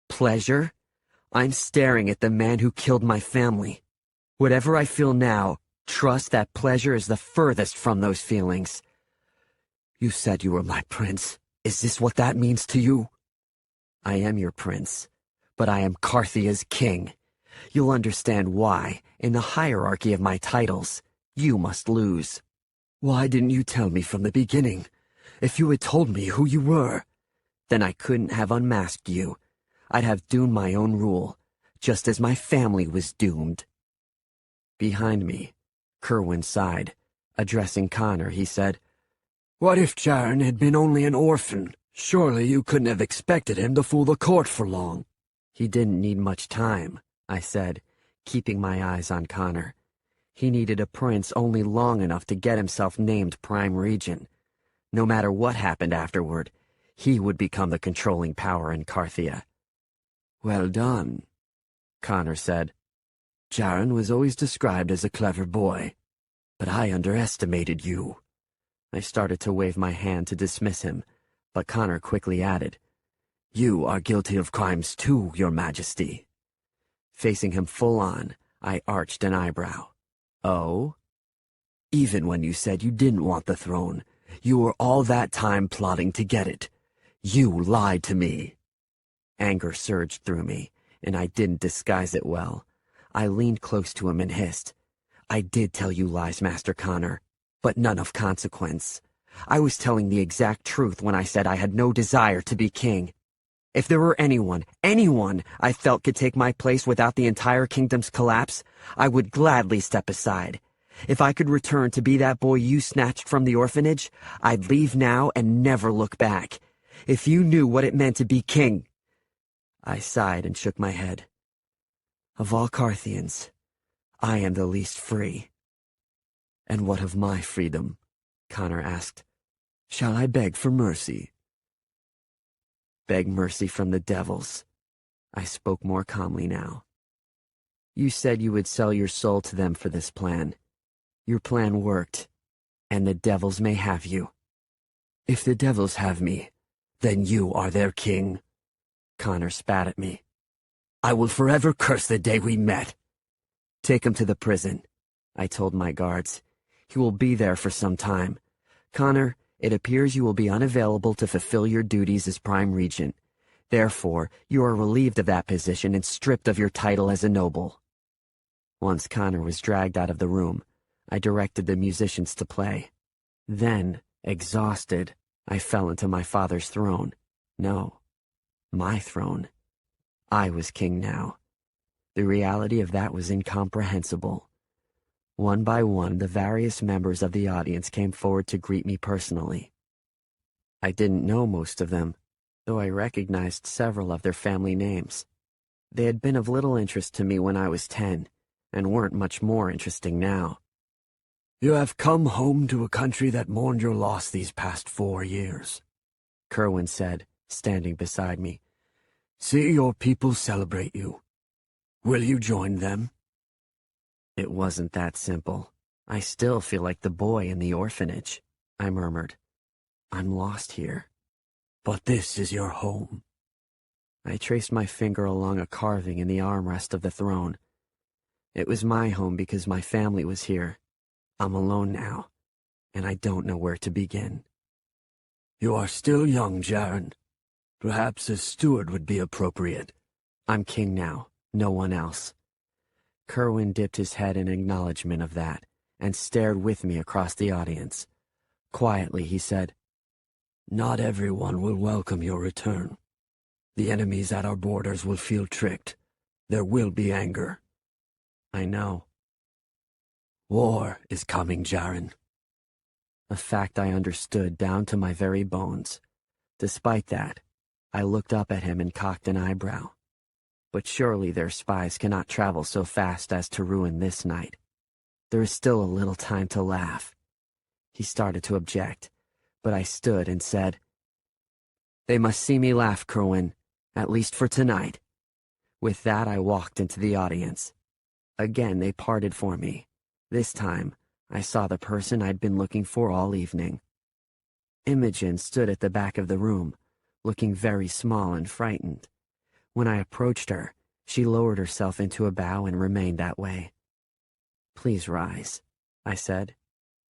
"Pleasure? I'm staring at the man who killed my family. Whatever I feel now, trust that pleasure is the furthest from those feelings." "You said you were my prince. Is this what that means to you?" "I am your prince, but I am Carthia's king. You'll understand why, in the hierarchy of my titles, you must lose." "Why didn't you tell me from the beginning? If you had told me who you were..." "Then I couldn't have unmasked you. I'd have doomed my own rule, just as my family was doomed." Behind me, Kerwin sighed. Addressing Connor, he said, "What if Jaron had been only an orphan? Surely you couldn't have expected him to fool the court for long." "He didn't need much time," I said, keeping my eyes on Connor. "He needed a prince only long enough to get himself named Prime Regent. No matter what happened afterward, he would become the controlling power in Carthia." "Well done," Connor said. "Jaron was always described as a clever boy, but I underestimated you." I started to wave my hand to dismiss him, but Connor quickly added, "You are guilty of crimes too, Your Majesty." Facing him full on, I arched an eyebrow. "Oh?" "Even when you said you didn't want the throne, you were all that time plotting to get it. You lied to me." Anger surged through me, and I didn't disguise it well. I leaned close to him and hissed, "I did tell you lies, Master Connor, but none of consequence. I was telling the exact truth when I said I had no desire to be king. If there were anyone I felt could take my place without the entire kingdom's collapse, I would gladly step aside. If I could return to be that boy you snatched from the orphanage, I'd leave now and never look back. If you knew what it meant to be king..." I sighed and shook my head. "Of all Carthians, I am the least free." "And what of my freedom?" Connor asked. "Shall I beg for mercy?" "Beg mercy from the devils." I spoke more calmly now. "You said you would sell your soul to them for this plan. Your plan worked, and the devils may have you." "If the devils have me, then you are their king." Connor spat at me. "I will forever curse the day we met." "Take him to the prison," I told my guards. "He will be there for some time. Connor, it appears you will be unavailable to fulfill your duties as Prime Regent. Therefore, you are relieved of that position and stripped of your title as a noble." Once Connor was dragged out of the room, I directed the musicians to play. Then, exhausted, I fell into my father's throne. No, my throne. I was king now. The reality of that was incomprehensible. One by one, the various members of the audience came forward to greet me personally. I didn't know most of them, though I recognized several of their family names. They had been of little interest to me when I was 10, and weren't much more interesting now. You have come home to a country that mourned your loss these past 4 years, Kerwin said, standing beside me. See your people celebrate you. Will you join them? It wasn't that simple. I still feel like the boy in the orphanage, I murmured. I'm lost here. But this is your home. I traced my finger along a carving in the armrest of the throne. It was my home because my family was here. I'm alone now, and I don't know where to begin. You are still young, Jaren. Perhaps a steward would be appropriate. I'm king now, no one else. Kerwin dipped his head in acknowledgement of that, and stared with me across the audience. Quietly, he said, Not everyone will welcome your return. The enemies at our borders will feel tricked. There will be anger. I know. War is coming, Jaren. A fact I understood down to my very bones. Despite that, I looked up at him and cocked an eyebrow. But surely their spies cannot travel so fast as to ruin this night. There is still a little time to laugh. He started to object, but I stood and said, They must see me laugh, Kerwin, at least for tonight. With that, I walked into the audience. Again, they parted for me. This time, I saw the person I'd been looking for all evening. Imogen stood at the back of the room, looking very small and frightened. When I approached her, she lowered herself into a bow and remained that way. Please rise, I said.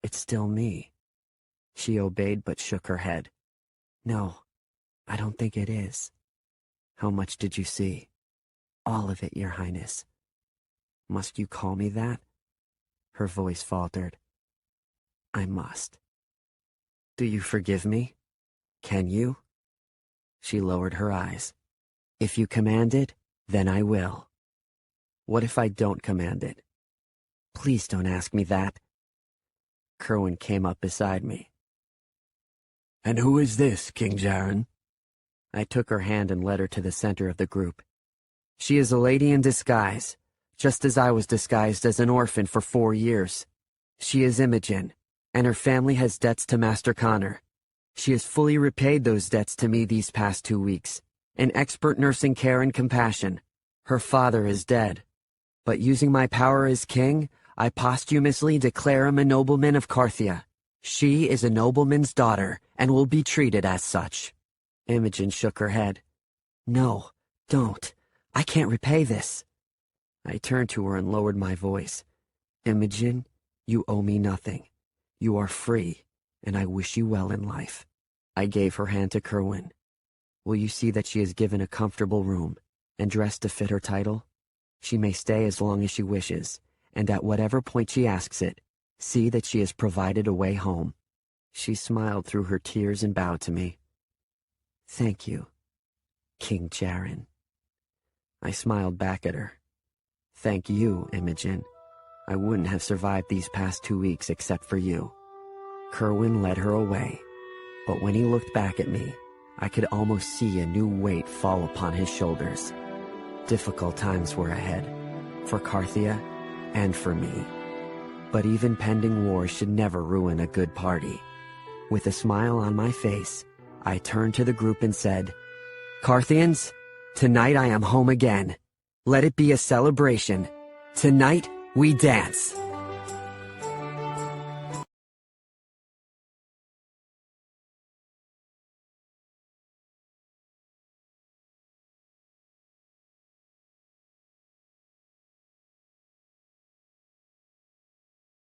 It's still me. She obeyed but shook her head. No, I don't think it is. How much did you see? All of it, Your Highness. Must you call me that? Her voice faltered. I must. Do you forgive me? Can you? She lowered her eyes. If you command it, then I will. What if I don't command it? Please don't ask me that. Kerwin came up beside me. And who is this, King Jaren? I took her hand and led her to the center of the group. She is a lady in disguise, just as I was disguised as an orphan for 4 years. She is Imogen, and her family has debts to Master Connor. She has fully repaid those debts to me these past 2 weeks, an expert nursing care and compassion. Her father is dead, but using my power as king, I posthumously declare him a nobleman of Carthia. She is a nobleman's daughter, and will be treated as such. Imogen shook her head. No, don't. I can't repay this. I turned to her and lowered my voice. Imogen, you owe me nothing. You are free, and I wish you well in life. I gave her hand to Kerwin. Will you see that she is given a comfortable room, and dressed to fit her title? She may stay as long as she wishes, and at whatever point she asks it, see that she is provided a way home. She smiled through her tears and bowed to me. Thank you, King Jaren. I smiled back at her. Thank you, Imogen. I wouldn't have survived these past 2 weeks except for you. Kerwin led her away, but when he looked back at me, I could almost see a new weight fall upon his shoulders. Difficult times were ahead, for Carthia and for me. But even pending war should never ruin a good party. With a smile on my face, I turned to the group and said, Carthians, tonight I am home again. Let it be a celebration. Tonight we dance.